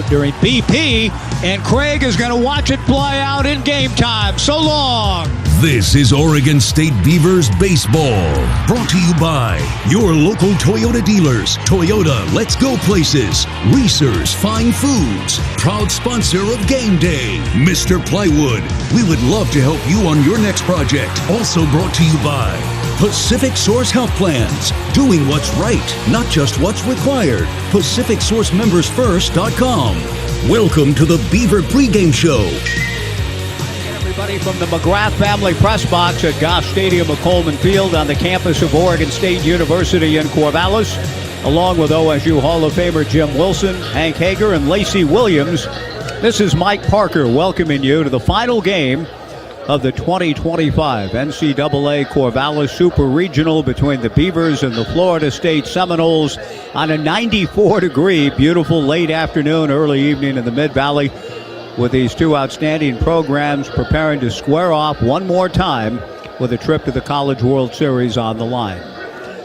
out during BP, and Craig is going to watch it fly out in game time. So long. This is Oregon State Beavers Baseball, brought to you by your local Toyota dealers. Toyota, let's go places. Reese's Fine Foods, proud sponsor of Game Day. Mr. Plywood, we would love to help you on your next project. Also brought to you by Pacific Source Health Plans, doing what's right, not just what's required. PacificSourceMembersFirst.com. Welcome to the Beaver Pregame Show. Everybody from the McGrath family press box at Goss Stadium of Coleman Field on the campus of Oregon State University in Corvallis, along with OSU Hall of Famer Jim Wilson, Hank Hager, and Lacey Williams. This is Mike Parker welcoming you to the final game of the 2025 NCAA Corvallis Super Regional between the Beavers and the Florida State Seminoles on a 94-degree, beautiful late afternoon, early evening in the Mid-Valley, with these two outstanding programs preparing to square off one more time with a trip to the College World Series on the line.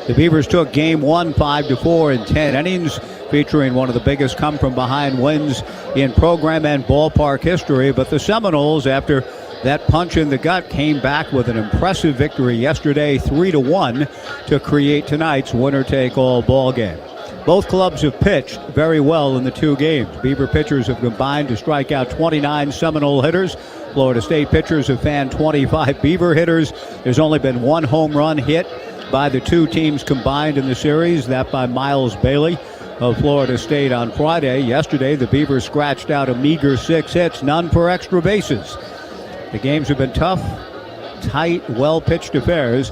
The Beavers took Game 1 5-4 in 10 innings, featuring one of the biggest come-from-behind wins in program and ballpark history, but the Seminoles, after that punch in the gut, came back with an impressive victory yesterday, 3-1, to create tonight's winner-take-all ball game. Both clubs have pitched very well in the two games. Beaver pitchers have combined to strike out 29 Seminole hitters. Florida State pitchers have fanned 25 Beaver hitters. There's only been one home run hit by the two teams combined in the series, that by Miles Bailey of Florida State on Friday. Yesterday, the Beavers scratched out a meager 6 hits, none for extra bases. The games have been tough, tight, well-pitched affairs,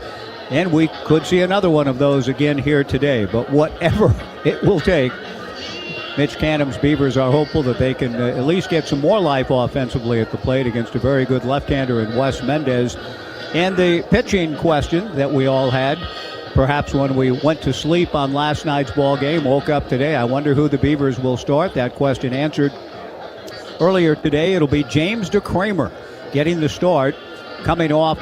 and we could see another one of those again here today. But whatever it will take, Mitch Canham's Beavers are hopeful that they can at least get some more life offensively at the plate against a very good left-hander in Wes Mendez. And the pitching question that we all had, perhaps when we went to sleep on last night's ball game, woke up today, I wonder who the Beavers will start. That question answered earlier today. It'll be James DeCramer getting the start, coming off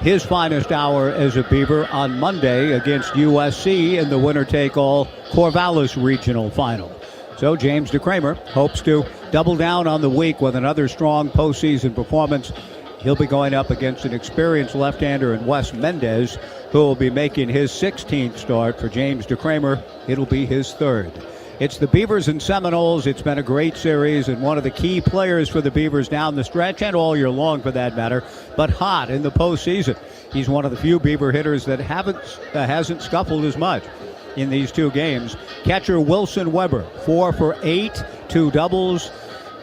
his finest hour as a Beaver on Monday against USC in the winner-take-all Corvallis Regional Final. So James DeCramer hopes to double down on the week with another strong postseason performance. He'll be going up against an experienced left-hander in Wes Mendez, who will be making his 16th start. For James DeCramer, it'll be his third. It's the Beavers and Seminoles. It's been a great series, and one of the key players for the Beavers down the stretch, and all year long for that matter, but hot in the postseason. He's one of the few Beaver hitters that hasn't scuffled as much in these two games. Catcher Wilson Weber, 4 for 8, 2 doubles,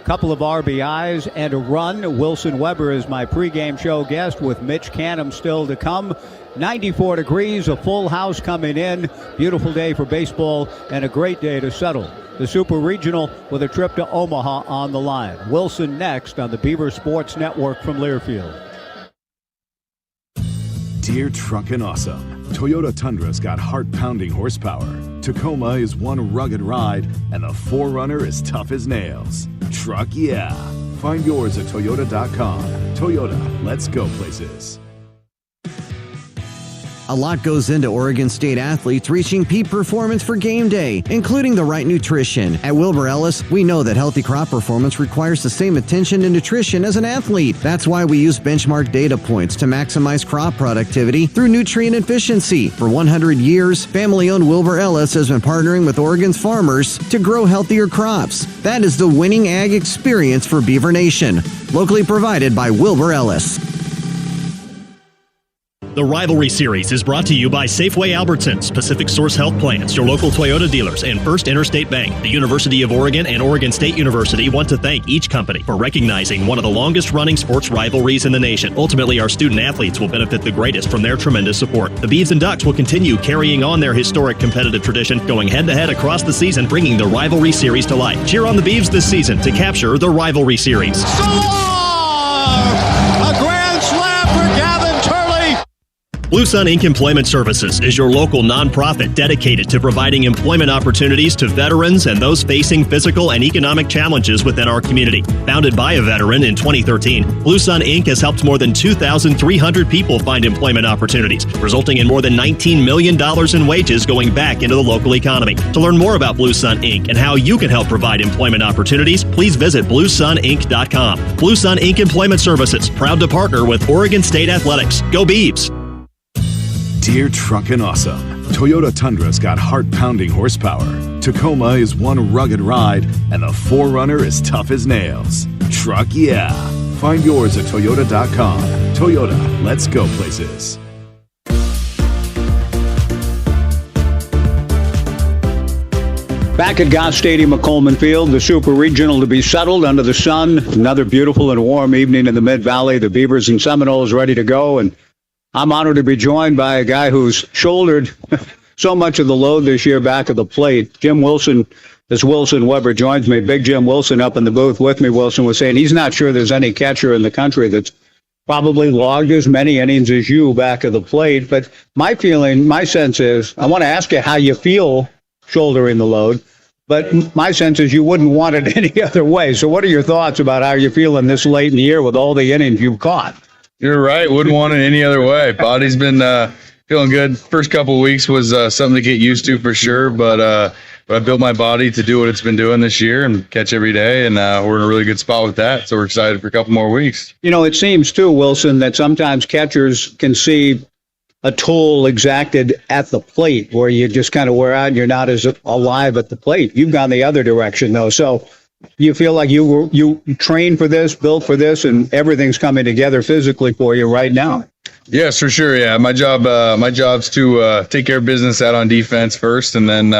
couple of RBIs, and a run. Wilson Weber is my pregame show guest, with Mitch Canham still to come. 94 degrees, a full house coming in. Beautiful day for baseball and a great day to settle the Super Regional with a trip to Omaha on the line. Wilson next on the Beaver Sports Network from Learfield. Dear Truckin' Awesome, Toyota Tundra's got heart-pounding horsepower. Tacoma is one rugged ride, and the 4Runner is tough as nails. Truck yeah. Find yours at Toyota.com. Toyota, let's go places. A lot goes into Oregon State athletes reaching peak performance for game day, including the right nutrition. At Wilbur Ellis, we know that healthy crop performance requires the same attention to nutrition as an athlete. That's why we use benchmark data points to maximize crop productivity through nutrient efficiency. For 100 years, family-owned Wilbur Ellis has been partnering with Oregon's farmers to grow healthier crops. That is the winning ag experience for Beaver Nation. Locally provided by Wilbur Ellis. The Rivalry Series is brought to you by Safeway Albertsons, Pacific Source Health Plans, your local Toyota dealers, and First Interstate Bank. The University of Oregon and Oregon State University want to thank each company for recognizing one of the longest-running sports rivalries in the nation. Ultimately, our student-athletes will benefit the greatest from their tremendous support. The Beavs and Ducks will continue carrying on their historic competitive tradition, going head-to-head across the season, bringing the Rivalry Series to life. Cheer on the Beavs this season to capture the Rivalry Series. So long! A grand slam for Gavin Turley. Blue Sun Inc. Employment Services is your local nonprofit dedicated to providing employment opportunities to veterans and those facing physical and economic challenges within our community. Founded by a veteran in 2013, Blue Sun Inc. has helped more than 2,300 people find employment opportunities, resulting in more than $19 million in wages going back into the local economy. To learn more about Blue Sun Inc. and how you can help provide employment opportunities, please visit bluesuninc.com. Blue Sun Inc. Employment Services, proud to partner with Oregon State Athletics. Go Beavs! Dear Truckin' Awesome, Toyota Tundra's got heart-pounding horsepower. Tacoma is one rugged ride, and the 4Runner is tough as nails. Truck yeah! Find yours at toyota.com. Toyota, let's go places. Back at Goss Stadium at Coleman Field, the Super Regional to be settled under the sun. Another beautiful and warm evening in the Mid-Valley. The Beavers and Seminoles ready to go, and I'm honored to be joined by a guy who's shouldered so much of the load this year back at the plate. Jim Wilson, as Wilson Weber joins me. Big Jim Wilson up in the booth with me. Wilson was saying he's not sure there's any catcher in the country that's probably logged as many innings as you back at the plate. But my sense is, I want to ask you how you feel shouldering the load, but my sense is you wouldn't want it any other way. So what are your thoughts about how you're feeling this late in the year with all the innings you've caught? You're right. Wouldn't want it any other way. Body's been feeling good. First couple of weeks was something to get used to for sure, but I built my body to do what it's been doing this year and catch every day, and we're in a really good spot with that. So we're excited for a couple more weeks. You know, it seems too, Wilson, that sometimes catchers can see a toll exacted at the plate where you just kind of wear out and you're not as alive at the plate. You've gone the other direction, though. So you feel like you trained for this, built for this, and everything's coming together physically for you right now. Yes, for sure. Yeah, my job's to take care of business out on defense first, and then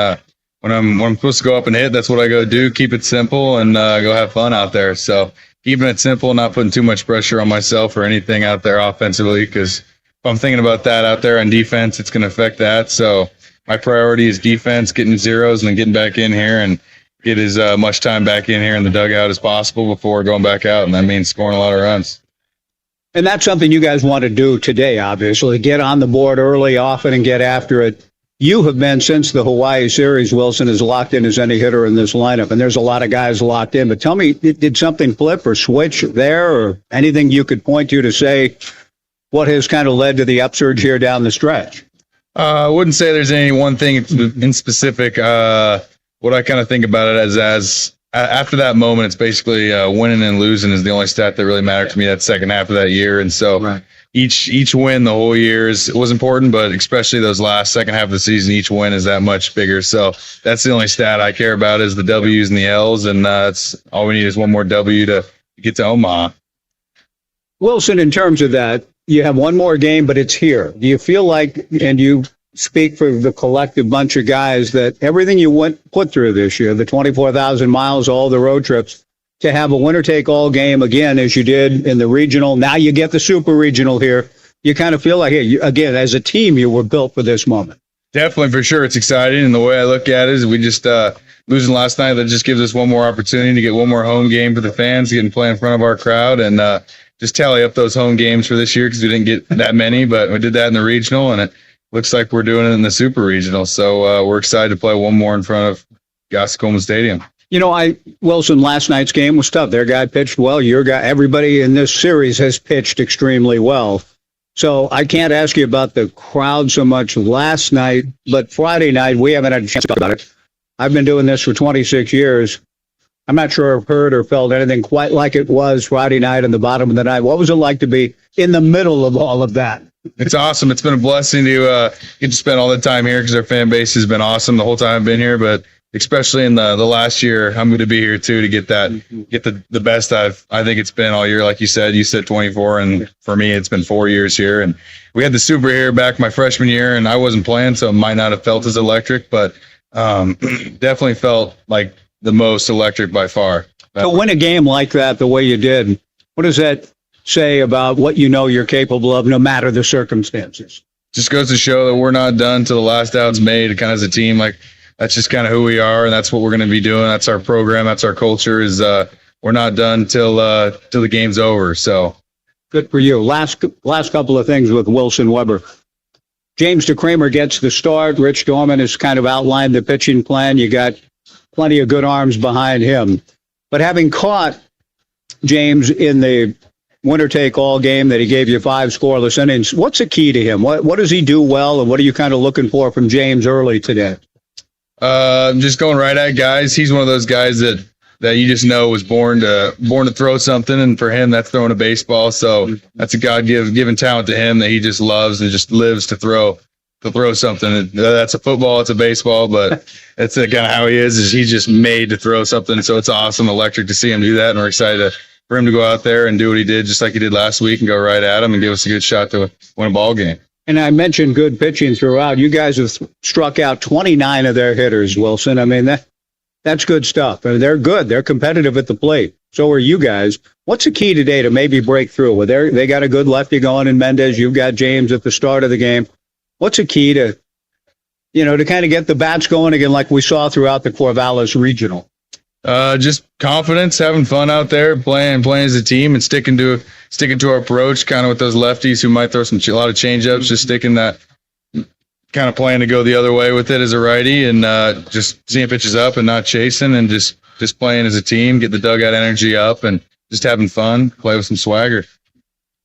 when I'm supposed to go up and hit, that's what I go do. Keep it simple and go have fun out there. So keeping it simple, not putting too much pressure on myself or anything out there offensively, because if I'm thinking about that out there on defense, it's going to affect that. So my priority is defense, getting zeros, and then getting back in here and get as much time back in here in the dugout as possible before going back out, and that means scoring a lot of runs. And that's something you guys want to do today, obviously. Get on the board early, often, and get after it. You have been, since the Hawaii series, Wilson, as locked in as any hitter in this lineup, and there's a lot of guys locked in. But tell me, did something flip or switch there, or anything you could point to say what has kind of led to the upsurge here down the stretch? I wouldn't say there's any one thing in specific. What I kind of think about it as after that moment, it's basically winning and losing is the only stat that really mattered to me that second half of that year. And so right. each win the whole year was important, but especially those last second half of the season, each win is that much bigger. So that's the only stat I care about is the W's and the L's, and that's all we need is one more W to get to Omaha. Wilson, in terms of that, you have one more game, but it's here. Do you feel like, and you speak for the collective bunch of guys, that everything you put through this year, the 24,000 miles, all the road trips, to have a winner-take-all game again, as you did in the regional, now you get the super regional here, you kind of feel like, hey, again, as a team, you were built for this moment. Definitely, for sure. It's exciting, and the way I look at it is we just losing last night, that just gives us one more opportunity to get one more home game for the fans, get and play in front of our crowd, and just tally up those home games for this year, because we didn't get that many, but we did that in the regional, and it looks like we're doing it in the super regional. So we're excited to play one more in front of Goss Coleman Stadium. You know, Wilson, last night's game was tough. Their guy pitched well. Your guy, everybody in this series has pitched extremely well. So I can't ask you about the crowd so much last night, but Friday night, we haven't had a chance to talk about it. I've been doing this for 26 years. I'm not sure I've heard or felt anything quite like it was Friday night in the bottom of the night. What was it like to be in the middle of all of that? It's awesome. It's been a blessing to get to spend all the time here, because our fan base has been awesome the whole time I've been here, but especially in the last year, I'm going to be here too to get the best I think it's been all year. Like you said 24, and for me, it's been 4 years here. And we had the super here back my freshman year, and I wasn't playing, so it might not have felt as electric, but definitely felt like the most electric by far. To win a game like that the way you did, what does that say about what you know you're capable of, no matter the circumstances? Just goes to show that we're not done till the last out's made. Kind of as a team, like that's just kind of who we are, and that's what we're going to be doing. That's our program. That's our culture. Is we're not done till the game's over. So good for you. Last couple of things with Wilson Weber. James DeCramer gets the start. Rich Dorman has kind of outlined the pitching plan. You got plenty of good arms behind him. But having caught James in the winner-take-all game that he gave you 5 scoreless innings, what's the key to him? What does he do well, and what are you kind of looking for from James early today? Just going right at guys. He's one of those guys that you just know was born to throw something, and for him, that's throwing a baseball. So that's a God-given talent to him that he just loves and just lives to throw something. That's a football, it's a baseball, but that's kind of how he is he's just made to throw something. So it's awesome, electric to see him do that, and we're excited for him to go out there and do what he did, just like he did last week, and go right at him and give us a good shot to win a ball game. And I mentioned good pitching throughout. You guys have struck out 29 of their hitters, Wilson. I mean, that's good stuff. I mean, they're good. They're competitive at the plate. So are you guys. What's the key today to maybe break through? Well, they got a good lefty going in Mendez. You've got James at the start of the game. What's the key to kind of get the bats going again like we saw throughout the Corvallis Regional? Just confidence, having fun out there, playing as a team, and sticking to our approach, kind of with those lefties who might throw a lot of changeups, just sticking that kind of playing to go the other way with it as a righty, and just seeing pitches up and not chasing, and just playing as a team, get the dugout energy up, and just having fun, play with some swagger.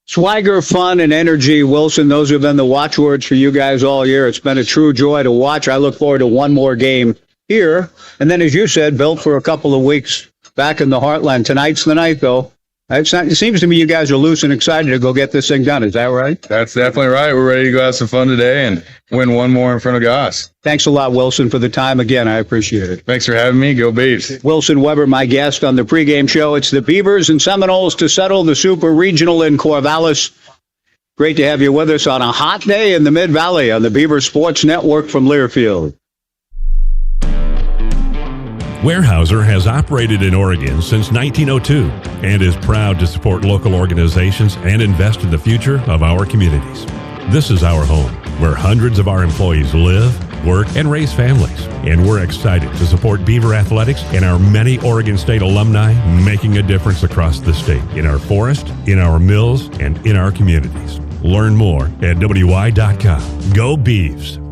Swagger, fun, and energy, Wilson, those have been the watchwords for you guys all year. It's been a true joy to watch. I look forward to one more game here. And then, as you said, built for a couple of weeks back in the heartland. Tonight's the night, though. It seems to me you guys are loose and excited to go get this thing done. Is that right? That's definitely right. We're ready to go have some fun today and win one more in front of Goss. Thanks a lot, Wilson, for the time again. I appreciate it. Thanks for having me. Go Beavs. Wilson Weber, my guest on the pregame show. It's the Beavers and Seminoles to settle the Super Regional in Corvallis. Great to have you with us on a hot day in the Mid-Valley on the Beaver Sports Network from Learfield. Weyerhaeuser has operated in Oregon since 1902 and is proud to support local organizations and invest in the future of our communities. This is our home, where hundreds of our employees live, work, and raise families. And we're excited to support Beaver Athletics and our many Oregon State alumni making a difference across the state, in our forest, in our mills, and in our communities. Learn more at WY.com. Go Beavs!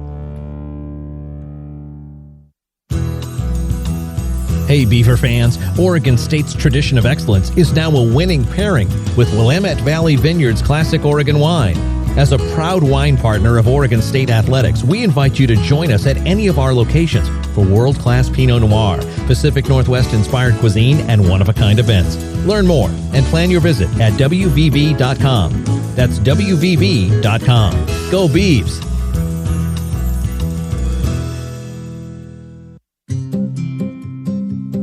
Hey Beaver fans, Oregon State's tradition of excellence is now a winning pairing with Willamette Valley Vineyards Classic Oregon Wine. As a proud wine partner of Oregon State Athletics, we invite you to join us at any of our locations for world-class Pinot Noir, Pacific Northwest-inspired cuisine, and one-of-a-kind events. Learn more and plan your visit at WVV.com. That's WVV.com. Go Beavs!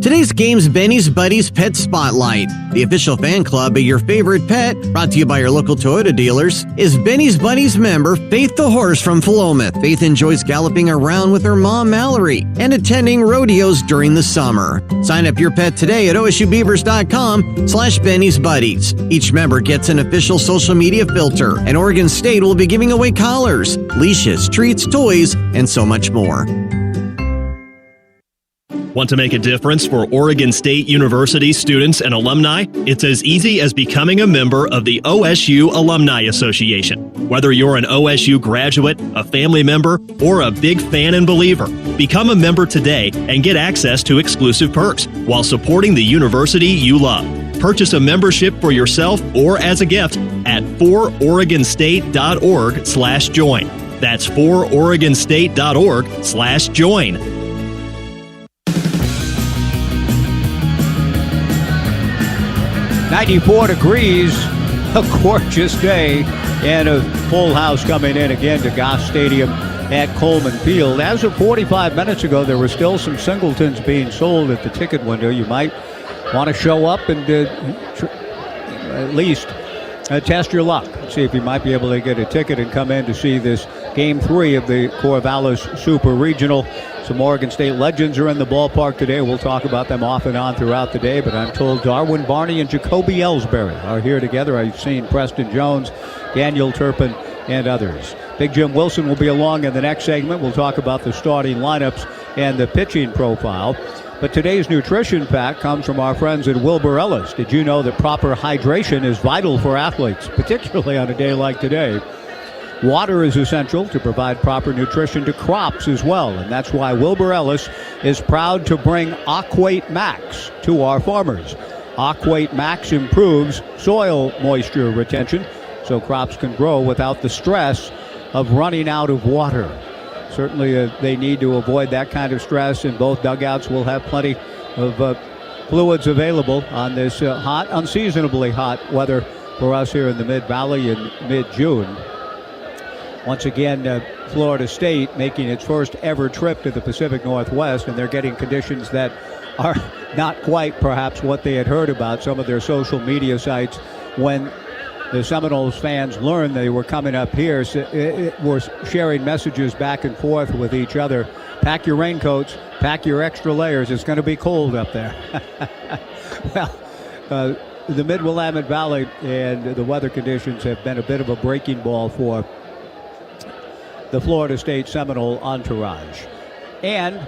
Today's game's Benny's Buddies Pet Spotlight. The official fan club of your favorite pet, brought to you by your local Toyota dealers, is Benny's Buddies member Faith the Horse from Philomath. Faith enjoys galloping around with her mom Mallory and attending rodeos during the summer. Sign up your pet today at osubeavers.com/Benny's Buddies. Each member gets an official social media filter, and Oregon State will be giving away collars, leashes, treats, toys, and so much more. Want to make a difference for Oregon State University students and alumni? It's as easy as becoming a member of the OSU Alumni Association. Whether you're an OSU graduate, a family member, or a big fan and believer, become a member today and get access to exclusive perks while supporting the university you love. Purchase a membership for yourself or as a gift at fororegonstate.org/join. That's fororegonstate.org/join. 94 degrees, a gorgeous day, and a full house coming in again to Goss Stadium at Coleman Field. As of 45 minutes ago, there were still some singletons being sold at the ticket window. You might want to show up and at least test your luck. See if you might be able to get a ticket and come in to see this Game 3 of the Corvallis Super Regional. Some Oregon State legends are in the ballpark today. We'll talk about them off and on throughout the day, but I'm told Darwin Barney and Jacoby Ellsbury are here together. I've seen Preston Jones, Daniel Turpin, and others. Big Jim Wilson will be along in the next segment. We'll talk about the starting lineups and the pitching profile. But today's nutrition pack comes from our friends at Wilbur Ellis. Did you know that proper hydration is vital for athletes, particularly on a day like today? Water is essential to provide proper nutrition to crops as well, and that's why Wilbur Ellis is proud to bring Aquate Max to our farmers. Aquate Max improves soil moisture retention so crops can grow without the stress of running out of water. Certainly they need to avoid that kind of stress, and both dugouts will have plenty of fluids available on this hot, unseasonably hot weather for us here in the Mid-Valley in mid-June. Once again, Florida State making its first ever trip to the Pacific Northwest, and they're getting conditions that are not quite perhaps what they had heard about. Some of their social media sites, when the Seminoles fans learned they were coming up here, were sharing messages back and forth with each other. Pack your raincoats, pack your extra layers. It's going to be cold up there. Well, the Mid-Willamette Valley and the weather conditions have been a bit of a breaking ball for the Florida State Seminole entourage. And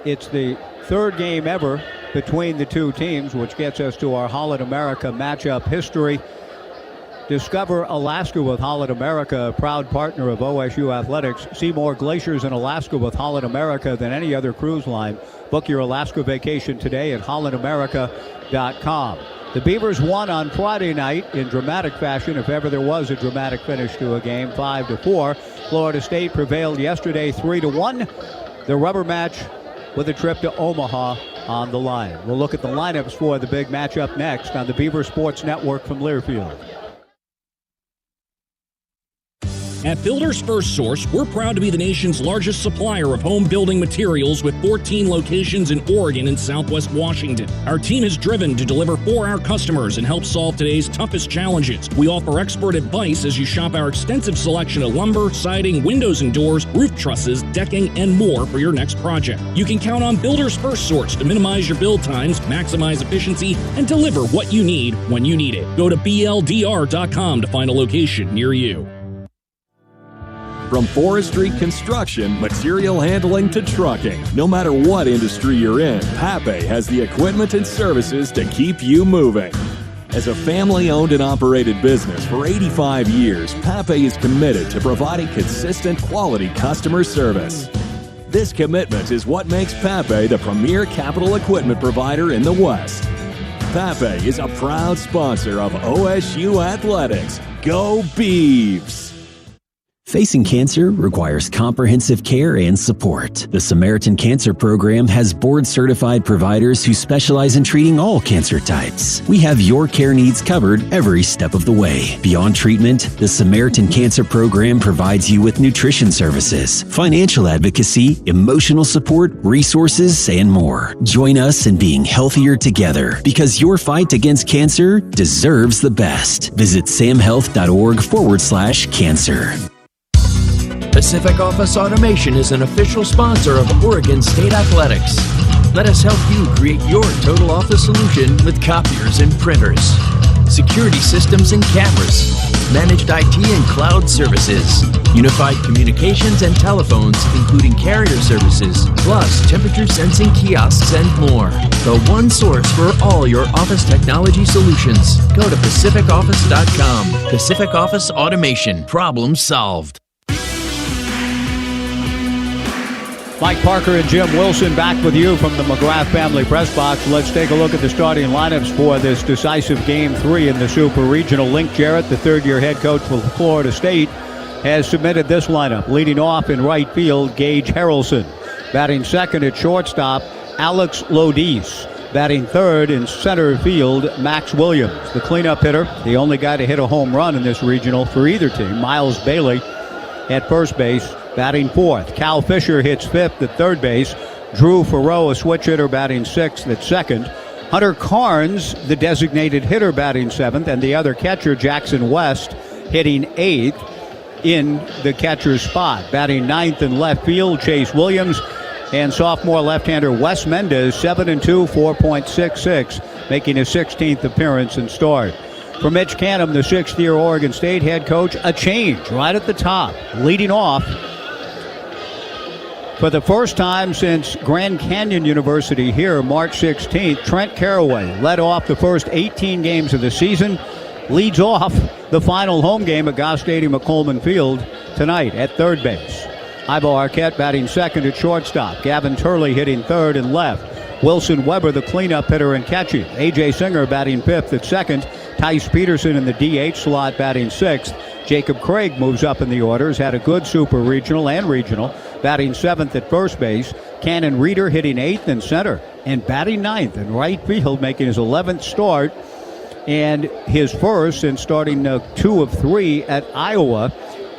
it's the third game ever between the two teams, which gets us to our Holland America matchup history. Discover Alaska with Holland America, a proud partner of OSU Athletics. See more glaciers in Alaska with Holland America than any other cruise line. Book your Alaska vacation today at hollandamerica.com. The Beavers won on Friday night in dramatic fashion, if ever there was a dramatic finish to a game, 5-4. Florida State prevailed yesterday 3-1. The rubber match with a trip to Omaha on the line. We'll look at the lineups for the big matchup next on the Beaver Sports Network from Learfield. At Builders First Source, we're proud to be the nation's largest supplier of home building materials with 14 locations in Oregon and Southwest Washington. Our team is driven to deliver for our customers and help solve today's toughest challenges. We offer expert advice as you shop our extensive selection of lumber, siding, windows and doors, roof trusses, decking, and more for your next project. You can count on Builders First Source to minimize your build times, maximize efficiency, and deliver what you need when you need it. Go to BLDR.com to find a location near you. From forestry, construction, material handling to trucking, no matter what industry you're in, Pape has the equipment and services to keep you moving. As a family-owned and operated business for 85 years, Pape is committed to providing consistent quality customer service. This commitment is what makes Pape the premier capital equipment provider in the West. Pape is a proud sponsor of OSU Athletics. Go Beavs! Facing cancer requires comprehensive care and support. The Samaritan Cancer Program has board-certified providers who specialize in treating all cancer types. We have your care needs covered every step of the way. Beyond treatment, the Samaritan Cancer Program provides you with nutrition services, financial advocacy, emotional support, resources, and more. Join us in being healthier together, because your fight against cancer deserves the best. Visit samhealth.org/cancer. Pacific Office Automation is an official sponsor of Oregon State Athletics. Let us help you create your total office solution with copiers and printers, security systems and cameras, managed IT and cloud services, unified communications and telephones, including carrier services, plus temperature sensing kiosks and more. The one source for all your office technology solutions. Go to PacificOffice.com. Pacific Office Automation. Problem solved. Mike Parker and Jim Wilson back with you from the McGrath Family Press Box. Let's take a look at the starting lineups for this decisive Game 3 in the Super Regional. Link Jarrett, the third-year head coach for Florida State, has submitted this lineup. Leading off in right field, Gage Harrelson. Batting second at shortstop, Alex Lodis. Batting third in center field, Max Williams. The cleanup hitter, the only guy to hit a home run in this regional for either team, Miles Bailey at first base. Batting fourth, Cal Fisher hits fifth at third base. Drew Farrow, a switch hitter, batting sixth at second. Hunter Carnes, the designated hitter, batting seventh, and the other catcher, Jackson West, hitting eighth in the catcher's spot. Batting ninth in left field, Chase Williams, and sophomore left-hander Wes Mendez, 7-2, 4.66, making his 16th appearance and start. For Mitch Canham, the sixth-year Oregon State head coach, a change right at the top. Leading off, for the first time since Grand Canyon University here, March 16th, Trent Caraway led off the first 18 games of the season, leads off the final home game at Goss Stadium at Coleman Field tonight at third base. Ivo Arquette batting second at shortstop. Gavin Turley hitting third and left. Wilson Weber, the cleanup hitter and catching. A.J. Singer batting fifth at second. Tice Peterson in the DH slot batting sixth. Jacob Craig moves up in the orders, had a good super regional and regional, batting seventh at first base. Cannon Reeder hitting eighth in center and batting ninth in right field, making his 11th start and his first since starting 2 of 3 at Iowa.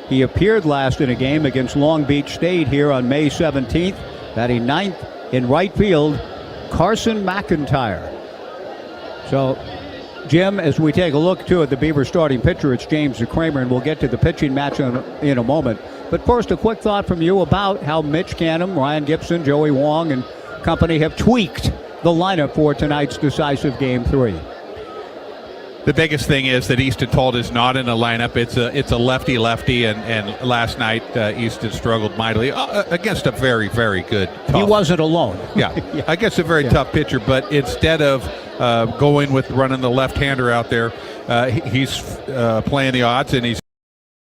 He appeared last in a game against Long Beach State here on May 17th, batting ninth in right field, Carson McIntyre. So, Jim, as we take a look, too, at the Beavers starting pitcher, it's James DeCramer, and we'll get to the pitching match in a moment. But first, a quick thought from you about how Mitch Canham, Ryan Gibson, Joey Wong, and company have tweaked the lineup for tonight's decisive Game 3. The biggest thing is that Easton Tolt is not in the lineup. It's a lefty, and last night Easton struggled mightily against a very, very good tough. He wasn't alone. Yeah, against a very tough pitcher, but instead of going with running the left-hander out there, he's playing the odds, and he's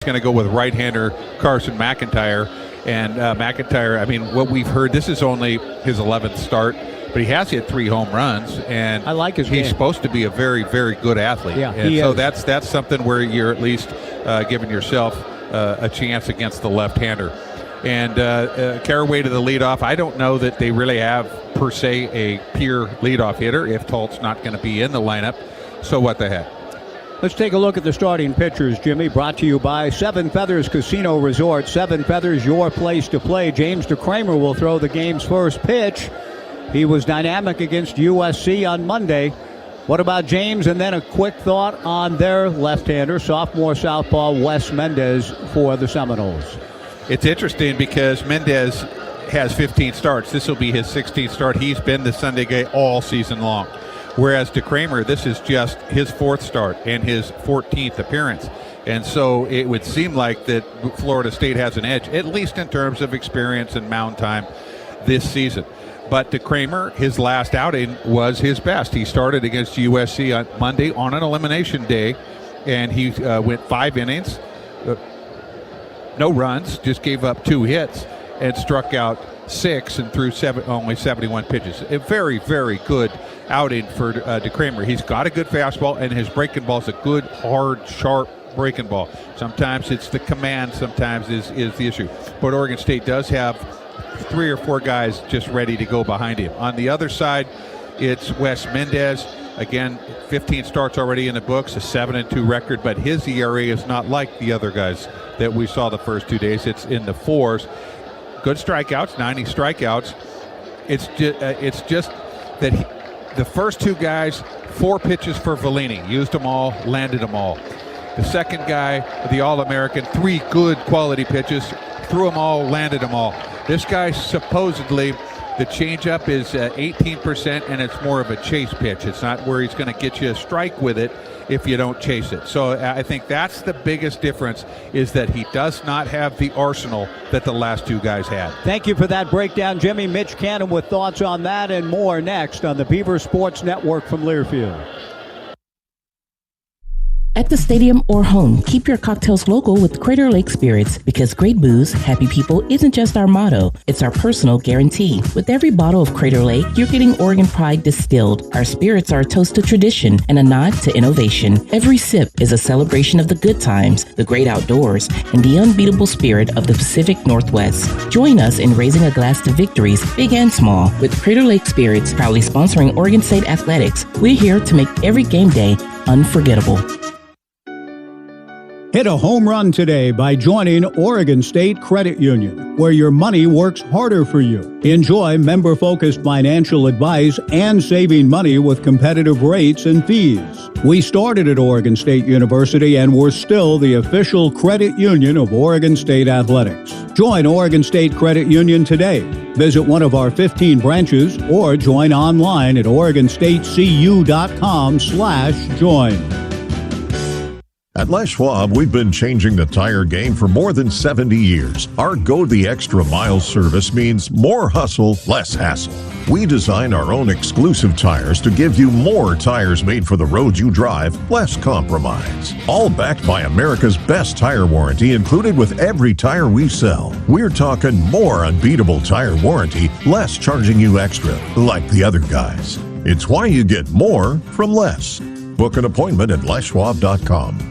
going to go with right-hander Carson McIntyre. And McIntyre, I mean, what we've heard, this is only his 11th start, but he has hit 3 home runs, and I like his he's game. Supposed to be a very, very good athlete. Yeah, and he so is. that's something where you're at least giving yourself a chance against the left-hander. And Caraway to the leadoff. I don't know that they really have, per se, a pure leadoff hitter if Tolt's not going to be in the lineup. So what the heck? Let's take a look at the starting pitchers, Jimmy, brought to you by Seven Feathers Casino Resort. Seven Feathers, your place to play. James DeCramer will throw the game's first pitch. He was dynamic against USC on Monday. What about James? And then a quick thought on their left-hander, sophomore southpaw Wes Mendez for the Seminoles. It's interesting because Mendez has 15 starts. This will be his 16th start. He's been the Sunday guy all season long. Whereas DeCramer, this is just his 4th start and his 14th appearance. And so it would seem like that Florida State has an edge, at least in terms of experience and mound time this season. But DeCramer, his last outing was his best. He started against USC on Monday on an elimination day, and he went 5 innings, no runs, just gave up 2 hits, and struck out 6 and threw only 71 pitches. A very, very good outing for DeCramer. He's got a good fastball, and his breaking ball is a good, hard, sharp breaking ball. Sometimes it's the command, sometimes is the issue. But Oregon State does have 3 or 4 guys just ready to go behind him. On the other side, it's Wes Mendez. Again, 15 starts already in the books, a 7-2 record, but his ERA is not like the other guys that we saw the first 2 days. It's in the 4s. Good strikeouts, 90 strikeouts. It's just that the first 2 guys, 4 pitches for Vellini, used them all, landed them all. The second guy, the All-American, 3 good quality pitches, threw them all, landed them all. This guy, supposedly, the changeup is 18%, and it's more of a chase pitch. It's not where he's going to get you a strike with it if you don't chase it. So I think that's the biggest difference, is that he does not have the arsenal that the last 2 guys had. Thank you for that breakdown, Jimmy. Mitch Canham with thoughts on that and more next on the Beaver Sports Network from Learfield. At the stadium or home, keep your cocktails local with Crater Lake Spirits, because great booze, happy people isn't just our motto, it's our personal guarantee. With every bottle of Crater Lake, you're getting Oregon pride distilled. Our spirits are a toast to tradition and a nod to innovation. Every sip is a celebration of the good times, the great outdoors, and the unbeatable spirit of the Pacific Northwest. Join us in raising a glass to victories, big and small, with Crater Lake Spirits, proudly sponsoring Oregon State Athletics. We're here to make every game day unforgettable. Hit a home run today by joining Oregon State Credit Union, where your money works harder for you. Enjoy member-focused financial advice and saving money with competitive rates and fees. We started at Oregon State University, and we're still the official credit union of Oregon State Athletics. Join Oregon State Credit Union today. Visit one of our 15 branches or join online at OregonStateCU.com/join. At Les Schwab, we've been changing the tire game for more than 70 years. Our Go the Extra Mile service means more hustle, less hassle. We design our own exclusive tires to give you more tires made for the road you drive, less compromise. All backed by America's best tire warranty included with every tire we sell. We're talking more unbeatable tire warranty, less charging you extra, like the other guys. It's why you get more from less. Book an appointment at leschwab.com.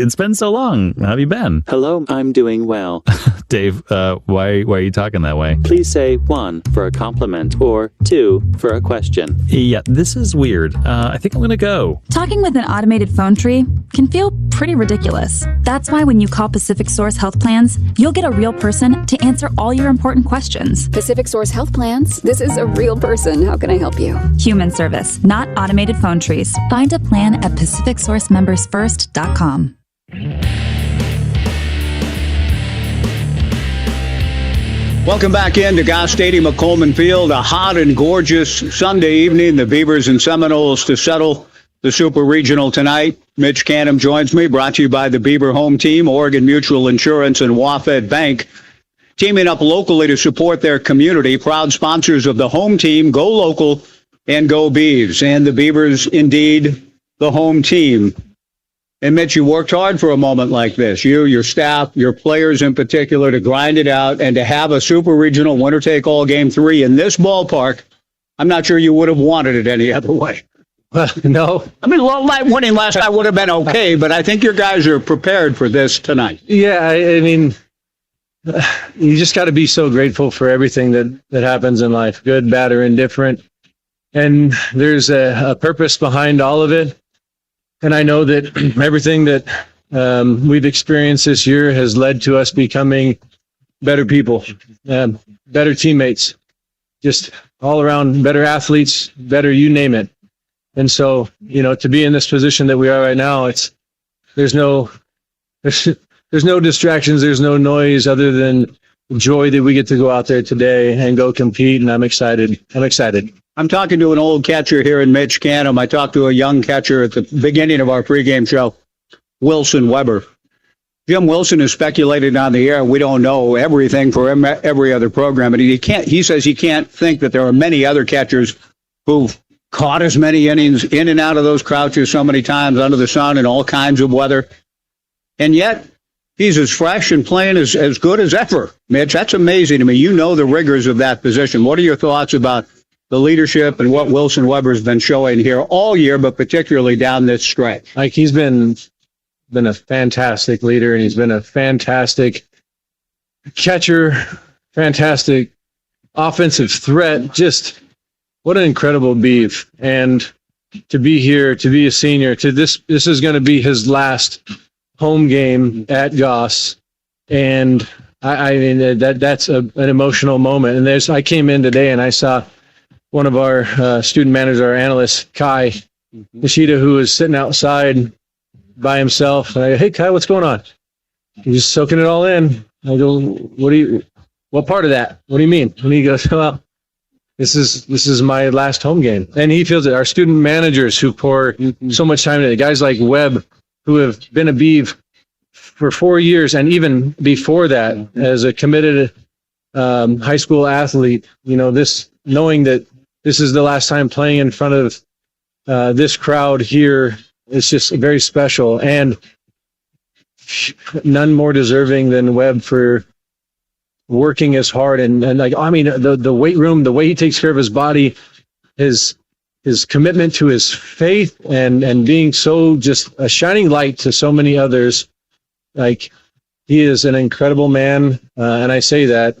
It's been so long. How have you been? Hello, I'm doing well. Dave, why are you talking that way? Please say 1 for a compliment or 2 for a question. Yeah, this is weird. I think I'm going to go. Talking with an automated phone tree can feel pretty ridiculous. That's why when you call Pacific Source Health Plans, you'll get a real person to answer all your important questions. Pacific Source Health Plans? This is a real person. How can I help you? Human service, not automated phone trees. Find a plan at PacificSourceMembersFirst.com. Welcome back into Goss Stadium at Coleman Field. A hot and gorgeous Sunday evening. The Beavers and Seminoles to settle the Super Regional tonight. Mitch Canham joins me, brought to you by the Beaver Home Team, Oregon Mutual Insurance, and WaFd Bank. Teaming up locally to support their community. Proud sponsors of the home team. Go local and go Beavs. And the Beavers, indeed, the home team. And Mitch, you worked hard for a moment like this. You, your staff, your players in particular, to grind it out and to have a Super Regional winner-take-all Game 3 in this ballpark. I'm not sure you would have wanted it any other way. No. I mean, winning last night would have been okay, but I think your guys are prepared for this tonight. Yeah, I mean, you just got to be so grateful for everything that happens in life, good, bad, or indifferent. And there's a purpose behind all of it. And I know that everything that we've experienced this year has led to us becoming better people, better teammates, just all around better athletes, better you name it. And so, to be in this position that we are right now, there's no distractions, there's no noise other than joy that we get to go out there today and go compete. And I'm excited. I'm talking to an old catcher here in Mitch Canham. I talked to a young catcher at the beginning of our pregame show, Wilson Weber. Jim Wilson has speculated on the air. We don't know everything for every other program, but he says he can't think that there are many other catchers who've caught as many innings in and out of those crouches so many times under the sun in all kinds of weather. And yet, he's as fresh and playing as good as ever. Mitch, that's amazing to me. You know the rigors of that position. What are your thoughts about the leadership and what Wilson Weber's been showing here all year, but particularly down this stretch? Like, he's been a fantastic leader, and he's been a fantastic catcher, fantastic offensive threat. Just what an incredible beef. And to be here, to be a senior, this is going to be his last home game at Goss. And I mean, that's an emotional moment. And I came in today and I saw one of our student managers, our analyst, Kai Nishida, who was sitting outside by himself. And I go, "Hey, Kai, what's going on?" He's just soaking it all in. I go, what part of that? What do you mean? And he goes, "Well, this is my last home game." And he feels it. Our student managers who pour so much time into it, guys like Webb, who have been a Beav for 4 years, and even before that, as a committed high school athlete, knowing that this is the last time playing in front of this crowd here, it's just very special. And none more deserving than Webb for working as hard and the weight room, the way he takes care of his body, his commitment to his faith and being so just a shining light to so many others. Like, he is an incredible man. And I say that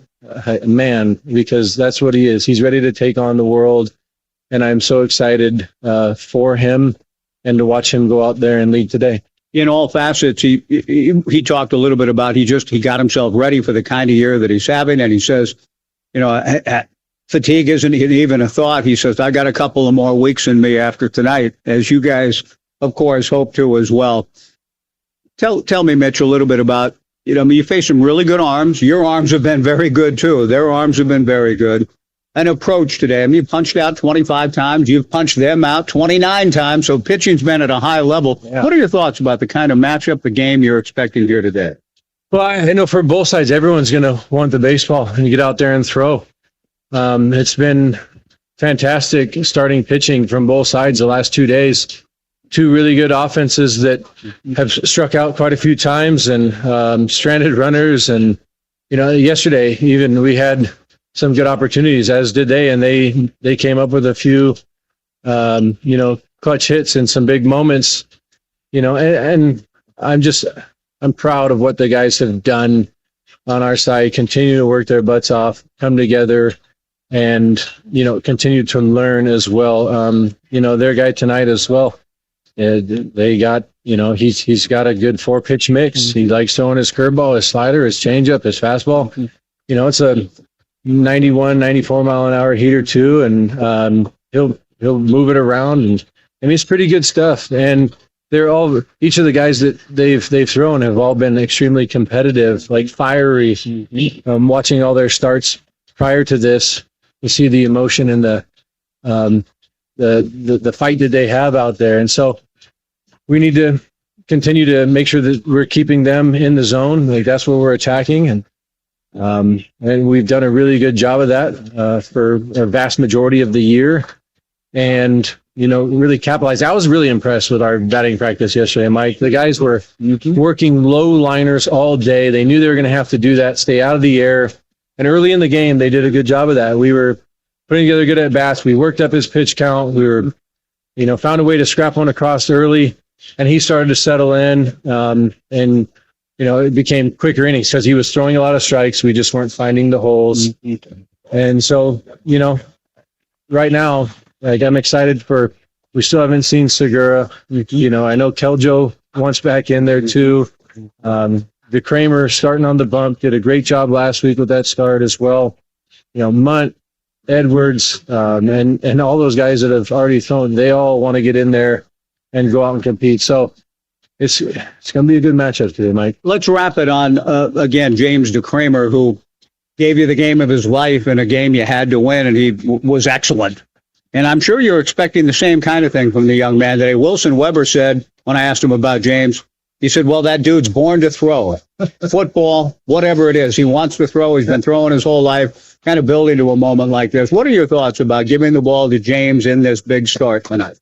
man, because that's what he is. He's ready to take on the world. And I'm so excited for him and to watch him go out there and lead today. In all facets, he talked a little bit about he got himself ready for the kind of year that he's having. And he says, fatigue isn't even a thought. He says, I got a couple of more weeks in me after tonight, as you guys, of course, hope to as well. Tell me, Mitch, a little bit about, you face some really good arms. Your arms have been very good, too. Their arms have been very good. an approach today? I mean, you punched out 25 times. You've punched them out 29 times. So pitching's been at a high level. Yeah. What are your thoughts about the kind of matchup, the game you're expecting here today? Well, I know for both sides, everyone's going to want the baseball and get out there and throw. It's been fantastic starting pitching from both sides the last 2 days. Two really good offenses that have struck out quite a few times and stranded runners. And, yesterday even we had some good opportunities, as did they, and they came up with a few, clutch hits and some big moments, and I'm proud of what the guys have done on our side, continue to work their butts off, come together, and, continue to learn as well. Their guy tonight as well. They got, he's got a good 4-pitch mix. He likes throwing his curveball, his slider, his changeup, his fastball. It's a 91, 94 mile an hour heater too, and he'll move it around, and it's pretty good stuff. And they're all, each of the guys that they've thrown have all been extremely competitive, like fiery. Watching all their starts prior to this, you see the emotion and the fight that they have out there. And so we need to continue to make sure that we're keeping them in the zone. Like, that's what we're attacking. And we've done a really good job of that for a vast majority of the year. And, really capitalize. I was really impressed with our batting practice yesterday, Mike. The guys were working low liners all day. They knew they were going to have to do that, stay out of the air. And early in the game, they did a good job of that. We were putting together good at-bats. We worked up his pitch count. We were, found a way to scrap one across early, and he started to settle in. And it became quicker innings because he was throwing a lot of strikes. We just weren't finding the holes. And so, right now, like, I'm excited we still haven't seen Segura. I know Keljo wants back in there too. The Kramer starting on the bump did a great job last week with that start as well. Munt, Edwards, and all those guys that have already thrown, they all want to get in there and go out and compete. So it's going to be a good matchup today, Mike. Let's wrap it on, again, James DeCramer, who gave you the game of his life in a game you had to win, and he was excellent. And I'm sure you're expecting the same kind of thing from the young man today. Wilson Weber said, when I asked him about James, he said, well, that dude's born to throw. Football, whatever it is, he wants to throw. He's been throwing his whole life, kind of building to a moment like this. What are your thoughts about giving the ball to James in this big start tonight?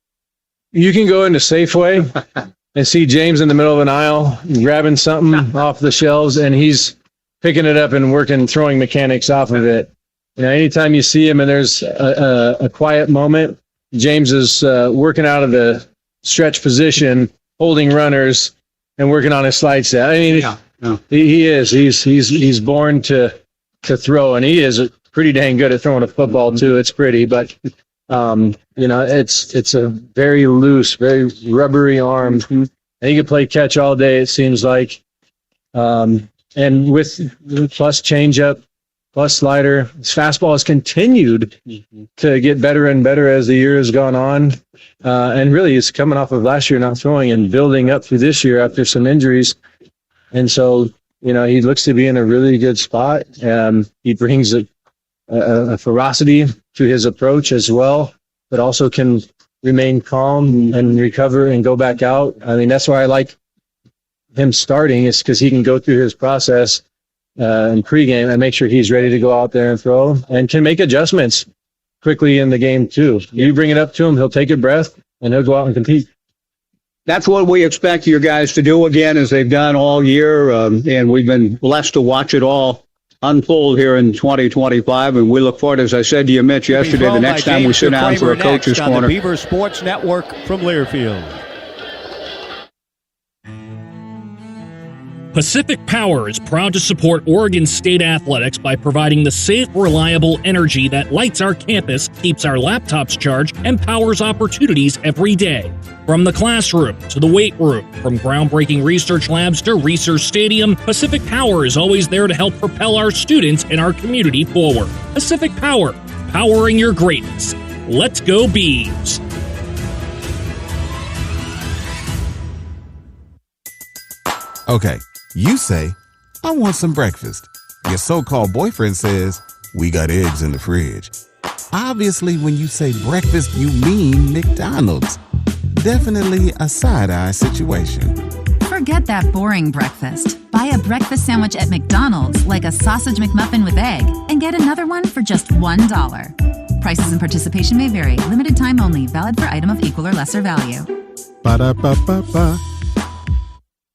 You can go into Safeway and see James in the middle of an aisle grabbing something off the shelves, and he's picking it up and working throwing mechanics off of it. Anytime you see him and there's a quiet moment, James is working out of the stretch position, holding runners, and working on his slide set. He is. He's born to throw, and he is pretty dang good at throwing a football too. It's pretty, but it's a very loose, very rubbery arm, and he can play catch all day. It seems like, and with plus changeup, plus slider, his fastball has continued to get better and better as the year has gone on. And really, he's coming off of last year not throwing and building up through this year after some injuries. And so, he looks to be in a really good spot. He brings a ferocity to his approach as well, but also can remain calm and recover and go back out. That's why I like him starting, is because he can go through his process in pregame and make sure he's ready to go out there and throw, and can make adjustments quickly in the game too. You bring it up to him, he'll take a breath, and he'll go out and compete. That's what we expect your guys to do again, as they've done all year, and we've been blessed to watch it all unfold here in 2025, and we look forward, as I said to you, Mitch, yesterday, the next time we sit down for a coach's corner. The Beaver Sports Network from Learfield. Pacific Power is proud to support Oregon State athletics by providing the safe, reliable energy that lights our campus, keeps our laptops charged, and powers opportunities every day. From the classroom to the weight room, from groundbreaking research labs to Research Stadium, Pacific Power is always there to help propel our students and our community forward. Pacific Power, powering your greatness. Let's go Beavs! Okay. You say, I want some breakfast. Your so-called boyfriend says, we got eggs in the fridge. Obviously, when you say breakfast, you mean McDonald's. Definitely a side-eye situation. Forget that boring breakfast. Buy a breakfast sandwich at McDonald's, like a sausage McMuffin with egg, and get another one for just $1. Prices and participation may vary. Limited time only. Valid for item of equal or lesser value. Ba-da-ba-ba-ba.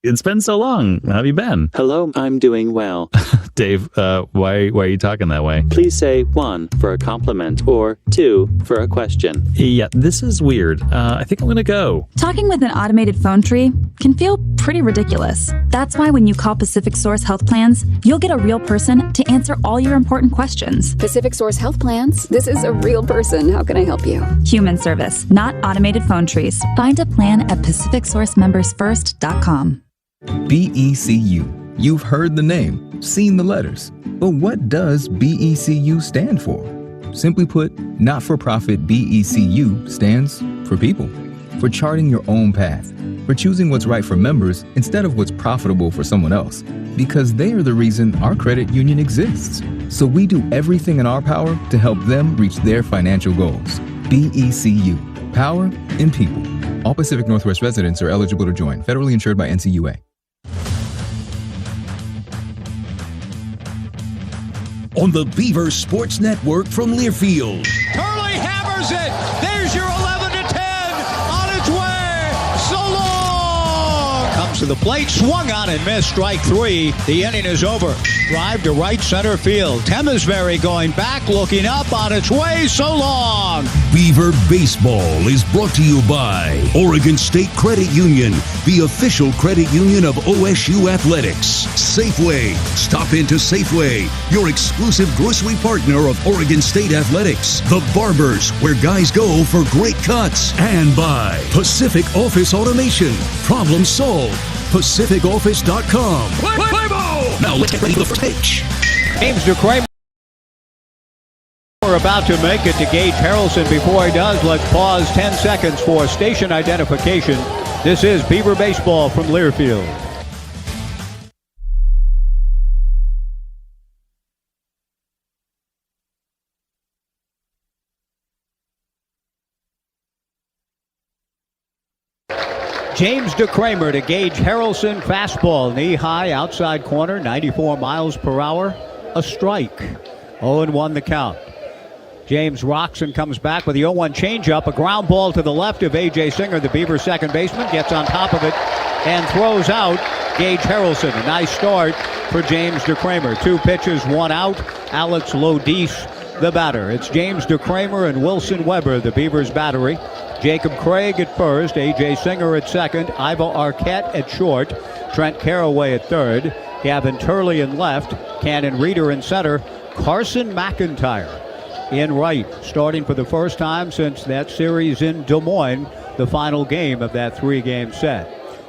It's been so long. How have you been? Hello, I'm doing well. Dave, why are you talking that way? Please say 1 for a compliment or 2 for a question. Yeah, this is weird. I think I'm going to go. Talking with an automated phone tree can feel pretty ridiculous. That's why when you call Pacific Source Health Plans, you'll get a real person to answer all your important questions. Pacific Source Health Plans. This is a real person. How can I help you? Human service, not automated phone trees. Find a plan at PacificSourceMembersFirst.com. BECU. You've heard the name, seen the letters. But what does BECU stand for? Simply put, not-for-profit BECU stands for people. For charting your own path. For choosing what's right for members instead of what's profitable for someone else. Because they are the reason our credit union exists. So we do everything in our power to help them reach their financial goals. BECU. Power in people. All Pacific Northwest residents are eligible to join. Federally insured by NCUA. On the Beavers Sports Network from Learfield. Turley hammers it. There's your 11-10 on its way. So long. Comes to the plate, swung on and missed. Strike 3. The inning is over. Drive to right center field. Temesbury going back, looking up, on its way. So long. Beaver Baseball is brought to you by Oregon State Credit Union, the official credit union of OSU Athletics. Safeway. Stop into Safeway, your exclusive grocery partner of Oregon State Athletics. The Barbers, where guys go for great cuts. And by Pacific Office Automation. Problem solved. PacificOffice.com. Play ball! Now let's get ready for the first pitch. James DeCramer about to make it to Gage Harrelson. Before he does, let's pause 10 seconds for station identification. This is Beaver Baseball from Learfield. James DeCramer to Gage Harrelson. Fastball, knee high, outside corner, 94 miles per hour. A strike. 0-1 the count. James rocks and comes back with the 0-1 changeup. A ground ball to the left of A.J. Singer, the Beavers second baseman, gets on top of it and throws out Gage Harrelson. A nice start for James DeCramer. 2 pitches, 1 out. Alex Lodis, the batter. It's James DeCramer and Wilson Weber, the Beavers battery. Jacob Craig at first, A.J. Singer at second, Ivo Arquette at short, Trent Caraway at third, Gavin Turley in left, Cannon Reeder in center, Carson McIntyre in right, starting for the first time since that series in Des Moines, the final game of that 3-game set.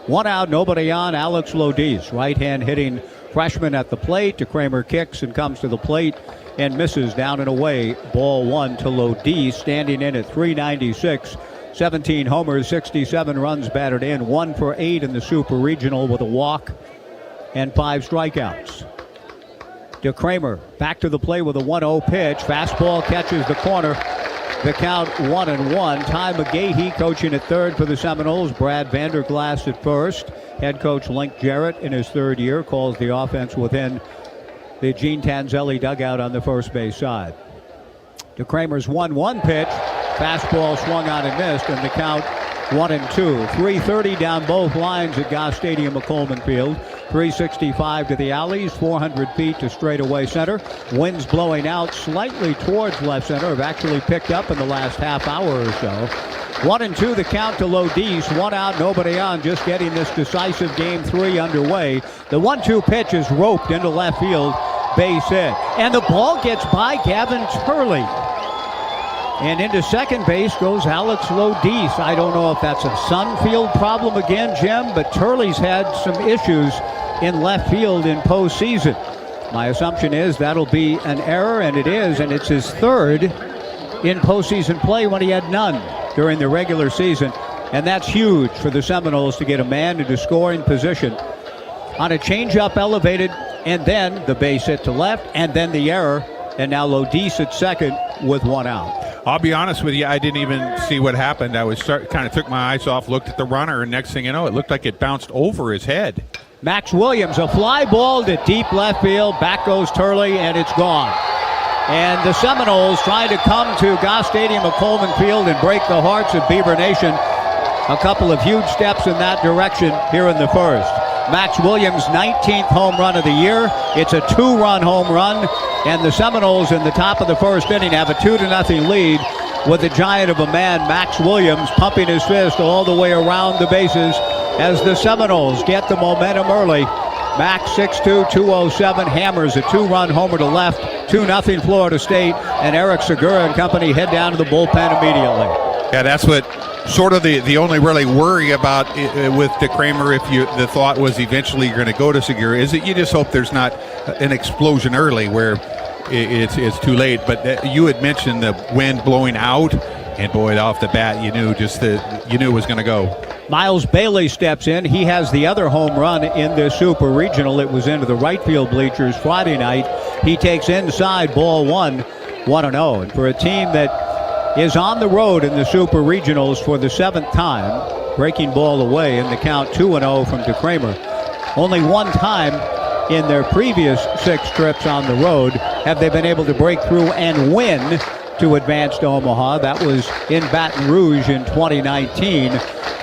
1 out, nobody on. Alex Lodis, right-hand hitting freshman at the plate. DeCramer kicks and comes to the plate and misses down and away. Ball 1 to Lodis, standing in at .396. 17 homers, 67 runs batted in, 1 for 8 in the Super Regional with a walk and 5 strikeouts. DeCramer back to the plate with a 1-0 pitch. Fastball catches the corner. The count 1-1. Ty McGahee coaching at third for the Seminoles. Brad Vanderglass at first. Head coach Link Jarrett in his third year calls the offense within the Gene Tanzelli dugout on the first base side. DeCramer's 1-1 pitch. Fastball swung on and missed, and the count 1-2. 330 down both lines at Goss Stadium of Coleman Field. 365 to the alleys, 400 feet to straightaway center. Winds blowing out slightly towards left center have actually picked up in the last half hour or so. 1-2 the count to Lodis. 1 out, nobody on, just getting this decisive game 3 underway. The 1-2 pitch is roped into left field, base hit. And the ball gets by Gavin Turley. And into second base goes Alex Lodis. I don't know if that's a Sunfield problem again, Jim, but Turley's had some issues in left field in postseason. My assumption is that'll be an error, and it is, and it's his third in postseason play when he had none during the regular season. And that's huge for the Seminoles to get a man into scoring position on a changeup elevated, and then the base hit to left, and then the error And now Lodis at second with one out. I'll be honest with you, I didn't even see what happened. I was kind of took my eyes off, looked at the runner, and next thing you know, it looked like it bounced over his head. Max Williams, a fly ball to deep left field. Back goes Turley, and it's gone. And the Seminoles trying to come to Goss Stadium at Coleman Field and break the hearts of Beaver Nation. A couple of huge steps in that direction here in the first. Max Williams' 19th home run of the year. It's a 2-run home run, and the Seminoles in the top of the first inning have a 2-0 lead with a giant of a man, Max Williams, pumping his fist all the way around the bases as the Seminoles get the momentum early. Max, 6'2", 207, hammers a 2-run homer to left, 2-0 Florida State, and Eric Segura and company head down to the bullpen immediately. Yeah, that's what sort of the only really worry about with DeCramer, if the thought was eventually you're going to go to Segura, is that you just hope there's not an explosion early where it's too late. But you had mentioned the wind blowing out, and boy, off the bat, you knew it was going to go. Miles Bailey steps in. He has the other home run in this Super Regional. It was into the right field bleachers Friday night. He takes inside, ball 1-0. And for a team that is on the road in the Super Regionals for the 7th time, breaking ball away in the count 2-0 from DeCramer. Only one time in their previous 6 trips on the road have they been able to break through and win to advance to Omaha. That was in Baton Rouge in 2019.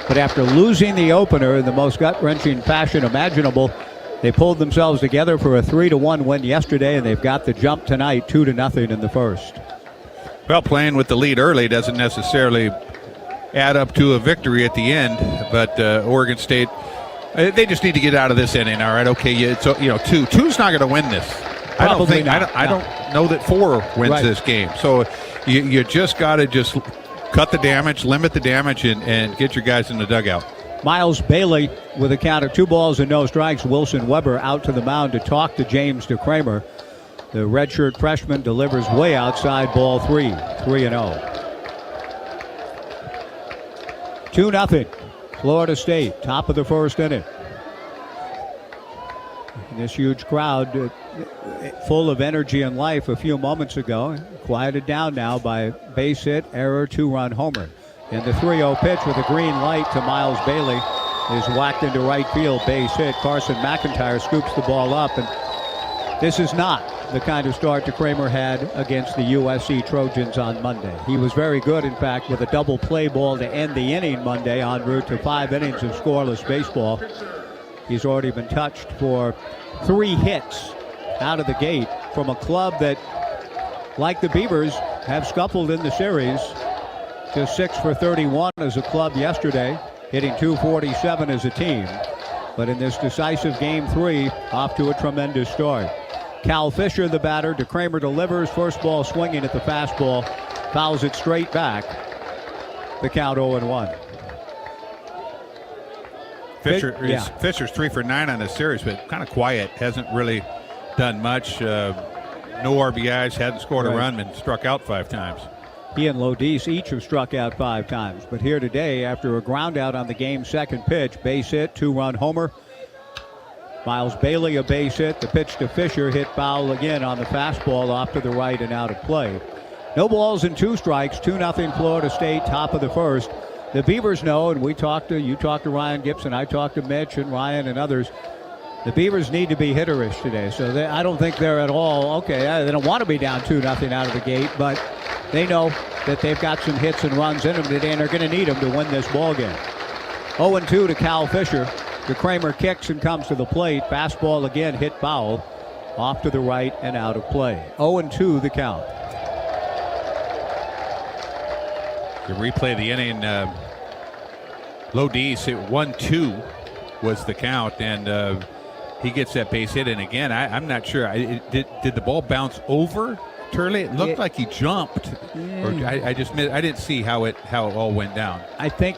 But after losing the opener in the most gut-wrenching fashion imaginable, they pulled themselves together for a 3-1 win yesterday, and they've got the jump tonight, 2-0 in the first. Well, playing with the lead early doesn't necessarily add up to a victory at the end, but Oregon State, they just need to get out of this inning. All right, okay, two's not going to win this. Probably I don't know that 4 wins this game. So you just got to just cut the damage, limit the damage, and get your guys in the dugout. Miles Bailey with a count of 2 balls and no strikes. Wilson Weber out to the mound to talk to James DeCramer. The redshirt freshman delivers way outside, ball 3-0. 2-0. Florida State, top of the first inning. This huge crowd full of energy and life a few moments ago, quieted down now by base hit, error, 2-run homer. And the 3-0 pitch with a green light to Miles Bailey is whacked into right field, base hit. Carson McIntyre scoops the ball up, and this is not the kind of start DeCramer had against the USC Trojans on Monday. He was very good, in fact, with a double play ball to end the inning Monday en route to 5 innings of scoreless baseball. He's already been touched for 3 hits out of the gate from a club that, like the Beavers, have scuffled in the series. Just 6 for 31 as a club yesterday, hitting .247 as a team. But in this decisive Game 3, off to a tremendous start. Cal Fisher, the batter. DeCramer delivers. First ball swinging at the fastball. Fouls it straight back. The count 0-1. Fisher's 3 for 9 on the series, but kind of quiet. Hasn't really done much. No RBIs, hadn't scored a run, and struck out 5 times. He and Lodis each have struck out 5 times. But here today, after a ground out on the game's second pitch, base hit, 2-run homer. Miles Bailey a base hit. The pitch to Fisher hit foul again on the fastball off to the right and out of play. No balls and 2 strikes, 2-0 Florida State, top of the first. The Beavers know, and you talked to Ryan Gibson, I talked to Mitch and Ryan and others. The Beavers need to be hitterish today, so I don't think they're at all, they don't want to be down 2-0 out of the gate, but they know that they've got some hits and runs in them today, and they're going to need them to win this ball game. 0-2 to Cal Fisher. DeCramer kicks and comes to the plate. Fastball again, hit foul, off to the right and out of play. 0-2 the count. To replay the inning, Lodis hit 1-2 was the count, and he gets that base hit. And again, I'm not sure. Did the ball bounce over Turley? It looked like he jumped. Or I didn't see how it all went down. I think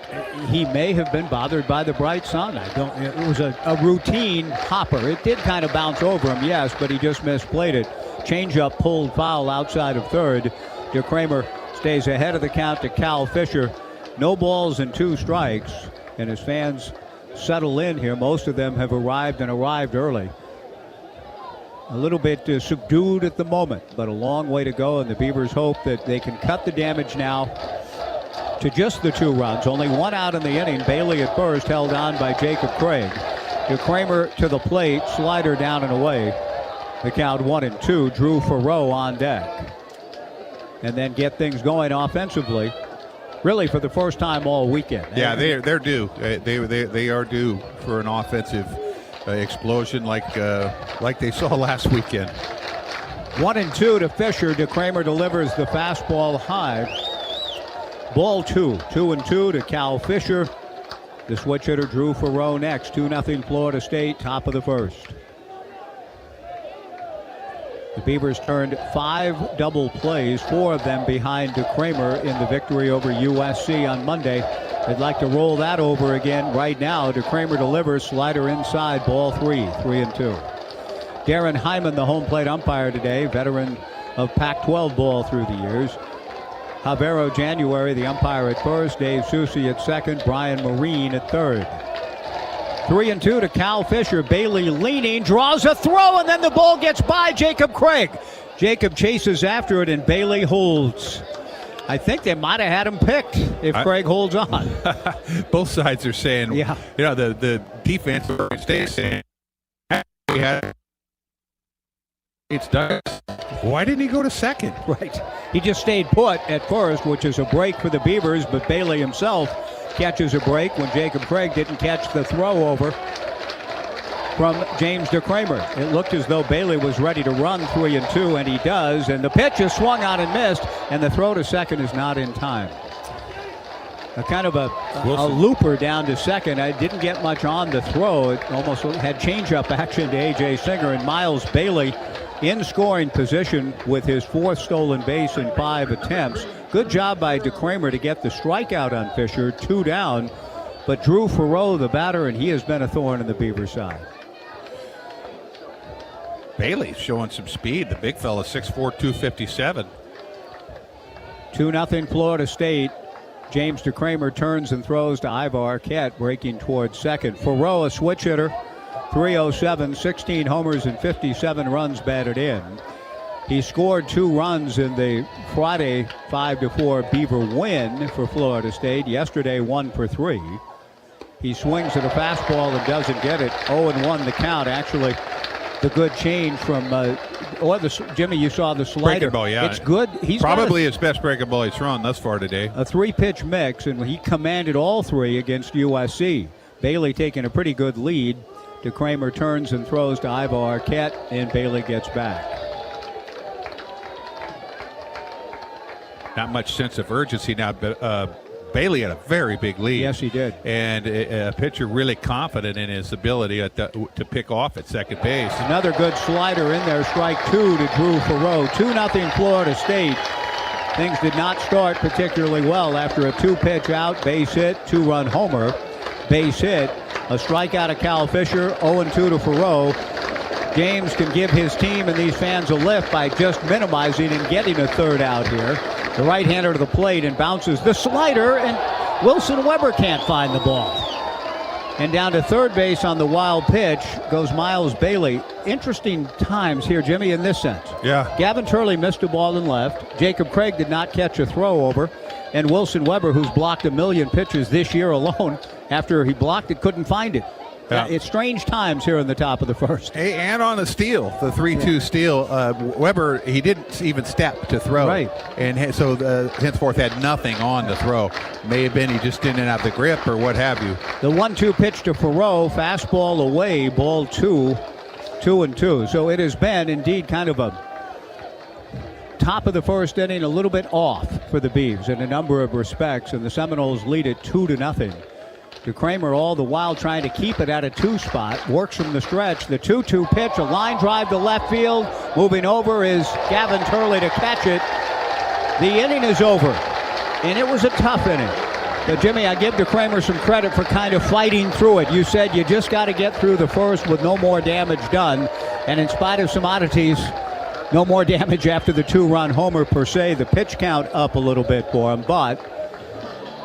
he may have been bothered by the bright sun. It was a routine hopper. It did kind of bounce over him, yes, but he just misplayed it. Changeup pulled foul outside of third. DeCramer stays ahead of the count to Cal Fisher. No balls and 2 strikes. And as fans settle in here, most of them have arrived early. a little bit subdued at the moment, but a long way to go, and the Beavers hope that they can cut the damage now to just the 2 runs. Only 1 out in the inning. Bailey at first, held on by Jacob Craig. DeCramer to the plate, slider down and away. The count 1-2. Drew Farrow on deck. And then get things going offensively, really for the first time all weekend. Yeah, they're due. They are due for an offensive explosion like they saw last weekend. 1-2 to Fisher. DeCramer delivers the fastball high. Ball 2. 2-2 to Cal Fisher. The switch hitter Drew Farrow next. 2-0 Florida State, top of the first. The Beavers turned 5 double plays, 4 of them behind DeCramer in the victory over USC on Monday. They'd like to roll that over again right now. DeCramer delivers, slider inside, ball 3, 3-2. Darren Hyman, the home plate umpire today, veteran of Pac-12 ball through the years. Javero January, the umpire at first. Dave Susi at second. Brian Marine at third. 3-2 to Cal Fisher. Bailey leaning, draws a throw, and then the ball gets by Jacob Craig. Jacob chases after it, and Bailey holds. I think they might have had him picked if Craig holds on. Both sides are saying, the defense stays saying, it's done. Why didn't he go to second? Right. He just stayed put at first, which is a break for the Beavers, but Bailey himself catches a break when Jacob Craig didn't catch the throw over from James DeCramer. It looked as though Bailey was ready to run 3-2, and he does, and the pitch is swung out and missed, and the throw to second is not in time. A kind of a looper down to second. I didn't get much on the throw. It almost had changeup action to A.J. Singer, and Miles Bailey in scoring position with his 4th stolen base in 5 attempts. Good job by DeCramer to get the strikeout on Fisher, 2 down. But Drew Farrow, the batter, and he has been a thorn in the Beaver side. Bailey's showing some speed. The big fella, 6'4", 257. 2-0 Florida State. James DeCramer turns and throws to Ivar Arquette, breaking towards second. Farrow, a switch hitter, 307, 16 homers and 57 runs batted in. He scored 2 runs in the Friday 5-4 Beaver win for Florida State. Yesterday, 1 for 3. He swings at a fastball and doesn't get it. 0-1 the count. Actually, the good change from Jimmy, you saw the slider. Breaking ball, yeah. It's good. He's probably his best breaking ball he's thrown thus far today. A 3-pitch mix, and he commanded all 3 against USC. Bailey taking a pretty good lead. DeCramer turns and throws to Ivar Arquette, and Bailey gets back. Not much sense of urgency now, but Bailey had a very big lead. Yes, he did. And a pitcher really confident in his ability to pick off at second base. Another good slider in there, strike 2 to Drew Farrow. 2-0 Florida State. Things did not start particularly well after a 2-pitch out, base hit, 2-run homer, base hit, a strikeout of Cal Fisher, 0-2 to Farrow. James can give his team and these fans a lift by just minimizing and getting a 3rd out here. The right-hander to the plate and bounces the slider, and Wilson Weber can't find the ball. And down to third base on the wild pitch goes Miles Bailey. Interesting times here, Jimmy, in this sense. Yeah. Gavin Turley missed a ball and left. Jacob Craig did not catch a throw over. And Wilson Weber, who's blocked 1 million pitches this year alone, after he blocked it, couldn't find it. Yeah. It's strange times here in the top of the first. Hey, and on the steal, the 3-2 steal, Weber, he didn't even step to throw. Right. And so henceforth had nothing on the throw. May have been he just didn't have the grip or what have you. The 1-2 pitch to Farrow, fastball away, ball 2, 2-2. So it has been indeed kind of a top of the first inning, a little bit off for the Beavs in a number of respects, and the Seminoles lead it 2-0. DeCramer all the while trying to keep it at a 2 spot. Works from the stretch. The 2-2 pitch, a line drive to left field. Moving over is Gavin Turley to catch it. The inning is over, and it was a tough inning. But, Jimmy, I give DeCramer some credit for kind of fighting through it. You said you just got to get through the first with no more damage done. And in spite of some oddities, no more damage after the 2-run homer per se. The pitch count up a little bit for him, but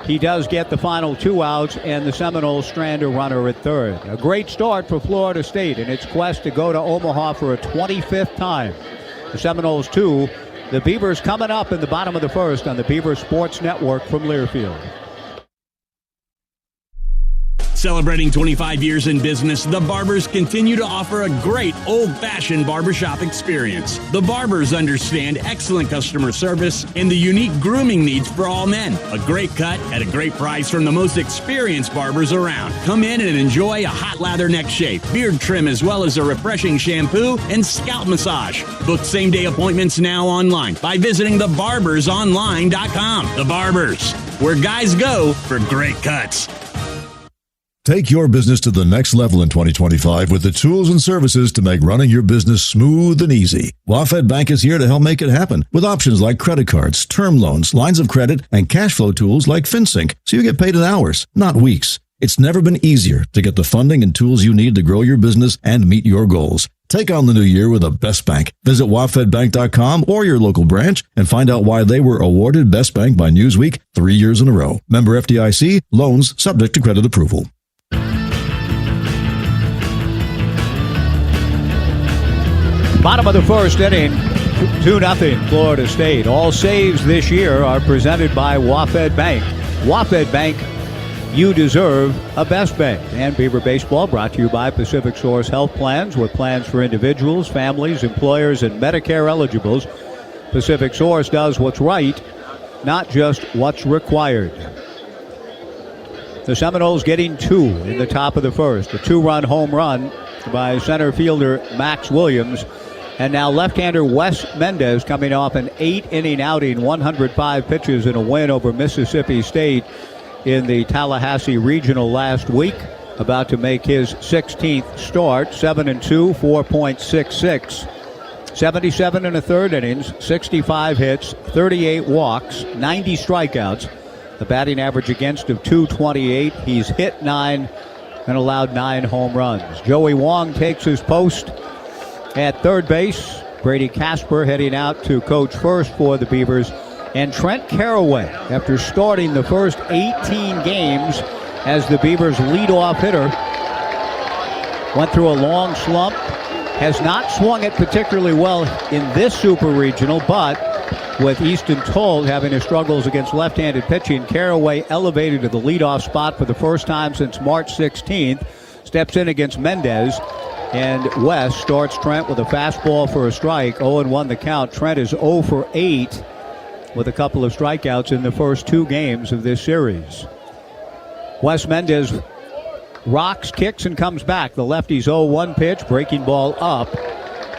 He does get the final 2 outs, and the Seminoles strand a runner at third. A great start for Florida State in its quest to go to Omaha for a 25th time. The Seminoles 2, the Beavers coming up in the bottom of the first on the Beavers Sports Network from Learfield. Celebrating 25 years in business, the Barbers continue to offer a great old-fashioned barbershop experience. The Barbers understand excellent customer service and the unique grooming needs for all men. A great cut at a great price from the most experienced barbers around. Come in and enjoy a hot lather neck shave, beard trim, as well as a refreshing shampoo and scalp massage. Book same-day appointments now online by visiting thebarbersonline.com. The Barbers, where guys go for great cuts. Take your business to the next level in 2025 with the tools and services to make running your business smooth and easy. WaFd Bank is here to help make it happen with options like credit cards, term loans, lines of credit, and cash flow tools like FinSync, so you get paid in hours, not weeks. It's never been easier to get the funding and tools you need to grow your business and meet your goals. Take on the new year with a best bank. Visit wafdbank.com or your local branch and find out why they were awarded Best Bank by Newsweek 3 years in a row. Member FDIC, loans subject to credit approval. Bottom of the first inning, 2-0 Florida State. All saves this year are presented by WaFd Bank. WaFd Bank, you deserve a best bank. And Beaver Baseball brought to you by Pacific Source Health Plans, with plans for individuals, families, employers, and Medicare eligibles. Pacific Source does what's right, not just what's required. The Seminoles getting 2 in the top of the first. A 2-run home run by center fielder Max Williams. And now left-hander Wes Mendez coming off an 8-inning outing, 105 pitches in a win over Mississippi State in the Tallahassee Regional last week. About to make his 16th start, 7-2, 4.66. 77 in the third innings, 65 hits, 38 walks, 90 strikeouts. The batting average against of 228. He's hit 9 and allowed 9 home runs. Joey Wong takes his post at third base. Brady Casper heading out to coach first for the Beavers. And Trent Caraway, after starting the first 18 games as the Beavers' leadoff hitter, went through a long slump, has not swung it particularly well in this Super Regional, but with Easton Toll having his struggles against left-handed pitching, Caraway elevated to the leadoff spot for the first time since March 16th, steps in against Mendez, and West starts Trent with a fastball for a strike, 0-1 the count. Trent is 0 for 8 with a couple of strikeouts in the first 2 games of this series. Wes Mendez rocks, kicks, and comes back. The lefty's 0-1 pitch, breaking ball up.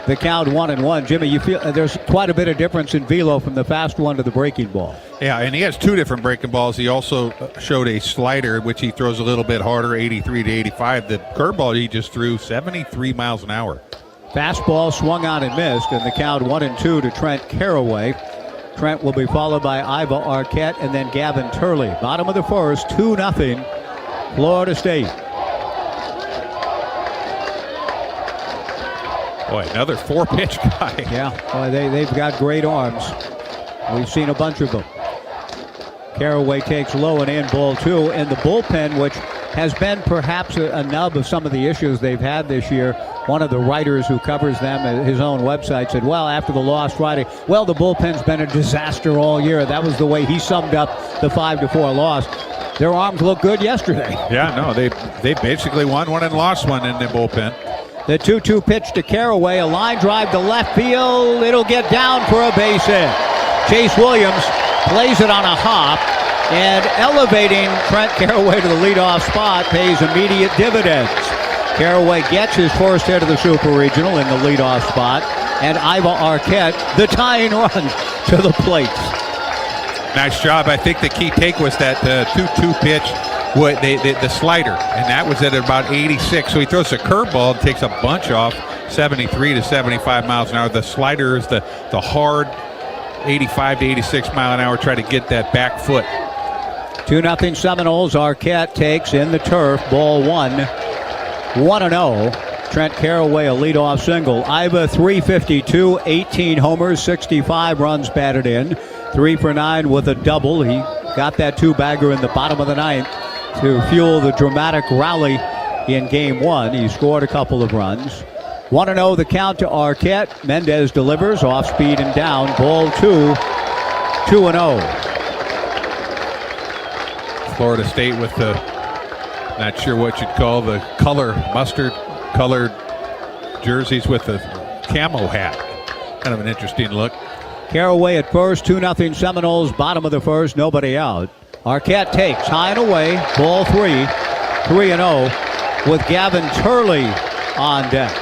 The count 1-1. Jimmy, you feel there's quite a bit of difference in velo from the fast one to the breaking ball. Yeah, and he has 2 different breaking balls. He also showed a slider, which he throws a little bit harder, 83 to 85. The curveball he just threw, 73 miles an hour. Fastball swung on and missed, and the count 1-2 to Trent Caraway. Trent will be followed by Iva Arquette and then Gavin Turley. Bottom of the first, 2-0 Florida State. Boy, another 4-pitch guy. Yeah, boy, they've got great arms. We've seen a bunch of them. Caraway takes low and in, ball 2. And the bullpen, which has been perhaps a nub of some of the issues they've had this year. One of the writers who covers them at his own website said, well, after the loss Friday, well, the bullpen's been a disaster all year. That was the way he summed up the 5-4 loss. Their arms looked good yesterday. Yeah, no, they basically won one and lost one in the bullpen. The 2-2 pitch to Caraway, a line drive to left field. It'll get down for a base hit. Chase Williams plays it on a hop, and elevating Trent Caraway to the leadoff spot pays immediate dividends. Caraway gets his first hit of the Super Regional in the leadoff spot, and Iva Arquette, the tying run to the plate. Nice job. I think the key take was that 2-2 pitch, the slider, and that was at about 86. So he throws a curveball and takes a bunch off, 73 to 75 miles an hour. The slider is the hard 85 to 86 mile an hour, try to get that back foot. 2-0 Seminoles. Arquette takes in the turf, ball 1. 1-0. Trent Caraway, a leadoff single. Iva, 352, 18 homers, 65 runs batted in. 3 for 9 with a double. He got that 2-bagger in the bottom of the ninth to fuel the dramatic rally in Game 1. He scored a couple of runs. 1-0 the count to Arquette. Mendez delivers off speed and down. Ball 2, 2-0. Florida State with the, not sure what you'd call the mustard colored jerseys with the camo hat. Kind of an interesting look. Caraway at first, 2-0 Seminoles, bottom of the first, nobody out. Arquette takes high and away, ball 3, 3-0 with Gavin Turley on deck.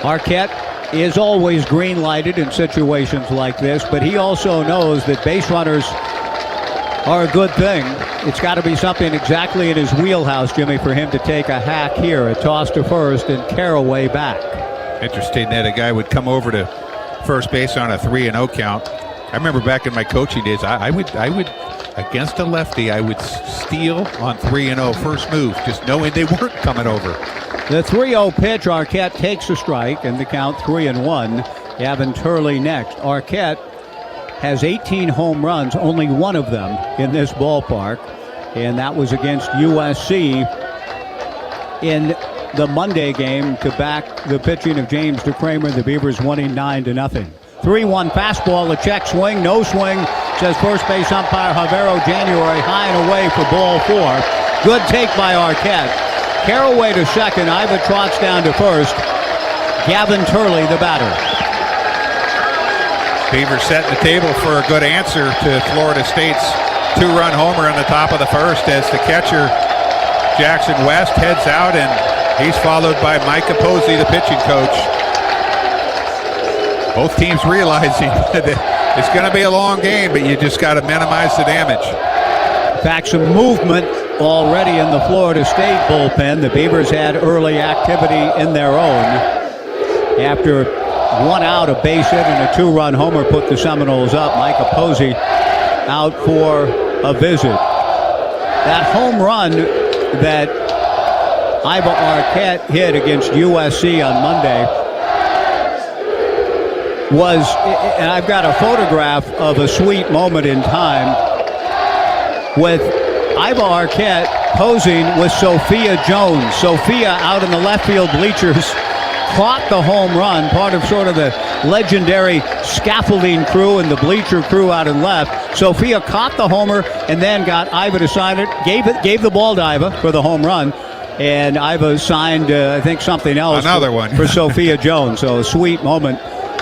Arquette is always green-lighted in situations like this, but he also knows that base runners are a good thing. It's got to be something exactly in his wheelhouse, Jimmy, for him to take a hack here, a toss to first, and Caraway back. Interesting that a guy would come over to first base on a 3-0 count. I remember back in my coaching days, I would against a lefty, I would steal on 3-0 first move, just knowing they weren't coming over. The 3-0 pitch, Arquette takes a strike, and the count 3-1. Gavin Turley next. Arquette has 18 home runs, only one of them in this ballpark, and that was against USC in the Monday game to back the pitching of James DeCramer. The Beavers winning 9-0. 3-1 fastball, a check swing, no swing, says first base umpire Javero January, high and away for ball 4. Good take by Arquette. Caraway to second, Iva trots down to first. Gavin Turley, the batter. Beavers setting the table for a good answer to Florida State's 2-run homer in the top of the first as the catcher, Jackson West, heads out, and he's followed by Mike Posey, the pitching coach. Both teams realizing that it's going to be a long game, but you just got to minimize the damage. In fact, some movement already in the Florida State bullpen. The Beavers had early activity in their own. After 1 out, a base hit and a 2-run homer put the Seminoles up. Mike Posey out for a visit. That home run that Iva Arquette hit against USC on Monday was, and I've got a photograph of a sweet moment in time with Iva Arquette posing with Sophia Jones. Sophia out in the left field bleachers caught the home run, part of sort of the legendary scaffolding crew and the bleacher crew out in left. Sophia caught the homer and then got Iva to sign it, gave the ball to Iva for the home run, and Iva signed, I think, something else. Another one. For Sophia Jones. So a sweet moment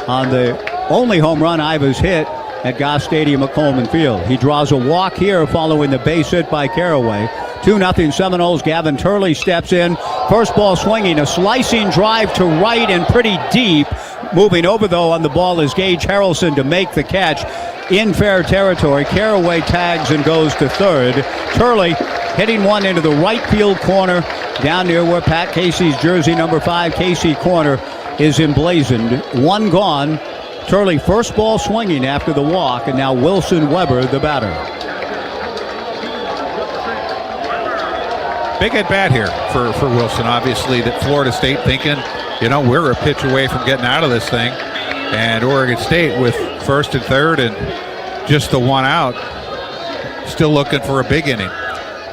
on the only home run Iva's hit at Goss Stadium at Coleman Field. He draws a walk here following the base hit by Caraway. 2-0 Seminoles. Gavin Turley steps in. First ball swinging, a slicing drive to right and pretty deep. Moving over, though, on the ball is Gage Harrelson to make the catch in fair territory. Caraway tags and goes to third. Turley hitting one into the right field corner down near where Pat Casey's jersey number 5, Casey corner, is emblazoned. One gone. Turley first ball swinging after the walk, and now Wilson Weber, the batter. Big at bat here for Wilson, obviously, that Florida State thinking, we're a pitch away from getting out of this thing. And Oregon State with first and third and just the 1 out, still looking for a big inning.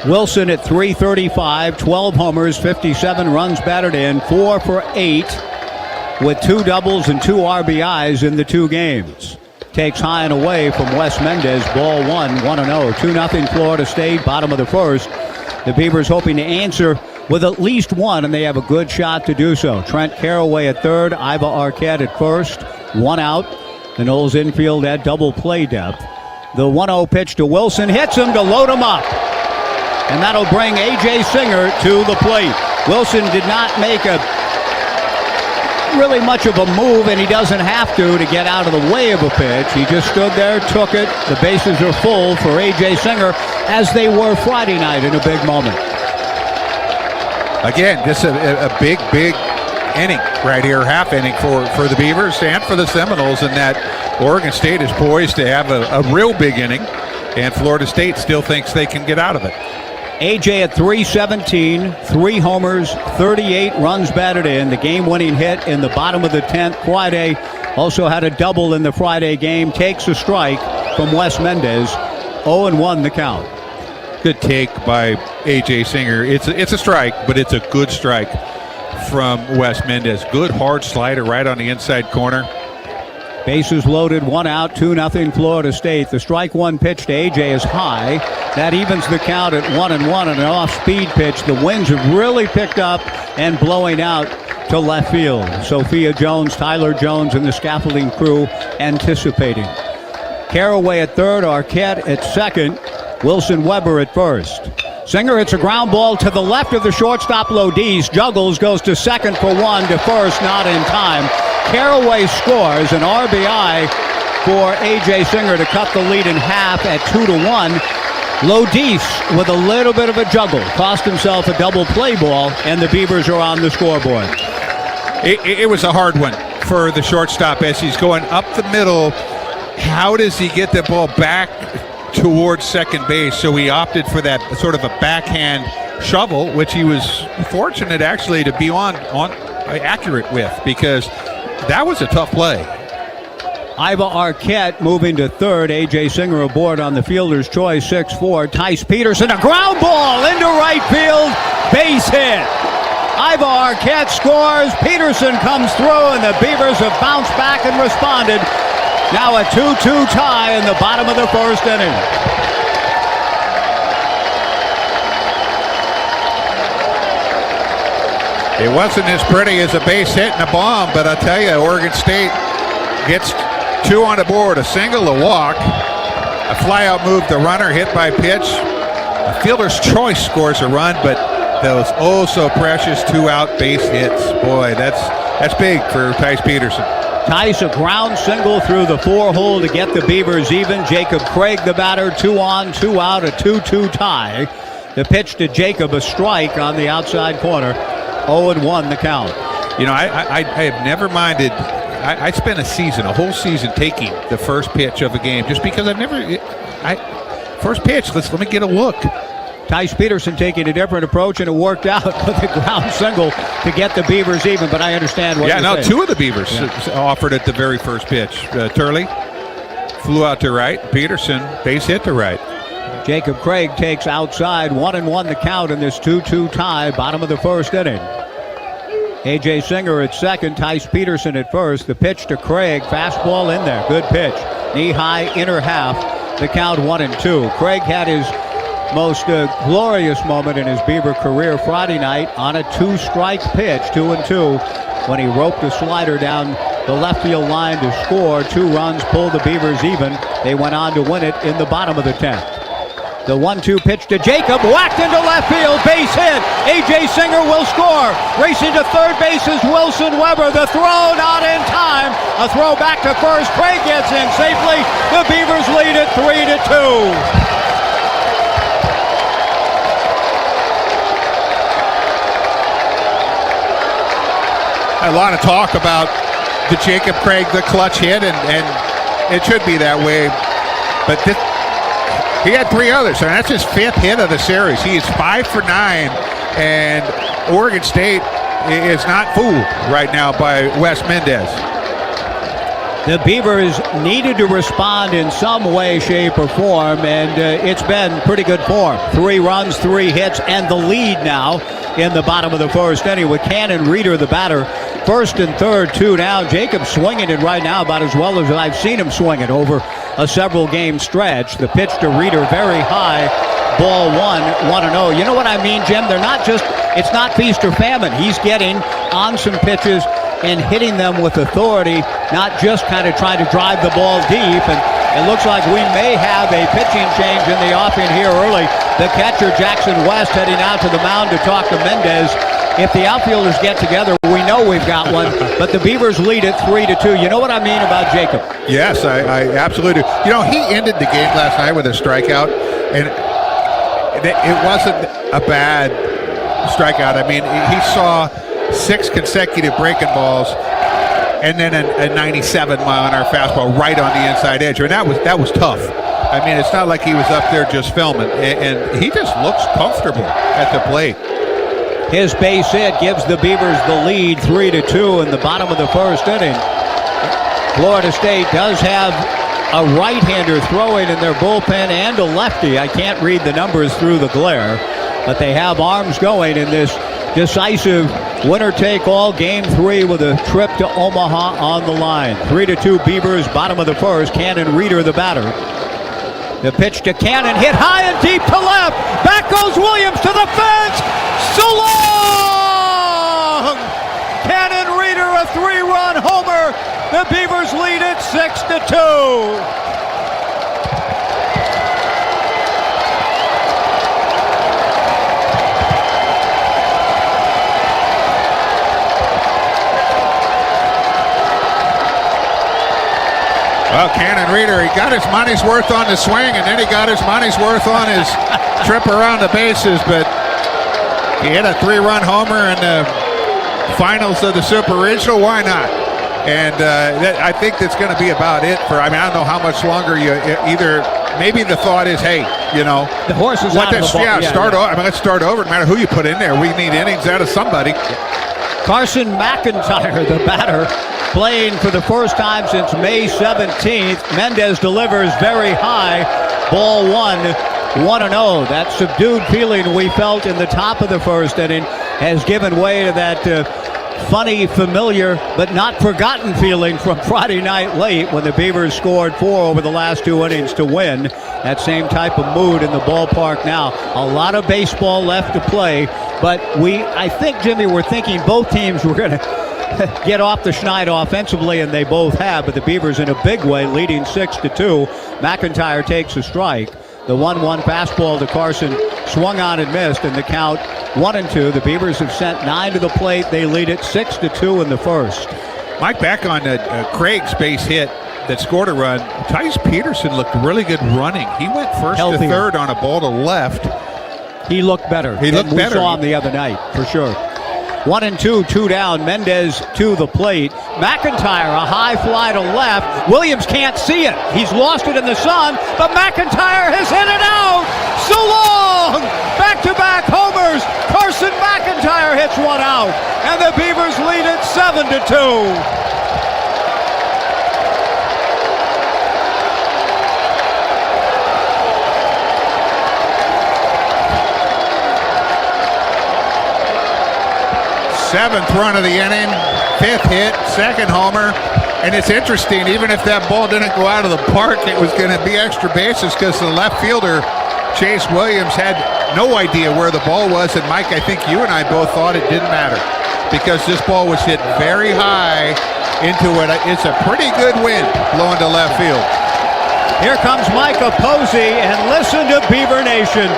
Wilson at .335, 12 homers, 57 runs batted in, 4 for 8, with 2 doubles and 2 RBIs in the 2 games. Takes high and away from Wes Mendez, ball 1, 1-0. 2-0 Florida State, bottom of the first. The Beavers hoping to answer with at least one, and they have a good shot to do so. Trent Caraway at third, Iva Arquette at first, 1 out. The Noles infield at double play depth. The 1-0 pitch to Wilson hits him to load him up. And that'll bring A.J. Singer to the plate. Wilson did not make really much of a move, and he doesn't have to get out of the way of a pitch. He just stood there, took it. The bases are full for A.J. Singer, as they were Friday night in a big moment. Again, just a big inning right here, half inning for the Beavers and for the Seminoles, in that Oregon State is poised to have a real big inning, and Florida State still thinks they can get out of it. A.J. at .317, 3 homers, 38 runs batted in. The game-winning hit in the bottom of the 10th. Friday also had a double in the Friday game. Takes a strike from Wes Mendez. 0-1 the count. Good take by A.J. Singer. It's a strike, but it's a good strike from Wes Mendez. Good hard slider right on the inside corner. Bases loaded, 1 out, 2-0 Florida State. The strike one pitch to A.J. is high. That evens the count at 1-1 on an off-speed pitch. The winds have really picked up and blowing out to left field. Sophia Jones, Tyler Jones, and the scaffolding crew anticipating. Caraway at third, Arquette at second, Wilson Weber at first. Singer hits a ground ball to the left of the shortstop Lodis. Juggles, goes to second for 1, to first, not in time. Caraway scores an RBI for A.J. Singer to cut the lead in half at 2-1. Lodis with a little bit of a juggle cost himself a double play ball, and the Beavers are on the scoreboard. It was a hard one for the shortstop as he's going up the middle. How does he get the ball back towards second base? So he opted for that sort of a backhand shovel, which he was fortunate actually to be on accurate with, because that was a tough play. Iva Arquette moving to third. A.J. Singer aboard on the fielder's choice, 6-4. Tice Peterson, a ground ball into right field, base hit. Iva Arquette scores. Peterson comes through, and the Beavers have bounced back and responded. Now a 2-2 tie in the bottom of the first inning. It wasn't as pretty as a base hit and a bomb, but I'll tell you, Oregon State gets 2 on the board, a single, a walk, a flyout move, the runner hit by pitch. A fielder's choice scores a run, but those oh-so-precious 2-out base hits. Boy, that's big for Tice Peterson. Tice, a ground single through the 4-hole to get the Beavers even. Jacob Craig, the batter, 2 on, 2 out, a 2-2 tie. The pitch to Jacob, a strike on the outside corner. 0-1 the count. You know, I have never minded. I spent a whole season taking the first pitch of a game just because first pitch, let me get a look. Tice Peterson taking a different approach, and it worked out with a ground single to get the Beavers even, but I understand what you're saying. 2 of the Beavers offered at the very first pitch. Turley flew out to right. Peterson, base hit to right. Jacob Craig takes outside, 1-1 the count in this 2-2 tie, bottom of the first inning. A.J. Singer at second, Tice Peterson at first. The pitch to Craig, fastball in there, good pitch. Knee-high, inner half, the count 1-2. Craig had his most glorious moment in his Beaver career Friday night on a 2-strike pitch, 2-2, when he roped a slider down the left field line to score. 2 runs, pulled the Beavers even. They went on to win it in the bottom of the 10th. The 1-2 pitch to Jacob, whacked into left field, base hit. A.J. Singer will score. Racing to third base is Wilson Weber. The throw not in time. A throw back to first. Craig gets in safely. The Beavers lead it 3-2. A lot of talk about the Jacob Craig, the clutch hit, and it should be that way. But he had 3 others, and that's his 5th hit of the series. He is 5 for 9, and Oregon State is not fooled right now by Wes Mendez. The Beavers needed to respond in some way, shape, or form, and it's been pretty good form. 3 runs, 3 hits, and the lead now in the bottom of the first inning with Cannon Reeder, the batter. First and third, 2 down. Jacob swinging it right now about as well as I've seen him swing it over a several-game stretch. The pitch to Reeder, very high. Ball 1-0. You know what I mean, Jim? It's not feast or famine. He's getting on some pitches and hitting them with authority, not just kind of trying to drive the ball deep. And it looks like we may have a pitching change in the offing here early. The catcher, Jackson West, heading out to the mound to talk to Mendez. If the outfielders get together, we know we've got one, but the Beavers lead it 3-2. You know what I mean about Jacob? Yes, I absolutely do. You know, he ended the game last night with a strikeout, and it wasn't a bad strikeout. I mean, he saw 6 consecutive breaking balls, and then a 97-mile-an-hour fastball right on the inside edge. I mean, that was tough. I mean, it's not like he was up there just filming, and he just looks comfortable at the plate. His base hit gives the Beavers the lead 3-2 in the bottom of the first inning. Florida State does have a right-hander throwing in their bullpen and a lefty. I can't read the numbers through the glare, but they have arms going in this decisive winner-take-all Game 3 with a trip to Omaha on the line. 3-2 Beavers, bottom of the first. Cannon Reeder, the batter. The pitch to Cannon, hit high and deep to left. Back goes Williams to the fence. So long! Cannon Reeder, a 3-run homer. The Beavers lead it 6-2. Well, Cannon Reeder, he got his money's worth on the swing, and then he got his money's worth on his trip around the bases, but he hit a 3-run homer in the finals of the Super Regional. Why not? And I think that's going to be about it for, I don't know how much longer you either, maybe the thought is, hey, the horse is out of the ball. Let's start over. No matter who you put in there, we need innings out of somebody. Carson McIntyre, the batter, playing for the first time since May 17th. Mendez delivers very high. Ball 1-0. That subdued feeling we felt in the top of the first inning has given way to that funny, familiar, but not forgotten feeling from Friday night late when the Beavers scored 4 over the last 2 innings to win. That same type of mood in the ballpark now. A lot of baseball left to play, but I think, Jimmy, we're thinking both teams were going to get off the schneid offensively, and they both have, but the Beavers in a big way, leading 6-2. McIntyre takes a strike. The 1-1 fastball to Carson swung on and missed, and the count 1-2. The Beavers have sent 9 to the plate. They lead it 6-2 in the first. Mike, back on Craig's base hit that scored a run, Tice Peterson looked really good running. He went first to third on a ball to left. He looked better. We saw him the other night, for sure. 1-2, 2 down. Mendez to the plate. McIntyre, a high fly to left. Williams can't see it. He's lost it in the sun, but McIntyre has hit it out. So long! Back-to-back homers. Carson McIntyre hits one out, and the Beavers lead it 7-2. Seventh run of the inning, 5th hit, 2nd homer, and it's interesting, even if that ball didn't go out of the park, it was going to be extra bases because the left fielder, Chase Williams, had no idea where the ball was, and Mike, I think you and I both thought it didn't matter because this ball was hit very high into it. It's a pretty good wind blowing to left field. Here comes Micah Posey, and listen to Beaver Nation.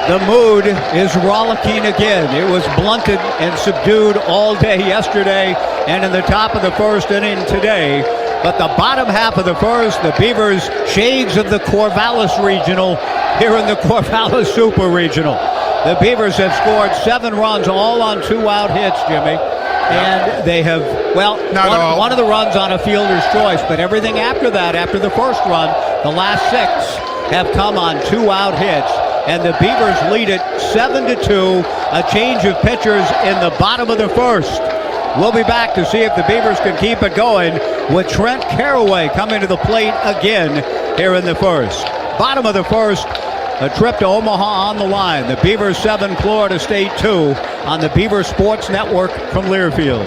The mood is rollicking again. It was blunted and subdued all day yesterday and in the top of the first inning today. But the bottom half of the first, the Beavers, shades of the Corvallis Regional here in the Corvallis Super Regional. The Beavers have scored 7 runs, all on 2-out hits, Jimmy. And they have, one of the runs on a fielder's choice, but everything after that, after the first run, the last 6 have come on 2-out hits. And the Beavers lead it 7-2, a change of pitchers in the bottom of the first. We'll be back to see if the Beavers can keep it going with Trent Caraway coming to the plate again here in the first. Bottom of the first, a trip to Omaha on the line. The Beavers 7, Florida State 2 on the Beaver Sports Network from Learfield.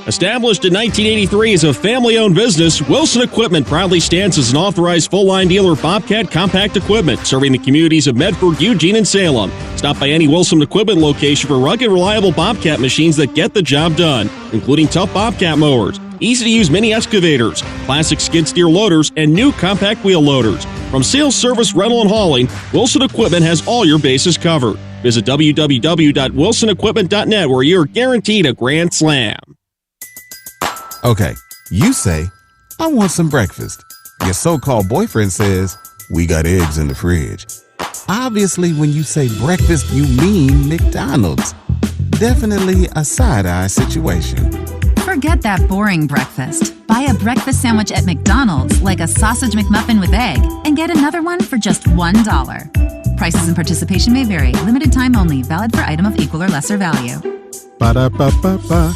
Established in 1983 as a family-owned business, Wilson Equipment proudly stands as an authorized full-line dealer of Bobcat compact equipment, serving the communities of Medford, Eugene, and Salem. Stop by any Wilson Equipment location for rugged, reliable Bobcat machines that get the job done, including tough Bobcat mowers, easy-to-use mini excavators, classic skid steer loaders, and new compact wheel loaders. From sales, service, rental, and hauling, Wilson Equipment has all your bases covered. Visit www.wilsonequipment.net where you're guaranteed a grand slam. Okay, you say, I want some breakfast. Your so-called boyfriend says, we got eggs in the fridge. Obviously, when you say breakfast, you mean McDonald's. Definitely a side-eye situation. Forget that boring breakfast. Buy a breakfast sandwich at McDonald's, like a sausage McMuffin with egg, and get another one for just $1. Prices and participation may vary. Limited time only. Valid for item of equal or lesser value. Ba-da-ba-ba-ba.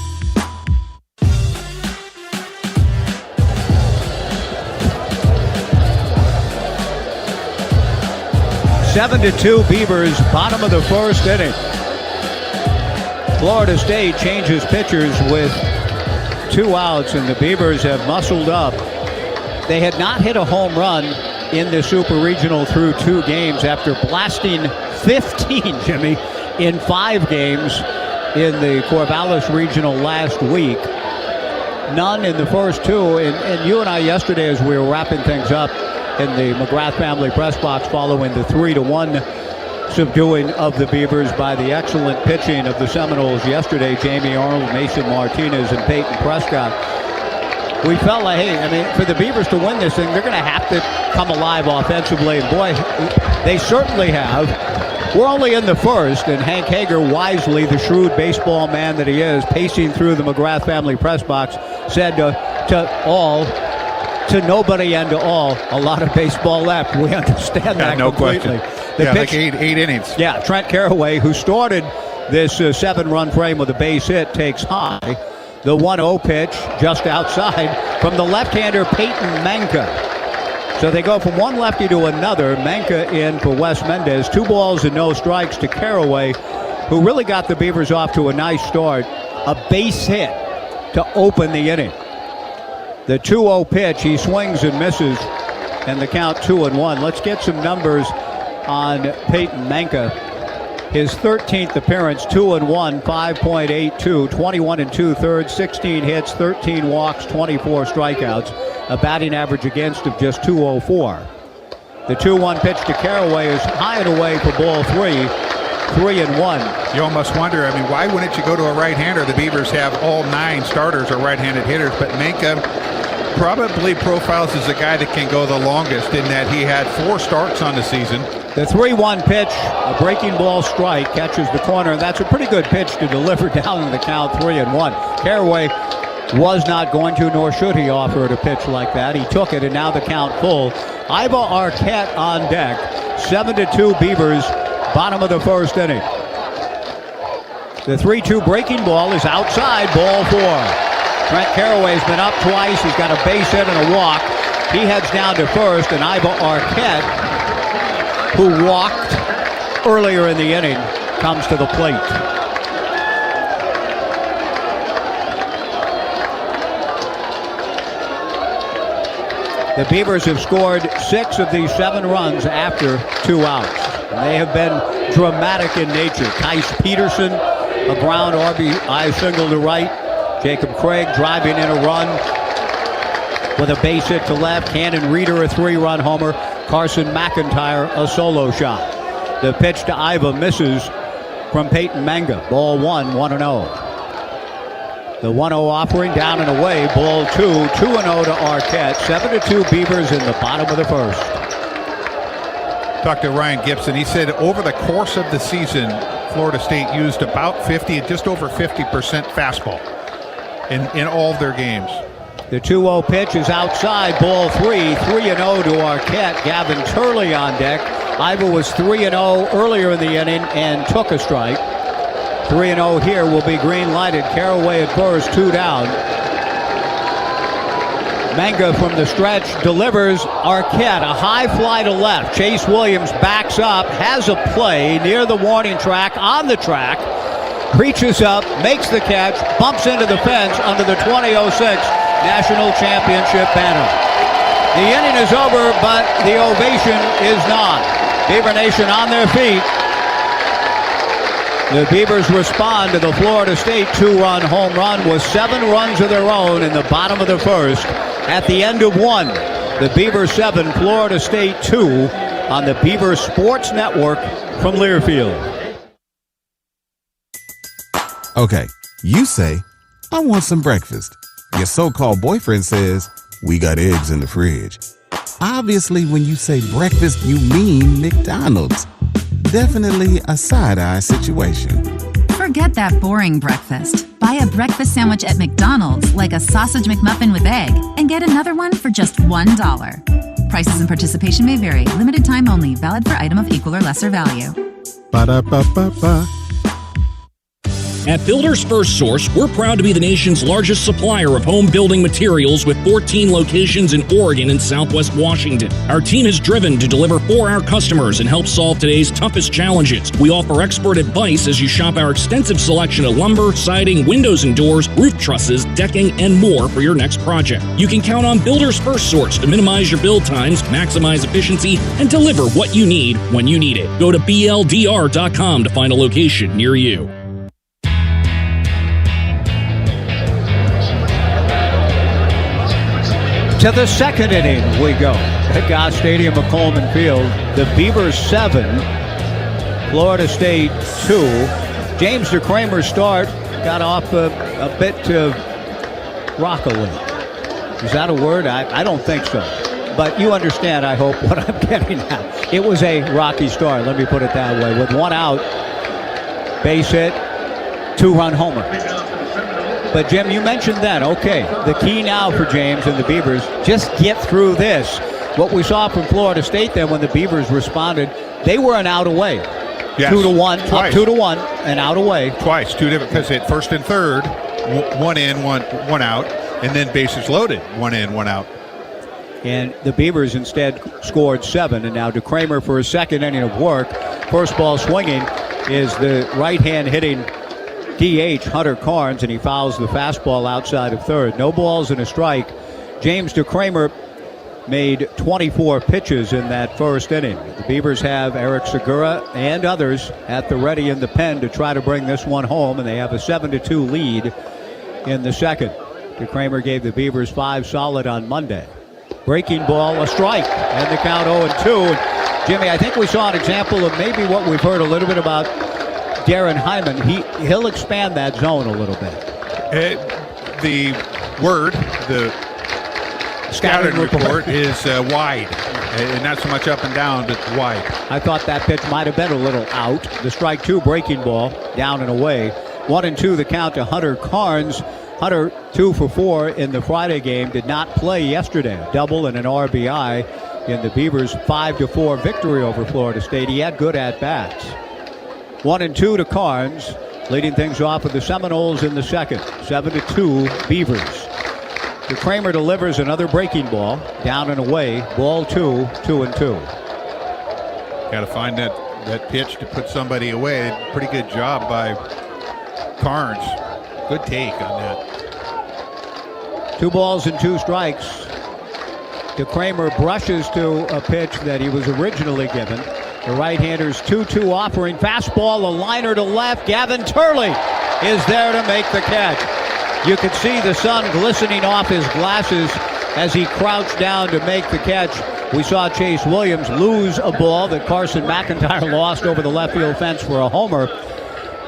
7-2 Beavers, bottom of the first inning. Florida State changes pitchers with 2 outs, and the Beavers have muscled up. They had not hit a home run in the Super Regional through 2 games after blasting 15, Jimmy, in 5 games in the Corvallis Regional last week. None in the first 2, and you and I yesterday, as we were wrapping things up in the McGrath family press box following the 3-1 subduing of the Beavers by the excellent pitching of the Seminoles yesterday, Jamie Arnold, Mason Martinez, and Peyton Prescott. We felt like, hey, I mean, for the Beavers to win this thing, they're going to have to come alive offensively. And boy, they certainly have. We're only in the first, and Hank Hager, wisely, the shrewd baseball man that he is, pacing through the McGrath family press box, said to nobody and to all, a lot of baseball left. We understand that no completely. Question. The pitch, like 8 innings. Yeah, Trent Caraway, who started this 7-run frame with a base hit, takes high. The 1-0 pitch just outside from the left-hander Peyton Manka. So they go from one lefty to another. Manka in for Wes Mendez. 2 balls and no strikes to Caraway, who really got the Beavers off to a nice start. A base hit to open the inning. The 2-0 pitch, he swings and misses, and the count 2-1. Let's get some numbers on Peyton Manka. His 13th appearance, 2-1, 5.82, 21 2/3, 16 hits, 13 walks, 24 strikeouts, a batting average against of just .204. The 2-1 pitch to Caraway is high and away for ball 3, 3-1. You almost wonder, I mean, why wouldn't you go to a right-hander? The Beavers have all 9 starters are right-handed hitters, but Manka probably profiles as a guy that can go the longest in that he had 4 starts on the season. The 3-1 pitch, a breaking ball strike, catches the corner, and that's a pretty good pitch to deliver down in the count 3-1. Caraway was not going to, nor should he offer a pitch like that. He took it, and now the count full. Iva Arquette on deck. 7-2 Beavers, bottom of the first inning. The 3-2 breaking ball is outside, ball 4. Trent Caraway's been up twice. He's got a base hit and a walk. He heads down to first, and Iva Arquette, who walked earlier in the inning, comes to the plate. The Beavers have scored 6 of these 7 runs after 2 outs. And they have been dramatic in nature. Tice Peterson, a ground RBI single to right. Jacob Craig driving in a run with a base hit to left. Cannon Reeder, a 3-run homer. Carson McIntyre, a solo shot. The pitch to Iva misses from Peyton Manka. Ball 1, 1-0. The 1-0 offering down and away. Ball 2, 2-0 to Arquette. 7-2 Beavers in the bottom of the first. Talked to Ryan Gibson. He said over the course of the season, Florida State used about 50, just over 50% fastball in all of their games. The 2-0 pitch is outside, ball 3, 3-0 to Arquette. Gavin Turley on deck. Iva was 3-0 earlier in the inning and took a strike. 3-0 here will be green lighted. Caraway at first, 2 down. Manka from the stretch delivers. Arquette, a high fly to left. Chase Williams backs up, has a play near the warning track, on the track, reaches up, makes the catch, bumps into the fence under the 2006 National Championship banner. The inning is over, but the ovation is not. Beaver Nation on their feet. The Beavers respond to the Florida State 2-run home run with 7 runs of their own in the bottom of the first. At the end of 1, the Beavers 7, Florida State 2 on the Beaver Sports Network from Learfield. Okay, you say, I want some breakfast. Your so-called boyfriend says, we got eggs in the fridge. Obviously, when you say breakfast, you mean McDonald's. Definitely a side-eye situation. Forget that boring breakfast. Buy a breakfast sandwich at McDonald's, like a sausage McMuffin with egg, and get another one for just $1. Prices and participation may vary. Limited time only. Valid for item of equal or lesser value. Ba-da-ba-ba-ba. At Builders First Source, we're proud to be the nation's largest supplier of home building materials with 14 locations in Oregon and Southwest Washington. Our team is driven to deliver for our customers and help solve today's toughest challenges. We offer expert advice as you shop our extensive selection of lumber, siding, windows and doors, roof trusses, decking, and more for your next project. You can count on Builders First Source to minimize your build times, maximize efficiency, and deliver what you need when you need it. Go to BLDR.com to find a location near you. To the second inning we go at Goss Stadium of Coleman Field. The Beavers 7, Florida State 2. James DeCramer's start got off a bit rockily. Is that a word? I don't think so. But you understand, I hope, what I'm getting at. It was a rocky start, let me put it that way. With one out, base hit, 2-run homer. But, Jim, you mentioned that. Okay, the key now for James and the Beavers, just get through this. What we saw from Florida State then when the Beavers responded, they were an out away. Yes. 2-1, Twice. up 2-1, and out away. Twice, two different, because at first and third, one in, one out, and then bases loaded, one in, one out. And the Beavers instead scored 7, and now DeCramer for his second inning of work. First ball swinging is the right-hand hitting DH, Hunter Carnes, and he fouls the fastball outside of third. No balls and a strike. James DeCramer made 24 pitches in that first inning. The Beavers have Eric Segura and others at the ready in the pen to try to bring this one home, and they have a 7-2 lead in the second. DeCramer gave the Beavers 5 solid on Monday. Breaking ball, a strike, and the count 0-2. Jimmy, I think we saw an example of maybe what we've heard a little bit about Darren Hyman. He'll expand that zone a little bit. The scouting report is wide, and not so much up and down, but wide. I thought that pitch might have been a little out. The strike 2 breaking ball, down and away. 1-2 the count to Hunter Carnes. Hunter 2 for 4 in the Friday game, did not play yesterday. A double and an RBI in the Beavers' 5-4 victory over Florida State. He had good at-bats. 1-2 to Carnes, leading things off with the Seminoles in the second. 7-2 Beavers. DeCramer delivers another breaking ball, down and away. Ball 2, 2-2. Got to find that pitch to put somebody away. Pretty good job by Carnes. Good take on that. 2 balls and 2 strikes. DeCramer brushes to a pitch that he was originally given. The right-hander's 2-2 offering. Fastball, a liner to left. Gavin Turley is there to make the catch. You could see the sun glistening off his glasses as he crouched down to make the catch. We saw Chase Williams lose a ball that Carson McIntyre lost over the left field fence for a homer.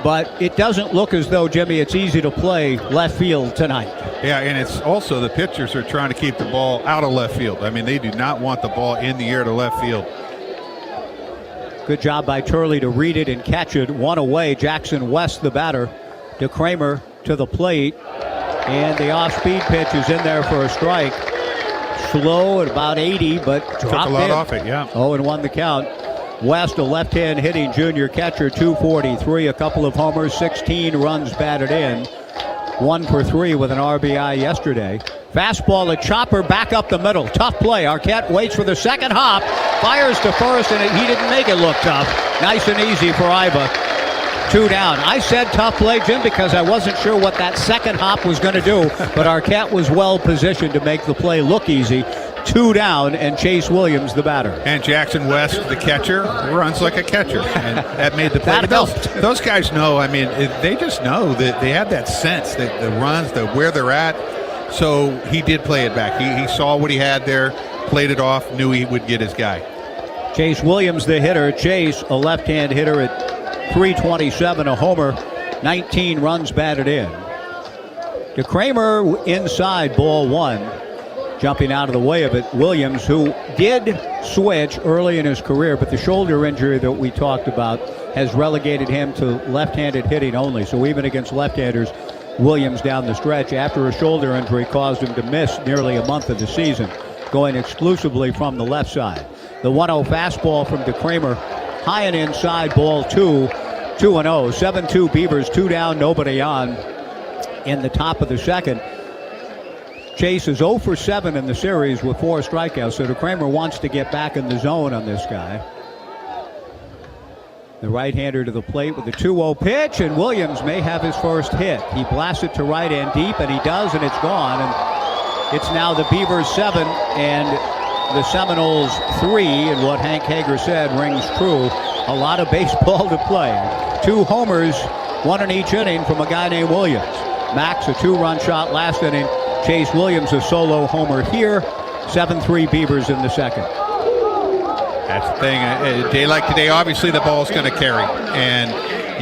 But it doesn't look as though, Jimmy, it's easy to play left field tonight. Yeah, and it's also the pitchers are trying to keep the ball out of left field. I mean, they do not want the ball in the air to left field. Good job by Turley to read it and catch it. 1 away. Jackson West, the batter. DeCramer to the plate. And the off-speed pitch is in there for a strike. Slow at about 80, but dropped Took a lot in. off it, yeah. 0-1 the count. West, a left-hand hitting junior catcher, 243, a couple of homers, 16 runs batted in. 1 for 3 with an RBI yesterday. Fastball, a chopper back up the middle. Tough play. Arquette waits for the second hop. Fires to first, and he didn't make it look tough. Nice and easy for Iva. 2 down. I said tough play, Jim, because I wasn't sure what that second hop was going to do, but Arquette was well positioned to make the play look easy. 2 down, and Chase Williams, the batter. And Jackson West, the catcher, runs like a catcher, and that made the play. That helped. Those guys know. I mean, they just know that they have that sense that the runs, where they're at. So he did play it back. He saw what he had there, played it off, knew he would get his guy. Chase Williams, the hitter. Chase, a left-hand hitter at 327, a homer, 19 runs batted in. DeCramer inside, ball 1. Jumping out of the way of it, Williams, who did switch early in his career, but the shoulder injury that we talked about has relegated him to left-handed hitting only. So even against left-handers, Williams down the stretch after a shoulder injury caused him to miss nearly a month of the season, going exclusively from the left side. The 1-0 fastball from DeCramer, high and inside, ball 2. 2-0. 7-2 Beavers, 2 down, nobody on in the top of the second. Chase is 0 for 7 in the series with 4 strikeouts, so DeCramer wants to get back in the zone on this guy. The right-hander to the plate with the 2-0 pitch, and Williams may have his first hit. He blasts it to right and deep, and he does, and it's gone. And it's now the Beavers 7 and the Seminoles 3, and what Hank Hager said rings true. A lot of baseball to play. 2 homers, 1 in each inning from a guy named Williams. Max, a 2-run shot last inning. Chase Williams, a solo homer here. 7-3 Beavers in the second. That's the thing. A day like today, obviously the ball's going to carry, and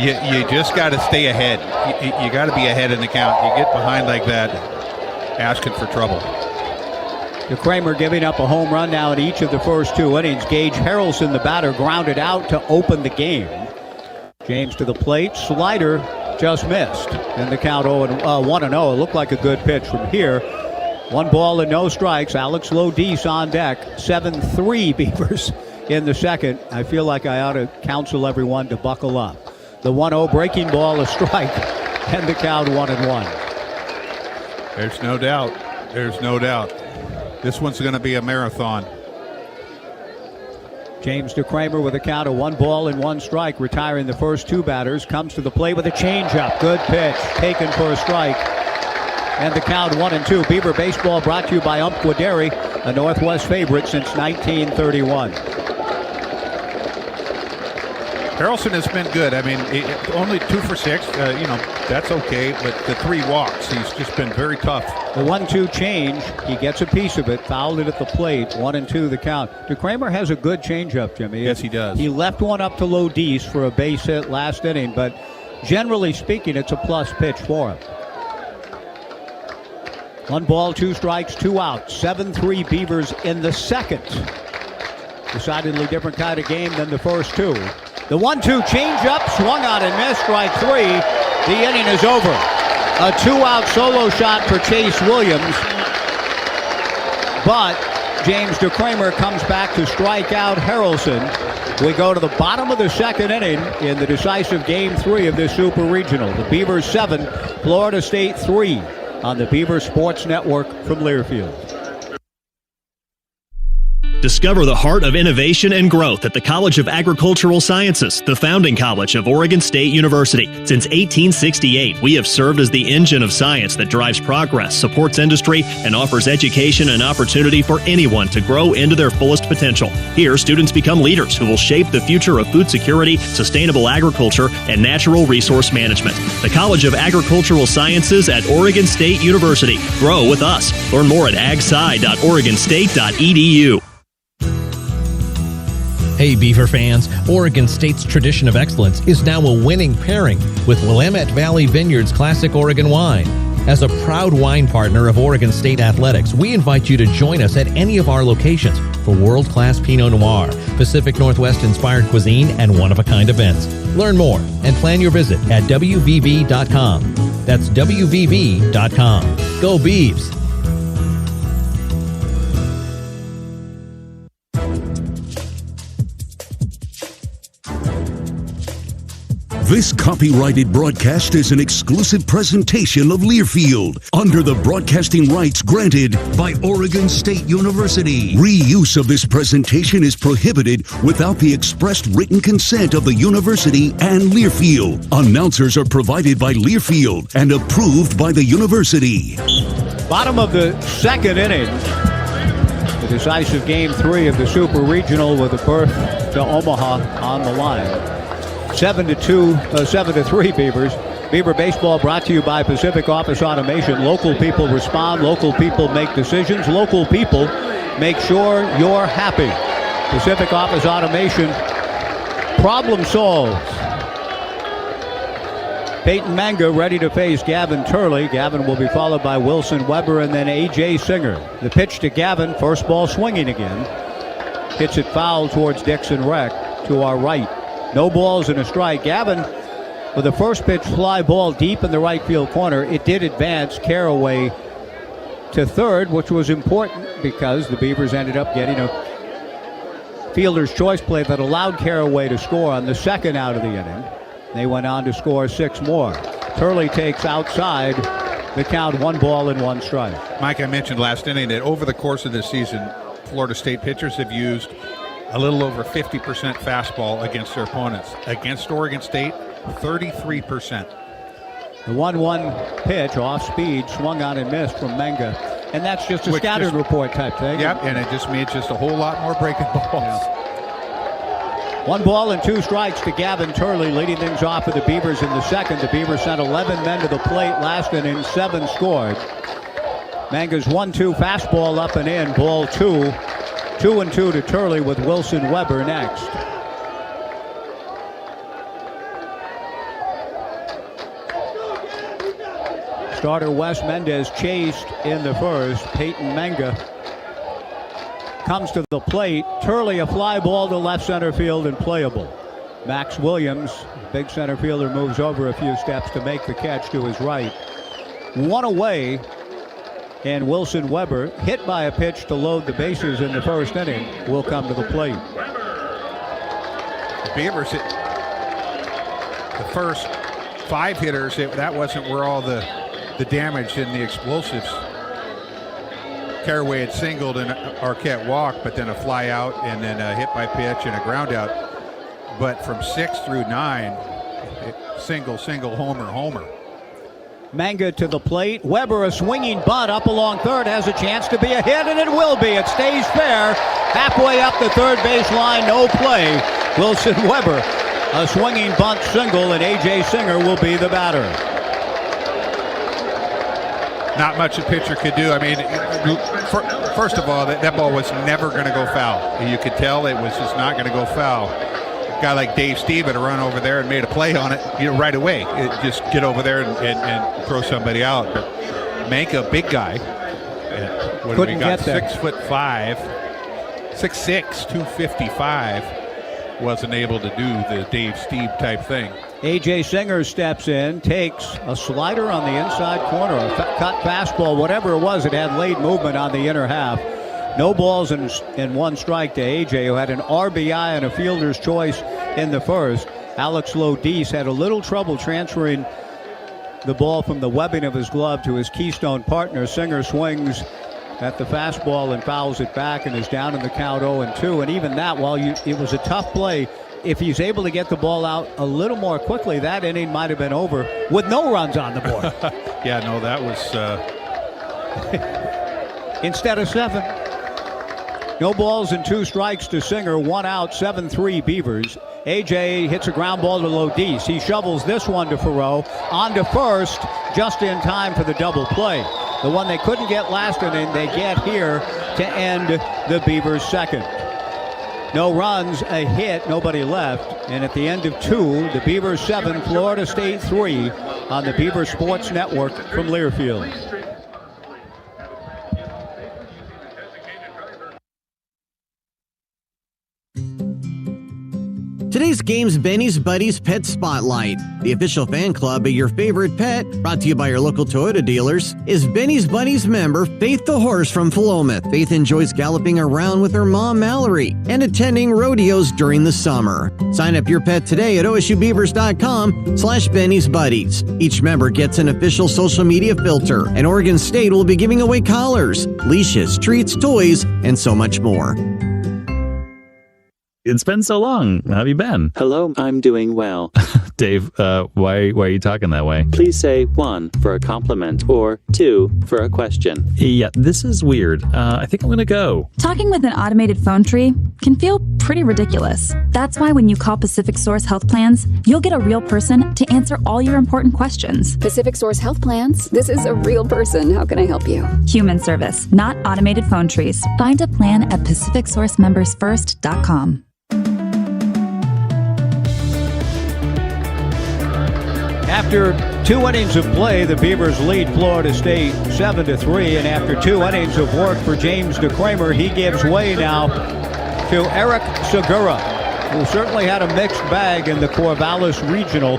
you just got to stay ahead. You got to be ahead in the count. You get behind like that, asking for trouble. DeCramer giving up a home run now in each of the first 2 innings. Gage Harrelson, the batter, grounded out to open the game. James to the plate. Slider just missed. And the count 1-0. It looked like a good pitch from here. 1 ball and no strikes. Alex Lodice on deck. 7-3 Beavers in the second. I feel like I ought to counsel everyone to buckle up. The 1-0 breaking ball, a strike, and the count 1-1. There's no doubt. There's no doubt. This one's going to be a marathon. James DeCramer with a count of 1 ball and 1 strike, retiring the first 2 batters. Comes to the plate with a changeup. Good pitch, taken for a strike. And the count 1-2. Beaver baseball brought to you by Umpqua Dairy, a Northwest favorite since 1931. Harrelson has been good. I mean, only 2 for 6. That's okay. But the 3 walks, he's just been very tough. The 1-2 change, he gets a piece of it, fouled it at the plate. 1-2 the count. DeCramer has a good changeup, Jimmy. Yes, he does. He left one up to Lodice for a base hit last inning, but generally speaking, it's a plus pitch for him. 1 ball, 2 strikes, 2 outs. 7-3 Beavers in the second. Decidedly different kind of game than the first 2. The 1-2 changeup, swung on and missed, strike 3. The inning is over. A 2-out solo shot for Chase Williams. But James DeCramer comes back to strike out Harrelson. We go to the bottom of the second inning in the decisive Game 3 of this Super Regional. The Beavers 7, Florida State 3 on the Beaver Sports Network from Learfield. Discover the heart of innovation and growth at the College of Agricultural Sciences, the founding college of Oregon State University. Since 1868, we have served as the engine of science that drives progress, supports industry, and offers education and opportunity for anyone to grow into their fullest potential. Here, students become leaders who will shape the future of food security, sustainable agriculture, and natural resource management. The College of Agricultural Sciences at Oregon State University. Grow with us. Learn more at agsci.oregonstate.edu. Hey Beaver fans, Oregon State's tradition of excellence is now a winning pairing with Willamette Valley Vineyards Classic Oregon Wine. As a proud wine partner of Oregon State Athletics, we invite you to join us at any of our locations for world-class Pinot Noir, Pacific Northwest-inspired cuisine, and one-of-a-kind events. Learn more and plan your visit at WVV.com. That's WVV.com. Go Beavs! This copyrighted broadcast is an exclusive presentation of Learfield under the broadcasting rights granted by Oregon State University. Reuse of this presentation is prohibited without the expressed written consent of the university and Learfield. Announcers are provided by Learfield and approved by the university. Bottom of the second inning. The decisive Game 3 of the Super Regional with a berth to Omaha on the line. 7-3 Beavers. Beaver baseball brought to you by Pacific Office Automation. Local people respond. Local people make decisions. Local people make sure you're happy. Pacific Office Automation. Problem solved. Peyton Manga ready to face Gavin Turley. Gavin will be followed by Wilson Weber and then A.J. Singer. The pitch to Gavin. First ball swinging again. Hits it foul towards Dixon Reck to our right. No balls and a strike. Gavin with the first pitch fly ball deep in the right field corner. It did advance Caraway to third, which was important because the Beavers ended up getting a fielder's choice play that allowed Caraway to score on the second out of the inning. They went on to score 6 more. Turley takes outside the count, 1 ball and 1 strike. Mike, I mentioned last inning that over the course of this season, Florida State pitchers have used a little over 50% fastball against their opponents. Against Oregon State, 33%. The 1-1 pitch off speed, swung on and missed from Menga. And that's just a scattered report type thing. Yep, and it just means just a whole lot more breaking balls. Yeah. 1 ball and 2 strikes to Gavin Turley, leading things off for the Beavers in the second. The Beavers sent 11 men to the plate last inning, 7 scored. Manga's 1-2 fastball up and in, ball 2. 2-2 to Turley with Wilson Weber next. Starter Wes Mendez chased in the first. Peyton Menga comes to the plate. Turley, a fly ball to left center field and playable. Max Williams, big center fielder, moves over a few steps to make the catch to his right. 1 away, and Wilson Weber, hit by a pitch to load the bases in the first inning, will come to the plate. The Beavers hit the first 5 hitters. That wasn't where all the damage and the explosives. Caraway had singled and Arquette walked, but then a fly out and then a hit by pitch and a ground out. But from 6 through 9, single, homer. Manga to the plate. Weber, a swinging bunt up along third, has a chance to be a hit, and it will be. It stays fair. Halfway up the third base line, no play. Wilson Weber, a swinging bunt single, and A.J. Singer will be the batter. Not much a pitcher could do. I mean, first of all, that ball was never going to go foul. You could tell it was just not going to go foul. A guy like Dave Steve had run over there and made a play on it, right away. Just get over there and throw somebody out. But Manka, big guy. What couldn't we got? get there. 6'5", 6'6", 255. Wasn't able to do the Dave Steve type thing. A.J. Singer steps in, takes a slider on the inside corner, a cut fastball, whatever it was. It had late movement on the inner half. No balls and 1 strike to A.J., who had an RBI and a fielder's choice in the first. Alex Lodice had a little trouble transferring the ball from the webbing of his glove to his Keystone partner. Singer swings at the fastball and fouls it back and is down in the count 0-2. And even that, while it was a tough play, if he's able to get the ball out a little more quickly, that inning might have been over with no runs on the board. Yeah, no, that was... Instead of 7. No balls and 2 strikes to Singer, 1 out, 7-3 Beavers. A.J. hits a ground ball to Lodice. He shovels this one to Farrow. On to first, just in time for the double play. The one they couldn't get last inning, they get here to end the Beavers' second. No runs, a hit, nobody left. And at the end of 2, the Beavers 7, Florida State 3 on the Beaver Sports Network from Learfield. Today's game's Benny's Buddies Pet Spotlight. The official fan club of your favorite pet, brought to you by your local Toyota dealers, is Benny's Buddies member Faith the horse from Philomath. Faith enjoys galloping around with her mom Mallory and attending rodeos during the summer. Sign up your pet today at OSUbeavers.com/Benny's Buddies. Each member gets an official social media filter, and Oregon State will be giving away collars, leashes, treats, toys, and so much more. It's been so long. How have you been? Hello, I'm doing well. Dave, why are you talking that way? Please say 1 for a compliment or 2 for a question. Yeah, this is weird. I think I'm going to go. Talking with an automated phone tree can feel pretty ridiculous. That's why when you call Pacific Source Health Plans, you'll get a real person to answer all your important questions. Pacific Source Health Plans? This is a real person. How can I help you? Human service, not automated phone trees. Find a plan at PacificSourceMembersFirst.com. After 2 innings of play, the Beavers lead Florida State 7-3, and after 2 innings of work for James DeCramer, he gives way now to Eric Segura, who certainly had a mixed bag in the Corvallis Regional,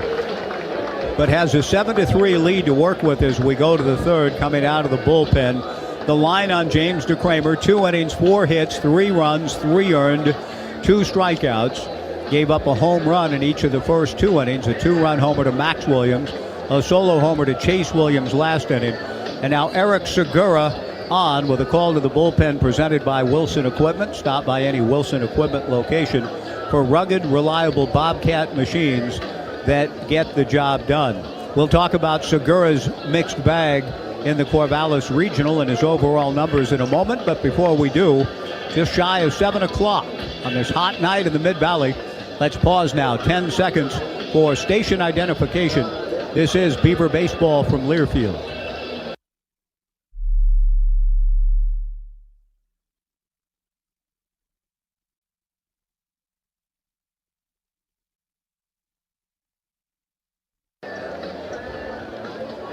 but has a 7-3 lead to work with as we go to the third, coming out of the bullpen. The line on James DeCramer: 2 innings, 4 hits, 3 runs, 3 earned, 2 strikeouts. gave up a home run in each of the first 2 innings, a 2-run homer to Max Williams, a solo homer to Chase Williams last inning. And now Eric Segura on with a call to the bullpen presented by Wilson Equipment. Stop by any Wilson Equipment location for rugged, reliable Bobcat machines that get the job done. We'll talk about Segura's mixed bag in the Corvallis Regional and his overall numbers in a moment. But before we do, just shy of 7 o'clock on this hot night in the Mid-Valley. Let's pause now, 10 seconds for station identification. This is Beaver Baseball from Learfield.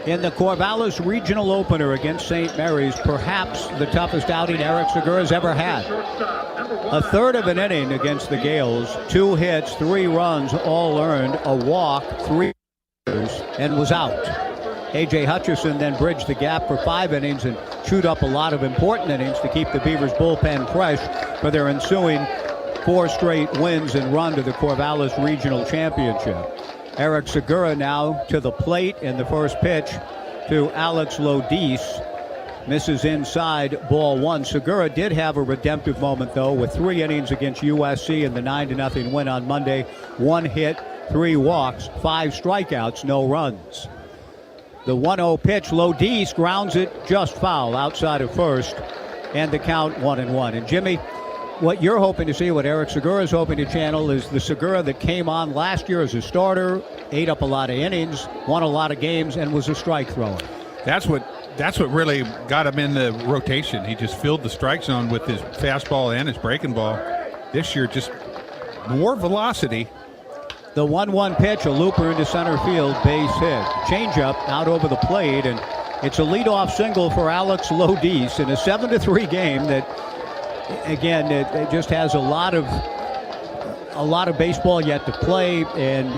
In the Corvallis Regional Opener against St. Mary's, perhaps the toughest outing Eric Segura's ever had. A third of an inning against the Gales, 2 hits, 3 runs, all earned, a walk, 3 and was out. A.J. Hutcherson then bridged the gap for 5 innings and chewed up a lot of important innings to keep the Beavers bullpen fresh for their ensuing 4 straight wins and run to the Corvallis Regional Championship. Eric Segura now to the plate in the first pitch to Alex Lodis. Misses inside, ball 1. Segura did have a redemptive moment, though, with 3 innings against USC in the 9-0 win on Monday. 1 hit, 3 walks, 5 strikeouts, no runs. The 1-0 pitch, Lodis grounds it just foul outside of first, and the count 1-1. And Jimmy, what you're hoping to see, what Eric Segura is hoping to channel, is the Segura that came on last year as a starter, ate up a lot of innings, won a lot of games, and was a strike thrower. That's what really got him in the rotation. He just filled the strike zone with his fastball and his breaking ball. This year, just more velocity. The 1-1 pitch, a looper into center field, base hit. Changeup out over the plate, and it's a leadoff single for Alex Lodis in a 7-3 game that, again, it just has a lot of baseball yet to play, and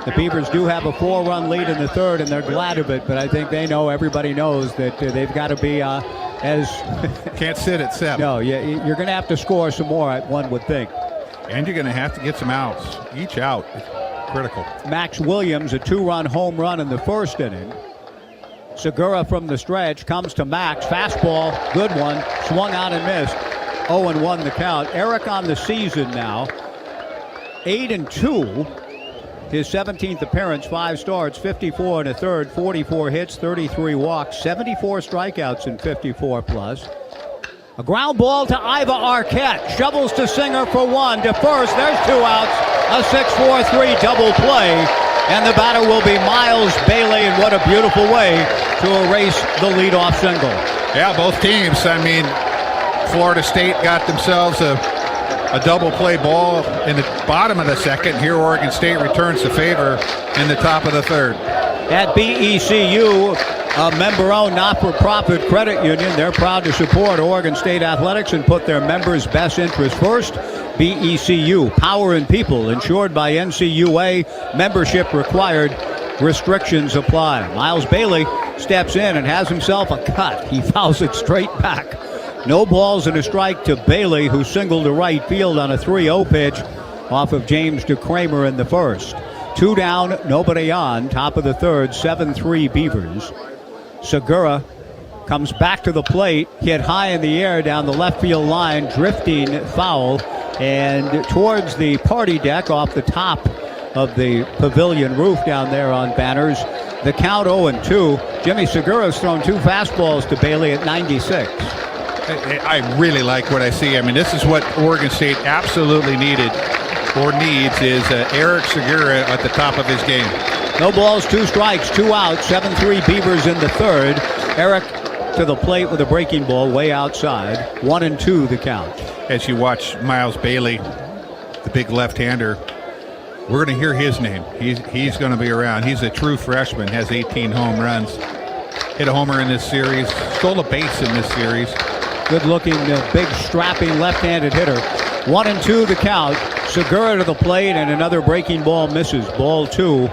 the Beavers do have a 4-run lead in the third, and they're glad of it. But I think they know, everybody knows that they've got to be as can't sit at 7. No, you're going to have to score some more, one would think. And you're going to have to get some outs. Each out is critical. Max Williams, a 2-run home run in the first inning. Segura from the stretch comes to Max. Fastball, good one. Swung out and missed. 0-1 the count. Eric on the season now. 8-2. His 17th appearance, 5 starts, 54 1/3, 44 hits, 33 walks, 74 strikeouts in 54 plus. A ground ball to Iva Arquette. Shovels to Singer for 1. To first. There's 2 outs. A 6-4-3 double play. And the batter will be Miles Bailey, and what a beautiful way to erase the leadoff single. Yeah, both teams. I mean, Florida State got themselves a double play ball in the bottom of the second. Here Oregon State returns the favor in the top of the third. At BECU, a member-owned not-for-profit credit union, they're proud to support Oregon State athletics and put their members' best interest first. BECU, Power in People, insured by NCUA, membership required, restrictions apply. Miles Bailey steps in and has himself a cut. He fouls it straight back. No balls and a strike to Bailey, who singled to right field on a 3-0 pitch off of James DeCramer in the first. 2 down, nobody on, top of the third, 7-3 Beavers. Segura comes back to the plate, hit high in the air down the left field line, drifting foul, and towards the party deck off the top of the pavilion roof down there on banners. The count 0-2. Jimmy Segura's thrown 2 fastballs to Bailey at 96. I really like what I see. I mean, this is what Oregon State absolutely needed or needs, is Eric Segura at the top of his game. No balls, 2 strikes, 2 outs, 7-3 Beavers in the third. Eric to the plate with a breaking ball way outside. 1-2 the count. As you watch Miles Bailey, the big left-hander, we're going to hear his name. He's going to be around. He's a true freshman, has 18 home runs. Hit a homer in this series, stole a base in this series. Good-looking, big, strapping left-handed hitter. 1-2 the count. Segura to the plate, and another breaking ball misses. Ball 2.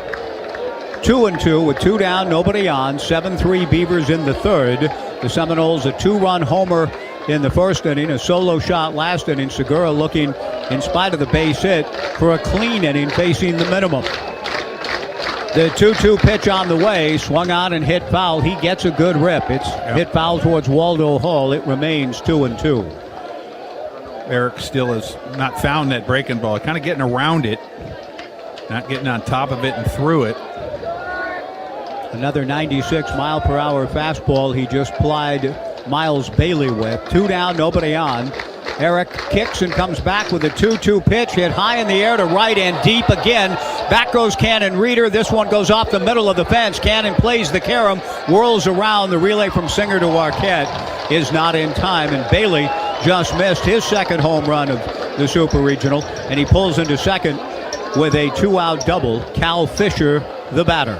2-2 with 2 down, nobody on. 7-3 Beavers in the third. The Seminoles, a 2-run homer in the first inning, a solo shot last inning. Segura looking, in spite of the base hit, for a clean inning facing the minimum. The 2-2 pitch on the way, swung on and hit foul. He gets a good rip. It's hit foul towards Waldo Hall. It remains 2-2. Eric still has not found that breaking ball. Kind of getting around it, not getting on top of it and through it. Another 96-mile-per-hour fastball he just plied Miles Bailey with. 2 down, nobody on. Eric kicks and comes back with a 2-2 pitch, hit high in the air to right and deep again. Back goes Cannon Reeder. This one goes off the middle of the fence. Cannon plays the carom, whirls around. The relay from Singer to Arquette is not in time, and Bailey just missed his second home run of the Super Regional, and he pulls into second with a 2-out double. Cal Fisher, the batter.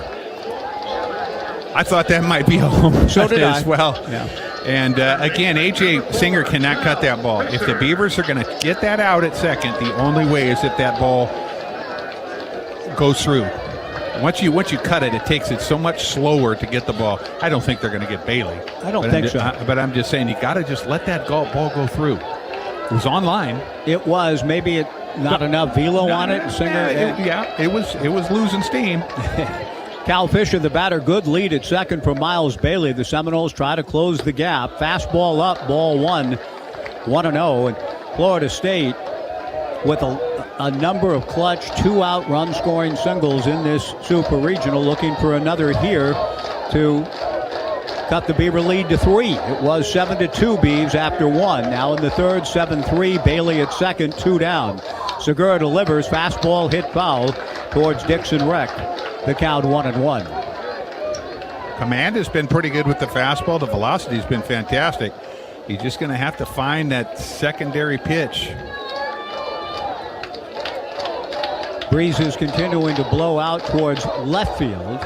I thought that might be a home run so did as I. well. Yeah. And again, A.J. Singer cannot cut that ball. If the Beavers are going to get that out at second, the only way is if that ball goes through. Once you cut it, it takes it so much slower to get the ball. I don't think they're going to get Bailey. I don't think so. But I'm just saying, you got to just let that ball go through. It was on line. It was. Maybe not enough velo on it. Singer. It was losing steam. Cal Fisher, the batter, good lead at second for Miles Bailey. The Seminoles try to close the gap. Fastball up, ball 1-0. And Florida State with a number of clutch 2-out run-scoring singles in this Super Regional, looking for another here to cut the Beaver lead to 3. It was 7-2 Beavs after 1. Now in the third, 7-3. Bailey at second, 2 down. Segura delivers. Fastball hit foul towards Dixon Reck. The count 1-1. Command has been pretty good with the fastball. The velocity has been fantastic. He's just going to have to find that secondary pitch. Breeze is continuing to blow out towards left field.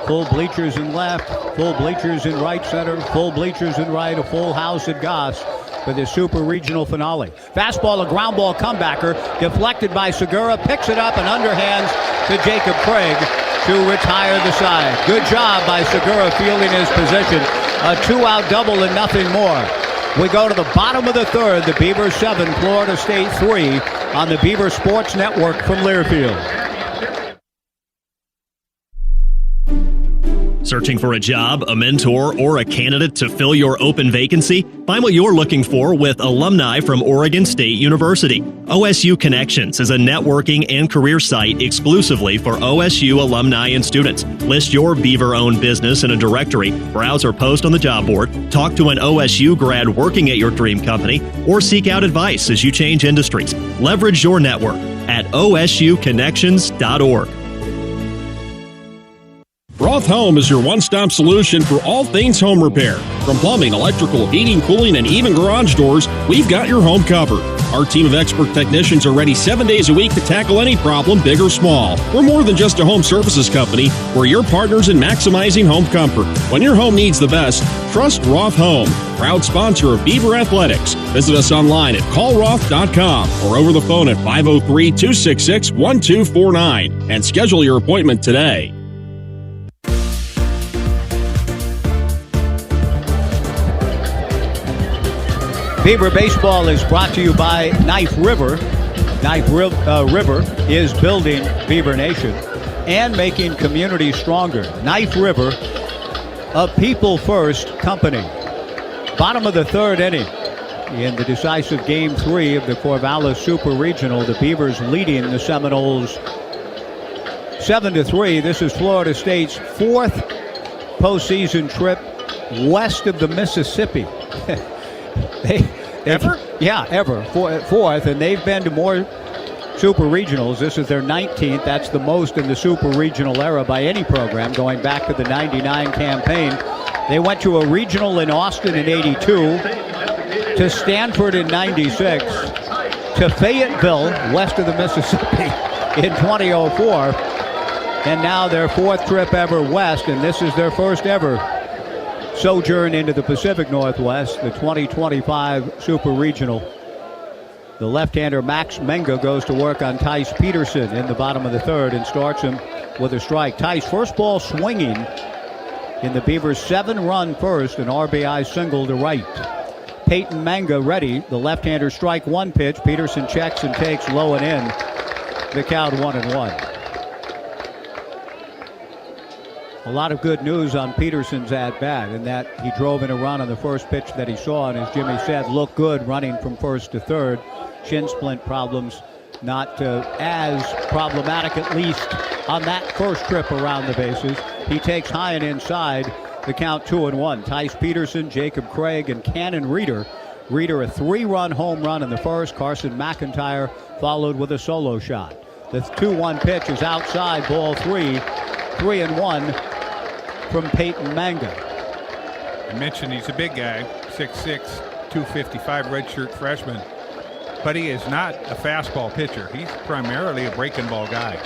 Full bleachers in left, full bleachers in right center, full bleachers in right, a full house at Goss for the Super Regional finale. Fastball, a ground ball comebacker, deflected by Segura, picks it up and underhands to Jacob Craig to retire the side. Good job by Segura fielding his position. A 2-out double and nothing more. We go to the bottom of the third. The Beavers 7, Florida State 3 on the Beaver Sports Network from Learfield. Searching for a job, a mentor, or a candidate to fill your open vacancy? Find what you're looking for with alumni from Oregon State University. OSU Connections is a networking and career site exclusively for OSU alumni and students. List your Beaver-owned business in a directory, browse or post on the job board, talk to an OSU grad working at your dream company, or seek out advice as you change industries. Leverage your network at osuconnections.org. Roth Home is your one-stop solution for all things home repair. From plumbing, electrical, heating, cooling, and even garage doors, we've got your home covered. Our team of expert technicians are ready 7 days a week to tackle any problem, big or small. We're more than just a home services company. We're your partners in maximizing home comfort. When your home needs the best, trust Roth Home, proud sponsor of Beaver Athletics. Visit us online at callroth.com or over the phone at 503-266-1249 and schedule your appointment today. Beaver Baseball is brought to you by Knife River. Knife River is building Beaver Nation and making communities stronger. Knife River, a people-first company. Bottom of the third inning. In the decisive Game 3 of the Corvallis Super Regional, the Beavers leading the Seminoles 7-3. This is Florida State's fourth postseason trip west of the Mississippi. Ever? Yeah, ever. Fourth, and they've been to more Super Regionals. This is their 19th. That's the most in the Super Regional era by any program, going back to the 99 campaign. They went to a regional in Austin in 82, to Stanford in 96, to Fayetteville, west of the Mississippi, in 2004, and now their fourth trip ever west, and this is their first ever sojourn into the Pacific Northwest, the 2025 Super Regional. The left-hander Max Menga goes to work on Tice Peterson in the bottom of the third and starts him with a strike. Tice, first ball swinging in the Beavers' 7-run first, an RBI single to right. Peyton Manga ready. The left-hander strike one pitch. Peterson checks and takes low and in. The count 1-1. A lot of good news on Peterson's at-bat in that he drove in a run on the first pitch that he saw, and as Jimmy said, looked good running from first to third. Shin splint problems not as problematic, at least on that first trip around the bases. He takes high and inside. The count 2-1. Tice Peterson, Jacob Craig, and Cannon Reeder. Reeder a 3-run home run in the first. Carson McIntyre followed with a solo shot. The 2-1 pitch is outside, ball 3. 3-1 from Peyton Manga. I mentioned he's a big guy, 6'6", 255 redshirt freshman. But he is not a fastball pitcher. He's primarily a breaking ball guy.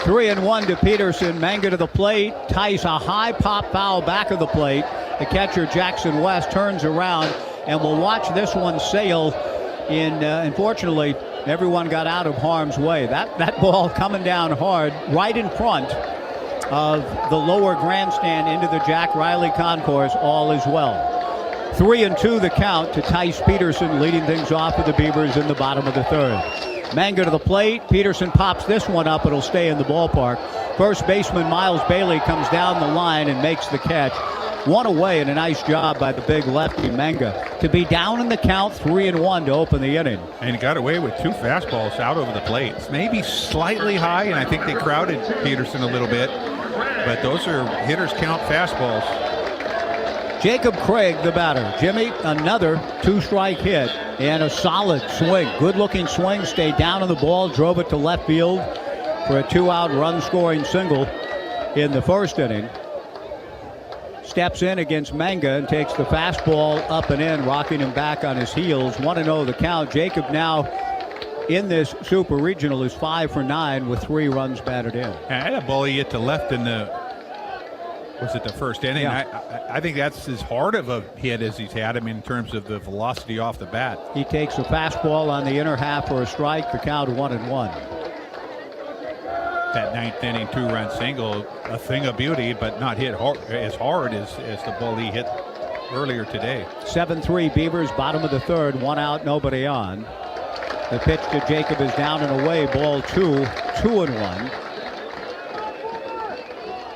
3-1 to Peterson. Manga to the plate. Tice a high pop foul back of the plate. The catcher Jackson West turns around and will watch this one sail in. Unfortunately, everyone got out of harm's way. That ball coming down hard right in front of the lower grandstand into the Jack Riley concourse. All is well. 3-2 the count to Tice Peterson, leading things off for the Beavers in the bottom of the third. Manga to the plate. Peterson pops this one up. It'll stay in the ballpark. First baseman Miles Bailey comes down the line and makes the catch. One away, and a nice job by the big lefty Manga to be down in the count, 3-1 to open the inning. And he got away with 2 fastballs out over the plate. Maybe slightly high, and I think they crowded Peterson a little bit. But those are hitters count fastballs. Jacob Craig, the batter. Jimmy, another 2-strike hit and a solid swing. Good-looking swing, stayed down on the ball, drove it to left field for a 2-out run-scoring single in the first inning. Steps in against Manga and takes the fastball up and in, rocking him back on his heels. 1-0 the count. Jacob now in this Super Regional is 5 for 9 with 3 runs batted in. I had a ball he hit to left in the first inning? Yeah. I think that's as hard of a hit as he's had. I mean, in terms of the velocity off the bat. He takes a fastball on the inner half for a strike. The count 1-1. That 9th inning 2-run single, a thing of beauty, but not hit as hard as the ball he hit earlier today. 7-3 Beavers, bottom of the third, 1 out, nobody on. The pitch to Jacob is down and away, ball 2, 2-1.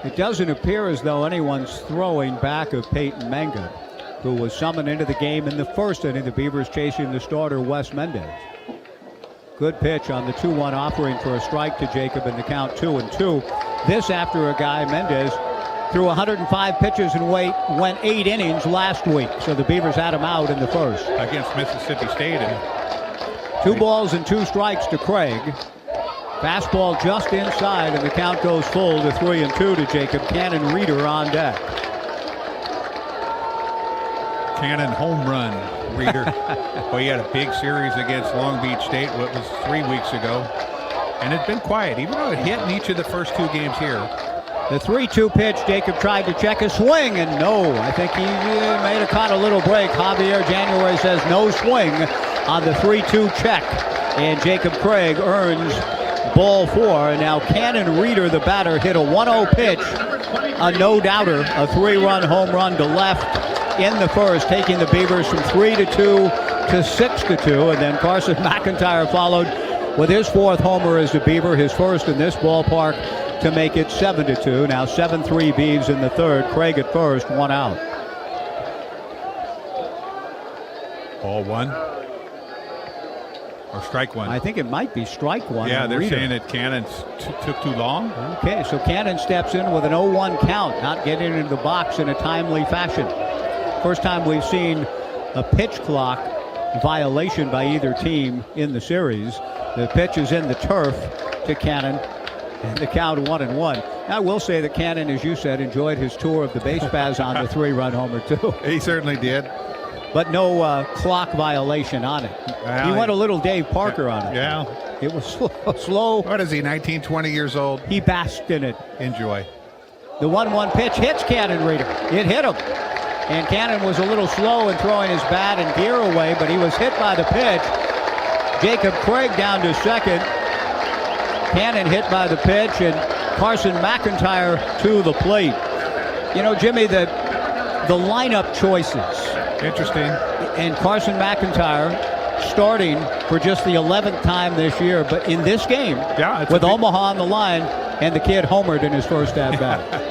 It doesn't appear as though anyone's throwing back of Peyton Manga, who was summoned into the game in the first inning. The Beavers chasing the starter, Wes Mendez. Good pitch on the 2-1 offering for a strike to Jacob in the count 2-2. This after a guy, Mendez, threw 105 pitches and went 8 innings last week. So the Beavers had him out in the first. Against Mississippi State. 2 balls and 2 strikes to Craig. Fastball just inside, and the count goes full to 3-2 to Jacob. Cannon Reeder on deck. Cannon home run, Reeder. Well, he had a big series against Long Beach State, what was 3 weeks ago. And it's been quiet, even though it hit in each of the first 2 games here. The 3-2 pitch, Jacob tried to check a swing, and no. I think he may have caught a little break. Javier January says no swing on the 3-2 check. And Jacob Craig earns ball 4. And now Cannon Reeder, the batter, hit a 1-0 pitch. A no-doubter, a 3-run home run to left in the first, taking the Beavers from 3-2 to 6-2. And then Carson McIntyre followed with his 4th homer as a Beaver, his first in this ballpark, to make it 7-2. Now 7-3 Beavs in the third. Craig at first, 1 out. Ball 1. Or strike 1. I think it might be strike 1. Yeah, they're Reeder saying that Cannon took too long. Okay, so Cannon steps in with an 0-1 count, not getting into the box in a timely fashion. First time we've seen a pitch clock violation by either team in the series. The pitch is in the turf to Cannon, and the count 1-1. I will say that Cannon, as you said, enjoyed his tour of the base paths on the 3-run homer, too. He certainly did. But no clock violation on it. He went a little Dave Parker on it. Yeah. It was slow. What is he, 19, 20 years old? He basked in it. Enjoy. The 1-1 pitch hits Cannon Reeder. It hit him. And Cannon was a little slow in throwing his bat and gear away, but he was hit by the pitch. Jacob Craig down to second. Cannon hit by the pitch, and Carson McIntyre to the plate. You know, Jimmy, the lineup choices Interesting. And Carson McIntyre starting for just the 11th time this year, but in this game, with Omaha on the line, and the kid homered in his first at-bat.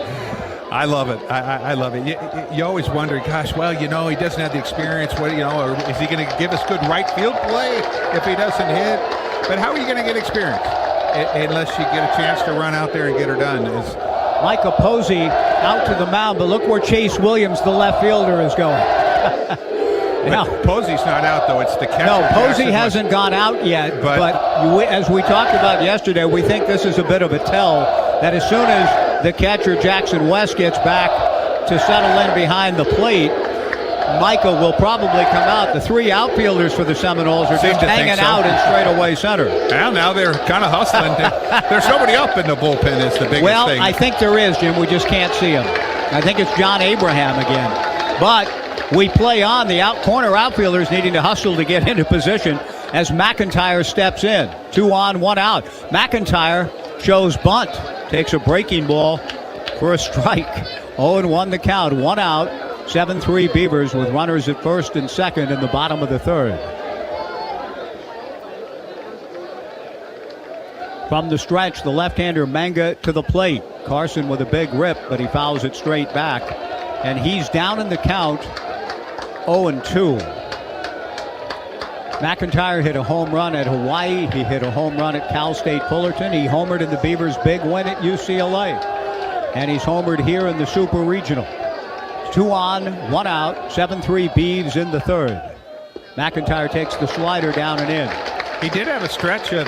I love it. I love it. You always wonder, gosh, well, he doesn't have the experience. Or is he going to give us good right field play if he doesn't hit? But how are you going to get experience unless you get a chance to run out there and get her done? Micah Posey out to the mound, but look where Chase Williams, the left fielder, is going. Now, Posey's not out, though. It's the catcher. No, Posey hasn't gone out yet, but as we talked about yesterday, we think this is a bit of a tell that as soon as the catcher, Jackson West, gets back to settle in behind the plate, Micah will probably come out. The three outfielders for the Seminoles are just hanging out in straightaway center. Well, now they're kind of hustling. There's nobody up in the bullpen is the biggest thing. Well, I think there is, Jim. We just can't see him. I think it's John Abraham again. But we play on. The corner outfielders needing to hustle to get into position as McIntyre steps in. 2 on, 1 out. McIntyre shows bunt. Takes a breaking ball for a strike. 0-1 the count. 1 out. 7-3 Beavers with runners at first and second in the bottom of the third. From the stretch, the left-hander Manga to the plate. Carson with a big rip, but he fouls it straight back. And he's down in the count. 0-2. McIntyre hit a home run at Hawaii. He hit a home run at Cal State Fullerton. He homered in the Beavers' big win at UCLA. And he's homered here in the Super Regional. 2 on, 1 out, 7-3 Beavs in the third. McIntyre takes the slider down and in. He did have a stretch of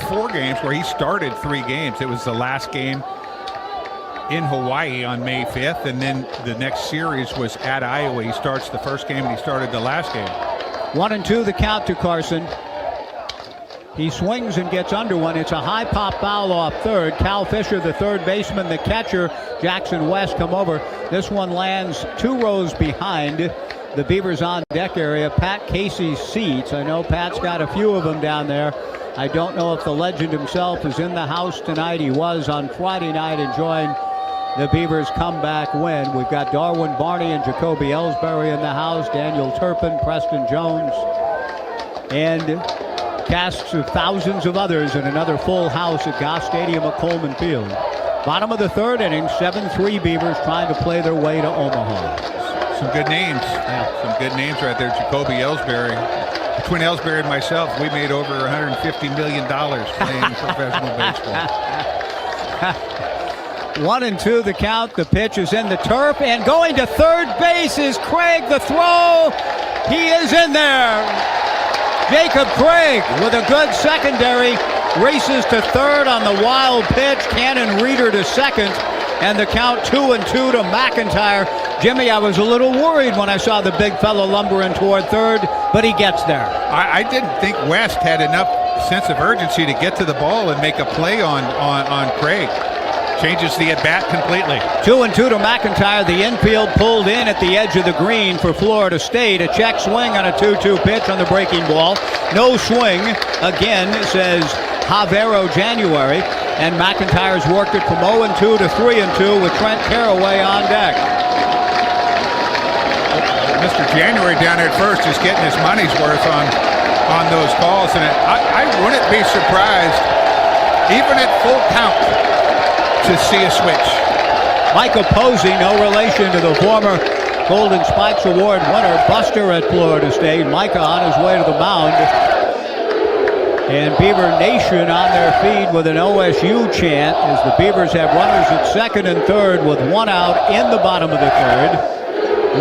4 games where he started 3 games. It was the last game in Hawaii on May 5th, and then the next series was at Iowa. He starts the first game, and he started the last game. 1-2 the count to Carson. He swings and gets under one. It's a high pop foul off third. Cal Fisher, the third baseman, the catcher, Jackson West come over. This one lands 2 rows behind the Beavers on deck area. Pat Casey's seats. I know Pat's got a few of them down there. I don't know if the legend himself is in the house tonight. He was on Friday night enjoying the Beavers' comeback win. We've got Darwin Barney and Jacoby Ellsbury in the house, Daniel Turpin, Preston Jones, and casts of thousands of others in another full house at Goss Stadium at Coleman Field. Bottom of the third inning, 7-3 Beavers trying to play their way to Omaha. Some good names. Yeah. Some good names right there. Jacoby Ellsbury. Between Ellsbury and myself, we made over $150 million playing professional baseball. 1-2 the count. The pitch is in the turf, and going to third base is Craig. The throw, he is in there. Jacob Craig with a good secondary races to third on the wild pitch. Cannon Reeder to second, and the count 2-2 to McIntyre. Jimmy, I was a little worried when I saw the big fellow lumbering toward third, but he gets there. I didn't think West had enough sense of urgency to get to the ball and make a play on Craig. Changes the at-bat completely. 2-2 to McIntyre. The infield pulled in at the edge of the green for Florida State. A check swing on a 2-2 pitch on the breaking ball. No swing, again, says Javero January. And McIntyre's worked it from 0-2 to 3-2 with Trent Caraway on deck. Mr. January down there at first is getting his money's worth on those calls. And I wouldn't be surprised, even at full count, to see a switch. Michael Posey, no relation to the former Golden Spikes Award winner, Buster at Florida State. Micah on his way to the mound. And Beaver Nation on their feet with an OSU chant as the Beavers have runners at second and third with 1 out in the bottom of the third.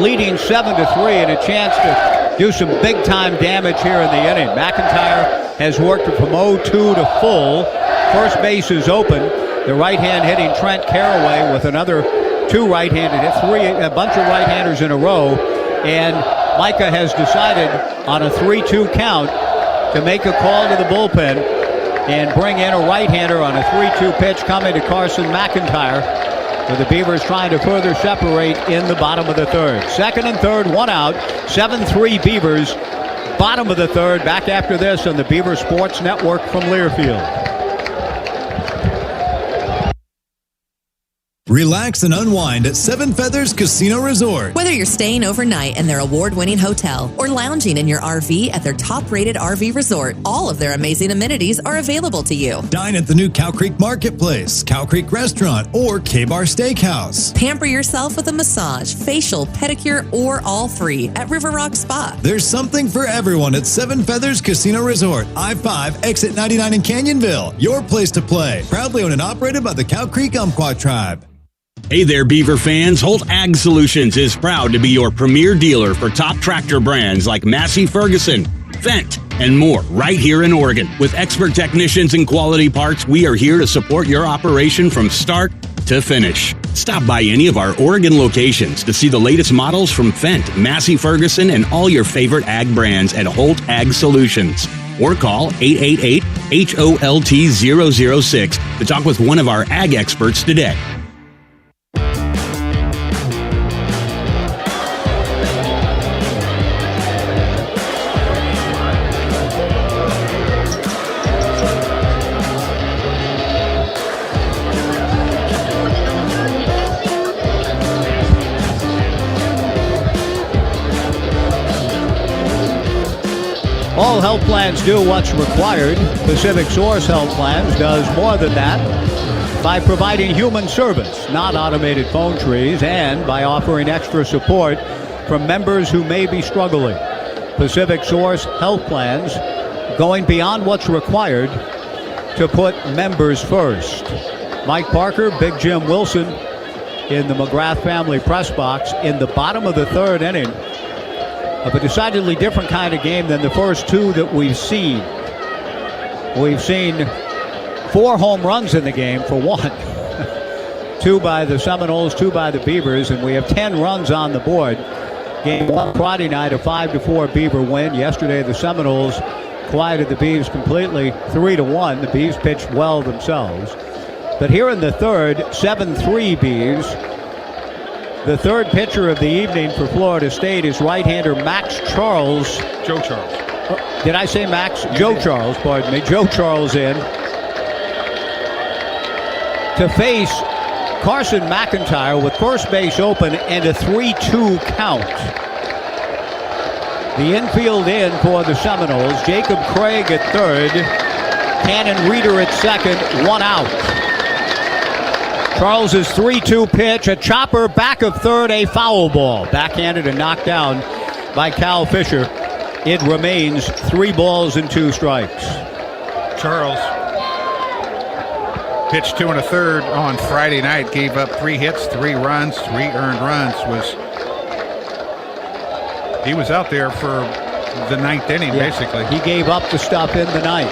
Leading 7-3 and a chance to do some big-time damage here in the inning. McIntyre has worked it from 0-2 to full. First base is open. The right hand hitting Trent Caraway with another 2 right-handed hits, a bunch of right-handers in a row. And Micah has decided on a 3-2 count to make a call to the bullpen and bring in a right-hander on a 3-2 pitch coming to Carson McIntyre. With the Beavers trying to further separate in the bottom of the third. Second and third, 1 out. 7-3 Beavers. Bottom of the third. Back after this on the Beaver Sports Network from Learfield. Relax and unwind at Seven Feathers Casino Resort. Whether you're staying overnight in their award-winning hotel or lounging in your RV at their top-rated RV resort, all of their amazing amenities are available to you. Dine at the new Cow Creek Marketplace, Cow Creek Restaurant, or K-Bar Steakhouse. Pamper yourself with a massage, facial, pedicure, or all free at River Rock Spa. There's something for everyone at Seven Feathers Casino Resort, I-5, Exit 99 in Canyonville. Your place to play. Proudly owned and operated by the Cow Creek Umpqua Tribe. Hey there, Beaver fans. Holt Ag Solutions is proud to be your premier dealer for top tractor brands like Massey Ferguson, Fendt, and more right here in Oregon. With expert technicians and quality parts, we are here to support your operation from start to finish. Stop by any of our Oregon locations to see the latest models from Fendt, Massey Ferguson, and all your favorite ag brands at Holt Ag Solutions. Or call 888-HOLT-006 to talk with one of our ag experts today. All health plans do what's required. Pacific Source Health Plans does more than that by providing human service, not automated phone trees, and by offering extra support from members who may be struggling. Pacific Source Health Plans going beyond what's required to put members first. Mike Parker, Big Jim Wilson in the McGrath family press box in the bottom of the third inning of a decidedly different kind of game than the first two that we've seen. We've seen 4 home runs in the game for one. 2 by the Seminoles, 2 by the Beavers, and we have 10 runs on the board. Game 1 Friday night, a 5-4 Beaver win. Yesterday, the Seminoles quieted the Beavs completely, 3-1. The Beavs pitched well themselves. But here in the third, 7-3 Beavs. The third pitcher of the evening for Florida State is right-hander Max Charles. Joe Charles. Did I say Max? Joe Charles, pardon me. Joe Charles in to face Carson McIntyre with first base open and a 3-2 count. The infield in for the Seminoles. Jacob Craig at third. Cannon Reeder at second. 1 out. Charles's 3-2 pitch, a chopper back of third, a foul ball. Backhanded and knocked down by Cal Fisher. It remains 3 balls and 2 strikes. Charles pitched 2 1/3 on Friday night, gave up 3 hits, 3 runs, 3 earned runs. He was out there for the 9th inning, basically. He gave up the stuff in the 9th.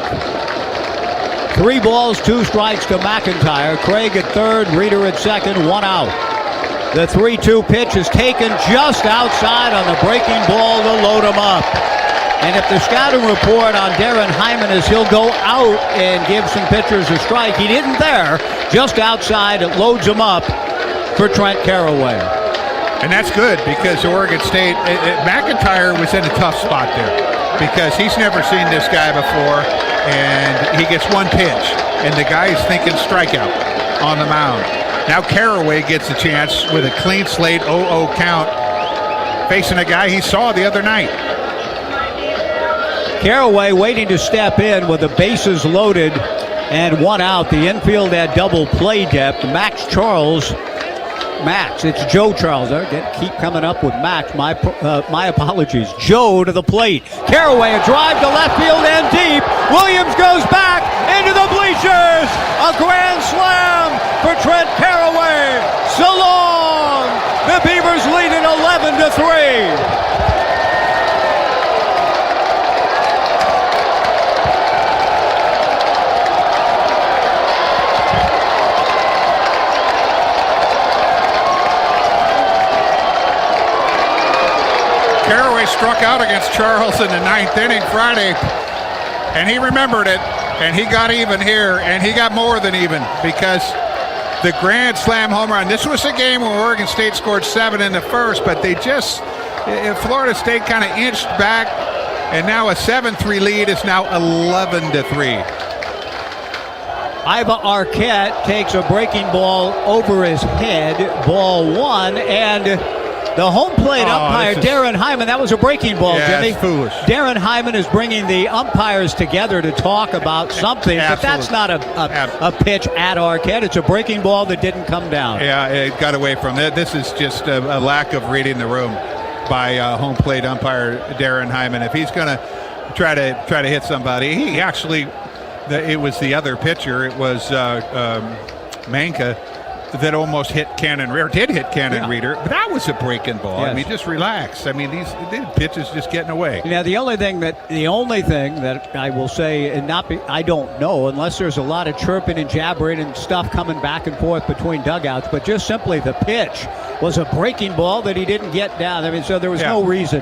3 balls, 2 strikes to McIntyre. Craig at third, Reeder at second, 1 out. The 3-2 pitch is taken just outside on the breaking ball to load him up. And if the scouting report on Darren Hyman is he'll go out and give some pitchers a strike, he didn't there. Just outside, it loads him up for Trent Carraway. And that's good because Oregon State, McIntyre was in a tough spot there because he's never seen this guy before. And he gets 1 pitch, and the guy's thinking strikeout on the mound. Now Carraway gets a chance with a clean slate 0-0 count, facing a guy he saw the other night. Carraway waiting to step in with the bases loaded and 1 out. The infield had double play depth. Max, it's Joe Charles. I keep coming up with Max. My apologies. Joe to the plate. Carraway, a drive to left field and deep. Williams goes back into the bleachers. A grand slam for Trent Carraway. So long. The Beavers lead it 11-3. Carraway struck out against Charles in the 9th inning Friday, and he remembered it, and he got even here, and he got more than even because the grand slam home run. This was a game where Oregon State scored 7 in the first, but Florida State kind of inched back, and now a 7-3 lead is now 11-3. Iva Arquette takes a breaking ball over his head, ball one, and the home plate umpire, Darren Hyman, that was a breaking ball, Jimmy. It's foolish. Darren Hyman is bringing the umpires together to talk about something, but that's not a pitch at Arquette. It's a breaking ball that didn't come down. Yeah, it got away from it. This is just a lack of reading the room by home plate umpire Darren Hyman. If he's going to try to hit somebody, he actually, it was the other pitcher. It was Manka that almost hit Cannon Reader. Did hit Cannon Reader, but that was a breaking ball. Yes. I mean, just relax. I mean, these pitches just getting away. Now, the only thing that I will say, and I don't know, unless there's a lot of chirping and jabbering and stuff coming back and forth between dugouts, but just simply the pitch was a breaking ball that he didn't get down. I mean, so there was no reason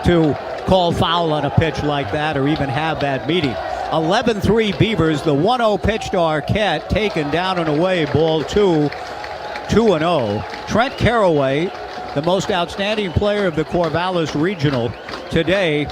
to call foul on a pitch like that or even have that meeting. 11-3 Beavers. The 1-0 pitch to Arquette, taken down and away, ball 2-0. Trent Caraway, the most outstanding player of the Corvallis Regional today,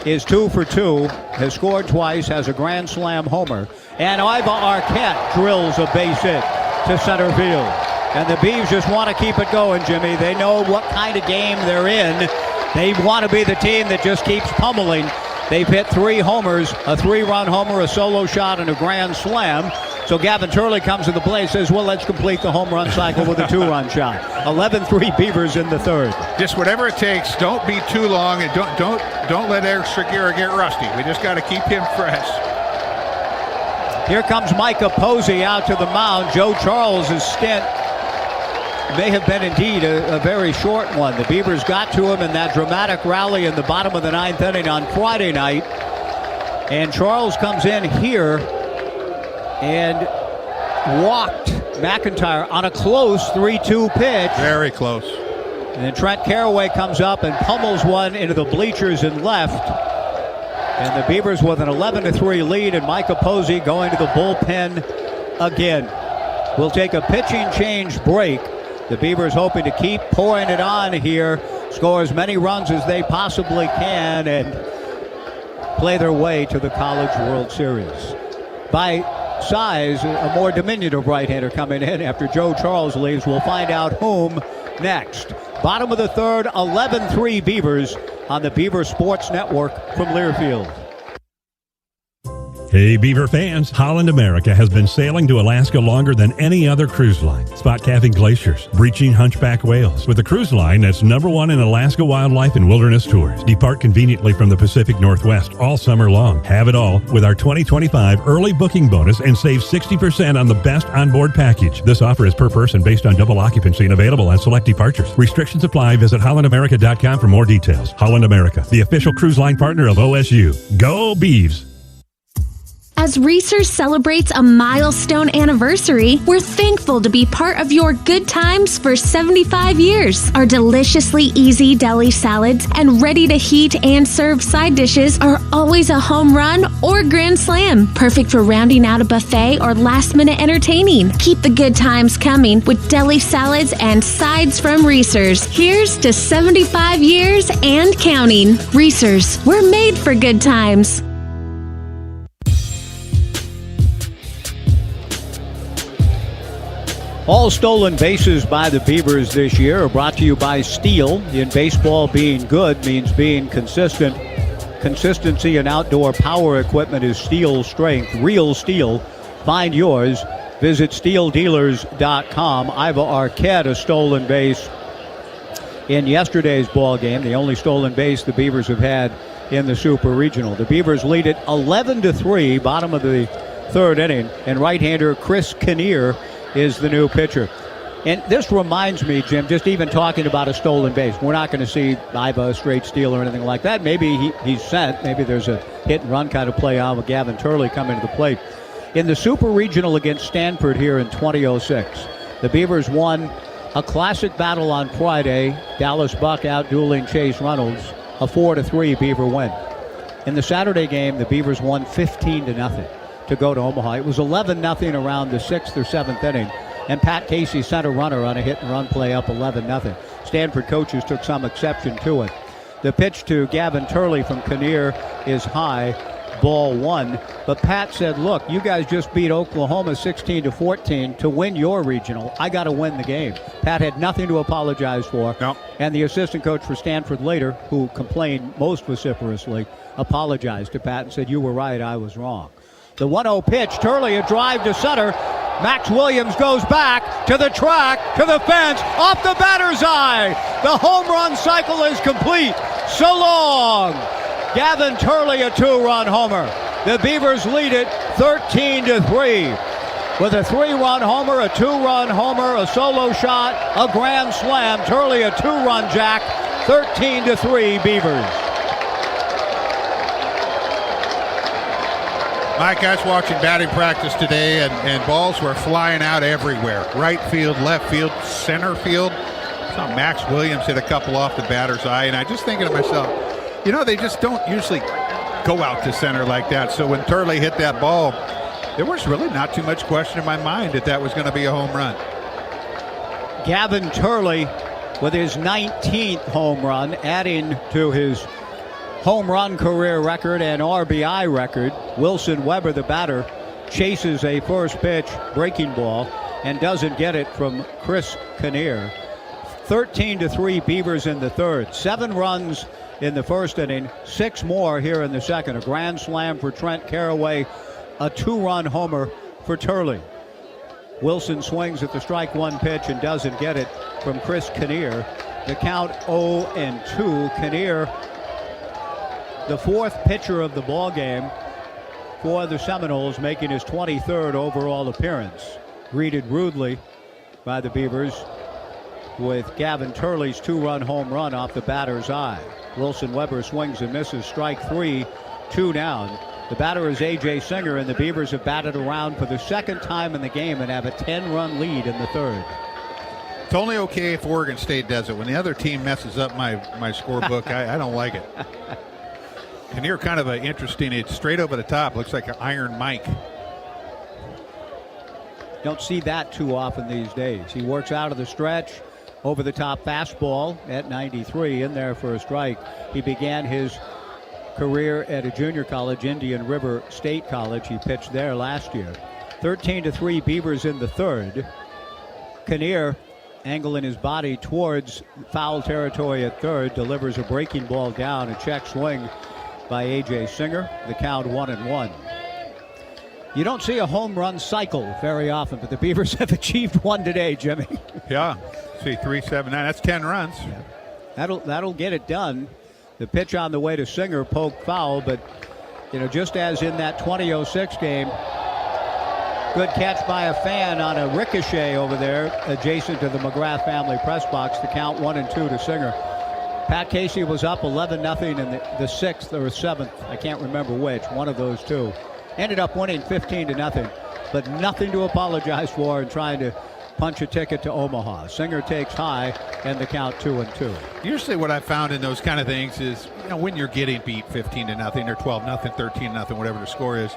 is 2 for 2, has scored twice, has a grand slam homer, and Iva Arquette drills a base hit to center field. And the Beavs just want to keep it going, Jimmy. They know what kind of game they're in. They want to be the team that just keeps pummeling. They've hit 3 homers, a 3-run homer, a solo shot, and a grand slam. So Gavin Turley comes to the plate and says, well, let's complete the home run cycle with a 2-run shot. 11-3 Beavers in the third. Just whatever it takes. Don't be too long, and don't let Eric Segura get rusty. We just got to keep him fresh. Here comes Micah Posey out to the mound. Joe Charles' stint may have been indeed a very short one. The Beavers got to him in that dramatic rally in the bottom of the 9th inning on Friday night. And Charles comes in here and walked McIntyre on a close 3-2 pitch. Very close. And then Trent Caraway comes up and pummels one into the bleachers and left. And the Beavers with an 11-3 lead, and Micah Posey going to the bullpen again. We'll take a pitching change break. The Beavers hoping to keep pouring it on here, score as many runs as they possibly can, and play their way to the College World Series. By size, a more diminutive right-hander coming in after Joe Charles leaves. We'll find out whom next. Bottom of the third, 11-3 Beavers on the Beaver Sports Network from Learfield. Hey Beaver fans, Holland America has been sailing to Alaska longer than any other cruise line. Spot calving glaciers, breaching hunchback whales. With a cruise line that's #1 in Alaska wildlife and wilderness tours. Depart conveniently from the Pacific Northwest all summer long. Have it all with our 2025 early booking bonus and save 60% on the best onboard package. This offer is per person based on double occupancy and available on select departures. Restrictions apply. Visit hollandamerica.com for more details. Holland America, the official cruise line partner of OSU. Go Beavs! As Reese's celebrates a milestone anniversary, we're thankful to be part of your good times for 75 years. Our deliciously easy deli salads and ready-to-heat and serve side dishes are always a home run or grand slam, perfect for rounding out a buffet or last-minute entertaining. Keep the good times coming with deli salads and sides from Reese's. Here's to 75 years and counting. Reese's, we're made for good times. All stolen bases by the Beavers this year are brought to you by Steel. In baseball, being good means being consistent. Consistency in outdoor power equipment is Steel strength. Real Steel. Find yours. Visit steeldealers.com. Iva Arquette, a stolen base in yesterday's ball game. The only stolen base the Beavers have had in the Super Regional. The Beavers lead it 11-3, bottom of the third inning, and right-hander Chris Kinnear is the new pitcher. And this reminds me, Jim, just even talking about a stolen base. We're not going to see Iva a straight steal or anything like that. Maybe he's sent. Maybe there's a hit-and-run kind of play on with Gavin Turley coming to the plate. In the Super Regional against Stanford here in 2006, the Beavers won a classic battle on Friday. Dallas Buck out-dueling Chase Reynolds, a 4-3 Beaver win. In the Saturday game, the Beavers won 15-0. To go to Omaha. It was 11-0 around the 6th or 7th inning, and Pat Casey sent a runner on a hit-and-run play up 11-0. Stanford coaches took some exception to it. The pitch to Gavin Turley from Kinnear is high, ball one. But Pat said, look, you guys just beat Oklahoma 16-14 to win your regional. I got to win the game. Pat had nothing to apologize for. No. And the assistant coach for Stanford later, who complained most vociferously, apologized to Pat and said, you were right, I was wrong. The 1-0 pitch, Turley, a drive to center. Max Williams goes back to the track, to the fence, off the batter's eye. The home run cycle is complete. So long. Gavin Turley, a 2-run homer. The Beavers lead it 13-3. With a 3-run homer, a 2-run homer, a solo shot, a grand slam. Turley, a 2-run jack. 13-3 Beavers. Mike, I was watching batting practice today, and balls were flying out everywhere. Right field, left field, center field. I saw Max Williams hit a couple off the batter's eye, and I just thinking to myself, you know, they just don't usually go out to center like that. So when Turley hit that ball, there was really not too much question in my mind that was going to be a home run. Gavin Turley with his 19th home run, adding to his home run career record and RBI record. Wilson Weber, the batter, chases a first pitch breaking ball and doesn't get it from Chris Kinnear. 13-3 Beavers in the third. 7 runs in the first inning, 6 more here in the second. A grand slam for Trent Caraway, a 2-run homer for Turley. Wilson swings at the strike one pitch and doesn't get it from Chris Kinnear. The count 0-2. Kinnear, the 4th pitcher of the ball game for the Seminoles, making his 23rd overall appearance. Greeted rudely by the Beavers with Gavin Turley's 2-run home run off the batter's eye. Wilson Weber swings and misses. Strike 3, 2 down. The batter is A.J. Singer, and the Beavers have batted around for the second time in the game and have a 10-run lead in the third. It's only okay if Oregon State does it. When the other team messes up my scorebook, I don't like it. Kinnear, kind of an interesting, it's straight over the top. Looks like an Iron Mike. Don't see that too often these days. He works out of the stretch, over the top fastball at 93, in there for a strike. He began his career at a junior college, Indian River State College. He pitched there last year. 13-3 Beavers in the third. Kinnear, angling his body towards foul territory at third, delivers a breaking ball down, a check swing by A.J. Singer. The count 1-1. You don't see a home run cycle very often, but the Beavers have achieved one today, Jimmy. Yeah, see 3-7-9. That's 10 runs. Yeah. That'll get it done. The pitch on the way to Singer poked foul, but just as in that 2006 game, good catch by a fan on a ricochet over there, adjacent to the McGrath family press box. The count 1-2 to Singer. Pat Casey was up 11-0 in the 6th or 7th. I can't remember which. One of those two. Ended up winning 15-0, but nothing to apologize for in trying to punch a ticket to Omaha. Singer takes high, and the count 2-2. Usually what I found in those kind of things is, when you're getting beat 15-0 or 12-0, 13-0, whatever the score is,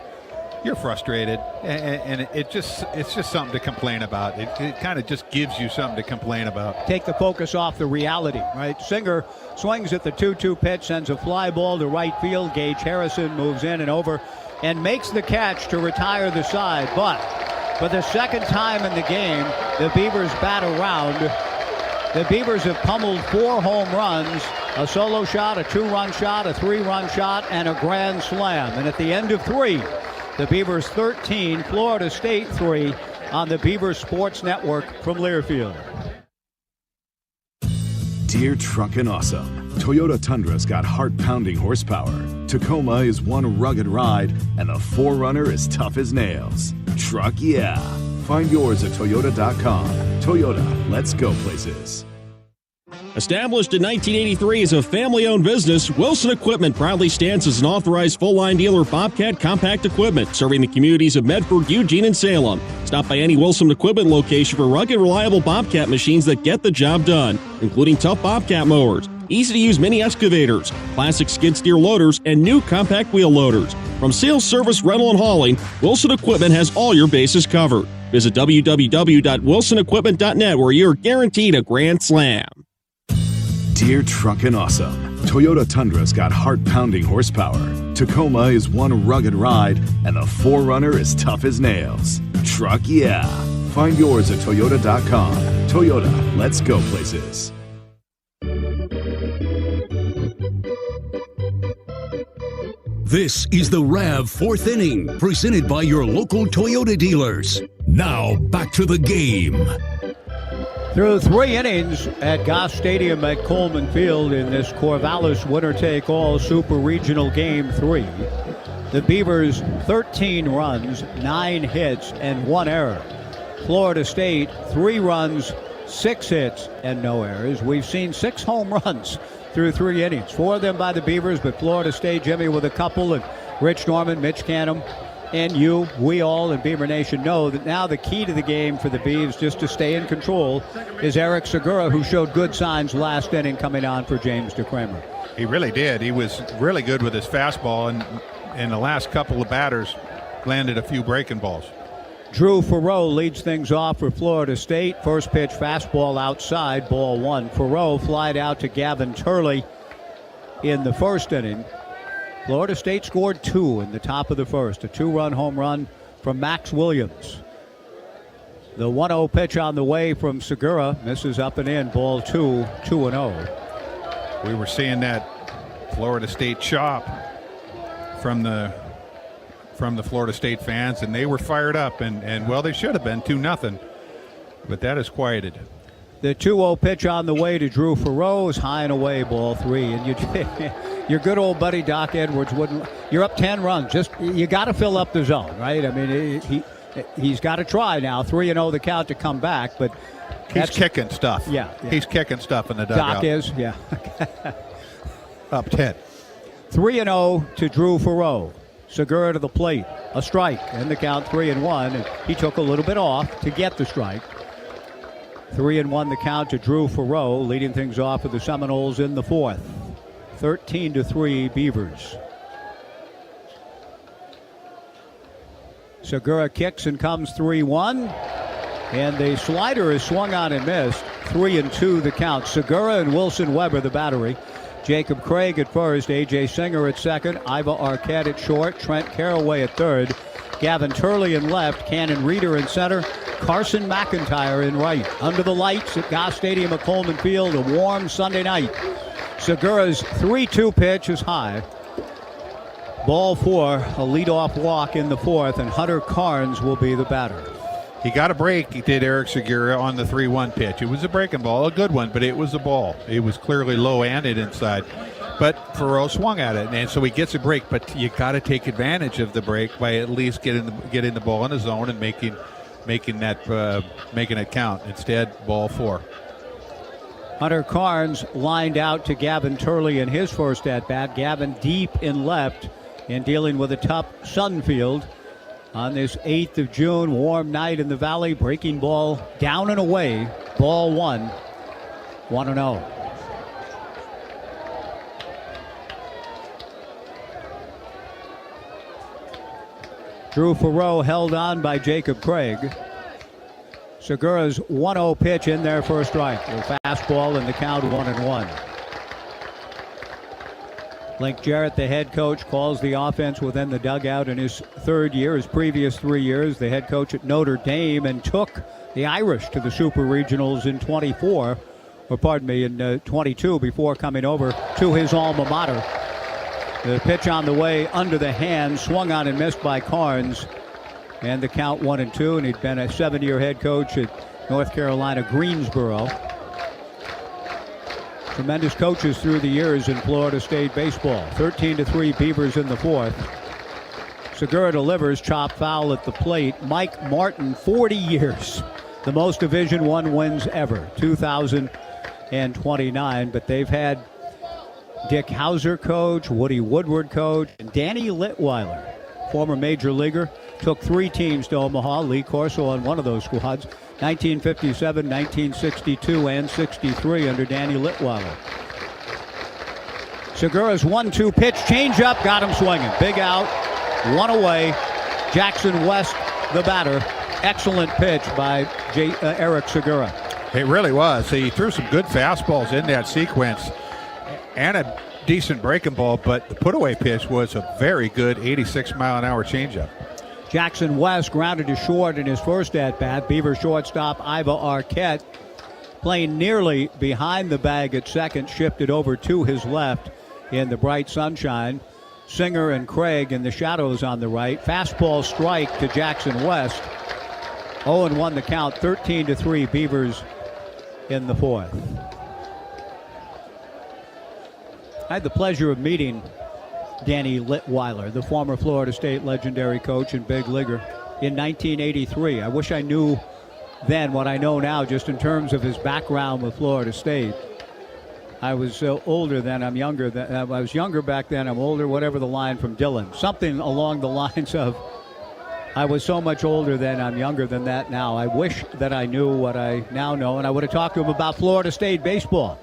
you're frustrated, and it's just something to complain about. It kind of just gives you something to complain about. Take the focus off the reality, right? Singer swings at the 2-2 pitch, sends a fly ball to right field. Gage Harrison moves in and over and makes the catch to retire the side. But for the second time in the game, the Beavers bat around. The Beavers have pummeled 4 home runs, a solo shot, a 2-run shot, a 3-run shot, and a grand slam. And at the end of 3, the Beavers 13, Florida State 3 on the Beavers Sports Network from Learfield. Dear Truckin' Awesome, Toyota Tundra's got heart-pounding horsepower. Tacoma is one rugged ride, and the 4Runner is tough as nails. Truck yeah. Find yours at Toyota.com. Toyota, let's go places. Established in 1983 as a family-owned business, Wilson Equipment proudly stands as an authorized full-line dealer of Bobcat compact equipment, serving the communities of Medford, Eugene, and Salem. Stop by any Wilson Equipment location for rugged, reliable Bobcat machines that get the job done, including tough Bobcat mowers, easy-to-use mini excavators, classic skid steer loaders, and new compact wheel loaders. From sales, service, rental, and hauling, Wilson Equipment has all your bases covered. Visit www.wilsonequipment.net, where you're guaranteed a grand slam. Dear Truckin' Awesome, Toyota Tundra's got heart-pounding horsepower. Tacoma is one rugged ride, and the 4Runner is tough as nails. Truck yeah. Find yours at Toyota.com. Toyota, let's go places. This is the RAV 4th inning, presented by your local Toyota dealers. Now, back to the game. Through 3 innings at Goss Stadium at Coleman Field in this Corvallis winner-take-all Super Regional Game 3, the Beavers 13 runs, 9 hits, and 1 error. Florida State 3 runs, 6 hits, and no errors. We've seen 6 home runs through 3 innings. 4 of them by the Beavers, but Florida State, Jimmy, with a couple, and Rich Norman, Mitch Canham, and we all in Beaver Nation know that now the key to the game for the Beavs, just to stay in control, is Eric Segura, who showed good signs last inning coming on for James DeCramer. He really did. He was really good with his fastball, and in the last couple of batters landed a few breaking balls. Drew Farreau leads things off for Florida State. First pitch fastball outside, ball 1. Farreau flied out to Gavin Turley in the first inning. Florida State scored 2 in the top of the first. A 2-run home run from Max Williams. The 1-0 pitch on the way from Segura misses up and in, ball 2, 2-0. We were seeing that Florida State chop from the Florida State fans, and they were fired up, and well, they should have been 2-0, but that is quieted. The 2-0 pitch on the way to Drew Farreau is high and away, ball 3. And your good old buddy Doc Edwards wouldn't. You're up 10 runs. You got to fill up the zone, right? I mean, he's got to try now. 3-0 the count to come back, but he's kicking stuff. Yeah, he's kicking stuff in the dugout. Doc is, yeah. Up 10. 3-0 to Drew Farreau. Segura to the plate, a strike, and the count 3-1. And he took a little bit off to get the strike. 3-1 the count to Drew Farreau, leading things off for the Seminoles in the 4th. 13-3 Beavers. Segura kicks and comes 3-1. And the slider is swung on and missed. 3-2 the count. Segura and Wilson Weber the battery. Jacob Craig at first, A.J. Singer at second, Iva Arquette at short, Trent Caraway at third, Gavin Turley in left, Cannon Reeder in center, Carson McIntyre in right. Under the lights at Goss Stadium at Coleman Field, a warm Sunday night. Segura's 3-2 pitch is high. Ball 4, a leadoff walk in the 4th, and Hunter Carnes will be the batter. He got a break, he did, Eric Segura, on the 3-1 pitch. It was a breaking ball, a good one, but it was a ball. It was clearly low-handed inside. But Farreau swung at it, and so he gets a break. But you got to take advantage of the break by at least getting the ball in the zone and making it count. Instead, ball 4. Hunter Carnes lined out to Gavin Turley in his first at-bat. Gavin deep in left and dealing with a tough Sunfield. On this 8th of June, warm night in the Valley, breaking ball down and away, ball 1, 1-0. Drew Farreau held on by Jacob Craig. Segura's 1-0 pitch in there for a strike. A fastball in the count, 1-1. Link Jarrett, the head coach, calls the offense within the dugout in his 3rd year. His previous 3 years, the head coach at Notre Dame, and took the Irish to the Super Regionals in 22 before coming over to his alma mater. The pitch on the way under the hand, swung on and missed by Carnes, and the count 1-2. And he'd been a 7-year head coach at North Carolina Greensboro. Tremendous coaches through the years in Florida State baseball. 13-3 Beavers in the 4th. Segura delivers, chop foul at the plate. Mike Martin, 40 years. The most Division I wins ever, 2,029. But they've had Dick Hauser coach, Woody Woodward coach, and Danny Litweiler, former major leaguer, took 3 teams to Omaha. Lee Corso on one of those squads. 1957, 1962, and 63 under Danny Litweiler. Segura's 1-2 pitch, changeup, got him swinging. Big out, 1 away. Jackson West, the batter. Excellent pitch by Eric Segura. It really was. He threw some good fastballs in that sequence, and a decent breaking ball, but the put-away pitch was a very good 86-mile-an-hour changeup. Jackson West grounded to short in his first at-bat. Beaver shortstop Iva Arquette playing nearly behind the bag at second, shifted over to his left in the bright sunshine. Singer and Craig in the shadows on the right. Fastball strike to Jackson West. 0-1 the count, 13-3 Beavers in the fourth. I had the pleasure of meeting Danny Litweiler, the former Florida State legendary coach and big leaguer, in 1983. I wish I knew then what I know now just in terms of his background with Florida State. I was older then, I'm younger. I was younger back then, I'm older, whatever the line from Dylan. Something along the lines of, I was so much older then, I'm younger than that now. I wish that I knew what I now know, and I would have talked to him about Florida State baseball.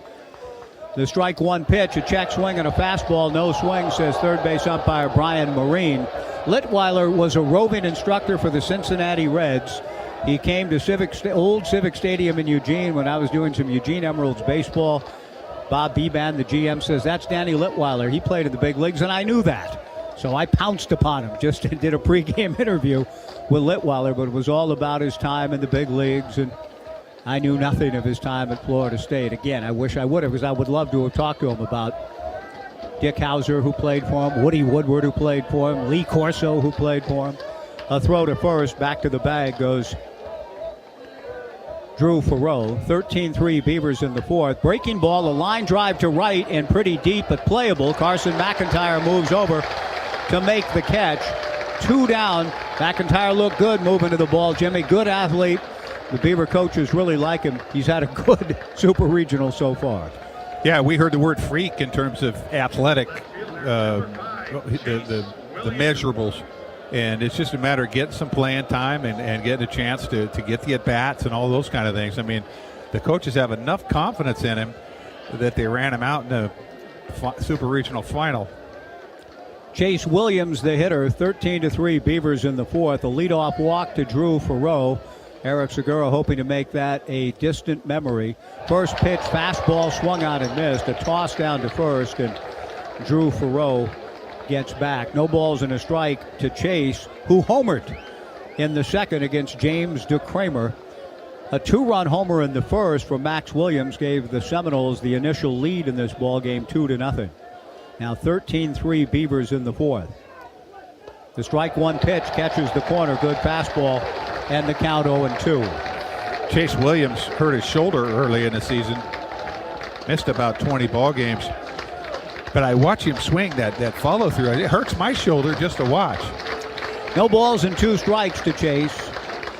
The strike one pitch, a check swing and a fastball, no swing, says third base umpire Brian Marine. Litweiler was a roving instructor for the Cincinnati Reds. He came to old Civic Stadium in Eugene when I was doing some Eugene Emeralds baseball. Bob Beban, the GM, says, that's Danny Litweiler. He played in the big leagues, and I knew that. So I pounced upon him, just did a pregame interview with Litweiler, but it was all about his time in the big leagues, and I knew nothing of his time at Florida State. Again, I wish I would have, because I would love to have talked to him about Dick Hauser, who played for him, Woody Woodward, who played for him, Lee Corso, who played for him. A throw to first, back to the bag goes Drew Farrow. 13-3 Beavers in the fourth. Breaking ball, a line drive to right and pretty deep but playable. Carson McIntyre moves over to make the catch. 2 down. McIntyre looked good moving to the ball. Jimmy, good athlete. The Beaver coaches really like him. He's had a good super regional so far. Yeah, we heard the word freak in terms of athletic, the measurables. And it's just a matter of getting some playing time and getting a chance to get the at-bats and all those kind of things. I mean, the coaches have enough confidence in him that they ran him out in the Super Regional final. Chase Williams, the hitter, 13-3 Beavers in the fourth. A leadoff walk to Drew Farrow. Eric Segura hoping to make that a distant memory. First pitch, fastball swung out and missed. A toss down to first, and Drew Farrow gets back. No balls and a strike to Chase, who homered in the second against James DeCramer. A 2-run homer in the first from Max Williams gave the Seminoles the initial lead in this ball game, 2-0. Now 13-3 Beavers in the fourth. The strike one pitch catches the corner, good fastball, and the count 0-2. Chase Williams hurt his shoulder early in the season, missed about 20 ball games. But I watch him swing that follow through. It hurts my shoulder just to watch. No balls and 2 strikes to Chase.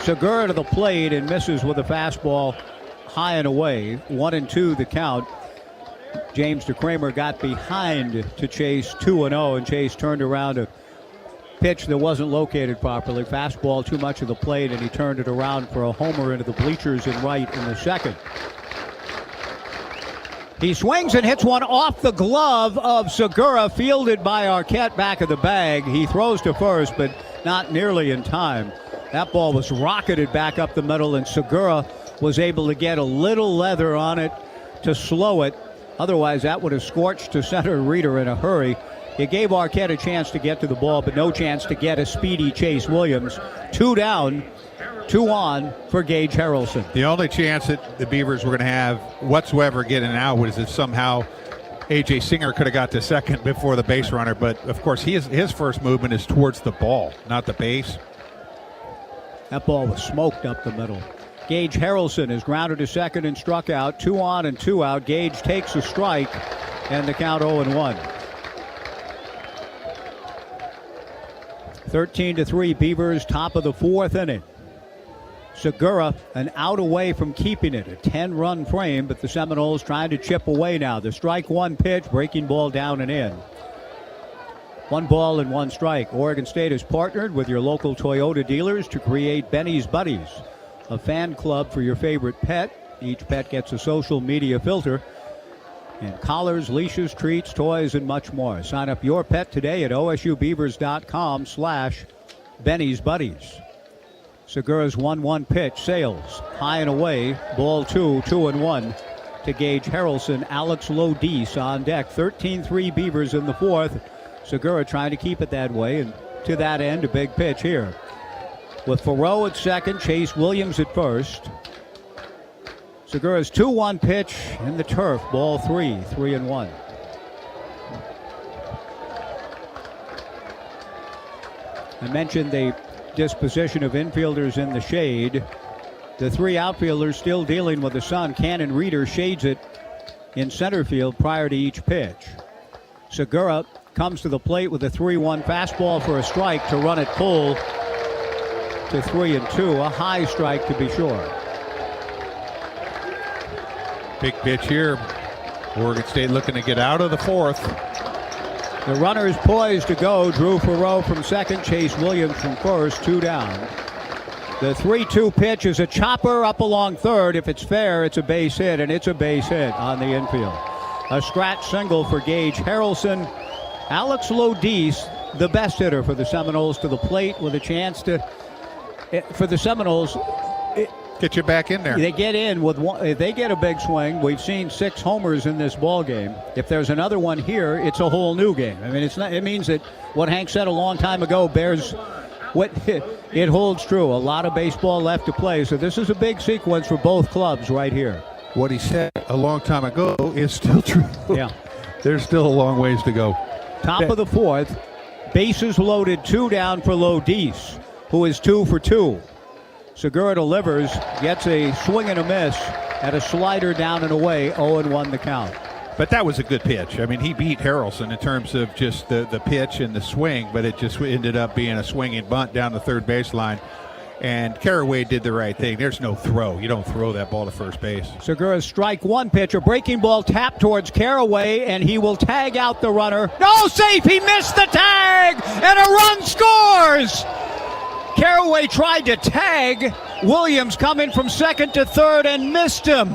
Segura to the plate and misses with a fastball high and away. 1-2 the count. James DeCramer got behind to Chase 2-0, and Chase turned around a pitch that wasn't located properly. Fastball too much of the plate, and he turned it around for a homer into the bleachers in right in the second. He swings and hits one off the glove of Segura, fielded by Arquette back of the bag. He throws to first, but not nearly in time. That ball was rocketed back up the middle, and Segura was able to get a little leather on it to slow it. Otherwise, that would have scorched to center Reeder in a hurry. It gave Arquette a chance to get to the ball, but no chance to get a speedy Chase Williams. 2 down. 2 on for Gage Harrelson. The only chance that the Beavers were going to have whatsoever getting out was if somehow A.J. Singer could have got to second before the base runner. But, of course, his first movement is towards the ball, not the base. That ball was smoked up the middle. Gage Harrelson is grounded to second and struck out. 2 on and 2 out. Gage takes a strike, and the count 0-1. 13-3 Beavers, top of the fourth inning. Segura, an out away from keeping it, a 10-run frame, but the Seminoles trying to chip away now. The strike one pitch, breaking ball down and in. 1 ball and 1 strike. Oregon State has partnered with your local Toyota dealers to create Benny's Buddies, a fan club for your favorite pet. Each pet gets a social media filter and collars, leashes, treats, toys, and much more. Sign up your pet today at osubeavers.com/Benny's Buddies. Segura's 1-1 pitch sails high and away. Ball 2, 2-1 to Gage Harrelson. Alex Lodice on deck. 13-3 Beavers in the fourth. Segura trying to keep it that way, and to that end, a big pitch here. With Farrow at second, Chase Williams at first. Segura's 2-1 pitch in the turf. Ball 3-1. I mentioned the disposition of infielders in the shade. The three outfielders still dealing with the sun. Cannon Reeder shades it in center field prior to each pitch. Segura comes to the plate with a 3-1 fastball for a strike to run it full to 3-2. A high strike to be sure. Big pitch here. Oregon State looking to get out of the fourth. The runner is poised to go. Drew Farrow from second, Chase Williams from first, 2 down. The 3-2 pitch is a chopper up along third. If it's fair, it's a base hit, and it's a base hit on the infield. A scratch single for Gage Harrelson. Alex Lodice, the best hitter for the Seminoles, to the plate with a chance to, for the Seminoles, get you back in there. They get in with one. If they get a big swing, we've seen 6 homers in this ball game. If there's another one here, it's a whole new game. I mean, it's not. It means that what Hank said a long time ago bears what it holds true. A lot of baseball left to play. So this is a big sequence for both clubs right here. What he said a long time ago is still true. Yeah. There's still a long ways to go. Top of the fourth, bases loaded, 2 down for Lodice, who is 2 for 2. Segura delivers, gets a swing and a miss at a slider down and away, 0-1 the count. But that was a good pitch. I mean, he beat Harrelson in terms of just the pitch and the swing, but it just ended up being a swinging bunt down the third baseline. And Carraway did the right thing. There's no throw. You don't throw that ball to first base. Segura's strike one pitch, a breaking ball tapped towards Carraway, and he will tag out the runner. No, safe! He missed the tag, and a run scores! Carraway tried to tag Williams coming from second to third and missed him.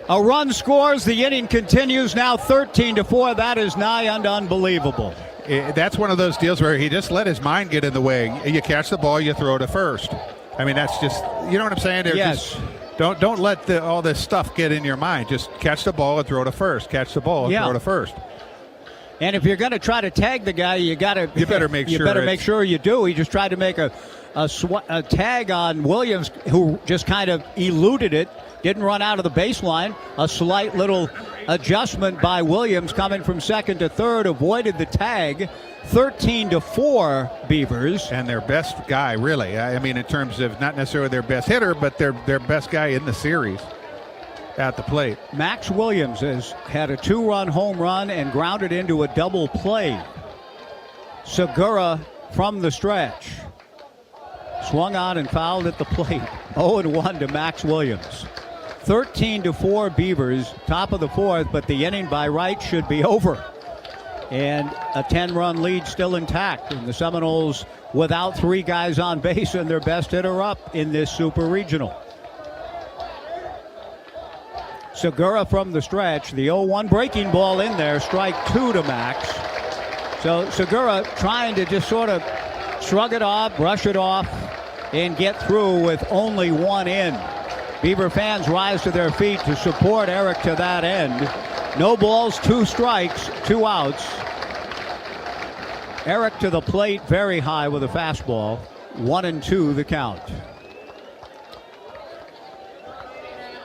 A run scores. The inning continues now 13-4. That is nigh and unbelievable. That's one of those deals where he just let his mind get in the way. You catch the ball, you throw to first. I mean, that's just, you know what I'm saying? Yes. Just, don't let all this stuff get in your mind. Just catch the ball and throw to first. Catch the ball and throw to first. And if you're going to try to tag the guy, you better make sure you do. He just tried to make a tag on Williams, who just kind of eluded it, didn't run out of the baseline. A slight little adjustment by Williams coming from second to third, avoided the tag. 13-4 Beavers. And their best guy, really. I mean, in terms of not necessarily their best hitter, but their best guy in the series at the plate. Max Williams has had a 2-run home run and grounded into a double play. Segura from the stretch. Swung on and fouled at the plate. 0-1 to Max Williams. 13-4 Beavers, top of the fourth, but the inning by right should be over. And a 10-run lead still intact. And the Seminoles without 3 guys on base and their best hitter up in this Super Regional. Segura from the stretch. The 0-1 breaking ball in there. Strike 2 to Max. So Segura trying to just sort of shrug it off, brush it off, and get through with only 1 in. Beaver fans rise to their feet to support Eric to that end. No balls, 2 strikes, 2 outs. Eric to the plate, very high with a fastball. 1-2 the count.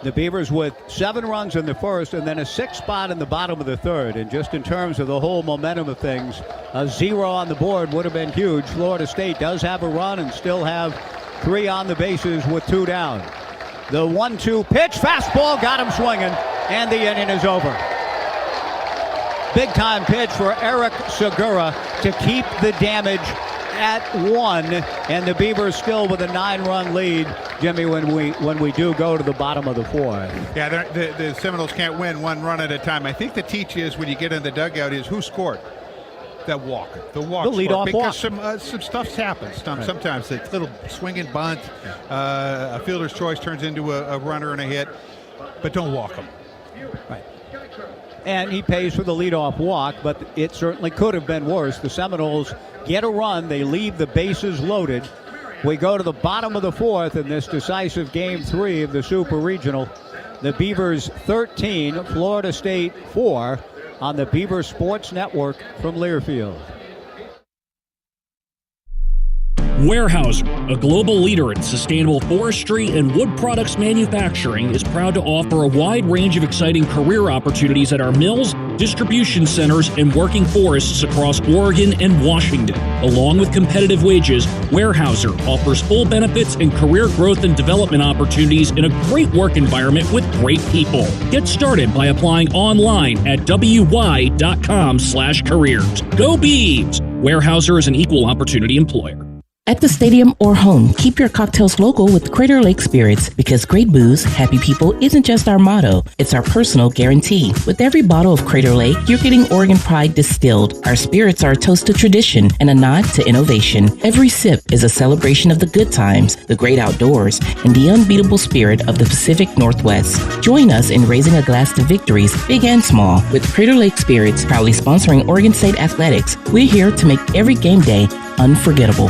The Beavers with 7 runs in the first and then a 6th spot in the bottom of the third. And just in terms of the whole momentum of things, a 0 on the board would have been huge. Florida State does have a run and still have 3 on the bases with 2 down. The 1-2 pitch, fastball, got him swinging, and the inning is over. Big time pitch for Eric Segura to keep the damage at 1, and the Beavers still with a 9-run lead, Jimmy, when we do go to the bottom of the fourth. Yeah, the Seminoles can't win 1 run at a time. I think the teach is when you get in the dugout is who scored that walk. The leadoff walk. Because some stuff's happened. Sometimes a little swinging bunt, a fielder's choice turns into a runner and a hit, but don't walk them. Right. And he pays for the leadoff walk, but it certainly could have been worse. The Seminoles get a run. They leave the bases loaded. We go to the bottom of the fourth in this decisive Game 3 of the Super Regional. The Beavers 13, Florida State 4 on the Beaver Sports Network from Learfield. Weyerhaeuser, a global leader in sustainable forestry and wood products manufacturing, is proud to offer a wide range of exciting career opportunities at our mills, distribution centers, and working forests across Oregon and Washington. Along with competitive wages, Weyerhaeuser offers full benefits and career growth and development opportunities in a great work environment with great people. Get started by applying online at wy.com/careers. Go Beavs! Weyerhaeuser is an equal opportunity employer. At the stadium or home, keep your cocktails local with Crater Lake Spirits, because great booze, happy people isn't just our motto, it's our personal guarantee. With every bottle of Crater Lake, you're getting Oregon pride distilled. Our spirits are a toast to tradition and a nod to innovation. Every sip is a celebration of the good times, the great outdoors, and the unbeatable spirit of the Pacific Northwest. Join us in raising a glass to victories, big and small, with Crater Lake Spirits, proudly sponsoring Oregon State Athletics. We're here to make every game day unforgettable.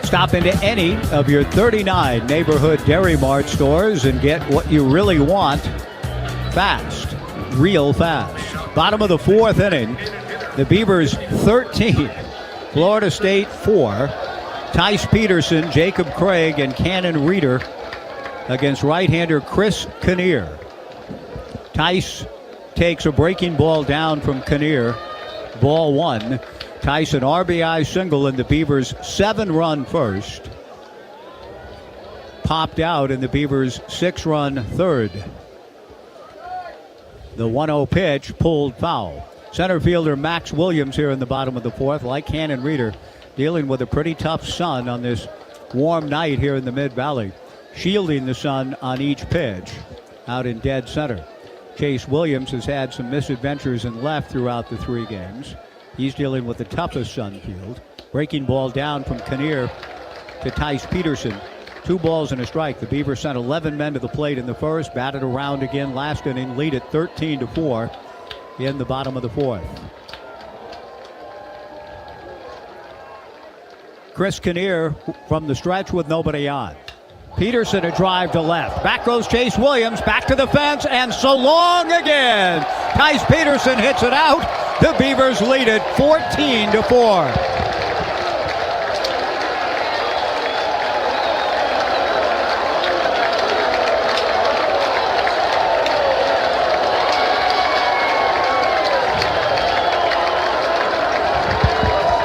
Stop into any of your 39 neighborhood Dairy Mart stores and get what you really want fast, real fast. Bottom of the fourth inning, the Beavers 13, Florida State 4. Tice Peterson, Jacob Craig, and Cannon Reeder against right-hander Chris Kinnear. Tice takes a breaking ball down from Kinnear. Ball one. Tice an RBI single in the Beavers' 7-run first. Popped out in the Beavers' 6-run third. The 1-0 pitch pulled foul. Center fielder Max Williams here in the bottom of the fourth, like Cannon Reeder, dealing with a pretty tough sun on this warm night here in the Mid-Valley, shielding the sun on each pitch out in dead center. Chase Williams has had some misadventures in left throughout the 3 games. He's dealing with the toughest sun field. Breaking ball down from Kinnear to Tice Peterson. 2 balls and a strike. The Beavers sent 11 men to the plate in the first, batted around again last inning, lead at 13-4 in the bottom of the fourth. Chris Kinnear from the stretch with nobody on. Peterson a drive to left. Back goes Chase Williams, back to the fence, and so long again. Tice Peterson hits it out. The Beavers lead it 14-4.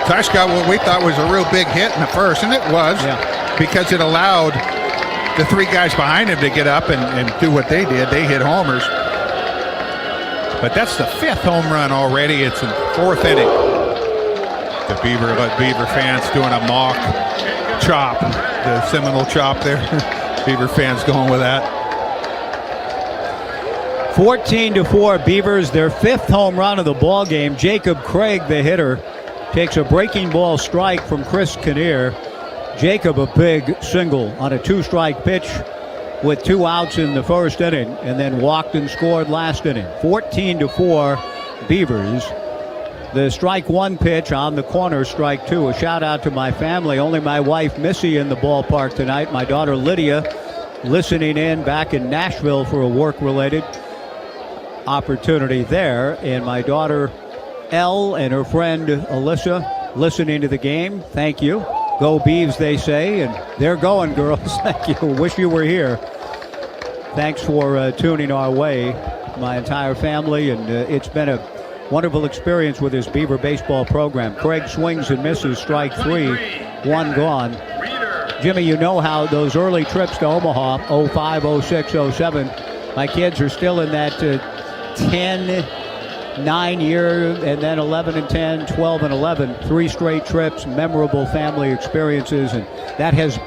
Tice got what we thought was a real big hit in the first, and it was, because it allowed the 3 guys behind him to get up and do what they did. They hit homers. But that's the 5th home run already. It's in the 4th inning. The Beaver fans doing a mock chop, the Seminole chop there. Beaver fans going with that. 14-4 Beavers, their 5th home run of the ball game. Jacob Craig, the hitter, takes a breaking ball strike from Chris Kinnear. Jacob a big single on a 2-strike pitch with 2 outs in the first inning, and then walked and scored last inning. 14-4 Beavers. The strike 1 pitch on the corner, strike 2. A shout out to my family. Only my wife Missy in the ballpark tonight. My daughter Lydia listening in back in Nashville for a work-related opportunity there, and my daughter Elle and her friend Alyssa listening to the game. Thank you. Go Beavs, they say, and they're going, girls. Thank you. Wish you were here. Thanks for tuning our way, my entire family, and it's been a wonderful experience with this Beaver baseball program. Craig swings and misses, strike 3, 1 gone. Jimmy, you know how those early trips to Omaha, 05, 06, 07, my kids are still in that 10, 9 year, and then 11 and 10, 12 and 11, 3 straight trips, memorable family experiences, and that has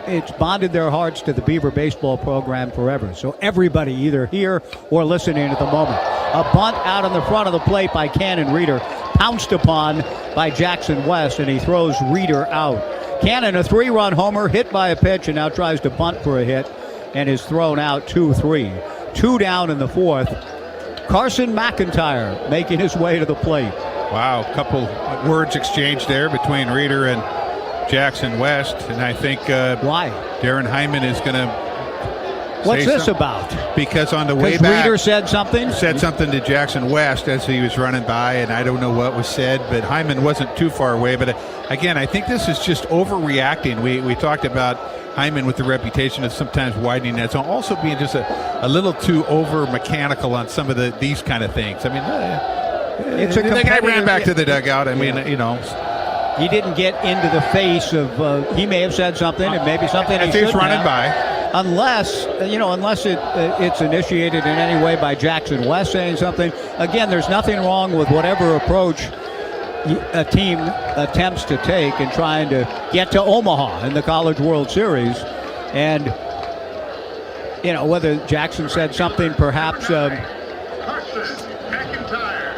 it's bonded their hearts to the Beaver baseball program forever. So everybody either here or listening at the moment. A bunt out on the front of the plate by Cannon Reeder, pounced upon by Jackson West, and he throws Reeder out. Cannon, a 3-run homer, hit by a pitch, and now tries to bunt for a hit, and is thrown out 2-3. 2 down in the fourth. Carson McIntyre making his way to the plate. Wow, a couple words exchanged there between Reeder and Jackson West, and I think why Darren Hyman is going to. What's this about? Because on the way back, Reader said something to Jackson West as he was running by, and I don't know what was said, but Hyman wasn't too far away. But again, I think this is just overreacting. We talked about Hyman with the reputation of sometimes widening nets, also being just a little too over mechanical on some of these kind of things. I mean, it's a the guy ran back to the dugout. I mean, you know. He didn't get into the face of. He may have said something, and maybe something he shouldn't running have. By. Unless it's initiated in any way by Jackson West saying something. Again, there's nothing wrong with whatever approach a team attempts to take in trying to get to Omaha in the College World Series. And, whether Jackson said something perhaps a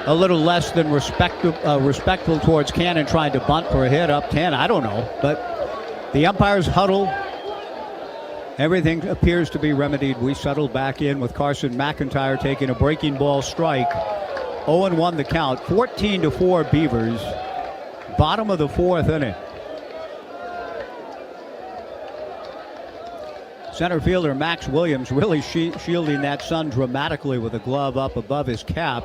little less than respectful towards Cannon trying to bunt for a hit up 10, I don't know. But the umpires huddle. Everything appears to be remedied. We settled back in with Carson McIntyre taking a breaking ball strike. 0-1 the count. 14-4 Beavers. Bottom of the fourth inning. Center fielder Max Williams really shielding that sun dramatically with a glove up above his cap.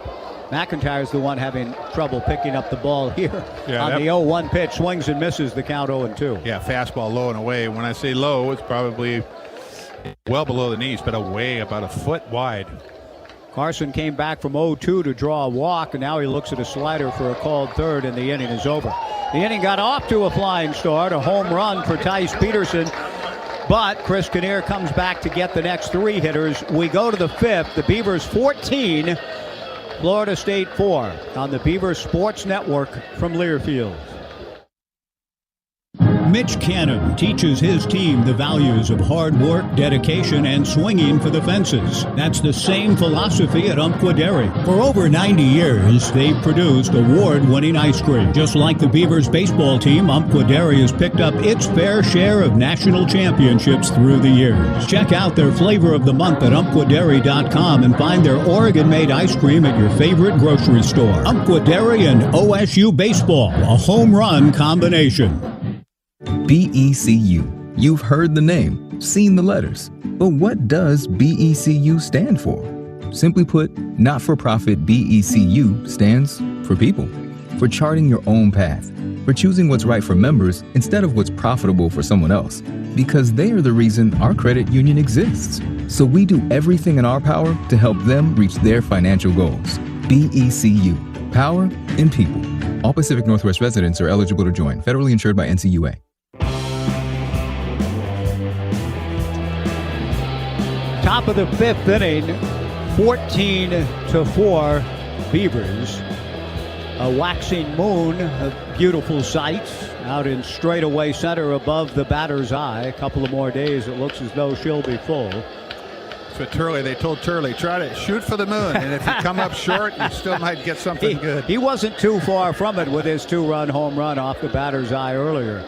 McIntyre's the one having trouble picking up the ball here on the 0-1 pitch. Swings and misses, the count 0-2. Yeah, fastball low and away. When I say low, it's probably well below the knees, but away about a foot wide. Carson came back from 0-2 to draw a walk, and now he looks at a slider for a called third, and the inning is over. The inning got off to a flying start, a home run for Tice Peterson, but Chris Kinnear comes back to get the next three hitters. We go to the fifth. The Beavers 14, Florida State 4 on the Beavers Sports Network from Learfield. Mitch Cannon teaches his team the values of hard work, dedication, and swinging for the fences. That's the same philosophy at Umpqua Dairy. For over 90 years, they've produced award-winning ice cream. Just like the Beavers baseball team, Umpqua Dairy has picked up its fair share of national championships through the years. Check out their flavor of the month at umpquadairy.com and find their Oregon-made ice cream at your favorite grocery store. Umpqua Dairy and OSU baseball, a home run combination. BECU. You've heard the name, seen the letters. But what does BECU stand for? Simply put, not-for-profit BECU stands for people. For charting your own path. For choosing what's right for members instead of what's profitable for someone else. Because they are the reason our credit union exists. So we do everything in our power to help them reach their financial goals. BECU. Power in people. All Pacific Northwest residents are eligible to join. Federally insured by NCUA. Top of the fifth inning, 14-4 Beavers. A waxing moon, a beautiful sight out in straightaway center above the batter's eye. A couple of more days, it looks as though she'll be full. So they told Turley, try to shoot for the moon, and if you come up short, you still might get something good. He wasn't too far from it with his two-run home run off the batter's eye earlier.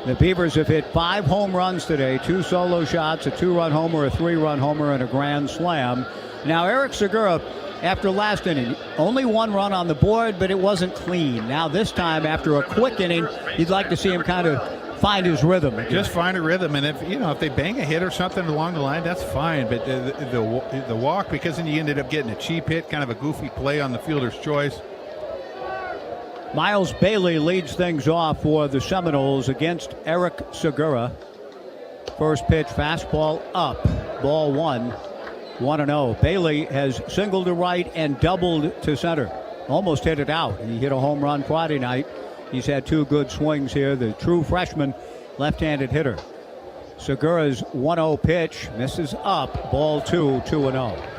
The Beavers have hit 5 home runs today, 2 solo shots, a 2-run homer, a 3-run homer, and a grand slam. Now, Eric Segura, after last inning, only 1 run on the board, but it wasn't clean. Now, this time, after a quick inning, you'd like to see him kind of find his rhythm. Just find a rhythm, and if they bang a hit or something along the line, that's fine. But the walk, because then you ended up getting a cheap hit, kind of a goofy play on the fielder's choice. Miles Bailey leads things off for the Seminoles against Eric Segura. First pitch, fastball up, ball 1, 1-0. Bailey has singled to right and doubled to center. Almost hit it out. He hit a home run Friday night. He's had 2 good swings here. The true freshman left-handed hitter. Segura's 1-0 pitch misses up, ball 2, 2-0.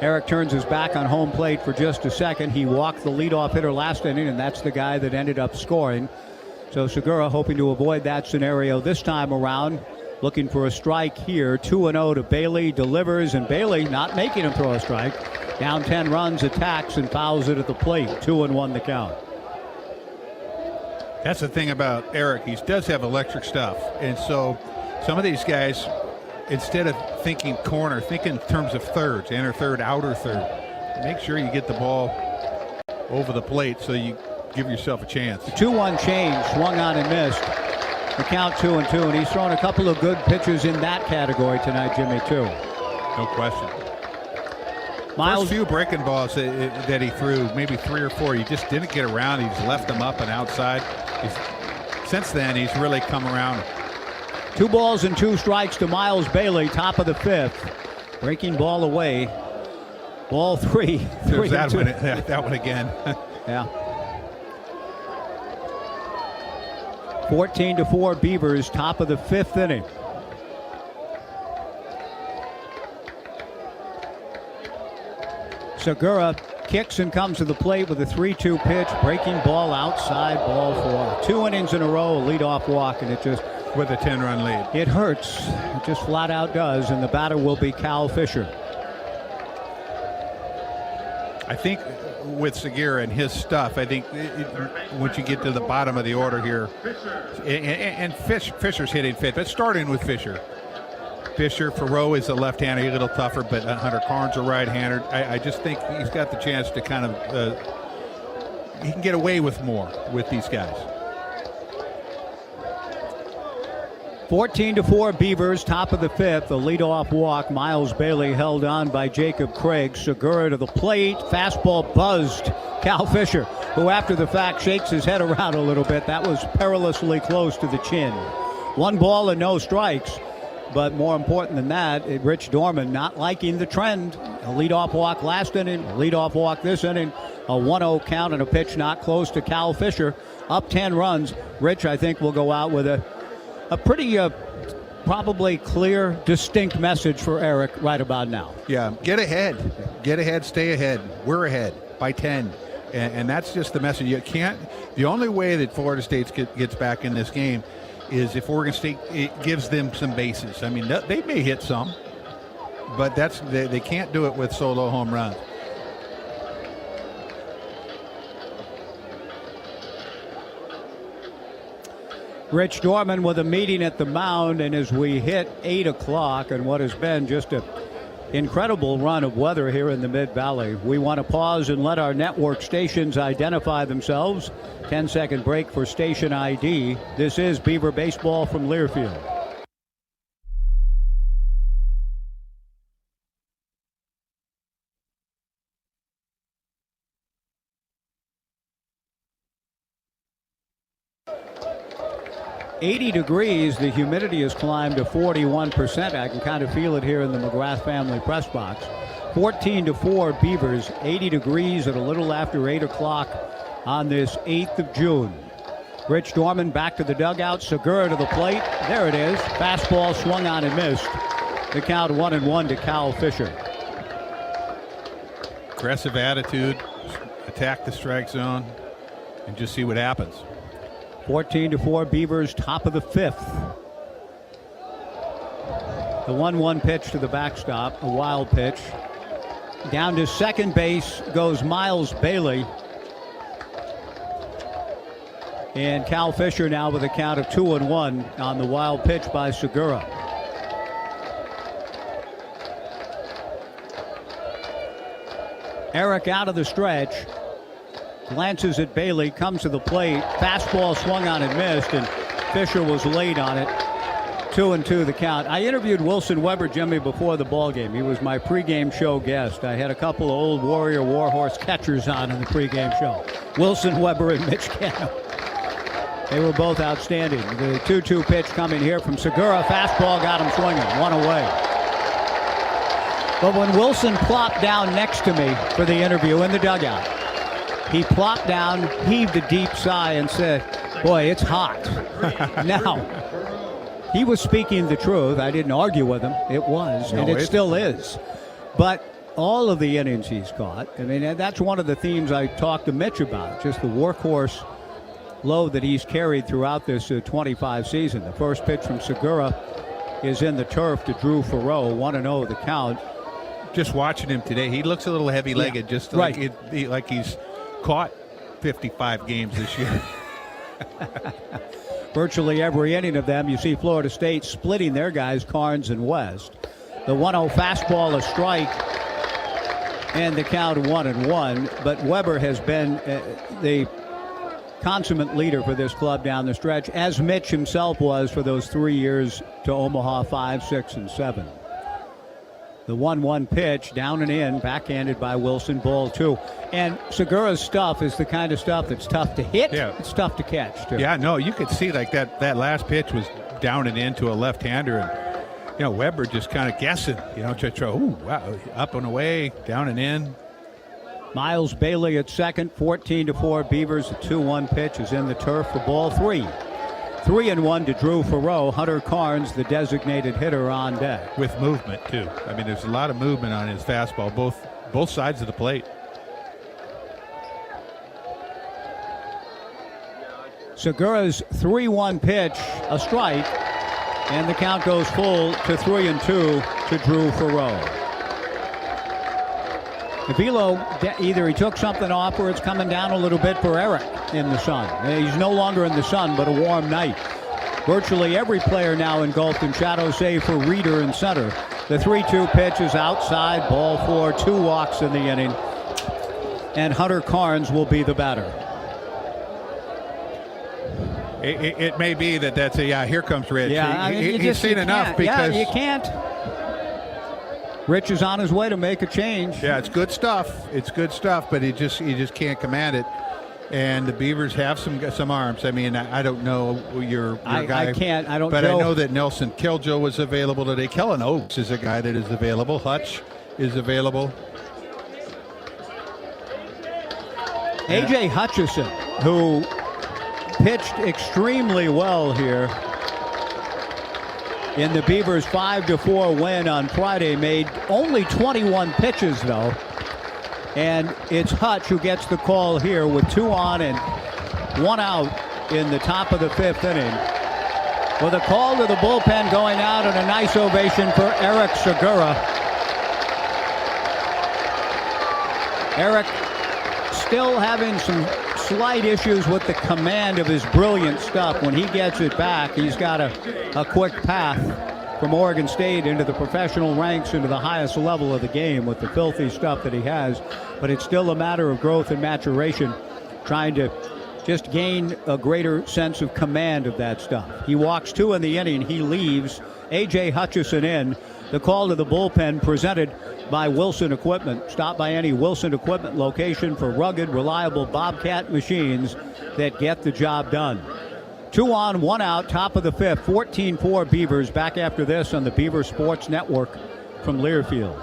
Eric turns his back on home plate for just a second. He walked the leadoff hitter last inning, and that's the guy that ended up scoring. So Segura hoping to avoid that scenario this time around. Looking for a strike here. 2-0 to Bailey. Delivers, and Bailey not making him throw a strike. Down 10 runs, attacks, and fouls it at the plate. 2-1 the count. That's the thing about Eric. He does have electric stuff. And so some of these guys, instead of thinking corner, think in terms of thirds, inner third, outer third. Make sure you get the ball over the plate so you give yourself a chance. 2-1 change, swung on and missed. The count 2-2, and he's thrown a couple of good pitches in that category tonight, Jimmy, too. No question. Miles, First few breaking balls that he threw, maybe 3 or 4, he just didn't get around. He's left them up and outside. Since then, he's really come around. 2 balls and 2 strikes to Miles Bailey, top of the 5th. Breaking ball away. Ball 3. There's that one again. Yeah. 14-4 Beavers, top of the 5th inning. Segura kicks and comes to the plate with a 3-2 pitch. Breaking ball outside, ball 4. 2 innings in a row, a leadoff walk, and it just... With a 10-run lead. It hurts. It just flat out does, and the batter will be Cal Fisher. I think with Segura and his stuff, I think once you get to the bottom of the order here, and Fisher's hitting 5th, but starting with Fisher. Farrow is a left-hander, a little tougher, but Hunter Carnes a right-hander. I just think he's got the chance to kind of, he can get away with more with these guys. 14-4 Beavers, top of the 5th. The leadoff walk. Miles Bailey held on by Jacob Craig. Segura to the plate. Fastball buzzed Cal Fisher, who after the fact shakes his head around a little bit. That was perilously close to the chin. 1 ball and no strikes. But more important than that, Rich Dorman not liking the trend. A leadoff walk last inning, a leadoff walk this inning, a 1-0 count and a pitch not close to Cal Fisher. Up 10 runs. Rich, I think, will go out with a pretty probably clear, distinct message for Eric right about now. Yeah, get ahead. Get ahead, stay ahead. We're ahead by 10. And that's just the message. You can't. The only way that Florida State gets back in this game is if Oregon State gives them some bases. I mean, they may hit some, but they can't do it with solo home runs. Rich Dorman with a meeting at the mound, and as we hit 8 o'clock and what has been just an incredible run of weather here in the Mid-Valley, we want to pause and let our network stations identify themselves. 10-second break for station ID. This is Beaver Baseball from Learfield. degrees, the humidity has climbed to 41%. I can kind of feel it here in the McGrath family press box. 14-4 Beavers, 80 degrees at a little after 8 o'clock on this 8th of June. Rich Dorman back to the dugout, Segura to the plate. There it is. Fastball swung on and missed. The count 1-1 to Cal Fisher. Aggressive attitude, attack the strike zone, and just see what happens. 14-4 Beavers, top of the 5th. The 1-1 pitch to the backstop, a wild pitch. Down to second base goes Miles Bailey. And Cal Fisher now with a count of 2-1 on the wild pitch by Segura. Eric out of the stretch. Glances at Bailey, comes to the plate. Fastball swung on and missed, and Fisher was late on it. 2-2 the count. I interviewed Wilson Weber, Jimmy, before the ball game. He was my pregame show guest. I had a couple of old Warrior Warhorse catchers on in the pregame show. Wilson Weber and Mitch Cano. They were both outstanding. The 2-2 pitch coming here from Segura. Fastball got him swinging. 1 away. But when Wilson plopped down next to me for the interview in the dugout, he plopped down, heaved a deep sigh, and said, "Boy, it's hot." Now, he was speaking the truth. I didn't argue with him. It was, and it still is. But all of the innings he's caught, I mean, that's one of the themes I talked to Mitch about, just the workhorse load that he's carried throughout this 25 season. The first pitch from Segura is in the turf to Drew Farrow, 1-0 the count. Just watching him today, he looks a little heavy-legged, just like like he's caught 55 games this year. Virtually every inning of them, you see Florida State splitting their guys, Carnes and West. The 1-0 fastball, a strike, and the count 1-1. But Weber has been the consummate leader for this club down the stretch, as Mitch himself was for those 3 years to Omaha 5, 6, and 7. The 1-1 pitch, down and in, backhanded by Wilson, ball 2. And Segura's stuff is the kind of stuff that's tough to hit. Yeah. It's tough to catch, too. Yeah, no, you could see like that last pitch was down and in to a left-hander, and Weber just kind of guessing, to throw, wow, up and away, down and in. Miles Bailey at second, 14-4 Beavers. The 2-1 pitch is in the turf for ball 3. 3-1 to Drew Farrow. Hunter Carnes, the designated hitter, on deck. With movement, too. I mean, there's a lot of movement on his fastball, both sides of the plate. Segura's 3-1 pitch, a strike, and the count goes full to 3-2 to Drew Farrow. Velo, either he took something off or it's coming down a little bit for Eric in the sun. He's no longer in the sun, but a warm night. Virtually every player now engulfed in shadow, save for Reeder in center. The 3-2 pitch is outside, ball 4, 2 walks in the inning, and Hunter Carnes will be the batter. It may be that's here comes Rich. Yeah, he's seen enough because you can't. Rich is on his way to make a change. Yeah, it's good stuff. But he just can't command it. And the Beavers have some arms. I mean, I don't know your guy. I can't. I don't. But know. I know that Nelson Kiljo was available today. Kellen Oakes is a guy that is available. Hutch is available. A.J. Hutchison, who pitched extremely well here in the Beavers' 5-4 win on Friday, made only 21 pitches, though. And it's Hutch who gets the call here with 2 on and 1 out in the top of the 5th inning. With a call to the bullpen going out and a nice ovation for Eric Segura. Eric still having some slight issues with the command of his brilliant stuff. When he gets it back, he's got a quick path from Oregon State into the professional ranks, into the highest level of the game with the filthy stuff that he has. But it's still a matter of growth and maturation, trying to just gain a greater sense of command of that stuff. He walks 2 in the inning. He leaves A.J. Hutchison in. The call to the bullpen presented by Wilson Equipment. Stop by any Wilson Equipment location for rugged, reliable Bobcat machines that get the job done. 2 on, 1 out, top of the 5th, 14-4 Beavers. Back after this on the Beaver Sports Network from Learfield.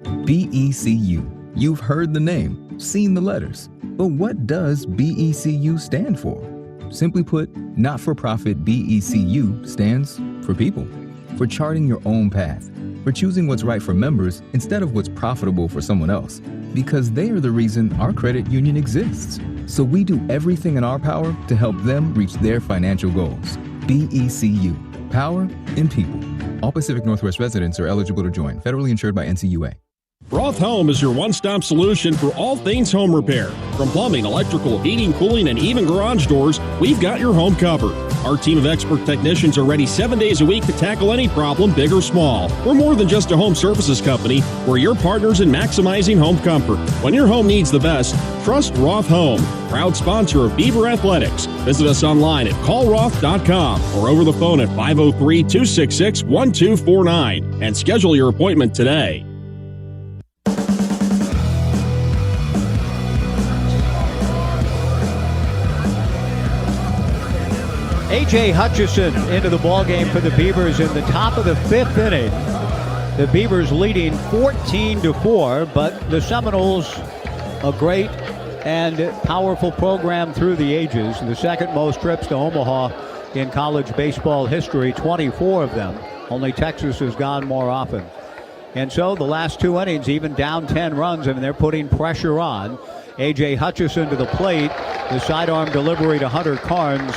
BECU. You've heard the name, seen the letters. But what does BECU stand for? Simply put, not-for-profit BECU stands for people. For charting your own path, for choosing what's right for members instead of what's profitable for someone else, because they are the reason our credit union exists. So we do everything in our power to help them reach their financial goals. BECU, power in people. All Pacific Northwest residents are eligible to join, federally insured by NCUA. Roth Home is your one-stop solution for all things home repair. From plumbing, electrical, heating, cooling, and even garage doors, we've got your home covered. Our team of expert technicians are ready 7 days a week to tackle any problem, big or small. We're more than just a home services company. We're your partners in maximizing home comfort. When your home needs the best, trust Roth Home, proud sponsor of Beaver Athletics. Visit us online at callroth.com or over the phone at 503-266-1249 and schedule your appointment today. A.J. Hutchison into the ballgame for the Beavers in the top of the 5th inning. The Beavers leading 14-4, but the Seminoles, a great and powerful program through the ages. The second most trips to Omaha in college baseball history, 24 of them. Only Texas has gone more often. And so the last 2 innings, even down 10 runs, I mean, they're putting pressure on. A.J. Hutchison to the plate. The sidearm delivery to Hunter Carnes.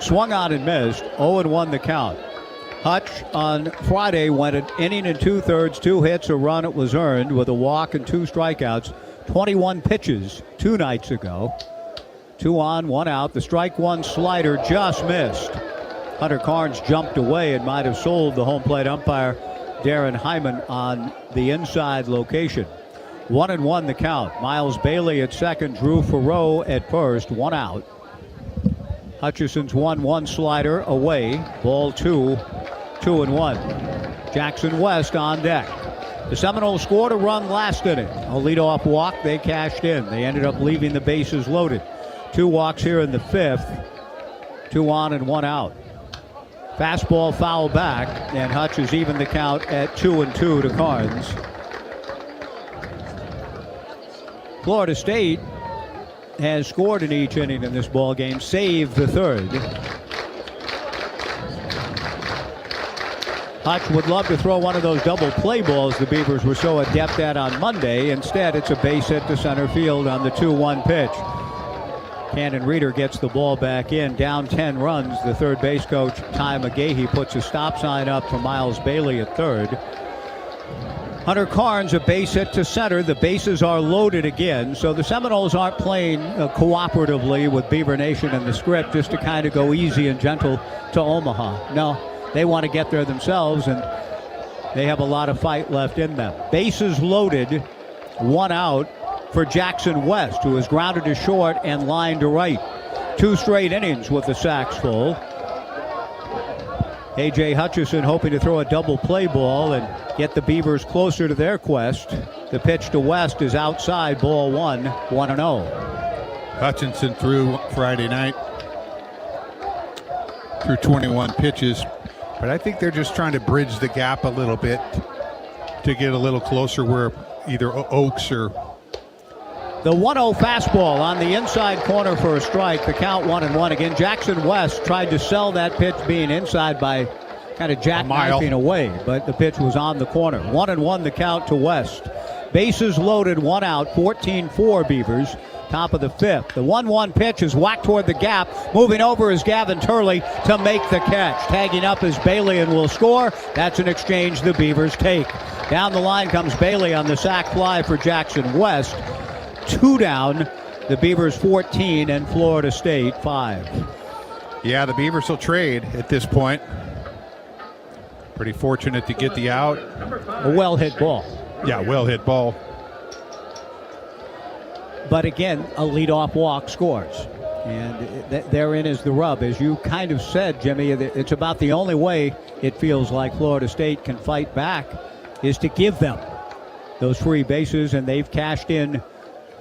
Swung on and missed. 0-1 the count. Hutch on Friday went an inning and 2/3, 2 hits, a run. It was earned with a walk and 2 strikeouts. 21 pitches 2 nights ago. 2 on, 1 out. The strike 1 slider just missed. Hunter Carnes jumped away and might have sold the home plate umpire Darren Hyman on the inside location. 1-1 the count. Miles Bailey at second, Drew Farrow at first, 1 out. Hutchison's 1-1 slider away. Ball 2, 2-1. Jackson West on deck. The Seminoles scored a run last inning. A leadoff walk, they cashed in. They ended up leaving the bases loaded. 2 walks here in the 5th. 2 on and 1 out. Fastball foul back, and Hutch is even the count at 2-2 to Carnes. Florida State has scored in each inning in this ball game, save the third. Hutch would love to throw one of those double play balls the Beavers were so adept at on Monday. Instead, it's a base hit to center field on the 2-1 pitch. Cannon Reeder gets the ball back in, down 10 runs. The third base coach, Ty McGahee, puts a stop sign up for Miles Bailey at third. Hunter Carnes, a base hit to center. The bases are loaded again, so the Seminoles aren't playing cooperatively with Beaver Nation in the script just to kind of go easy and gentle to Omaha. No, they want to get there themselves, and they have a lot of fight left in them. Bases loaded, 1 out for Jackson West, who is grounded to short and lined to right. 2 straight innings with the sacks full. A.J. Hutchison hoping to throw a double play ball and get the Beavers closer to their quest. The pitch to West is outside, ball 1, 1-0. Hutchinson threw Friday night through 21 pitches, but I think they're just trying to bridge the gap a little bit to get a little closer where either Oaks or the 1-0 fastball on the inside corner for a strike. The count 1-1. Again, Jackson West tried to sell that pitch being inside by kind of jackknifing away, but the pitch was on the corner. 1-1 the count to West. Bases loaded, 1 out, 14-4 Beavers. Top of the 5th. The 1-1 pitch is whacked toward the gap. Moving over is Gavin Turley to make the catch. Tagging up is Bailey and will score. That's an exchange the Beavers take. Down the line comes Bailey on the sac fly for Jackson West. 2 down, the Beavers 14 and Florida State 5. Yeah, the Beavers will trade at this point. Pretty fortunate to get the out. A well-hit ball. Yeah, well-hit ball. But again, a leadoff walk scores. And therein is the rub. As you kind of said, Jimmy, it's about the only way it feels like Florida State can fight back is to give them those free bases, and they've cashed in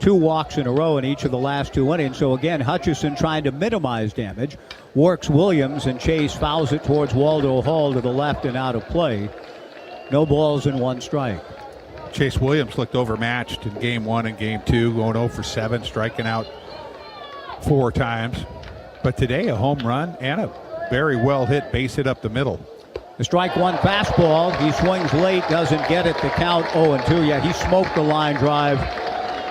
2 walks in a row in each of the last 2 innings. So again, Hutchison trying to minimize damage. Works Williams, and Chase fouls it towards Waldo Hall to the left and out of play. No balls and 1 strike. Chase Williams looked overmatched in game 1 and game 2, going 0 for 7, striking out 4 times. But today, a home run and a very well hit base hit up the middle. The strike 1 fastball. He swings late, doesn't get it. The count 0-2. Yeah, he smoked the line drive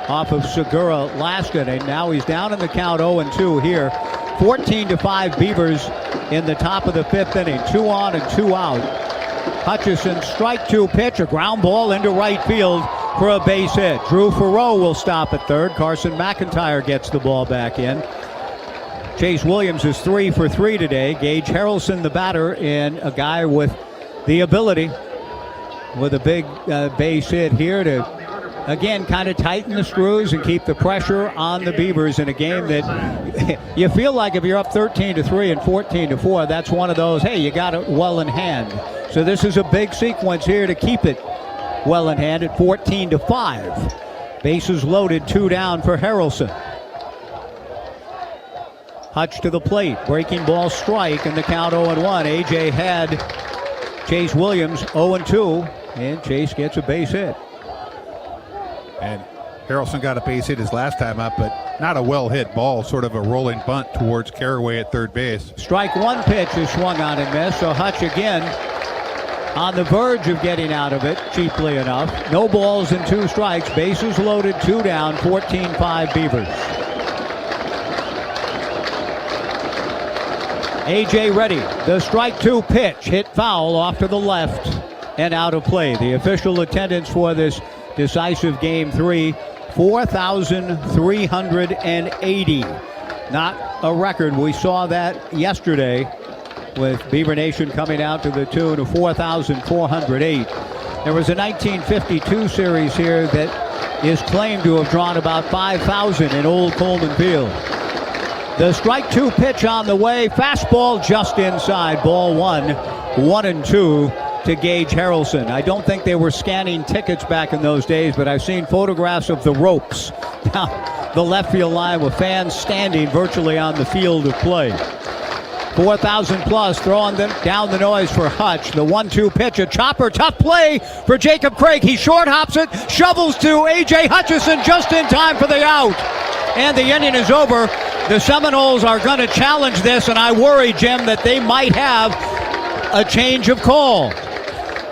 off of Segura last inning. Now he's down in the count 0-2 here. 14-5 Beavers in the top of the 5th inning. 2 on and 2 out. Hutchison, strike 2 pitch, a ground ball into right field for a base hit. Drew Farrow will stop at third. Carson McIntyre gets the ball back in. Chase Williams is 3 for 3 today. Gage Harrelson, the batter, and a guy with the ability with a big base hit here to, again, kind of tighten the screws and keep the pressure on the Beavers in a game that you feel like if you're up 13-3 and 14-4, that's one of those, hey, you got it well in hand. So this is a big sequence here to keep it well in hand at 14-5. Bases loaded, 2 down for Harrelson. Hutch to the plate, breaking ball strike, and the count 0-1. A.J. had Chase Williams 0-2, and Chase gets a base hit. And Harrelson got a base hit his last time up, but not a well-hit ball, sort of a rolling bunt towards Carraway at third base. Strike 1 pitch is swung on and missed, so Hutch again on the verge of getting out of it, cheaply enough. No balls and 2 strikes, bases loaded, 2 down, 14-5 Beavers. A.J. ready, the strike 2 pitch, hit foul off to the left and out of play. The official attendance for this decisive game 3, 4,380. Not a record. We saw that yesterday with Beaver Nation coming out to the tune of 4,408. There was a 1952 series here that is claimed to have drawn about 5,000 in Old Coleman Field. The strike 2 pitch on the way. Fastball just inside. Ball 1, 1-2 to Gage Harrelson. I don't think they were scanning tickets back in those days, but I've seen photographs of the ropes down the left field line with fans standing virtually on the field of play. 4,000 plus throwing them down the noise for Hutch. The 1-2 pitch, a chopper, tough play for Jacob Craig. He short hops it, shovels to A.J. Hutchison just in time for the out. And the inning is over. The Seminoles are going to challenge this, and I worry, Jim, that they might have a change of call.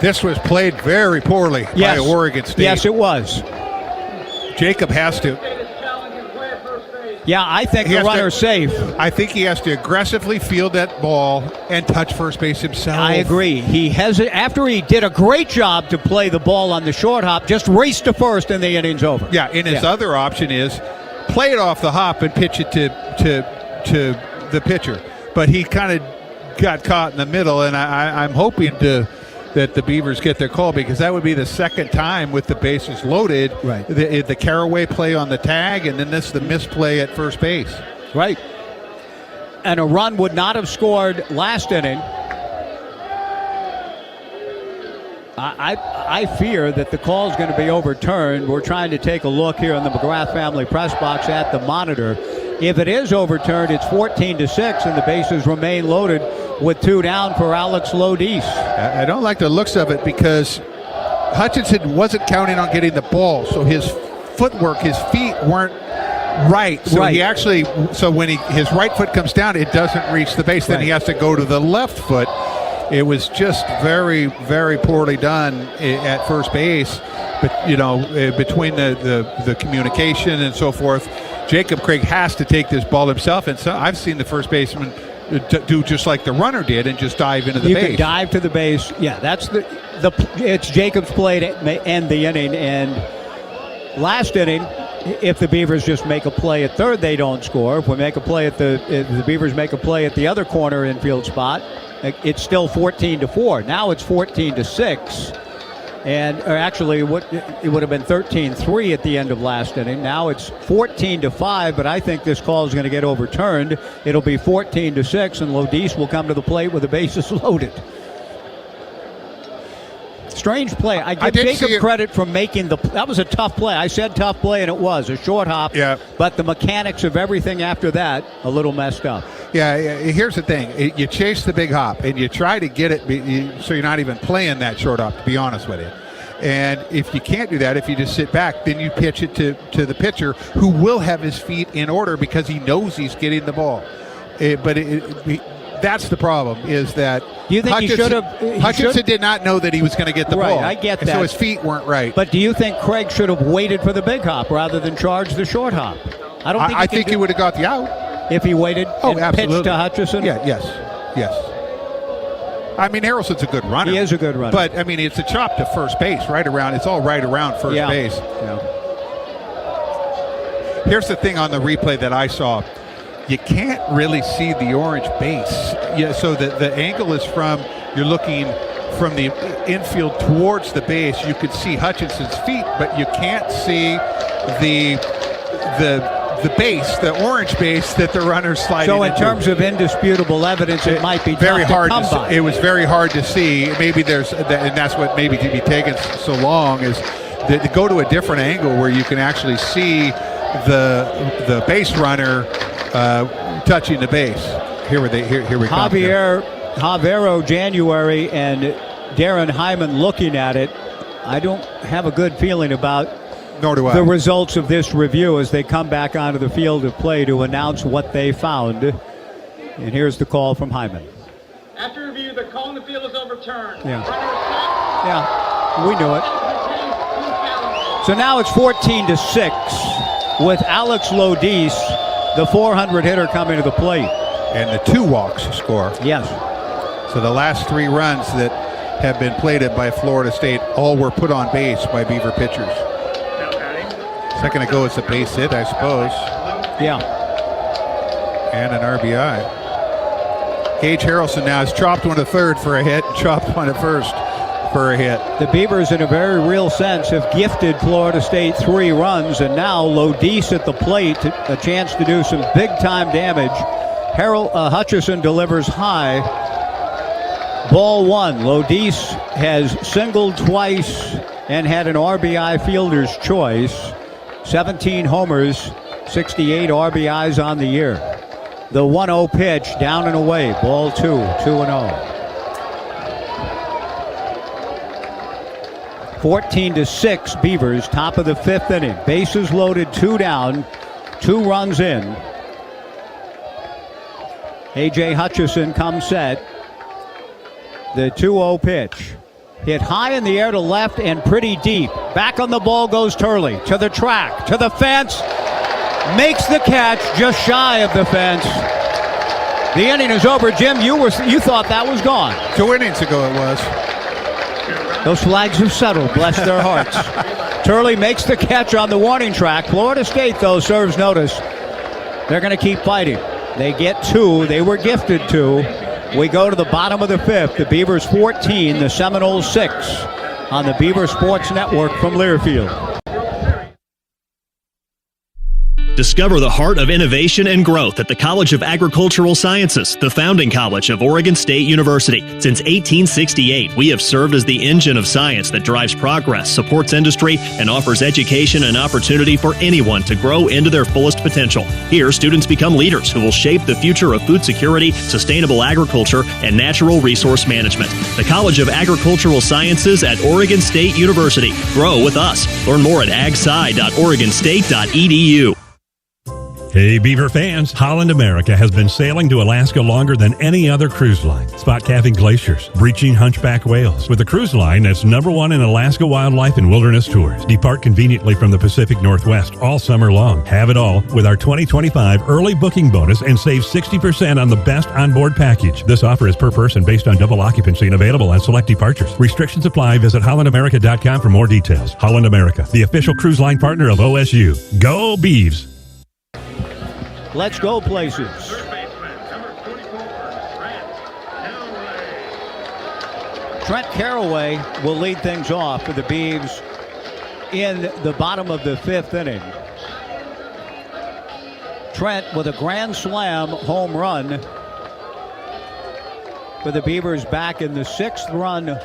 This was played very poorly by Oregon State. Yes, it was. Jacob has to. Yeah, I think the runner's safe. I think he has to aggressively field that ball and touch first base himself. I agree. He has, after he did a great job to play the ball on the short hop, just race to first and the inning's over. Yeah, and his other option is play it off the hop and pitch it to the pitcher. But he kind of got caught in the middle, and I'm hoping that the Beavers get their call, because that would be the second time with the bases loaded. Right. The Caraway play on the tag, and then the misplay at first base. Right. And a run would not have scored last inning. I fear that the call is going to be overturned. We're trying to take a look here in the McGrath family press box at the monitor. If it is overturned, it's 14-6, and the bases remain loaded with 2 down for Alex Lodis. I don't like the looks of it, because Hutchinson wasn't counting on getting the ball, so his footwork, his feet weren't right. So he actually, when his right foot comes down, it doesn't reach the base. Then he has to go to the left foot. It was just very, very poorly done at first base. But between the communication and so forth, Jacob Craig has to take this ball himself. And so I've seen the first baseman do just like the runner did and just dive into the base. You can dive to the base. Yeah, that's it's Jacob's play to end the inning. And last inning, if the Beavers just make a play at third, they don't score. If we make a play if the Beavers make a play at the other corner infield spot, it's still 14-4. Now it's 14-6. Or actually, it would have been 13-3 at the end of last inning. Now it's 14-5, but I think this call is going to get overturned. It'll be 14-6, and Lodis will come to the plate with the bases loaded. Strange play. I give Jacob credit for making that was a tough play. I said tough play, and it was a short hop. Yeah. But the mechanics of everything after that, a little messed up. Yeah, here's the thing. You chase the big hop, and you try to get it so you're not even playing that short hop, to be honest with you. And if you can't do that, if you just sit back, then you pitch it to the pitcher, who will have his feet in order because he knows he's getting the ball. That's the problem, is that you think Hutchinson did not know that he was going to get the ball. I get that. So his feet weren't right. But do you think Craig should have waited for the big hop rather than charge the short hop? I think he would have got the out. If he waited and absolutely. pitched to Hutchison? Yes. I mean, Harrelson's a good runner. He is a good runner. But, I mean, it's a chop to first base, it's all right around first base. Yeah. Here's the thing on the replay that I saw. You can't really see the orange base. Yeah, so the angle is you're looking from the infield towards the base. You could see Hutchinson's feet, but you can't see the base, the orange base that the runner's sliding into. So in terms of indisputable evidence, it might be very hard to come by. It was very hard to see. Maybe and that's what maybe could be taking so long, is to go to a different angle where you can actually see the base runner touching the base. Here we come. Javiero January and Darren Hyman looking at it. I don't have a good feeling about the results of this review as they come back onto the field of play to announce what they found. And here's the call from Hyman. After review, the call in the field is overturned. Yeah, we knew it. So now it's 14-6 with Alex Lodis, the 400 hitter, coming to the plate. And the 2 walks score. Yes. So the last 3 runs that have been plated by Florida State all were put on base by Beaver pitchers. Second ago, it's a base hit, I suppose. Yeah. And an RBI. Gage Harrelson now has chopped one to third for a hit and chopped one to first for a hit. The Beavers, in a very real sense, have gifted Florida State 3 runs, and now Lodice at the plate, a chance to do some big-time damage. Harold Hutchison delivers high. Ball 1. Lodice has singled twice and had an RBI fielder's choice. 17 homers, 68 RBIs on the year. The 1-0 pitch, down and away. Ball 2, 2-0. 14-6 Beavers, top of the 5th inning. Bases loaded, 2 down, 2 runs in. A.J. Hutchison comes set. The 2-0 pitch. Hit high in the air to left and pretty deep. Back on the ball goes Turley. To the track, to the fence. Makes the catch just shy of the fence. The inning is over. Jim, you thought that was gone. 2 innings ago it was. Those flags have settled, bless their hearts. Turley makes the catch on the warning track. Florida State, though, serves notice. They're going to keep fighting. They get 2. They were gifted 2. We go to the bottom of the 5th. The Beavers 14, the Seminoles 6 on the Beaver Sports Network from Learfield. Discover the heart of innovation and growth at the College of Agricultural Sciences, the founding college of Oregon State University. Since 1868, we have served as the engine of science that drives progress, supports industry, and offers education and opportunity for anyone to grow into their fullest potential. Here, students become leaders who will shape the future of food security, sustainable agriculture, and natural resource management. The College of Agricultural Sciences at Oregon State University. Grow with us. Learn more at agsci.oregonstate.edu. Hey, Beaver fans, Holland America has been sailing to Alaska longer than any other cruise line. Spot calving glaciers, breaching hunchback whales, with a cruise line that's #1 in Alaska wildlife and wilderness tours. Depart conveniently from the Pacific Northwest all summer long. Have it all with our 2025 early booking bonus and save 60% on the best onboard package. This offer is per person based on double occupancy and available on select departures. Restrictions apply. Visit hollandamerica.com for more details. Holland America, the official cruise line partner of OSU. Go Beavs! Let's go places. Trent Caraway will lead things off for the Beavs in the bottom of the 5th inning. Trent with a grand slam home run for the Beavers back in the 6th-run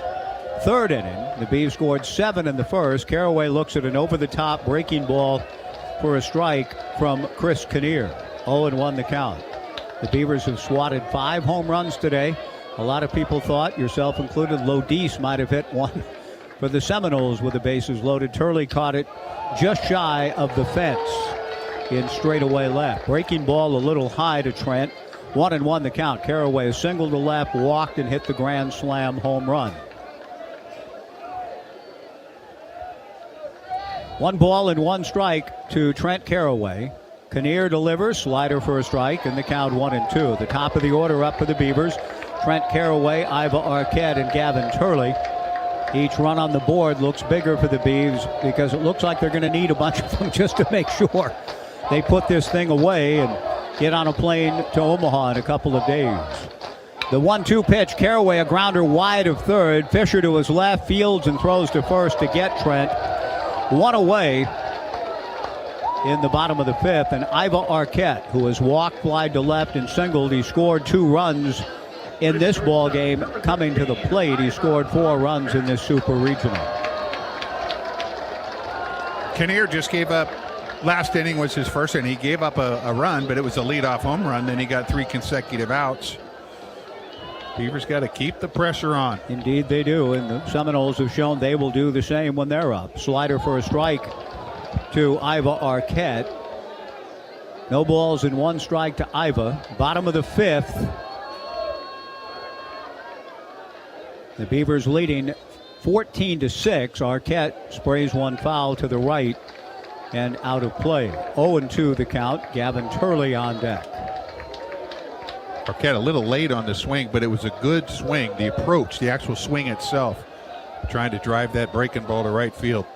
3rd inning. The Beavs scored 7 in the 1st. Caraway looks at an over-the-top breaking ball for a strike from Chris Kinnear. 0-1 the count. The Beavers have swatted 5 home runs today. A lot of people thought, yourself included, Lodice might have hit one for the Seminoles with the bases loaded. Turley caught it just shy of the fence in straightaway left. Breaking ball a little high to Trent. 1-1 the count. Caraway a single to left, walked and hit the grand slam home run. 1 ball and 1 strike to Trent Caraway. Kinnear delivers, slider for a strike, and the count 1-2. The top of the order up for the Beavers. Trent Caraway, Iva Arquette, and Gavin Turley. Each run on the board looks bigger for the Beavs because it looks like they're going to need a bunch of them just to make sure they put this thing away and get on a plane to Omaha in a couple of days. The 1-2 pitch, Caraway, a grounder wide of third. Fisher to his left, fields and throws to first to get Trent. 1 away in the bottom of the 5th, and Iva Arquette, who has walked, flied to left, and singled. He scored 2 runs in this ball game coming to the plate. He scored 4 runs in this Super Regional. Kinnear just gave up. Last inning was his first inning. He gave up a run, but it was a leadoff home run. Then he got 3 consecutive outs. Beavers got to keep the pressure on. Indeed they do, and the Seminoles have shown they will do the same when they're up. Slider for a strike to Iva Arquette. No balls and 1 strike to Iva. Bottom of the 5th. The Beavers leading 14-6. Arquette sprays 1 foul to the right and out of play. 0-2 the count. Gavin Turley on deck. Arquette a little late on the swing, but it was a good swing. The approach, the actual swing itself, trying to drive that breaking ball to right field.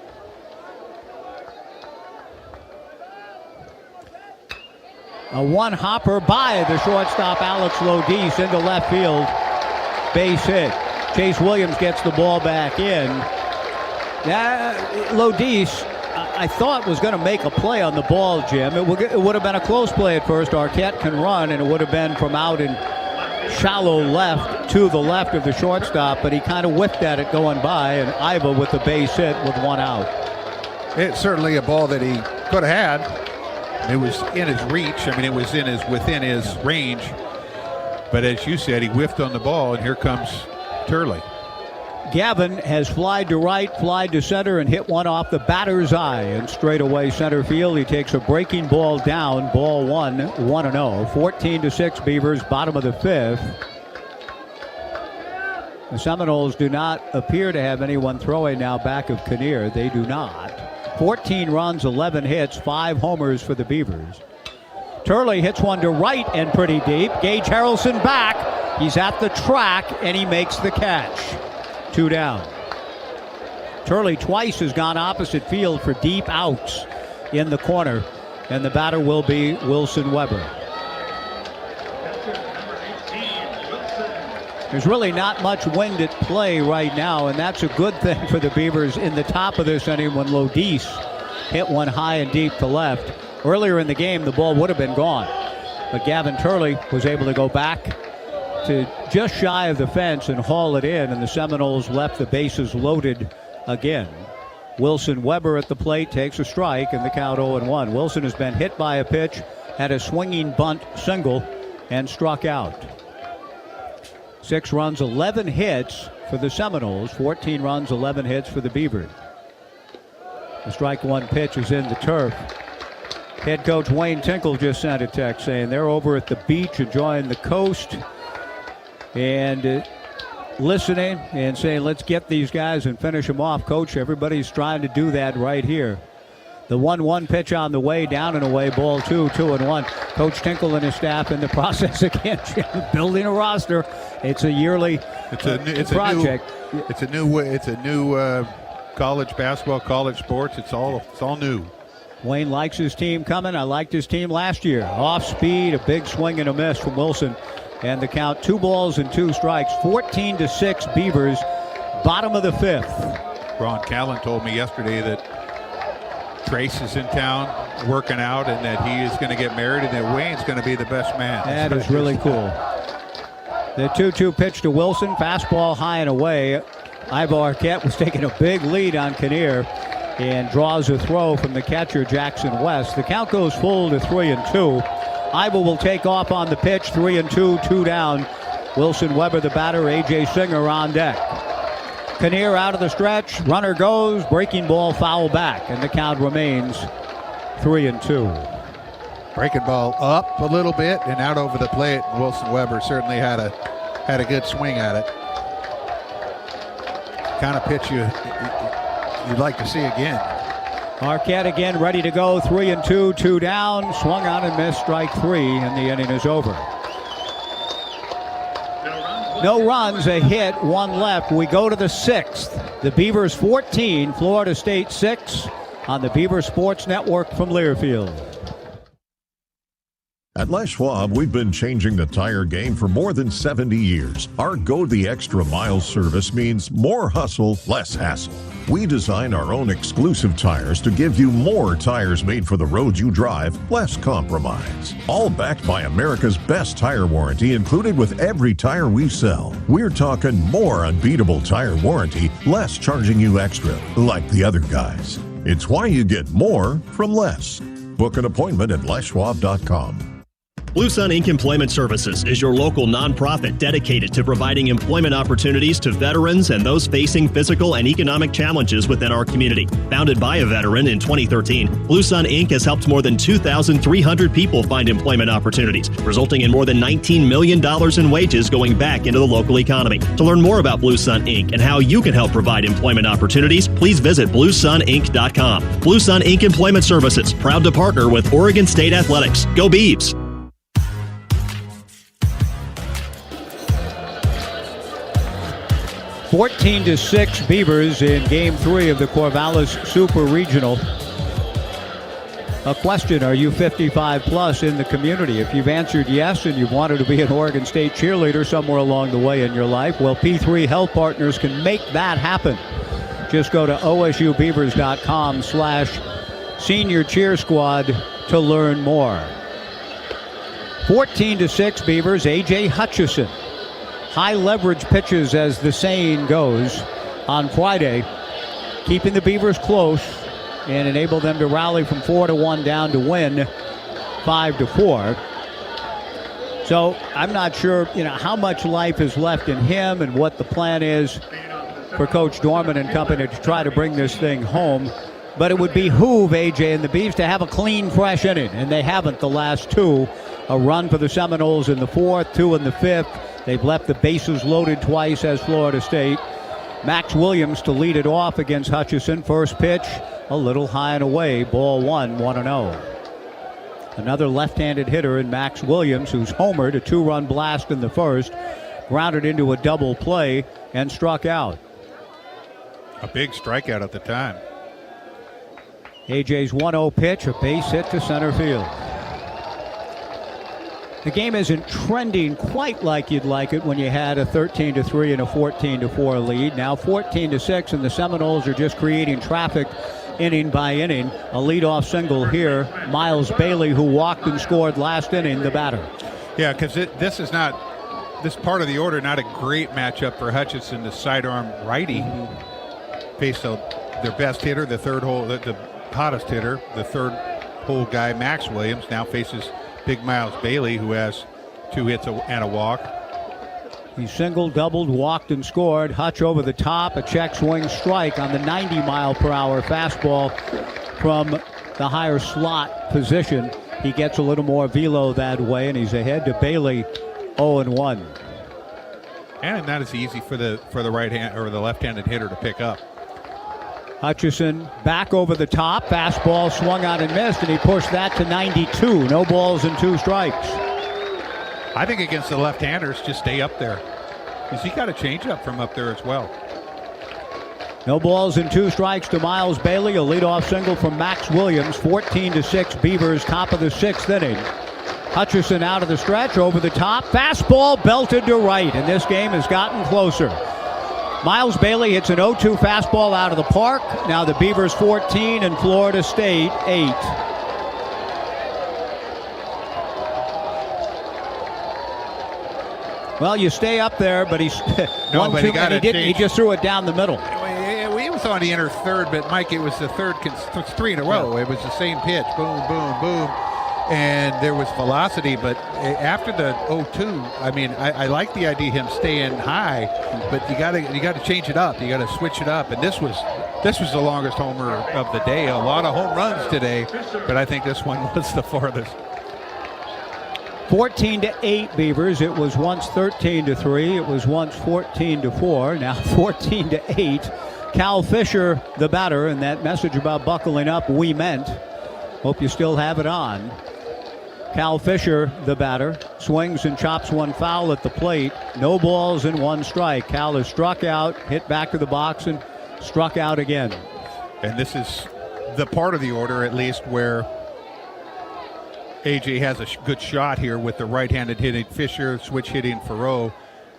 A 1-hopper by the shortstop Alex Lodice into left field. Base hit. Chase Williams gets the ball back in. Lodis, I thought, was going to make a play on the ball, Jim. It would have been a close play at first. Arquette can run, and it would have been from out in shallow left to the left of the shortstop, but he kind of whipped at it going by, and Iva with the base hit with one out. It's certainly a ball that he could have had. It was in his reach. I mean, it was within his range. But as you said, he whiffed on the ball, and here comes Turley. Gavin has flied to right, flied to center, and hit one off the batter's eye. And straight away center field, he takes a breaking ball down. Ball 1-0. 14-6 Beavers, bottom of the fifth. The Seminoles do not appear to have anyone throwing now back of Kinnear. They do not. 14 runs, 11 hits, 5 homers for the Beavers. Turley hits one to right and pretty deep. Gage Harrelson back. He's at the track, and he makes the catch. 2 down. Turley twice has gone opposite field for deep outs in the corner, and the batter will be Wilson Weber. There's really not much wind at play right now, and that's a good thing for the Beavers in the top of this inning when Lodis hit one high and deep to left. Earlier in the game, the ball would have been gone, but Gavin Turley was able to go back to just shy of the fence and haul it in, and the Seminoles left the bases loaded again. Wilson Weber at the plate takes a strike, and the count 0-1. Wilson has been hit by a pitch, had a swinging bunt single, and struck out. 6 runs, 11 hits for the Seminoles. 14 runs, 11 hits for the Beavers. The strike one pitch is in the turf. Head coach Wayne Tinkle just sent a text saying they're over at the beach enjoying the coast and listening and saying, let's get these guys and finish them off. Coach, everybody's trying to do that right here. The 1-1 pitch on the way, down and away, ball 2, 2-1. Coach Tinkle and his staff in the process again, building a roster. It's a yearly project. It's a new college basketball, college sports. It's all new. Wayne likes his team coming. I liked his team last year. Off speed, a big swing and a miss from Wilson. And the count, 2 balls and 2 strikes. 14-6 Beavers, bottom of the fifth. Ron Callan told me yesterday that Trace is in town working out and that he is going to get married and that Wayne's going to be the best man. That is really cool. The 2-2 pitch to Wilson, fastball high and away. Ivo Arquette was taking a big lead on Kinnear and draws a throw from the catcher Jackson West. The count goes full to 3-2. Ivo will take off on the pitch, 3-2, 2 down. Wilson Weber, the batter, A.J. Singer on deck. Kinnear out of the stretch, runner goes, breaking ball foul back, and the count remains 3-2. Breaking ball up a little bit and out over the plate. Wilson Weber certainly had a good swing at it. Kind of pitch you'd like to see again. Arquette again ready to go, 3-2, 2 down. Swung on and missed, strike 3, and the inning is over. No runs, a hit, 1 left. We go to the 6th. The Beavers 14, Florida State 6 on the Beaver Sports Network from Learfield. At Les Schwab, we've been changing the tire game for more than 70 years. Our Go the Extra Mile service means more hustle, less hassle. We design our own exclusive tires to give you more tires made for the road you drive, less compromise. All backed by America's best tire warranty included with every tire we sell. We're talking more unbeatable tire warranty, less charging you extra, like the other guys. It's why you get more from less. Book an appointment at leschwab.com. Blue Sun Inc. Employment Services is your local nonprofit dedicated to providing employment opportunities to veterans and those facing physical and economic challenges within our community. Founded by a veteran in 2013, Blue Sun Inc. has helped more than 2,300 people find employment opportunities, resulting in more than $19 million in wages going back into the local economy. To learn more about Blue Sun Inc. and how you can help provide employment opportunities, please visit BlueSunInc.com. Blue Sun Inc. Employment Services, proud to partner with Oregon State Athletics. Go Beavs! 14-6 Beavers in Game 3 of the Corvallis Super Regional. a question. Are you 55 plus in the community? If you've answered yes and you've wanted to be an Oregon State cheerleader somewhere along the way in your life, well, P3 Health Partners can make that happen. Just go to osubeavers.com/senior cheer squad to learn more. 14-6 Beavers. A.J. Hutchison. High leverage pitches, as the saying goes, on Friday, keeping the Beavers close and enable them to rally from 4-1 down to win 5-4. So I'm not sure, how much life is left in him and what the plan is for Coach Dorman and company to try to bring this thing home. But it would behoove AJ and the Beavs to have a clean, fresh inning, and they haven't the last two. A run for the Seminoles in the fourth, two in the fifth. They've left the bases loaded twice as Florida State. Max Williams to lead it off against Hutchison. First pitch, a little high and away. Ball 1-0. Another left-handed hitter in Max Williams, who's homered, a two-run blast in the first, grounded into a double play and struck out. A big strikeout at the time. AJ's 1-0 pitch, a base hit to center field. The game isn't trending quite like you'd like it when you had a 13-3 and a 14-4 lead. Now 14-6, and the Seminoles are just creating traffic inning by inning. A leadoff single here. Miles Bailey, who walked and scored last inning, the batter. Yeah, because this is not, this part of the order, not a great matchup for Hutchison, the sidearm righty. Faced their best hitter, the hottest hitter, the third hole guy, Max Williams, now faces Big Miles Bailey, who has 2 hits and a walk. He singled, doubled, walked, and scored. Hutch over the top, a check swing strike on the 90-mile-per-hour fastball from the higher slot position. He gets a little more velo that way, and he's ahead to Bailey, 0-1. And not as easy for the right hand or the left-handed hitter to pick up. Hutchison back over the top, fastball swung out and missed, and he pushed that to 92. No balls and 2 strikes. I think against the left-handers, just stay up there, because he got a changeup from up there as well. No balls and 2 strikes to Miles Bailey. A leadoff single from Max Williams. 14-6 Beavers, top of the 6th inning. Hutchison out of the stretch, over the top, fastball belted to right, and this game has gotten closer. Miles Bailey hits an 0-2 fastball out of the park. Now the Beavers 14 and Florida State 8. Well, you stay up there, but he's no, but he didn't. He just threw it down the middle. He was on the inner third, but Mike, it was the third, 3 in a row. It was the same pitch, boom, boom, boom, and there was velocity. But after the 0-2, I mean, I like the idea of him staying high, but you got to change it up. You got to switch it up. And this was the longest homer of the day. A lot of home runs today, but I think this one was the farthest. 14-8 Beavers. It was once 13-3. It was once 14-4. Now 14-8. Cal Fisher, the batter, and that message about buckling up, we meant. Hope you still have it on. Cal Fisher, the batter, swings and chops one foul at the plate. No balls and 1 strike. Cal is struck out, hit back to the box, and struck out again. And this is the part of the order, at least, where AJ has a good shot here with the right-handed hitting Fisher, switch hitting Farrow,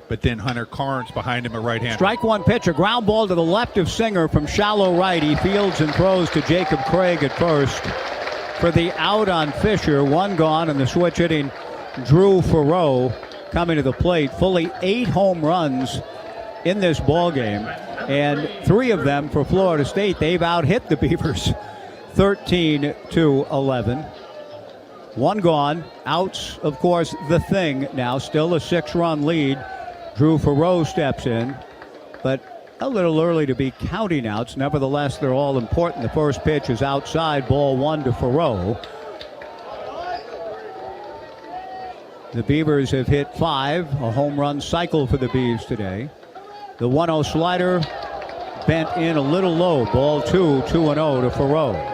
but then Hunter Carnes behind him, a right-hander. Strike 1 pitch, a ground ball to the left of Singer from shallow right. He fields and throws to Jacob Craig at first for the out on Fisher. 1 gone, and the switch hitting Drew Farrow coming to the plate. Fully 8 home runs in this ball game, and 3 of them for Florida State. They've out-hit the Beavers 13-11. 1 gone. Outs, of course, the thing now. Still a 6-run lead. Drew Farrow steps in, but a little early to be counting outs. Nevertheless, they're all important. The first pitch is outside, ball 1 to Farrow. The Beavers have hit 5, a home run cycle for the Beavs today. The 1-0 slider bent in a little low, ball 2, 2-0 to Farrow.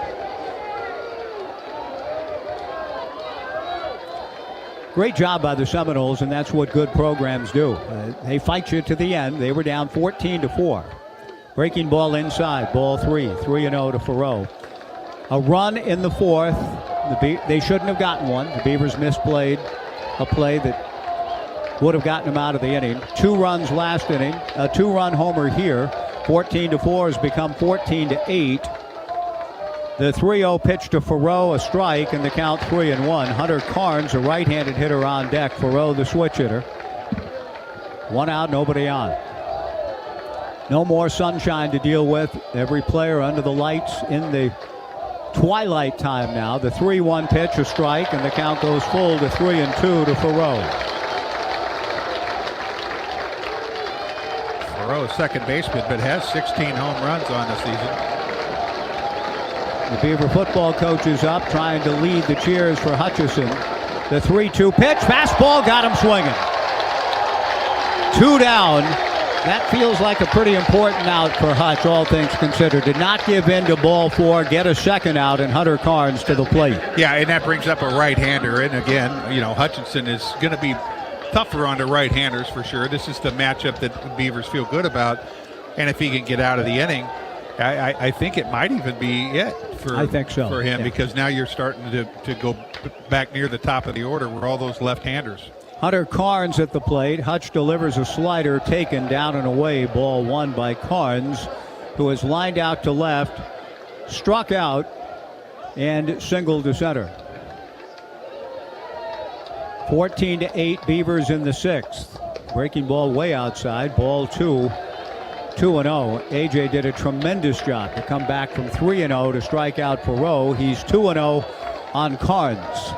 Great job by the Seminoles, and that's what good programs do. They fight you to the end. They were down 14-4. Breaking ball inside, ball 3, 3-0 to Farrow. A run in the fourth. They shouldn't have gotten one. The Beavers misplayed a play that would have gotten them out of the inning. 2 runs last inning. A 2-run homer here. 14-4 has become 14-8. The 3-0 pitch to Farrow, a strike, and the count 3-1. Hunter Carnes, a right-handed hitter on deck. Farrow, the switch hitter. 1 out, nobody on. No more sunshine to deal with. Every player under the lights in the twilight time now. The 3-1 pitch, a strike, and the count goes full to 3-2 to Farrow. Farrow, second baseman, but has 16 home runs on the season. The Beaver football coach is up, trying to lead the cheers for Hutchison. The 3-2 pitch, fastball, got him swinging. 2 down. That feels like a pretty important out for Hutch, all things considered. Did not give in to ball 4, get a second out, and Hunter Carnes to the plate. Yeah, and that brings up a right-hander. And again, Hutchinson is going to be tougher on the right-handers for sure. This is the matchup that the Beavers feel good about. And if he can get out of the inning, I think it might even be it for, I think so. for him, yeah. Because now you're starting to go back near the top of the order where all those left-handers. Hunter Carnes at the plate. Hutch delivers a slider taken down and away. Ball 1 by Carnes, who is lined out to left, struck out, and singled to center. 14-8 Beavers in the 6th. Breaking ball way outside. Ball 2. 2-0. AJ did a tremendous job to come back from 3-0 to strike out Farrow. He's 2-0 on Carnes.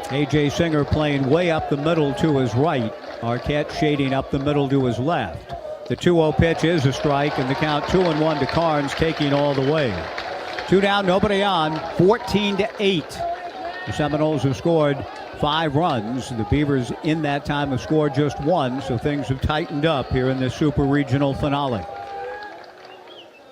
AJ Singer playing way up the middle to his right. Arquette shading up the middle to his left. The 2-0 pitch is a strike, and the count 2-1 to Carnes, taking all the way. 2 down, nobody on. 14-8. The Seminoles have scored 5 runs. The Beavers in that time have scored just 1, so things have tightened up here in this Super Regional finale.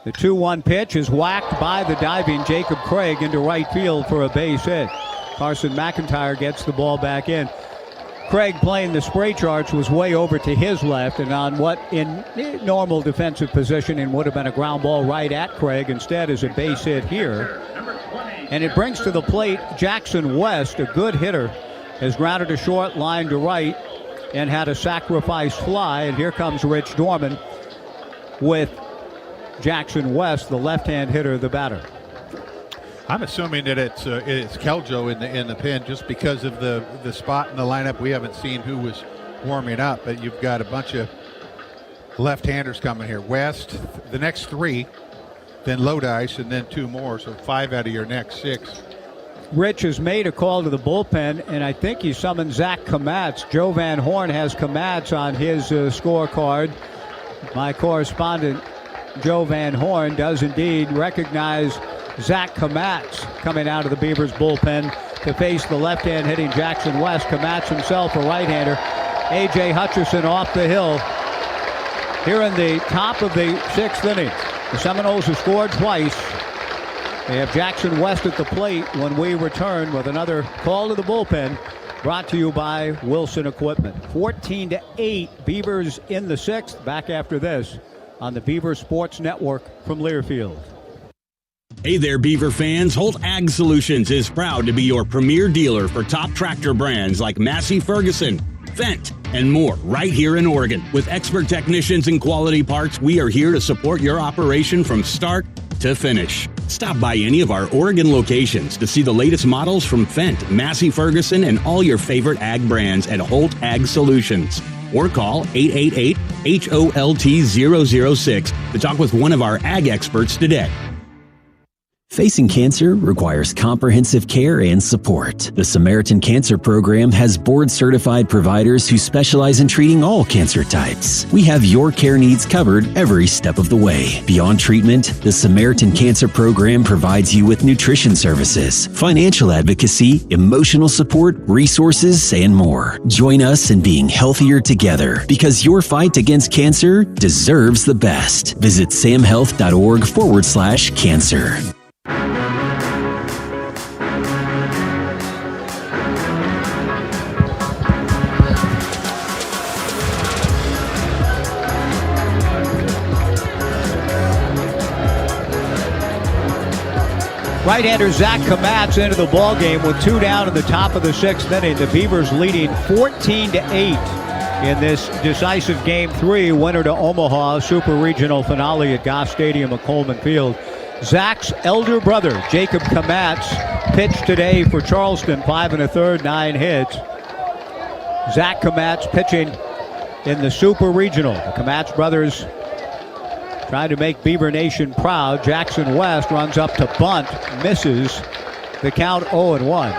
The 2-1 pitch is whacked by the diving Jacob Craig into right field for a base hit. Carson McIntyre gets the ball back in. Craig, playing the spray charts, was way over to his left, and on what in normal defensive position and would have been a ground ball right at Craig, instead is a base hit here. And it brings to the plate Jackson West, a good hitter, has grounded a short line to right and had a sacrifice fly. And here comes Rich Dorman with Jackson West, the left-hand hitter, the batter. I'm assuming that it's Keljo in the pen just because of the spot in the lineup. We haven't seen who was warming up, but you've got a bunch of left-handers coming here. West, the next 3, then Lodice, and then 2 more, so 5 out of your next 6. Rich has made a call to the bullpen, and I think he summoned Zach Kamatz. Joe Van Horn has Kamatz on his scorecard. My correspondent, Joe Van Horn, does indeed recognize Zach Kamatz coming out of the Beavers bullpen to face the left-hand hitting Jackson West. Kamatz himself a right-hander. A.J. Hutchison off the hill here in the top of the 6th inning. The Seminoles have scored twice. They have Jackson West at the plate when we return with another call to the bullpen, brought to you by Wilson Equipment. 14-8 Beavers in the 6th. Back after this on the Beaver Sports Network from Learfield. Hey there, Beaver fans. Holt Ag Solutions is proud to be your premier dealer for top tractor brands like Massey Ferguson, Fendt, and more right here in Oregon. With expert technicians and quality parts, we are here to support your operation from start to finish. Stop by any of our Oregon locations to see the latest models from Fendt, Massey Ferguson, and all your favorite ag brands at Holt Ag Solutions. Or call 888-HOLT-006 to talk with one of our ag experts today. Facing cancer requires comprehensive care and support. The Samaritan Cancer Program has board-certified providers who specialize in treating all cancer types. We have your care needs covered every step of the way. Beyond treatment, the Samaritan Cancer Program provides you with nutrition services, financial advocacy, emotional support, resources, and more. Join us in being healthier together, because your fight against cancer deserves the best. Visit samhealth.org/cancer. Right-hander Zach Kamatz into the ball game with 2 down in the top of the 6th inning. The Beavers leading 14-8 in this decisive Game 3 winner to Omaha Super Regional finale at Goss Stadium at Coleman Field. Zach's elder brother, Jacob Kamatz, pitched today for Charleston, 5 1/3, 9 hits. Zach Kamatz pitching in the Super Regional. The Kamatz brothers trying to make Beaver Nation proud. Jackson West runs up to bunt, misses. The count 0-1.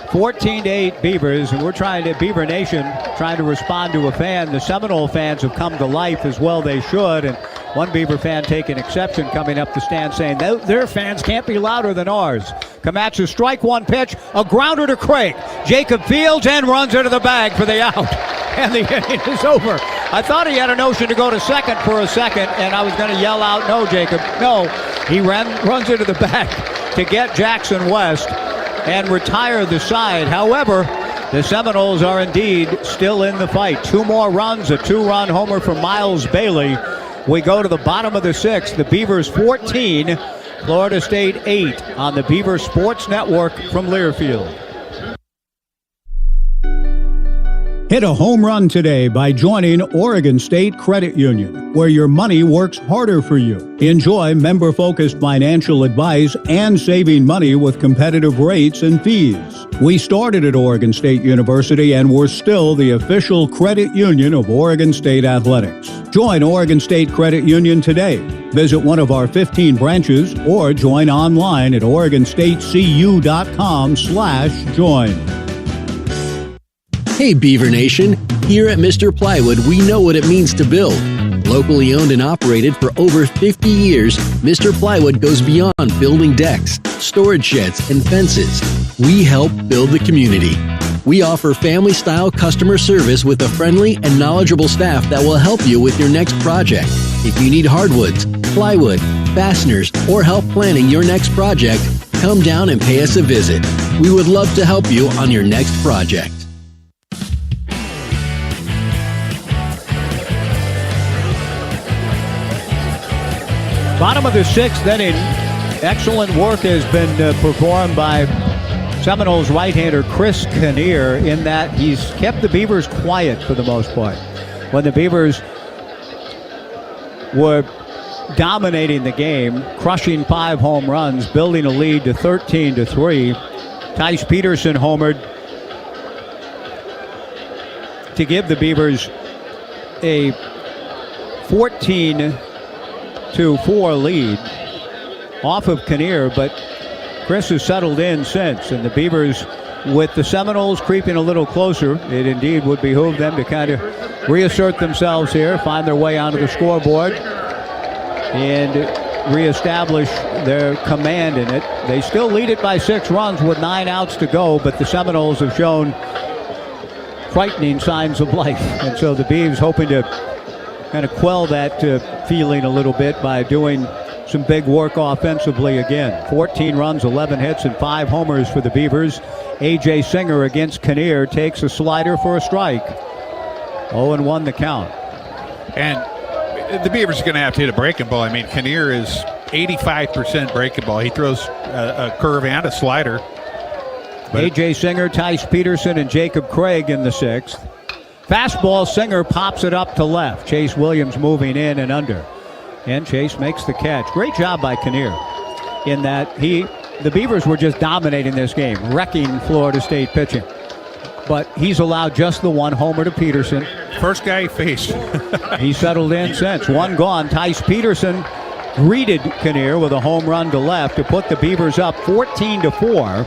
14-8 Beavers, and Beaver Nation trying to respond to a fan. The Seminole fans have come to life as well they should, and one Beaver fan taking exception coming up the stand saying their fans can't be louder than ours. Kamatz strike one pitch, a grounder to Craig. Jacob fields and runs into the bag for the out. And the inning is over. I thought he had a notion to go to second for a second, and I was going to yell out, no, Jacob, no. He runs into the bag to get Jackson West and retire the side. However, the Seminoles are indeed still in the fight. 2 more runs, a 2-run homer from Miles Bailey. We go to the bottom of the 6th. The Beavers 14, Florida State 8 on the Beaver Sports Network from Learfield. Hit a home run today by joining Oregon State Credit Union, where your money works harder for you. Enjoy member-focused financial advice and saving money with competitive rates and fees. We started at Oregon State University and we're still the official credit union of Oregon State Athletics. Join Oregon State Credit Union today. Visit one of our 15 branches or join online at OregonStateCU.com/join. Hey Beaver Nation, here at Mr. Plywood we know what it means to build. Locally owned and operated for over 50 years, Mr. Plywood goes beyond building decks, storage sheds, and fences. We help build the community. We offer family-style customer service with a friendly and knowledgeable staff that will help you with your next project. If you need hardwoods, plywood, fasteners, or help planning your next project, come down and pay us a visit. We would love to help you on your next project. Bottom of the 6th inning. Excellent work has been performed by Seminoles right-hander Chris Kinnear in that he's kept the Beavers quiet for the most part. When the Beavers were dominating the game, crushing 5 home runs, building a lead to 13-3. Tice Peterson homered to give the Beavers a 14-4 lead off of Kinnear, but Chris has settled in since, and the Beavers, with the Seminoles creeping a little closer, it indeed would behoove them to kind of reassert themselves here, find their way onto the scoreboard, and reestablish their command in it. They still lead it by 6 runs with 9 outs to go, but the Seminoles have shown frightening signs of life, and so the Beavs hoping to kind of quell that feeling a little bit by doing some big work offensively again. 14 runs, 11 hits, and 5 homers for the Beavers. A.J. Singer against Kinnear takes a slider for a strike. 0-1 the count. And the Beavers are going to have to hit a breaking ball. I mean, Kinnear is 85% breaking ball. He throws a curve and a slider. A.J. Singer, Tice Peterson, and Jacob Craig in the 6th. Fastball, Singer pops it up to left. Chase Williams moving in and under. And Chase makes the catch. Great job by Kinnear in that the Beavers were just dominating this game, wrecking Florida State pitching. But he's allowed just the 1 homer to Peterson. First guy he faced. He settled in since. 1 gone. Tice Peterson greeted Kinnear with a home run to left to put the Beavers up 14-4.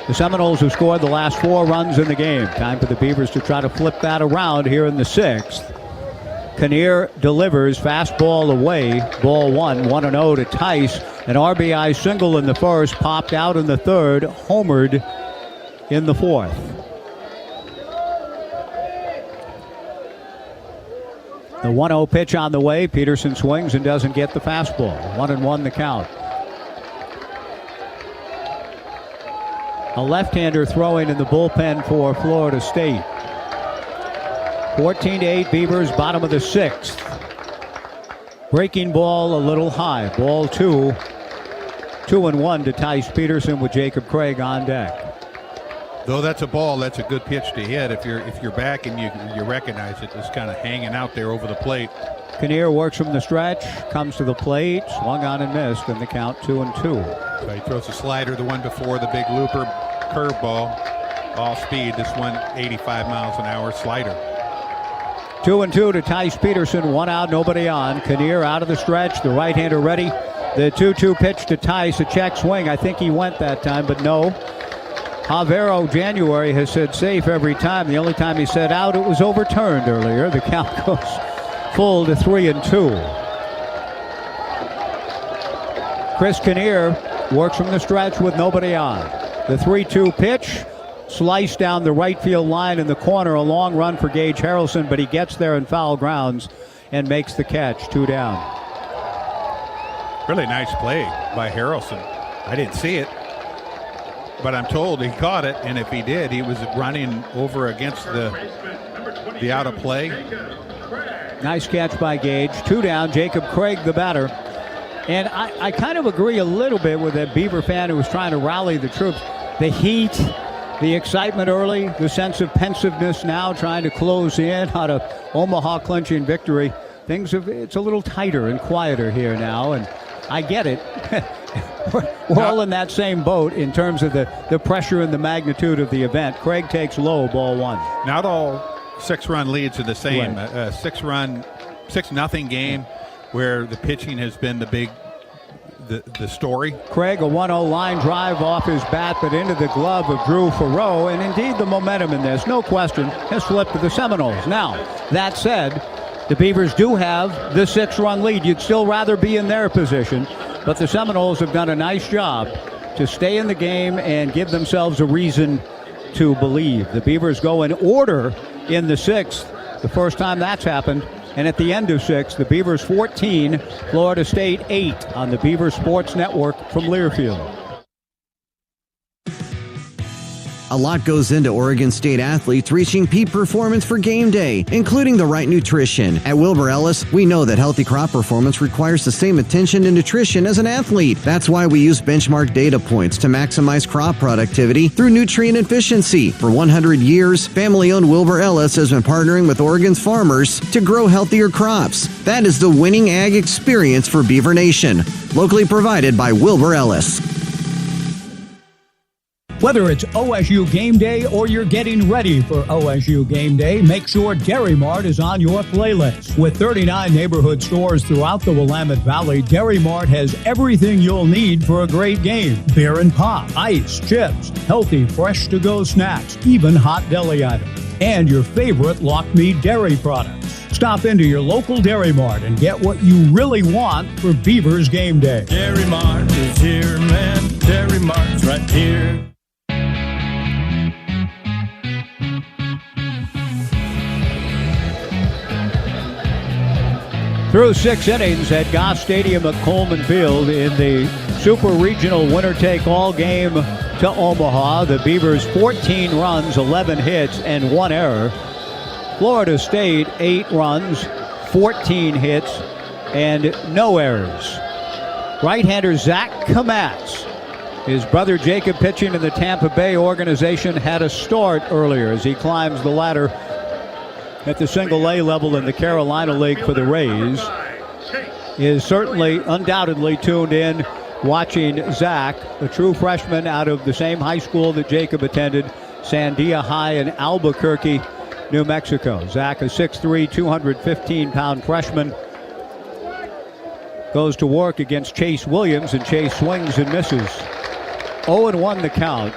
The Seminoles have scored the last 4 runs in the game. Time for the Beavers to try to flip that around here in the 6th. Kinnear delivers, fastball away, ball 1, 1-0 to Tice. An RBI single in the first, popped out in the third, homered in the fourth. The 1-0 pitch on the way. Peterson swings and doesn't get the fastball. 1-1 the count. A left-hander throwing in the bullpen for Florida State. 14-8 Beavers, bottom of the 6th. Breaking ball a little high. Ball 2 2-1 to Tice Peterson with Jacob Craig on deck. Though that's a ball, that's a good pitch to hit. If you're back and you recognize it, just kind of hanging out there over the plate. Kinnear works from the stretch, comes to the plate, swung on and missed, and the count 2-2. So he throws a slider, the one before, the big looper curveball, all speed. This one 85 miles an hour slider. 2-2 to Tice Peterson, one out, nobody on. Kinnear out of the stretch, the right-hander ready. The 2-2 pitch to Tice, a check swing. I think he went that time, but no. Javero January has said safe every time. The only time he said out, it was overturned earlier. The count goes full to 3-2. Chris Kinnear works from the stretch with nobody on. The 3-2 pitch, sliced down the right field line in the corner. A long run for Gage Harrelson, but he gets there in foul grounds and makes the catch. 2 down. Really nice play by Harrelson. I didn't see it, but I'm told he caught it, and if he did, he was running over against the out of play. Nice catch by Gage. 2 down, Jacob Craig the batter. And I kind of agree a little bit with that Beaver fan who was trying to rally the troops. The heat, the excitement early, the sense of pensiveness now trying to close in out of Omaha clinching victory. It's a little tighter and quieter here now, and I get it. We're all in that same boat in terms of the pressure and the magnitude of the event. Craig takes low, ball 1. Not all 6-run leads are the same. Right. 6-0 game where the pitching has been the story. Craig, a 1-0 line drive off his bat, but into the glove of Drew Farreau, and indeed the momentum in this, no question, has flipped to the Seminoles. Now, that said, the Beavers do have the 6-run lead. You'd still rather be in their position, but the Seminoles have done a nice job to stay in the game and give themselves a reason to believe. The Beavers go in order in the 6th, the first time that's happened, and at the end of 6, the Beavers 14, Florida State 8 on the Beaver Sports Network from Learfield. A lot goes into Oregon State athletes reaching peak performance for game day, including the right nutrition. At Wilbur Ellis, we know that healthy crop performance requires the same attention to nutrition as an athlete. That's why we use benchmark data points to maximize crop productivity through nutrient efficiency. For 100 years, family-owned Wilbur Ellis has been partnering with Oregon's farmers to grow healthier crops. That is the winning ag experience for Beaver Nation. Locally provided by Wilbur Ellis. Whether it's OSU Game Day or you're getting ready for OSU Game Day, make sure Dairy Mart is on your playlist. With 39 neighborhood stores throughout the Willamette Valley, Dairy Mart has everything you'll need for a great game. Beer and pop, ice, chips, healthy, fresh-to-go snacks, even hot deli items, and your favorite Lock Me dairy products. Stop into your local Dairy Mart and get what you really want for Beavers Game Day. Dairy Mart is here, man. Dairy Mart's right here. Through 6 innings at Goss Stadium at Coleman Field in the Super Regional winner-take-all game to Omaha, the Beavers 14 runs, 11 hits, and 1 error. Florida State 8 runs, 14 hits, and no errors. Right-hander Zach Kamatz, his brother Jacob pitching in the Tampa Bay organization, had a start earlier as he climbs the ladder at the single-A level in the Carolina League for the Rays. Is certainly, undoubtedly tuned in watching Zach, a true freshman out of the same high school that Jacob attended, Sandia High in Albuquerque, New Mexico. Zach, a 6'3", 215-pound freshman, goes to work against Chase Williams, and Chase swings and misses. 0-1 the count.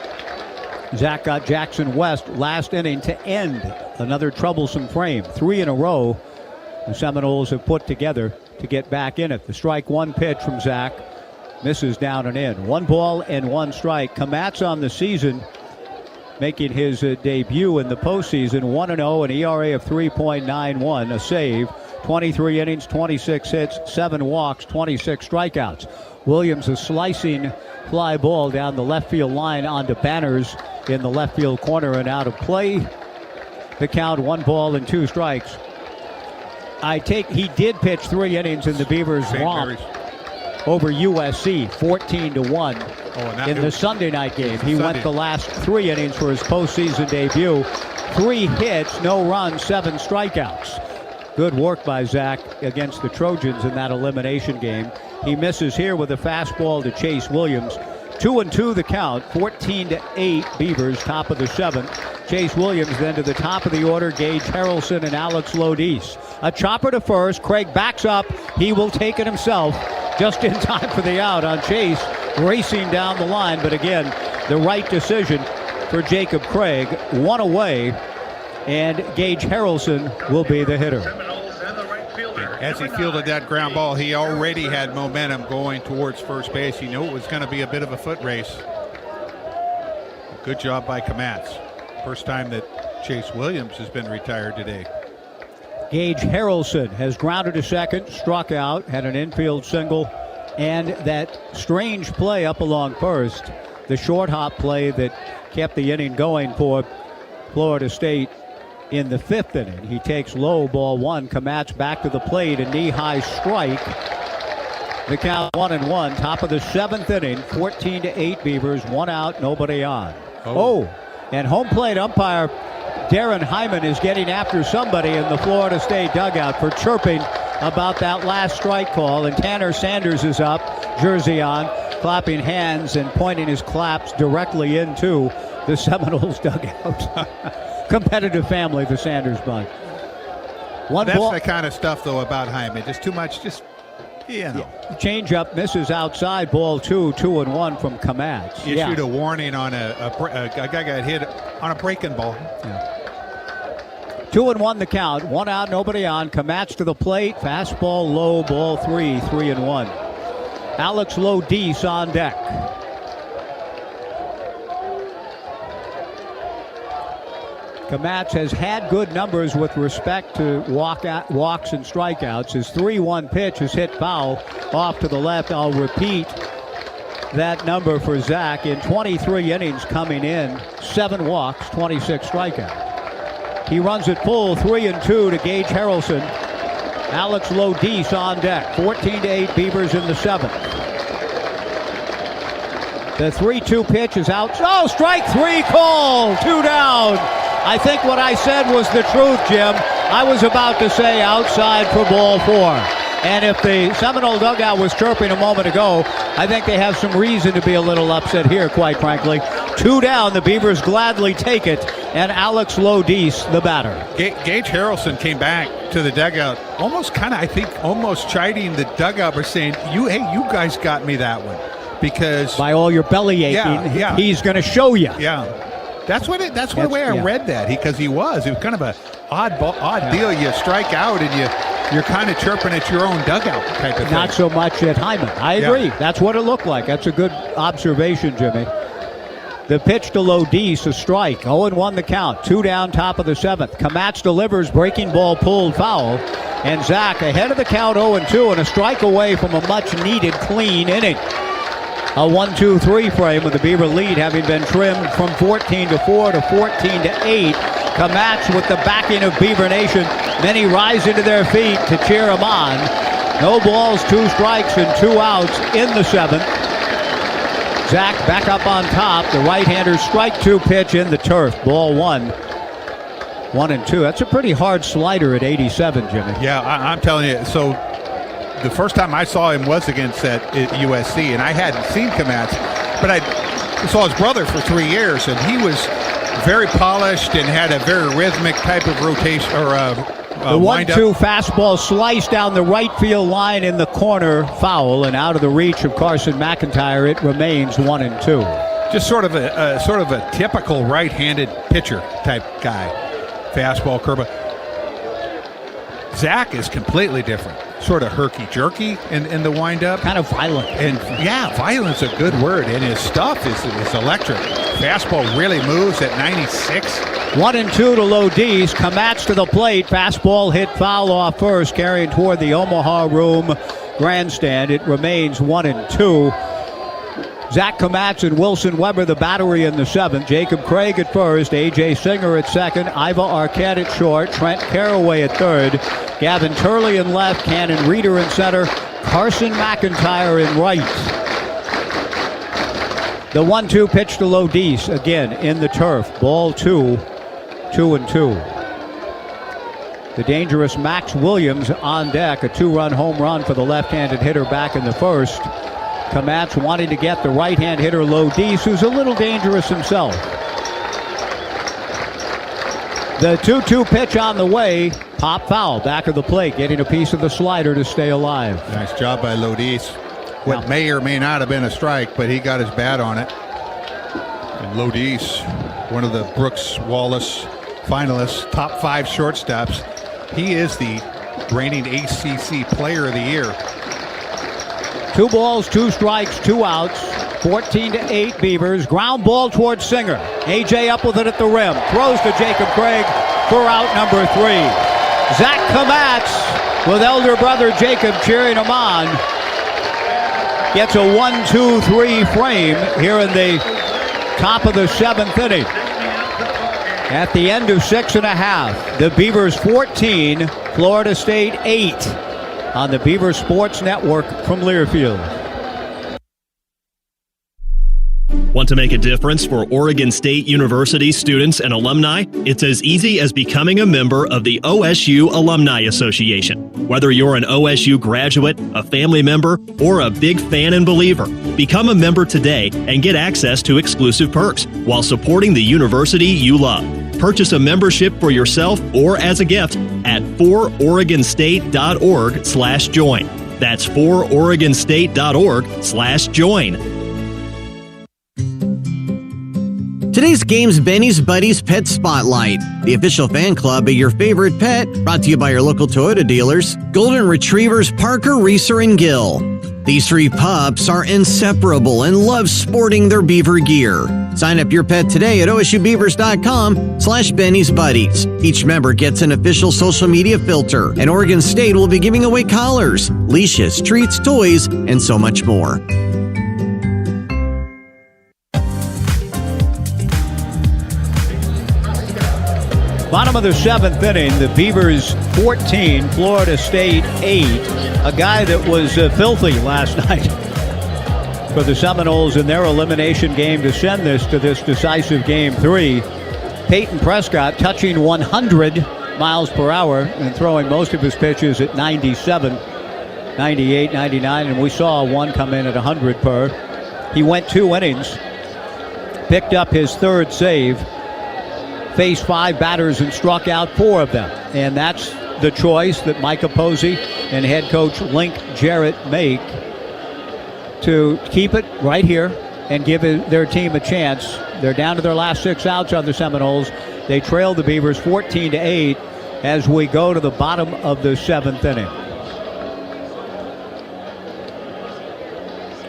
Zach got Jackson West last inning to end another troublesome frame. 3 in a row the Seminoles have put together to get back in it. The strike 1 pitch from Zach misses down and in. 1 ball and 1 strike. Kamatz on the season, making his debut in the postseason. 1-0, an ERA of 3.91, a save, 23 innings, 26 hits, 7 walks, 26 strikeouts. Williams, a slicing fly ball down the left field line onto Banners in the left field corner and out of play. The count, 1 ball and 2 strikes. He did pitch 3 innings in the Beavers romp over USC, 14-1 in the Sunday night game. He went the last 3 innings for his postseason debut. 3 hits, no runs, 7 strikeouts. Good work by Zach against the Trojans in that elimination game. He misses here with a fastball to Chase Williams. 2-2 the count, 14-8 Beavers, top of the 7th. Chase Williams then to the top of the order, Gage Harrelson and Alex Lodis. A chopper to first, Craig backs up, he will take it himself just in time for the out on Chase, racing down the line, but again, the right decision for Jacob Craig. 1 away, and Gage Harrelson will be the hitter. As he fielded that ground ball, he already had momentum going towards first base. He knew it was going to be a bit of a foot race. Good job by Komatz. First time that Chase Williams has been retired today. Gage Harrelson has grounded to second, struck out, had an infield single, and that strange play up along first, the short hop play that kept the inning going for Florida State in the 5th inning. He takes low, ball 1. Komatz back to the plate, a knee-high strike. The count 1-1, top of the 7th inning, 14-8 Beavers, 1 out, nobody on. And home plate umpire Darren Hyman is getting after somebody in the Florida State dugout for chirping about that last strike call. And Tanner Sanders is up, jersey on, clapping hands and pointing his claps directly into the Seminoles dugout. Competitive family, the Sanders bunch. That's the kind of stuff, though, about Hyman. Just too much, Change up, misses outside, ball 2, 2-1 from Komatz. Issued a warning on a guy got hit on a breaking ball. 2-1 the count, 1 out, nobody on. Komatz to the plate, fastball low, ball 3, 3-1. Alex Lodis on deck. Komatz has had good numbers with respect to walks and strikeouts. His 3-1 pitch is hit foul off to the left. I'll repeat that number for Zach. In 23 innings coming in, 7 walks, 26 strikeouts. He runs it full, 3-2 to Gage Harrelson. Alex Lodis on deck, 14-8 Beavers in the 7th. The 3-2 pitch is out. Oh, strike 3 call, 2 down. I think what I said was the truth, Jim. I was about to say outside for ball 4. And if the Seminole dugout was chirping a moment ago, I think they have some reason to be a little upset here, quite frankly. 2 down, the Beavers gladly take it, and Alex Lodis, the batter. Gage Harrelson came back to the dugout, almost chiding the dugout for saying, you guys got me that one. Because by all your belly aching, he's going to show you. Yeah. That's the way I read that, because he was kind of an odd deal. You strike out and you're kind of chirping at your own dugout type of thing. Not so much at Hyman. I agree. That's what it looked like. That's a good observation, Jimmy. The pitch to Lodis, a strike. 0-1 the count. 2 down, top of the 7th. Komatz delivers, breaking ball pulled foul. And Zach ahead of the count, 0-2, and a strike away from a much-needed clean inning. A 1-2-3 frame with the Beaver lead having been trimmed from 14-4 to 14-8. Komatz with the backing of Beaver Nation. Many rise into their feet to cheer him on. No balls, 2 strikes, and 2 outs in the 7th. Zach back up on top. The right-hander strike 2 pitch in the turf. Ball 1. 1-2. That's a pretty hard slider at 87, Jimmy. Yeah, I'm telling you. So the first time I saw him was against that USC, and I hadn't seen Komatz, but I saw his brother for 3 years, and he was very polished and had a very rhythmic type of rotation or the 1-2 fastball sliced down the right field line in the corner, foul, and out of the reach of Carson McIntyre. It remains 1-2. Just sort of a typical right-handed pitcher type guy. Fastball, curveball. Zach is completely different. Sort of herky-jerky in the windup. Kind of violent. And violent's a good word. And his stuff is electric. Fastball really moves at 96. 1-2 to Lodis. Komatz to the plate. Fastball hit foul off first, carrying toward the Omaha Room grandstand. It remains 1-2. Zach Komatz and Wilson Weber, the battery in the 7th. Jacob Craig at first. A.J. Singer at second. Iva Arquette at short. Trent Caraway at third. Gavin Turley in left. Cannon Reeder in center. Carson McIntyre in right. The 1-2 pitch to Lodis again in the turf. Ball 2, 2-2. The dangerous Max Williams on deck. A 2-run home run for the left-handed hitter back in the first. Kamatz wanting to get the right-hand hitter Lodis, who's a little dangerous himself. The 2-2 pitch on the way. Pop foul, back of the plate, getting a piece of the slider to stay alive. Nice job by Lodis. What may or may not have been a strike, but he got his bat on it. And Lodis, one of the Brooks Wallace finalists, top 5 shortstops. He is the reigning ACC Player of the Year. 2 balls, 2 strikes, 2 outs. 14-8 Beavers. Ground ball towards Singer. AJ up with it at the rim. Throws to Jacob Craig for out number 3. Zach Kamatz, with elder brother Jacob cheering him on, gets a 1-2-3 frame here in the top of the 7th inning. At the end of 6.5, the Beavers 14, Florida State 8 on the Beaver Sports Network from Learfield. Want to make a difference for Oregon State University students and alumni? It's as easy as becoming a member of the OSU Alumni Association. Whether you're an OSU graduate, a family member, or a big fan and believer, become a member today and get access to exclusive perks while supporting the university you love. Purchase a membership for yourself or as a gift at fororegonstate.org/join. That's fororegonstate.org/join. Today's game's Benny's Buddies Pet Spotlight, the official fan club of your favorite pet, brought to you by your local Toyota dealers, Golden Retrievers Parker, Reeser, and Gill. These 3 pups are inseparable and love sporting their beaver gear. Sign up your pet today at OSUBeavers.com/Benny's Buddies. Each member gets an official social media filter, and Oregon State will be giving away collars, leashes, treats, toys, and so much more. Bottom of the 7th inning, the Beavers 14, Florida State 8. A guy that was filthy last night for the Seminoles in their elimination game to send this to this decisive game 3. Peyton Prescott touching 100 miles per hour and throwing most of his pitches at 97, 98, 99, and we saw one come in at 100 per. He went 2 innings, picked up his 3rd save, faced 5 batters and struck out 4 of them. And that's the choice that Micah Posey and head coach Link Jarrett make to keep it right here and give their team a chance. They're down to their last 6 outs on the Seminoles. They trail the Beavers 14-8 as we go to the bottom of the 7th inning.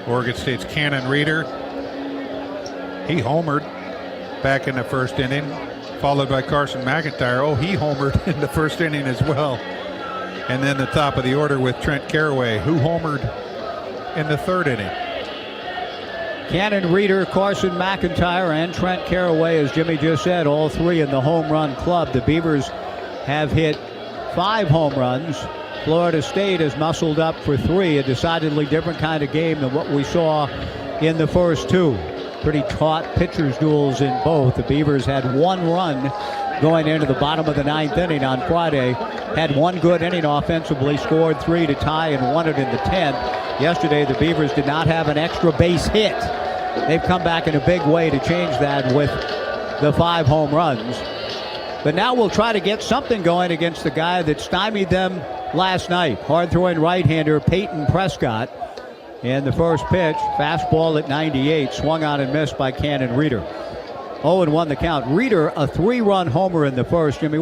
Oregon State's Cannon Reeder. He homered back in the first inning, followed by Carson McIntyre. Oh, he homered in the first inning as well. And then the top of the order with Trent Caraway, who homered in the 3rd inning. Cannon Reeder, Carson McIntyre, and Trent Caraway, as Jimmy just said, all 3 in the home run club. The Beavers have hit 5 home runs. Florida State has muscled up for 3, a decidedly different kind of game than what we saw in the first 2. Pretty taut pitchers' duels in both. The Beavers had 1 run going into the bottom of the 9th inning on Friday. Had 1 good inning offensively, scored 3 to tie, and won it in the 10th. Yesterday, the Beavers did not have an extra base hit. They've come back in a big way to change that with the 5 home runs. But now we'll try to get something going against the guy that stymied them last night. Hard-throwing right-hander Peyton Prescott. And the first pitch, fastball at 98, swung on and missed by Cannon Reeder. 0-1 the count. Reeder, a 3-run homer in the first. Jimmy,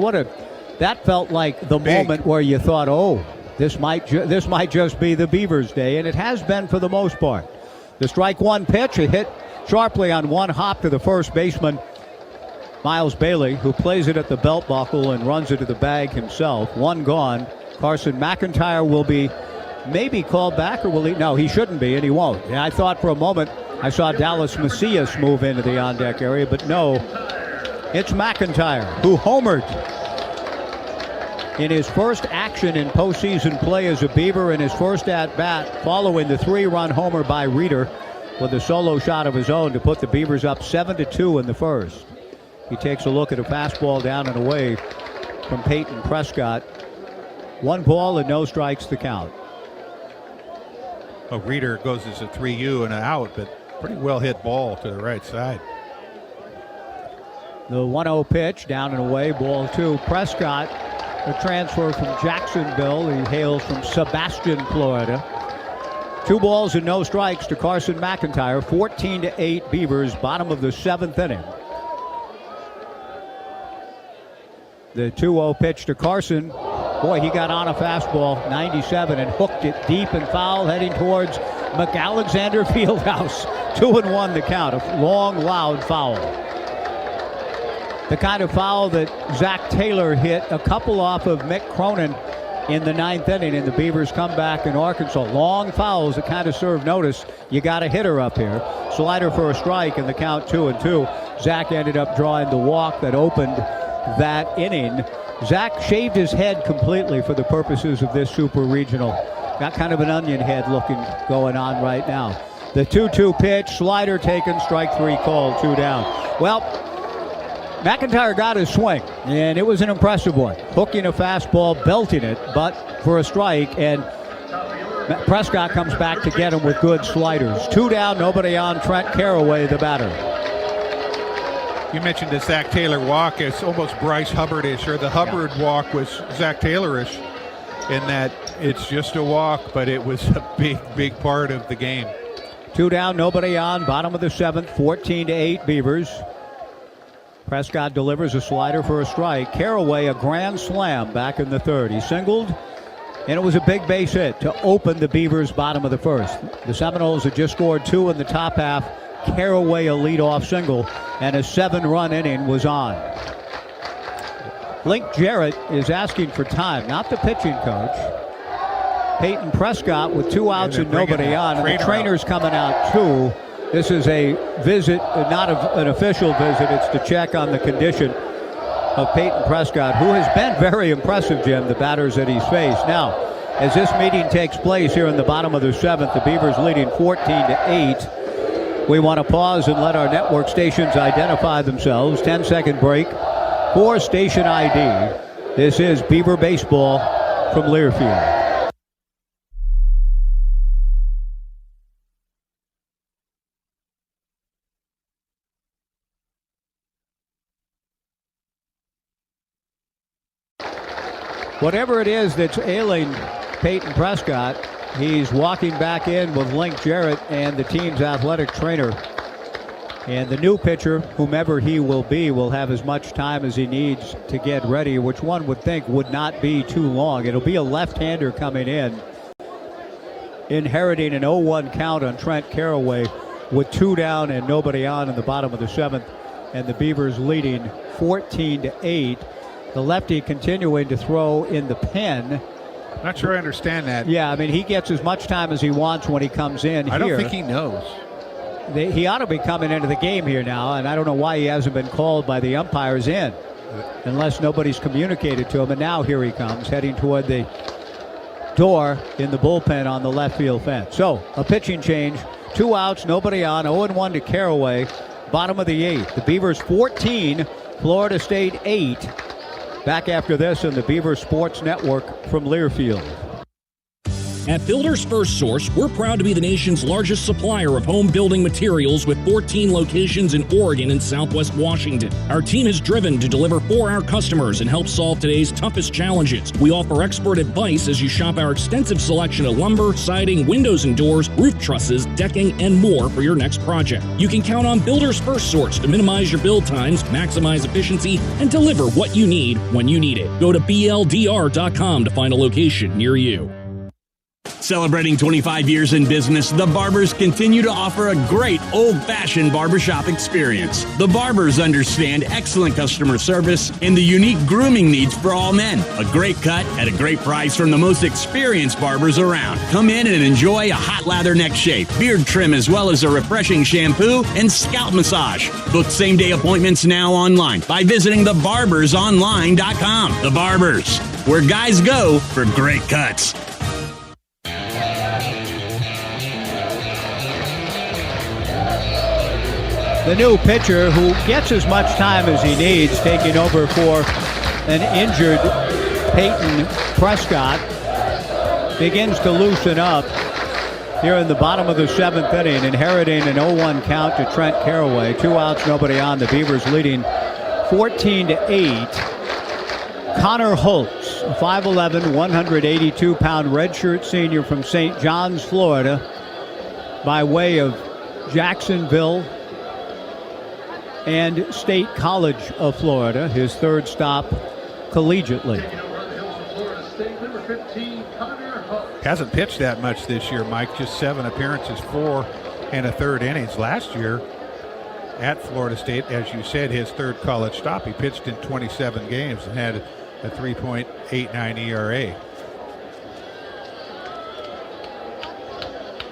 that felt like the moment where you thought, oh, this might just be the Beavers' day, and it has been for the most part. The strike 1 pitch, a hit sharply on 1 hop to the first baseman, Miles Bailey, who plays it at the belt buckle and runs it to the bag himself. 1 gone. Carson McIntyre will be maybe called back, or will he? No, he shouldn't be, and he won't. And I thought for a moment I saw Dallas Macias move into the on-deck area, but no, it's McIntyre who homered. in his first action in postseason play as a Beaver, in his first at-bat following the 3-run homer by Reeder with a solo shot of his own to put the Beavers up 7-2 in the first. He takes a look at a fastball down and away from Peyton Prescott. 1 ball and no strikes to count. Oh, Reeder goes as a 3-U and an out, but pretty well hit ball to the right side. The 1-0 pitch, down and away, ball 2. Prescott, a transfer from Jacksonville. He hails from Sebastian, Florida. 2 balls and no strikes to Carson McIntyre. 14-8 Beavers, bottom of the 7th inning. The 2-0 pitch to Carson. Boy, he got on a fastball, 97, and hooked it deep and foul, heading towards McAlexander Fieldhouse. 2-1 the count, a long, loud foul. The kind of foul that Zach Taylor hit a couple off of Mick Cronin in the 9th inning, and the Beavers come back in Arkansas. Long fouls that kind of serve notice. You got a hitter up here. Slider for a strike, and the count 2-2. Zach ended up drawing the walk that opened that inning. Zach shaved his head completely for the purposes of this Super Regional. Got kind of an onion head looking going on right now. The 2-2 pitch, slider taken, strike 3 called, 2 down. Well, McIntyre got his swing, and it was an impressive one. Hooking a fastball, belting it, but for a strike, and Prescott comes back to get him with good sliders. 2 down, nobody on. Trent Caraway, the batter. You mentioned the Zach Taylor walk. It's almost Bryce Hubbard-ish, or the Hubbard walk was Zach Taylor-ish, in that it's just a walk, but it was a big, big part of the game. 2 down, nobody on. Bottom of the 7th, 14-8 Beavers. Prescott delivers a slider for a strike. Caraway, a grand slam back in the 3rd. He singled, and it was a big base hit to open the Beavers' bottom of the 1st. The Seminoles had just scored 2 in the top half. Caraway, a leadoff single, and a 7-run inning was on. Link Jarrett is asking for time, not the pitching coach. Peyton Prescott with 2 outs and nobody on, and the trainer's coming out too. This is a visit, not an official visit. It's to check on the condition of Peyton Prescott, who has been very impressive, Jim, the batters that he's faced. Now, as this meeting takes place here in the bottom of the 7th, the Beavers leading 14-8. We want to pause and let our network stations identify themselves. 10-second break for station ID. This is Beaver Baseball from Learfield. Whatever it is that's ailing Peyton Prescott, he's walking back in with Link Jarrett and the team's athletic trainer. And the new pitcher, whomever he will be, will have as much time as he needs to get ready, which one would think would not be too long. It'll be a left-hander coming in, inheriting an 0-1 count on Trent Caraway with 2 down and nobody on in the bottom of the 7th, and the Beavers leading 14-8. The lefty continuing to throw in the pen. Not sure I understand that. Yeah, I mean, he gets as much time as he wants when he comes in I don't think he knows. He ought to be coming into the game here now, and I don't know why he hasn't been called by the umpires in, unless nobody's communicated to him. And now here he comes, heading toward the door in the bullpen on the left field fence. So, a pitching change. 2 outs, nobody on. 0-1 to Caraway. Bottom of the 8th. The Beavers 14, Florida State 8. Back after this on the Beaver Sports Network from Learfield. At Builders First Source, we're proud to be the nation's largest supplier of home building materials with 14 locations in Oregon and Southwest Washington. Our team is driven to deliver for our customers and help solve today's toughest challenges. We offer expert advice as you shop our extensive selection of lumber, siding, windows and doors, roof trusses, decking, and more for your next project. You can count on Builders First Source to minimize your build times, maximize efficiency, and deliver what you need when you need it. Go to BLDR.com to find a location near you. Celebrating 25 years in business, the Barbers continue to offer a great old-fashioned barbershop experience. The Barbers understand excellent customer service and the unique grooming needs for all men. A great cut at a great price from the most experienced barbers around. Come in and enjoy a hot lather neck shave, beard trim, as well as a refreshing shampoo and scalp massage. Book same-day appointments now online by visiting thebarbersonline.com. The Barbers, where guys go for great cuts. The new pitcher who gets as much time as he needs, taking over for an injured Peyton Prescott, begins to loosen up here in the bottom of the 7th inning, inheriting an 0-1 count to Trent Caraway. 2 outs, nobody on. The Beavers leading 14-8. Connor Holtz, a 5'11", 182-pound redshirt senior from St. John's, Florida, by way of Jacksonville and State College of Florida, his third stop collegiately. Hasn't pitched that much this year, Mike. Just 7 appearances, 4 and a third innings. Last year at Florida State, as you said, his third college stop. He pitched in 27 games and had a 3.89 ERA.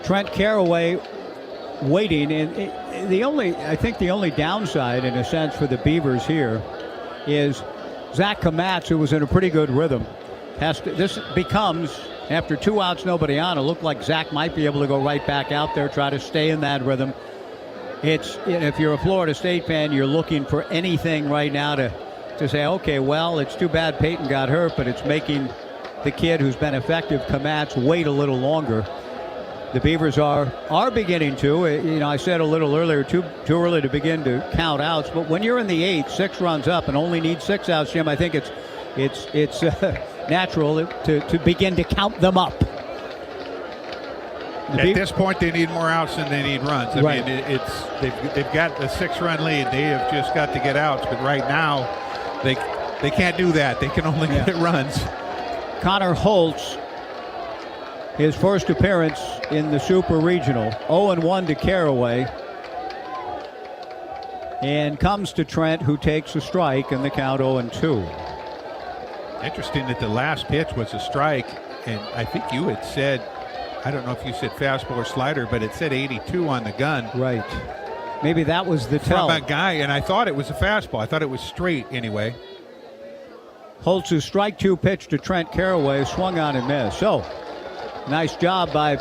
Trent Caraway waiting, and I think the only downside, in a sense, for the Beavers here is Zach Kamatz, who was in a pretty good rhythm. This becomes, after 2 outs, nobody on, it looked like Zach might be able to go right back out there, try to stay in that rhythm. If you're a Florida State fan, you're looking for anything right now to say, okay, well, it's too bad Peyton got hurt, but it's making the kid who's been effective, Kamatz, wait a little longer. The Beavers are beginning to. I said a little earlier, too early to begin to count outs. But when you're in the 8th, 6 runs up, and only need 6 outs, Jim, I think it's natural to begin to count them up. At this point, they need more outs than they need runs. I mean, they've got a 6-run lead. They have just got to get outs. But right now, they can't do that. They can only get runs. Connor Holtz, his first appearance in the Super Regional, 0-1 to Caraway, and comes to Trent, who takes a strike, and the count 0-2. Interesting that the last pitch was a strike, and I think you had said, I don't know if you said fastball or slider, but it said 82 on the gun. Right. Maybe that was the tell. From a guy, and I thought it was a fastball. I thought it was straight anyway. Holtz's strike 2 pitch to Trent Caraway, swung on and missed. So, nice job by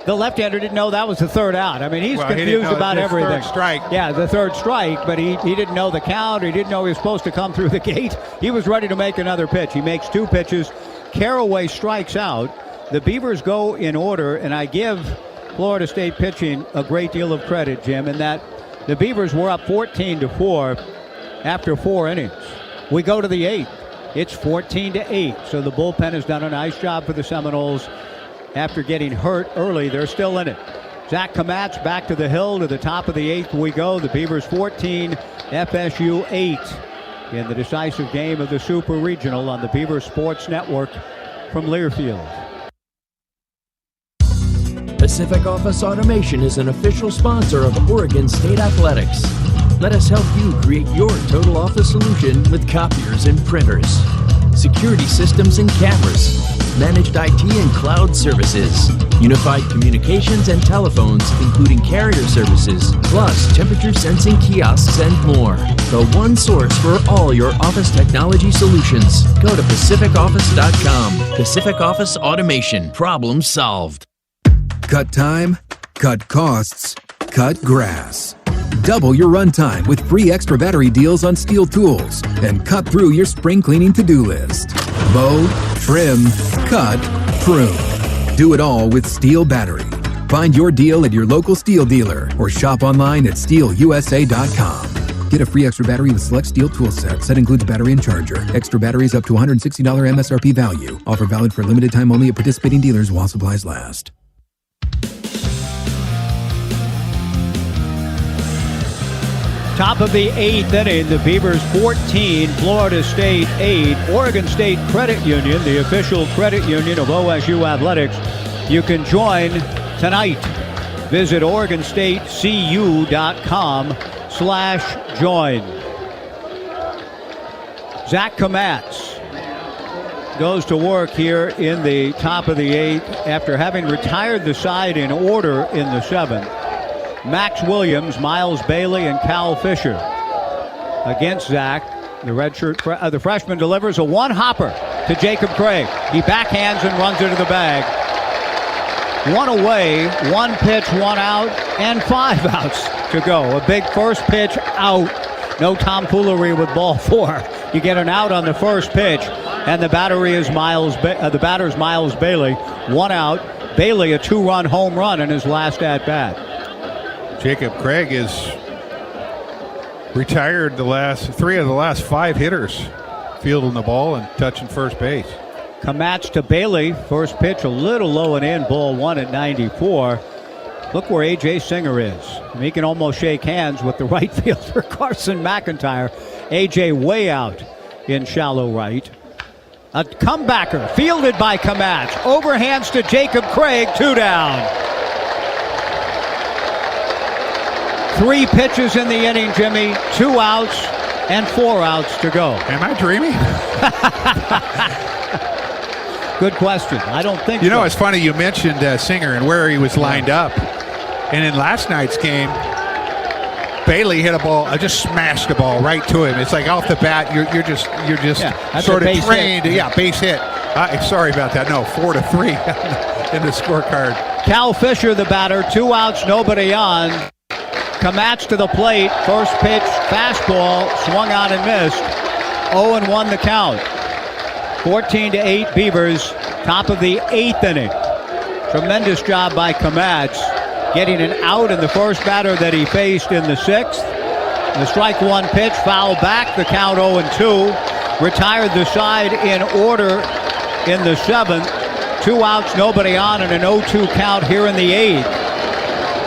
the left-hander. Didn't know that was the third out. I mean, he's confused about everything. Third strike. Yeah, the third strike, but he didn't know the count. He didn't know he was supposed to come through the gate. He was ready to make another pitch. He makes 2 pitches. Caraway strikes out. The Beavers go in order, and I give Florida State pitching a great deal of credit, Jim, in that the Beavers were up 14-4 after 4 innings. We go to the 8th. It's 14-8, so the bullpen has done a nice job for the Seminoles. After getting hurt early, they're still in it. Zach Kamatz back to the hill. To the top of the 8th we go. The Beavers 14, FSU 8 in the decisive game of the Super Regional on the Beaver Sports Network from Learfield. Pacific Office Automation is an official sponsor of Oregon State Athletics. Let us help you create your total office solution with copiers and printers, security systems and cameras, managed IT and cloud services, unified communications and telephones, including carrier services, plus temperature sensing kiosks and more. The one source for all your office technology solutions. Go to PacificOffice.com. Pacific Office Automation. Problem solved. Cut time, cut costs, cut grass. Double your runtime with free extra battery deals on steel tools and cut through your spring cleaning to-do list. Mow, trim, cut, prune. Do it all with Steel Battery. Find your deal at your local Steel dealer or shop online at steelusa.com. Get a free extra battery with select Steel tool set. Set includes battery and charger. Extra batteries up to $160 MSRP value. Offer valid for limited time only at participating dealers while supplies last. Top of the 8th inning, the Beavers 14, Florida State 8. Oregon State Credit Union, the official credit union of OSU Athletics. You can join tonight. Visit OregonStateCU.com/join. Zach Kamatz goes to work here in the top of the 8th after having retired the side in order in the 7th. Max Williams, Miles Bailey, and Cal Fisher against Zach. The freshman delivers a one-hopper to Jacob Craig. He backhands and runs into the bag. 1 away, 1 pitch, 1 out, and 5 outs to go. A big first pitch out. No tomfoolery with ball 4. You get an out on the first pitch, and the batter's Miles Bailey. 1 out. Bailey, a 2-run home run in his last at-bat. Jacob Craig is retired the last 3 of the last 5 hitters, fielding the ball and touching first base. Kamats to Bailey. First pitch a little low and in. Ball 1 at 94. Look where A.J. Singer is. He can almost shake hands with the right fielder, Carson McIntyre. A.J. way out in shallow right. A comebacker fielded by Kamats. Overhands to Jacob Craig. 2 down. 3 pitches in the inning, Jimmy. 2 outs and 4 outs to go. Am I dreaming? Good question. I don't think so. You know, so. it's funny you mentioned Singer and where he was lined up. And in last night's game, Bailey hit a ball, just smashed the ball right to him. It's like off the bat, you're just sort of trained. Hit. Yeah, base hit. Sorry about that. No, 4-3 in the scorecard. Cal Fisher, the batter, 2 outs, nobody on. Kamats to the plate. First pitch, fastball, swung out and missed. 0-1 the count. 14-8 Beavers, top of the 8th inning. Tremendous job by Kamats, getting an out in the first batter that he faced in the 6th. The strike 1 pitch, foul back, the count 0-2. Retired the side in order in the 7th. 2 outs, nobody on, and an 0-2 count here in the 8th.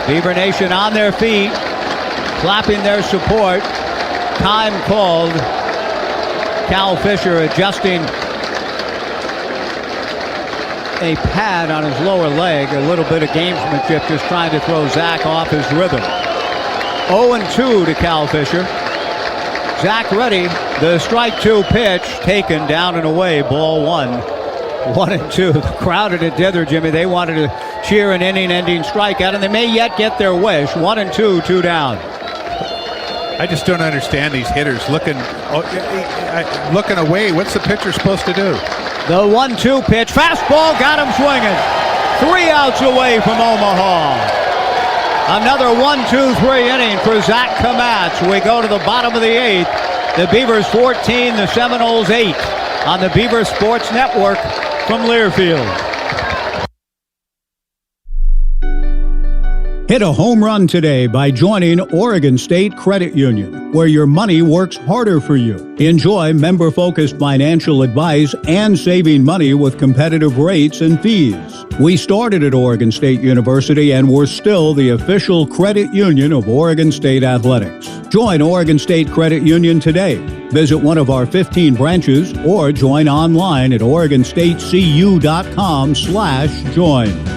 Beaver Nation on their feet, clapping their support. Time called. Cal Fisher adjusting a pad on his lower leg, a little bit of gamesmanship, just trying to throw Zach off his rhythm. 0-2 to Cal Fisher. Zach ready. The strike 2 pitch taken down and away. Ball 1. 1-2. The crowd at dither, Jimmy. They wanted to cheer an inning-ending strikeout, and they may yet get their wish. 1-2, 2 down. I just don't understand these hitters looking away. What's the pitcher supposed to do? The 1-2 pitch. Fastball got him swinging. 3 outs away from Omaha. Another 1-2-3 inning for Zach Kamats. We go to the bottom of the 8th. The Beavers 14, the Seminoles 8 on the Beaver Sports Network from Learfield. Hit a home run today by joining Oregon State Credit Union, where your money works harder for you. Enjoy member-focused financial advice and saving money with competitive rates and fees. We started at Oregon State University and we're still the official credit union of Oregon State Athletics. Join Oregon State Credit Union today. Visit one of our 15 branches or join online at OregonStateCU.com/join.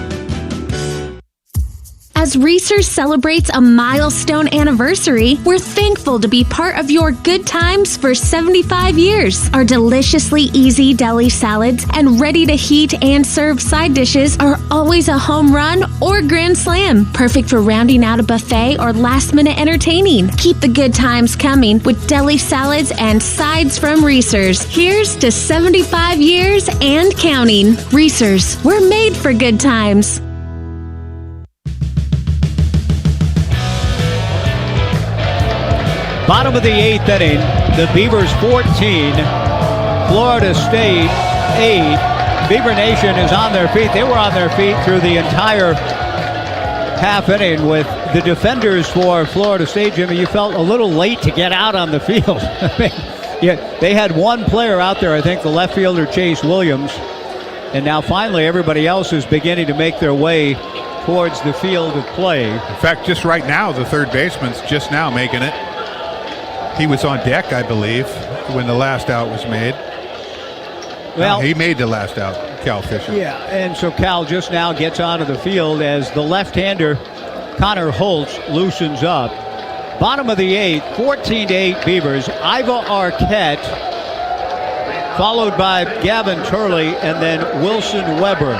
As Reese's celebrates a milestone anniversary, we're thankful to be part of your good times for 75 years. Our deliciously easy deli salads and ready-to-heat and serve side dishes are always a home run or grand slam, perfect for rounding out a buffet or last-minute entertaining. Keep the good times coming with deli salads and sides from Reese's. Here's to 75 years and counting. Reese's, we're made for good times. Bottom of the 8th inning, the Beavers 14, Florida State 8. Beaver Nation is on their feet. They were on their feet through the entire half inning with the defenders for Florida State. Jimmy, you felt a little late to get out on the field. Yeah, they had one player out there, I think the left fielder Chase Williams, and now finally everybody else is beginning to make their way towards the field of play. In fact, just right now, the third baseman's just now making it. He was on deck, I believe, when the last out was made. Well, he made the last out, Cal Fisher. Yeah, and so Cal just now gets onto the field as the left-hander, Connor Holtz, loosens up. Bottom of the 8th, 14-8 Beavers. Iva Arquette, followed by Gavin Turley, and then Wilson Weber.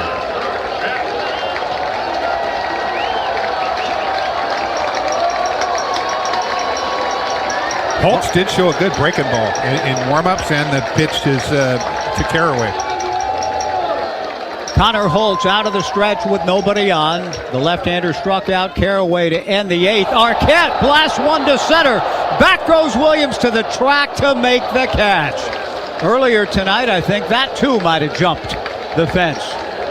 Holtz did show a good breaking ball in warm-ups, and the pitch is to Carraway. Connor Holtz out of the stretch with nobody on. The left-hander struck out Carraway to end the 8th. Arquette blasts one to center. Back goes Williams to the track to make the catch. Earlier tonight, I think that too might have jumped the fence.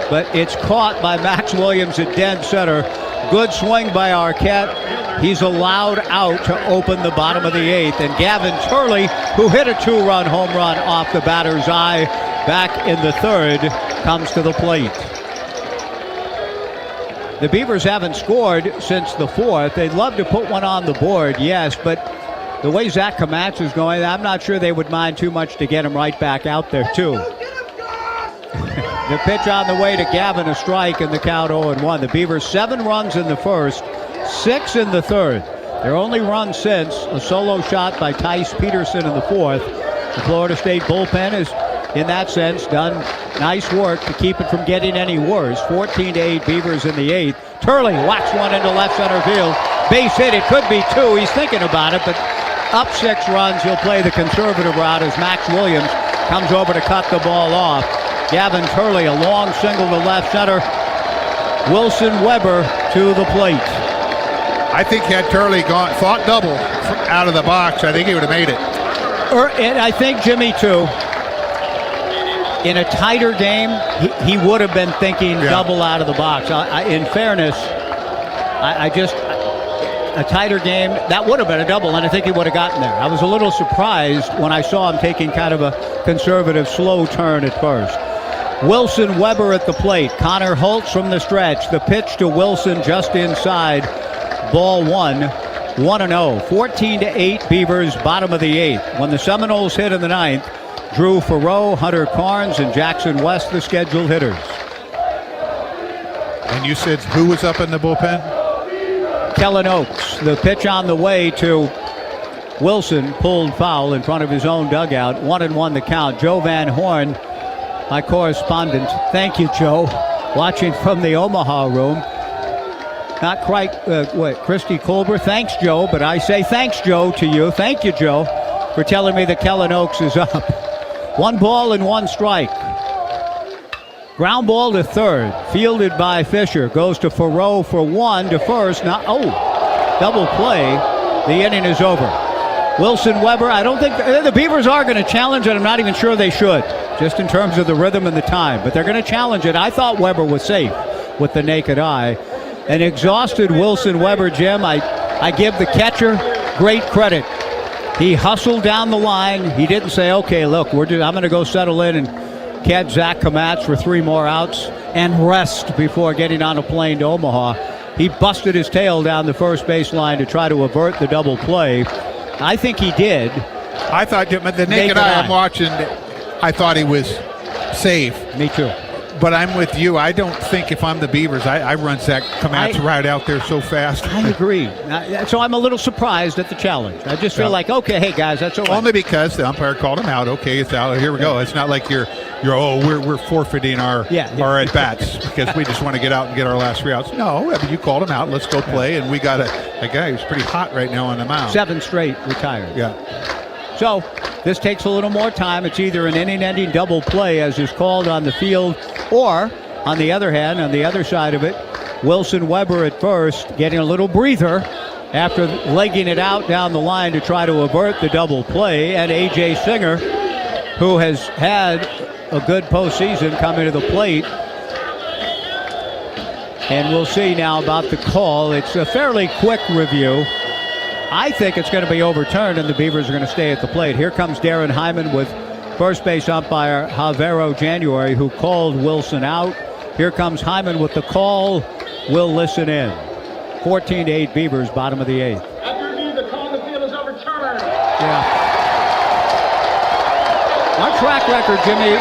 But it's caught by Max Williams at dead center. Good swing by Arquette. He's allowed out to open the bottom of the 8th. And Gavin Turley, who hit a 2-run home run off the batter's eye back in the 3rd, comes to the plate. The Beavers haven't scored since the 4th. They'd love to put one on the board, yes, but the way Zach Kamatz is going, I'm not sure they would mind too much to get him right back out there, too. The pitch on the way to Gavin, a strike, and the count 0-1. The Beavers 7 runs in the 1st, 6 in the 3rd. Their only run since a solo shot by Tice Peterson in the 4th. The Florida State bullpen has, in that sense, done nice work to keep it from getting any worse. 14-8 Beavers in the 8th. Turley whacks one into left center field. Base hit, it could be 2. He's thinking about it, but up 6 runs, he'll play the conservative route as Max Williams comes over to cut the ball off. Gavin Turley, a long single to left center. Wilson Weber to the plate. I think had Turley fought double out of the box, I think he would have made it. And I think Jimmy, too. In a tighter game, he would have been thinking double out of the box. In fairness, a tighter game, that would have been a double, and I think he would have gotten there. I was a little surprised when I saw him taking kind of a conservative, slow turn at first. Wilson Weber at the plate. Connor Holtz from the stretch. The pitch to Wilson just inside. Ball 1, 1-0. 14-8 Beavers, bottom of the 8th. When the Seminoles hit in the 9th, Drew Farrow, Hunter Carnes, and Jackson West, the scheduled hitters. And you said who was up in the bullpen? Kellen Oakes. The pitch on the way to Wilson, pulled foul in front of his own dugout. 1-1 the count. Joe Van Horn, my correspondent. Thank you, Joe. Watching from the Omaha room. Not quite, Christy Colbert. Thanks, Joe, but I say thanks, Joe, to you. Thank you, Joe, for telling me that Kellen Oakes is up. 1 ball and 1 strike. Ground ball to third, fielded by Fisher. Goes to Farrow for 1 to first. Now, double play. The inning is over. Wilson Weber, I don't think the Beavers are going to challenge it. I'm not even sure they should, just in terms of the rhythm and the time. But they're going to challenge it. I thought Weber was safe with the naked eye. An exhausted Wilson Weber, Jim, I give the catcher great credit. He hustled down the line. He didn't say, okay, look, I'm going to go settle in and catch Zach Kamatz for 3 more outs and rest before getting on a plane to Omaha. He busted his tail down the first base line to try to avert the double play. I think he did. I thought the naked eye I'm watching, I thought he was safe. Me too. But I'm with you. I don't think if I'm the Beavers, I run Zach Kamatz right out there so fast. I agree. So I'm a little surprised at the challenge. I just feel like, okay, hey guys, that's all right. Only because the umpire called him out. Okay, it's out. Here we go. It's not like we're forfeiting our at bats because we just want to get out and get our last 3 outs. No, I mean, you called him out. Let's go play. And we got a guy who's pretty hot right now on the mound. 7 straight retired. Yeah. So this takes a little more time. It's either an inning-ending double play, as is called on the field, or, on the other hand, on the other side of it, Wilson Weber at first getting a little breather after legging it out down the line to try to avert the double play, and A.J. Singer, who has had a good postseason, coming to the plate. And we'll see now about the call. It's a fairly quick review. I think it's going to be overturned, and the Beavers are going to stay at the plate. Here comes Darren Hyman with first base umpire Javero January, who called Wilson out. Here comes Hyman with the call. We'll listen in. 14-8 Beavers, bottom of the 8th. After review, the call on the field is overturned. Yeah. Our track record, Jimmy,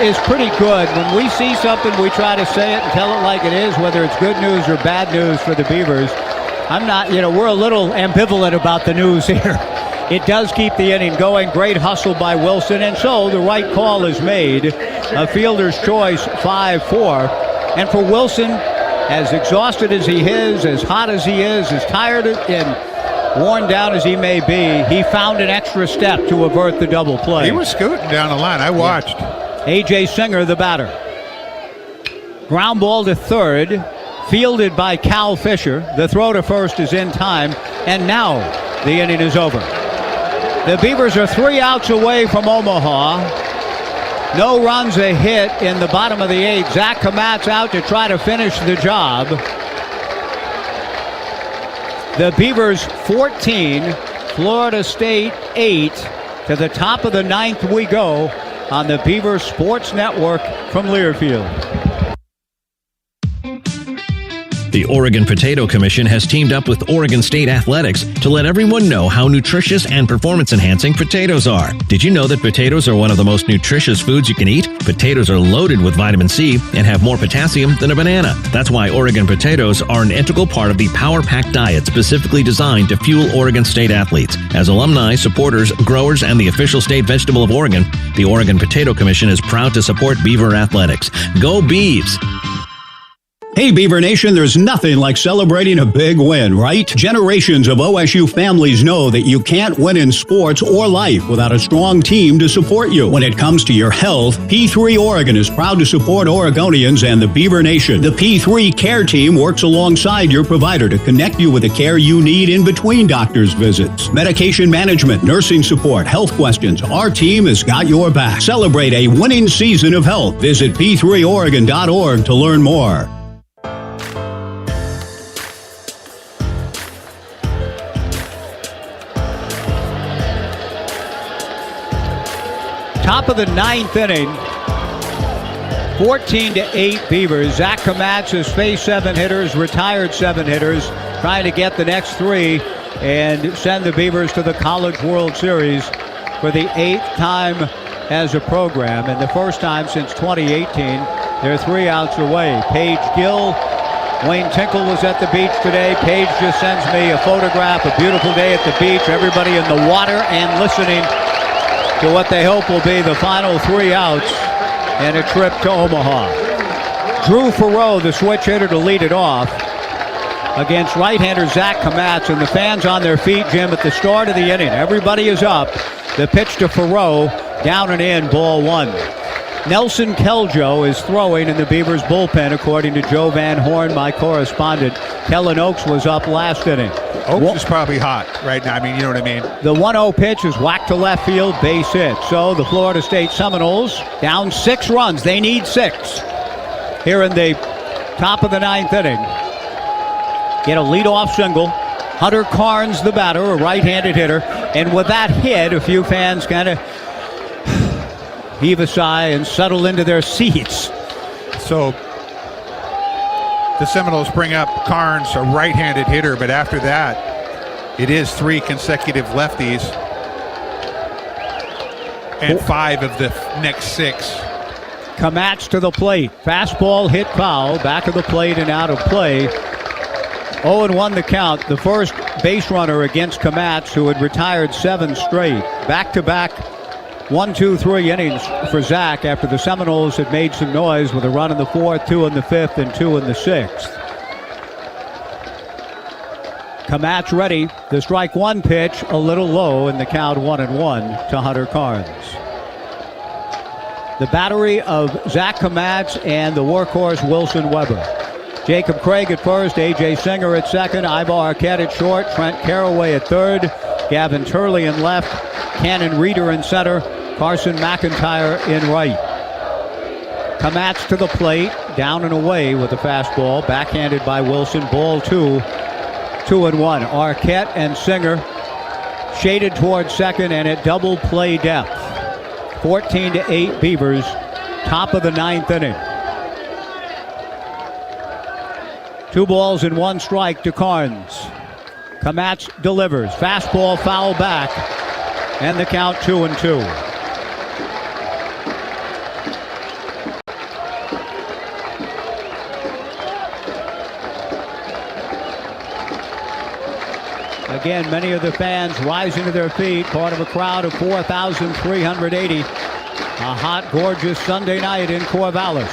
is pretty good. When we see something, we try to say it and tell it like it is, whether it's good news or bad news for the Beavers. I'm not, we're a little ambivalent about the news here. It does keep the inning going. Great hustle by Wilson, and so the right call is made. A fielder's choice, 5-4. And for Wilson, as exhausted as he is, as hot as he is, as tired and Worn down as he may be, he found an extra step to avert the double play. He was scooting down the line. I watched. A.J. Singer, the batter. Ground ball to third, fielded by Cal Fisher. The throw to first is in time, and now the inning is over. The Beavers are 3 outs away from Omaha. No runs, a hit in the bottom of the 8th. Zach Kamat's out to try to finish the job. The Beavers 14, Florida State 8. To the top of the 9th we go on the Beavers Sports Network from Learfield. The Oregon Potato Commission has teamed up with Oregon State Athletics to let everyone know how nutritious and performance-enhancing potatoes are. Did you know that potatoes are one of the most nutritious foods you can eat? Potatoes are loaded with vitamin C and have more potassium than a banana. That's why Oregon potatoes are an integral part of the Power Pack diet specifically designed to fuel Oregon State athletes. As alumni, supporters, growers, and the official state vegetable of Oregon, the Oregon Potato Commission is proud to support Beaver athletics. Go Beavs! Hey, Beaver Nation, there's nothing like celebrating a big win, right? Generations of OSU families know that you can't win in sports or life without a strong team to support you. When it comes to your health, P3 Oregon is proud to support Oregonians and the Beaver Nation. The P3 Care Team works alongside your provider to connect you with the care you need in between doctor's visits. Medication management, nursing support, health questions. Our team has got your back. Celebrate a winning season of health. Visit p3oregon.org to learn more. Top of the 9th inning, 14-8 Beavers. Zach Kamatz has faced 7 hitters, retired 7 hitters, trying to get the next 3 and send the Beavers to the College World Series for the 8th time as a program, and the first time since 2018. They're 3 outs away. Paige Gill, Wayne Tinkle was at the beach today. Paige just sends me a photograph, a beautiful day at the beach, everybody in the water and listening to what they hope will be the final 3 outs and a trip to Omaha. Drew Farrow, the switch hitter, to lead it off against right-hander Zach Kamatz, and the fans on their feet, Jim, at the start of the inning. Everybody is up. The pitch to Farrow, down and in, ball 1. Nelson Keljo is throwing in the Beavers bullpen, according to Joe Van Horn, my correspondent. Kellen Oakes was up last inning. Oakes is probably hot right now. I mean, you know what I mean? The 1-0 pitch is whacked to left field, base hit. So the Florida State Seminoles down 6 runs. They need 6 here in the top of the 9th inning. Get a leadoff single. Hunter Carnes, the batter, a right-handed hitter. And with that hit, a few fans kind of heave a sigh and settle into their seats. So the Seminoles bring up Carnes, a right-handed hitter, but after that, it is 3 consecutive lefties and 5 of the next 6. Kamatz to the plate. Fastball hit foul, back of the plate and out of play. 0-1 the count. The first base runner against Kamatz, who had retired 7 straight. Back-to-back 1, 2, 3 innings for Zach after the Seminoles had made some noise with a run in the 4th, 2 in the 5th, and 2 in the 6th. Kamatz ready. The strike 1 pitch a little low in the count, 1-1 to Hunter Carnes. The battery of Zach Kamatz and the workhorse Wilson Weber. Jacob Craig at first, A.J. Singer at second, Ivar Arquette at short, Trent Caraway at third, Gavin Turley in left, Cannon Reeder in center, Carson McIntyre in right. Kamatz to the plate, down and away with the fastball, backhanded by Wilson, ball 2, 2-1. Arquette and Singer shaded towards second and at double play depth. 14-8 Beavers, top of the 9th inning. 2 balls and 1 strike to Carnes. Kamatz delivers, fastball foul back, and the count 2-2. Again, many of the fans rising to their feet, part of a crowd of 4,380. A hot, gorgeous Sunday night in Corvallis.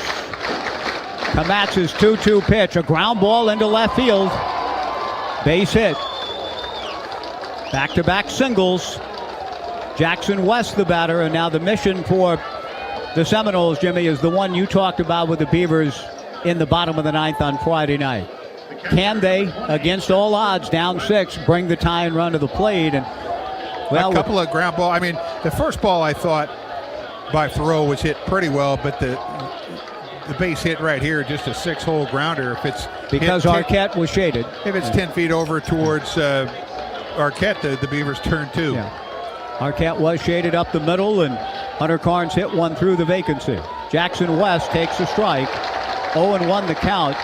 Kamatz's 2-2 pitch, a ground ball into left field. Base hit. Back-to-back singles. Jackson West, the batter, and now the mission for the Seminoles, Jimmy, is the one you talked about with the Beavers in the bottom of the ninth on Friday night. Can they, against all odds, down 6, bring the tying run to the plate? And well, a couple of ground ball. I mean, the first ball I thought by Thoreau was hit pretty well, but the base hit right here, just a 6-hole grounder. If it's because Arquette was shaded. If it's 10 feet over towards Arquette, the Beavers turn 2. Yeah. Arquette was shaded up the middle, and Hunter Carnes hit one through the vacancy. Jackson West takes a strike. 0-1 the count.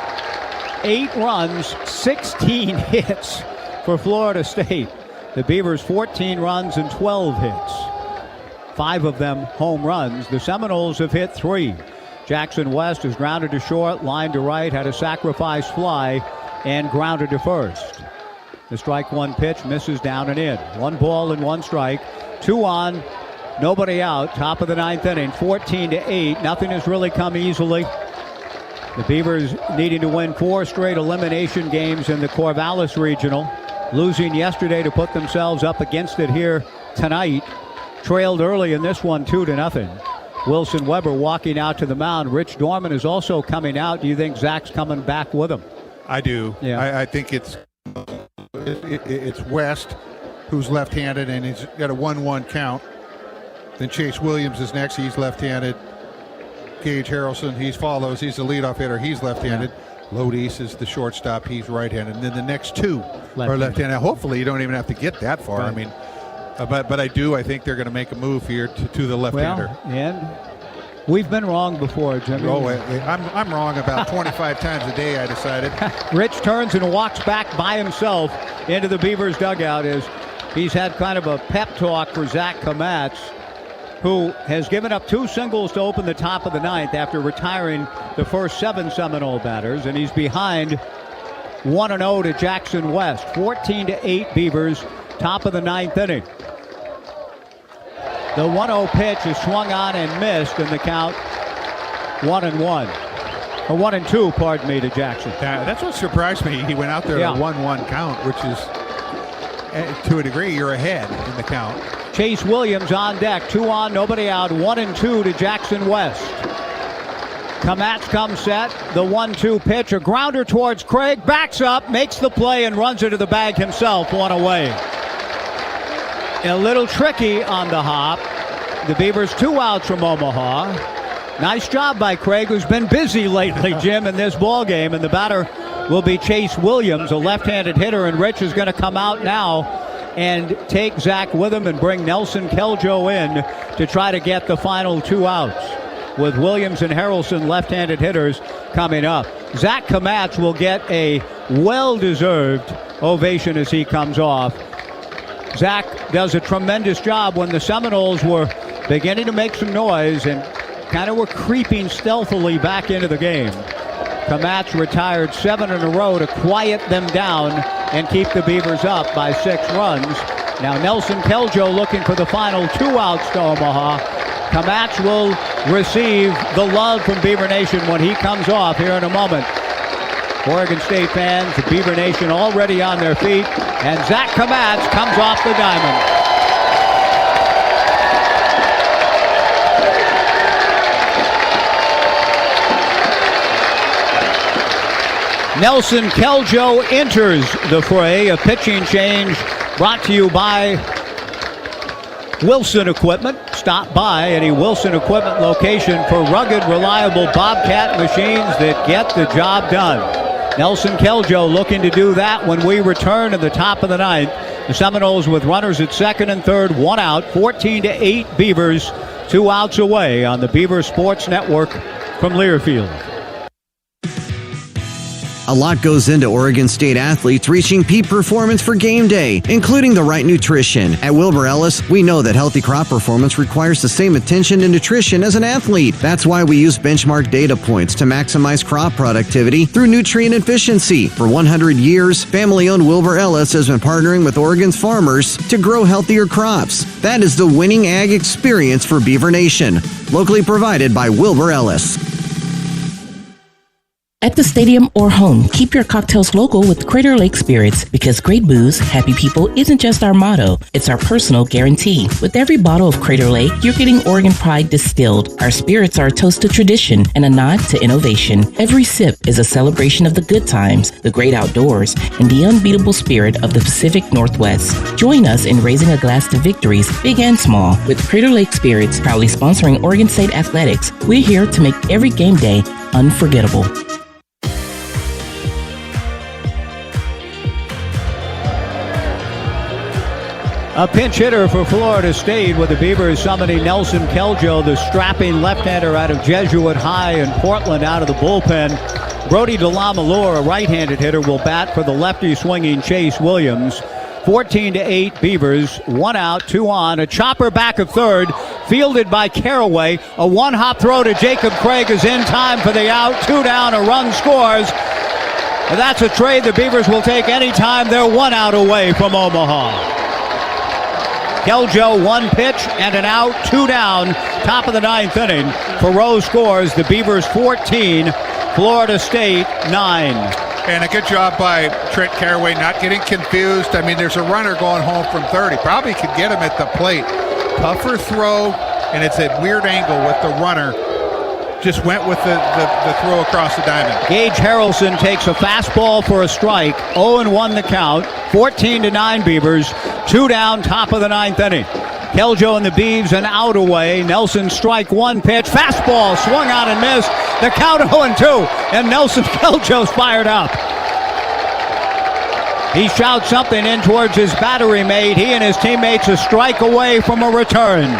8 runs, 16 hits for Florida State. The Beavers 14 runs and 12 hits. 5 of them home runs. The Seminoles have hit 3. Jackson West is grounded to short, line to right, had a sacrifice fly, and grounded to first. The strike one pitch misses down and in. 1 ball and 1 strike. 2 on, nobody out. Top of the ninth inning, 14-8. Nothing has really come easily. The Beavers needing to win 4 straight elimination games in the Corvallis Regional. Losing yesterday to put themselves up against it here tonight. Trailed early in this one 2-0. Wilson Weber walking out to the mound. Rich Dorman is also coming out. Do you think Zach's coming back with him? I do. Yeah. I think it's West, who's left-handed, and he's got a 1-1 count. Then Chase Williams is next. He's left-handed. Gage Harrelson, he follows. He's the leadoff hitter. He's left-handed. Lodis is the shortstop. He's right-handed. And then the next 2 are left-handed. Hopefully, you don't even have to get that far. Right. I mean, but I think they're going to make a move here to the left-hander. Well, and we've been wrong before, Jimmy. Oh, I'm wrong about 25 times a day, I decided. Rich turns and walks back by himself into the Beavers dugout as he's had kind of a pep talk for Zach Kamatz, who has given up 2 singles to open the top of the ninth after retiring the first 7 Seminole batters, and he's behind 1-0 to Jackson West. 14-8 Beavers, top of the ninth inning. The 1-0 pitch is swung on and missed, and the count 1-1. Or 1-2, pardon me, to Jackson. That's what surprised me. He went out there at a 1-1 count, which is, to a degree, you're ahead in the count. Chase Williams on deck, 2 on, nobody out, 1-2 to Jackson West. Kamatz comes set, the 1-2 pitch, a grounder towards Craig, backs up, makes the play, and runs into the bag himself, 1 away. A little tricky on the hop. The Beavers 2 outs from Omaha. Nice job by Craig, who's been busy lately, Jim, in this ball game, and the batter will be Chase Williams, a left-handed hitter, and Rich is going to come out now and take Zach with him and bring Nelson Keljo in to try to get the final 2 outs, with Williams and Harrelson left-handed hitters coming up. Zach Kamatz will get a well-deserved ovation as he comes off. Zach does a tremendous job when the Seminoles were beginning to make some noise and kind of were creeping stealthily back into the game. Kamatz retired 7 in a row to quiet them down and keep the Beavers up by 6 runs. Now Nelson Keljo looking for the final 2 outs to Omaha. Kamatz will receive the love from Beaver Nation when he comes off here in a moment. Oregon State fans, the Beaver Nation already on their feet, and Zach Kamatz comes off the diamond. Nelson Keljo enters the fray. A pitching change brought to you by Wilson Equipment. Stop by any Wilson Equipment location for rugged, reliable Bobcat machines that get the job done. Nelson Keljo looking to do that when we return to the top of the ninth. The Seminoles with runners at second and third, 1 out, 14-8 Beavers, 2 outs away on the Beaver Sports Network from Learfield. A lot goes into Oregon State athletes reaching peak performance for game day, including the right nutrition. At Wilbur Ellis, we know that healthy crop performance requires the same attention to nutrition as an athlete. That's why we use benchmark data points to maximize crop productivity through nutrient efficiency. For 100 years, family-owned Wilbur Ellis has been partnering with Oregon's farmers to grow healthier crops. That is the winning ag experience for Beaver Nation. Locally provided by Wilbur Ellis. At the stadium or home, keep your cocktails local with Crater Lake Spirits because great booze, happy people isn't just our motto, it's our personal guarantee. With every bottle of Crater Lake, you're getting Oregon pride distilled. Our spirits are a toast to tradition and a nod to innovation. Every sip is a celebration of the good times, the great outdoors, and the unbeatable spirit of the Pacific Northwest. Join us in raising a glass to victories, big and small. With Crater Lake Spirits, proudly sponsoring Oregon State Athletics, we're here to make every game day unforgettable. A pinch hitter for Florida State with the Beavers summoning Nelson Keljo, the strapping left-hander out of Jesuit High in Portland, out of the bullpen. Brody DeLamalure, a right-handed hitter, will bat for the lefty swinging Chase Williams. 14-8 Beavers, 1 out, 2 on. A chopper back of third, fielded by Caraway. A one-hop throw to Jacob Craig is in time for the out. 2 down, a run scores. And that's a trade the Beavers will take anytime they're 1 out away from Omaha. Keljo, 1 pitch and an out, 2 down, top of the 9th inning. Perot scores. The Beavers 14, Florida State 9. And a good job by Trent Caraway not getting confused. I mean, there's a runner going home from third. He probably could get him at the plate. Tougher throw, and it's a weird angle with the runner. Just went with the throw across the diamond. Gage Harrelson takes a fastball for a strike. 0-1 the count. 14-9 Beavers. 2 down, top of the 9th inning. Keljo and the Beavs an out away. Nelson strike 1 pitch. Fastball swung on and missed. The count 0-2. And Nelson Keljo's fired up. He shouts something in towards his battery mate. He and his teammates a strike away from a return.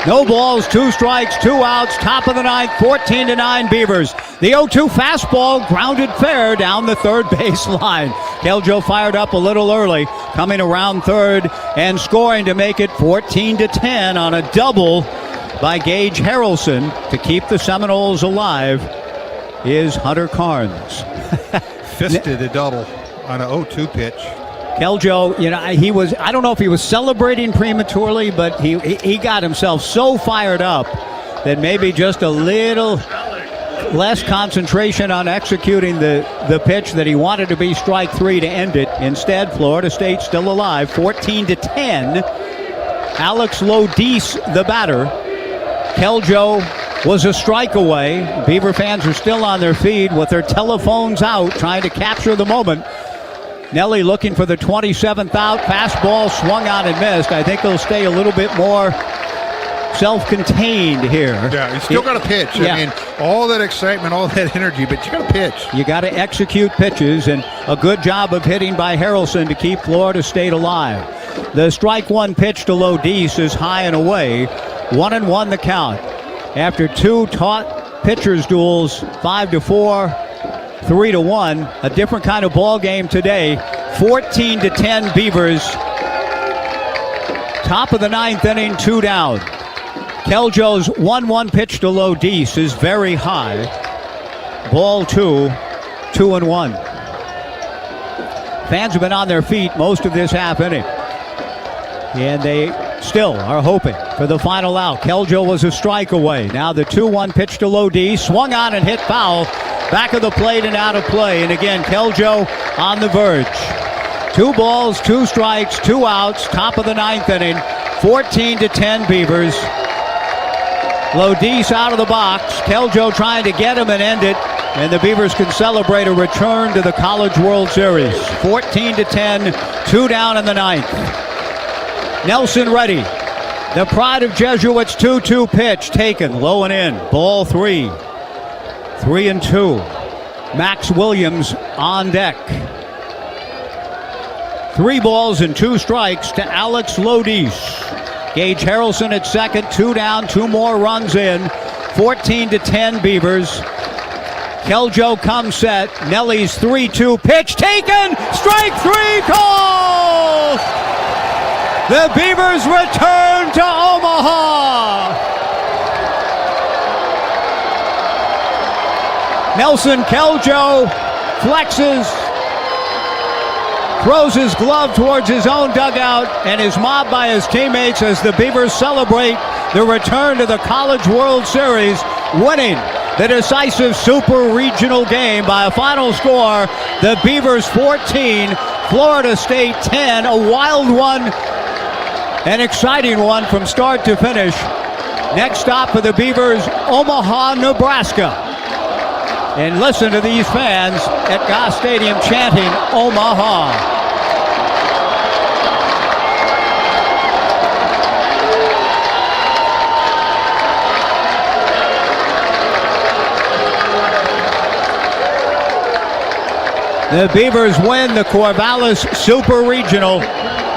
No balls, 2 strikes, 2 outs, top of the 9th, 14-9 Beavers. The 0-2 fastball grounded fair down the third base line. Keljo fired up a little early, coming around third and scoring to make it 14-10 on a double by Gage Harrelson to keep the Seminoles alive is Hunter Carnes. Fisted a double on an 0-2 pitch. Keljo, he was, I don't know if he was celebrating prematurely, but he got himself so fired up that maybe just a little less concentration on executing the pitch that he wanted to be strike 3 to end it. Instead, Florida State still alive, 14-10. Alex Lodis, the batter. Keljo was a strike away. Beaver fans are still on their feet with their telephones out, trying to capture the moment. Nelly looking for the 27th out. Fastball swung on and missed. I think they'll stay a little bit more self-contained here. Yeah, you still got to pitch. Yeah. I mean, all that excitement, all that energy, but you got to pitch. You got to execute pitches, and a good job of hitting by Harrelson to keep Florida State alive. The strike 1 pitch to Lodis is high and away. 1-1 the count. After 2 taut pitchers duels, 5-4. 3-1, a different kind of ball game today. 14-10 Beavers. Top of the 9th inning, 2 down. Keljo's 1-1 pitch to Lodis is very high. Ball 2, 2-1. Fans have been on their feet most of this half inning, and they still are hoping for the final out. Keljo was a strike away. Now the 2-1 pitch to Lodis, swung on and hit foul. Back of the plate and out of play. And again, Keljo on the verge. 2 balls, 2 strikes, 2 outs. Top of the 9th inning. 14-10 Beavers. Lodis out of the box. Keljo trying to get him and end it. And the Beavers can celebrate a return to the College World Series. 14-10, 2 down in the 9th. Nelson ready. The pride of Jesuits 2-2 pitch taken. Low and in. Ball 3. 3-2. Max Williams on deck. 3 balls and 2 strikes to Alex Lodis. Gage Harrelson at second, 2 down, 2 more runs in. 14-10 Beavers. Keljo comes set. Nelly's 3-2 pitch taken. Strike 3 call. The Beavers return to Omaha. Nelson Keljo flexes, throws his glove towards his own dugout, and is mobbed by his teammates as the Beavers celebrate the return to the College World Series, winning the decisive super regional game by a final score. The Beavers 14, Florida State 10. A wild one, an exciting one from start to finish. Next stop for the Beavers, Omaha, Nebraska. And listen to these fans at Goss Stadium chanting Omaha. The Beavers win the Corvallis Super Regional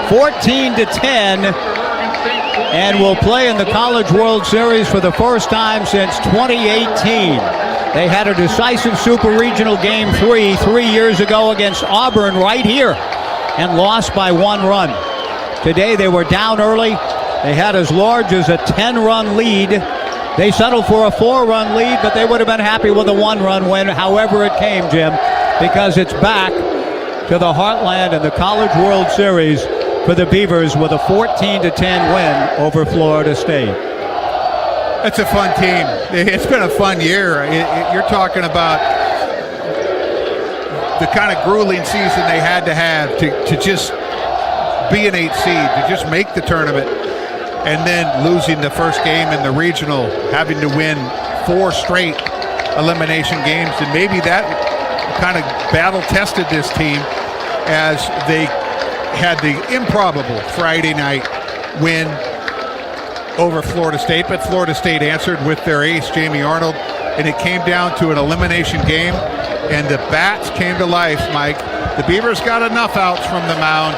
14-10 and will play in the College World Series for the first time since 2018. They had a decisive Super Regional Game 3 years ago against Auburn right here and lost by 1 run. Today they were down early. They had as large as a 10-run lead. They settled for a 4-run lead, but they would have been happy with a 1-run win, however it came, Jim, because it's back to the heartland in the College World Series for the Beavers with a 14-10 win over Florida State. It's a fun team. It's been a fun year. You're talking about the kind of grueling season they had to have to just be an 8 seed, to just make the tournament, and then losing the first game in the regional, having to win 4 straight elimination games, and maybe that kind of battle tested this team as they had the improbable Friday night win over Florida State, but Florida State answered with their ace, Jamie Arnold, and it came down to an elimination game, and the bats came to life, Mike. The Beavers got enough outs from the mound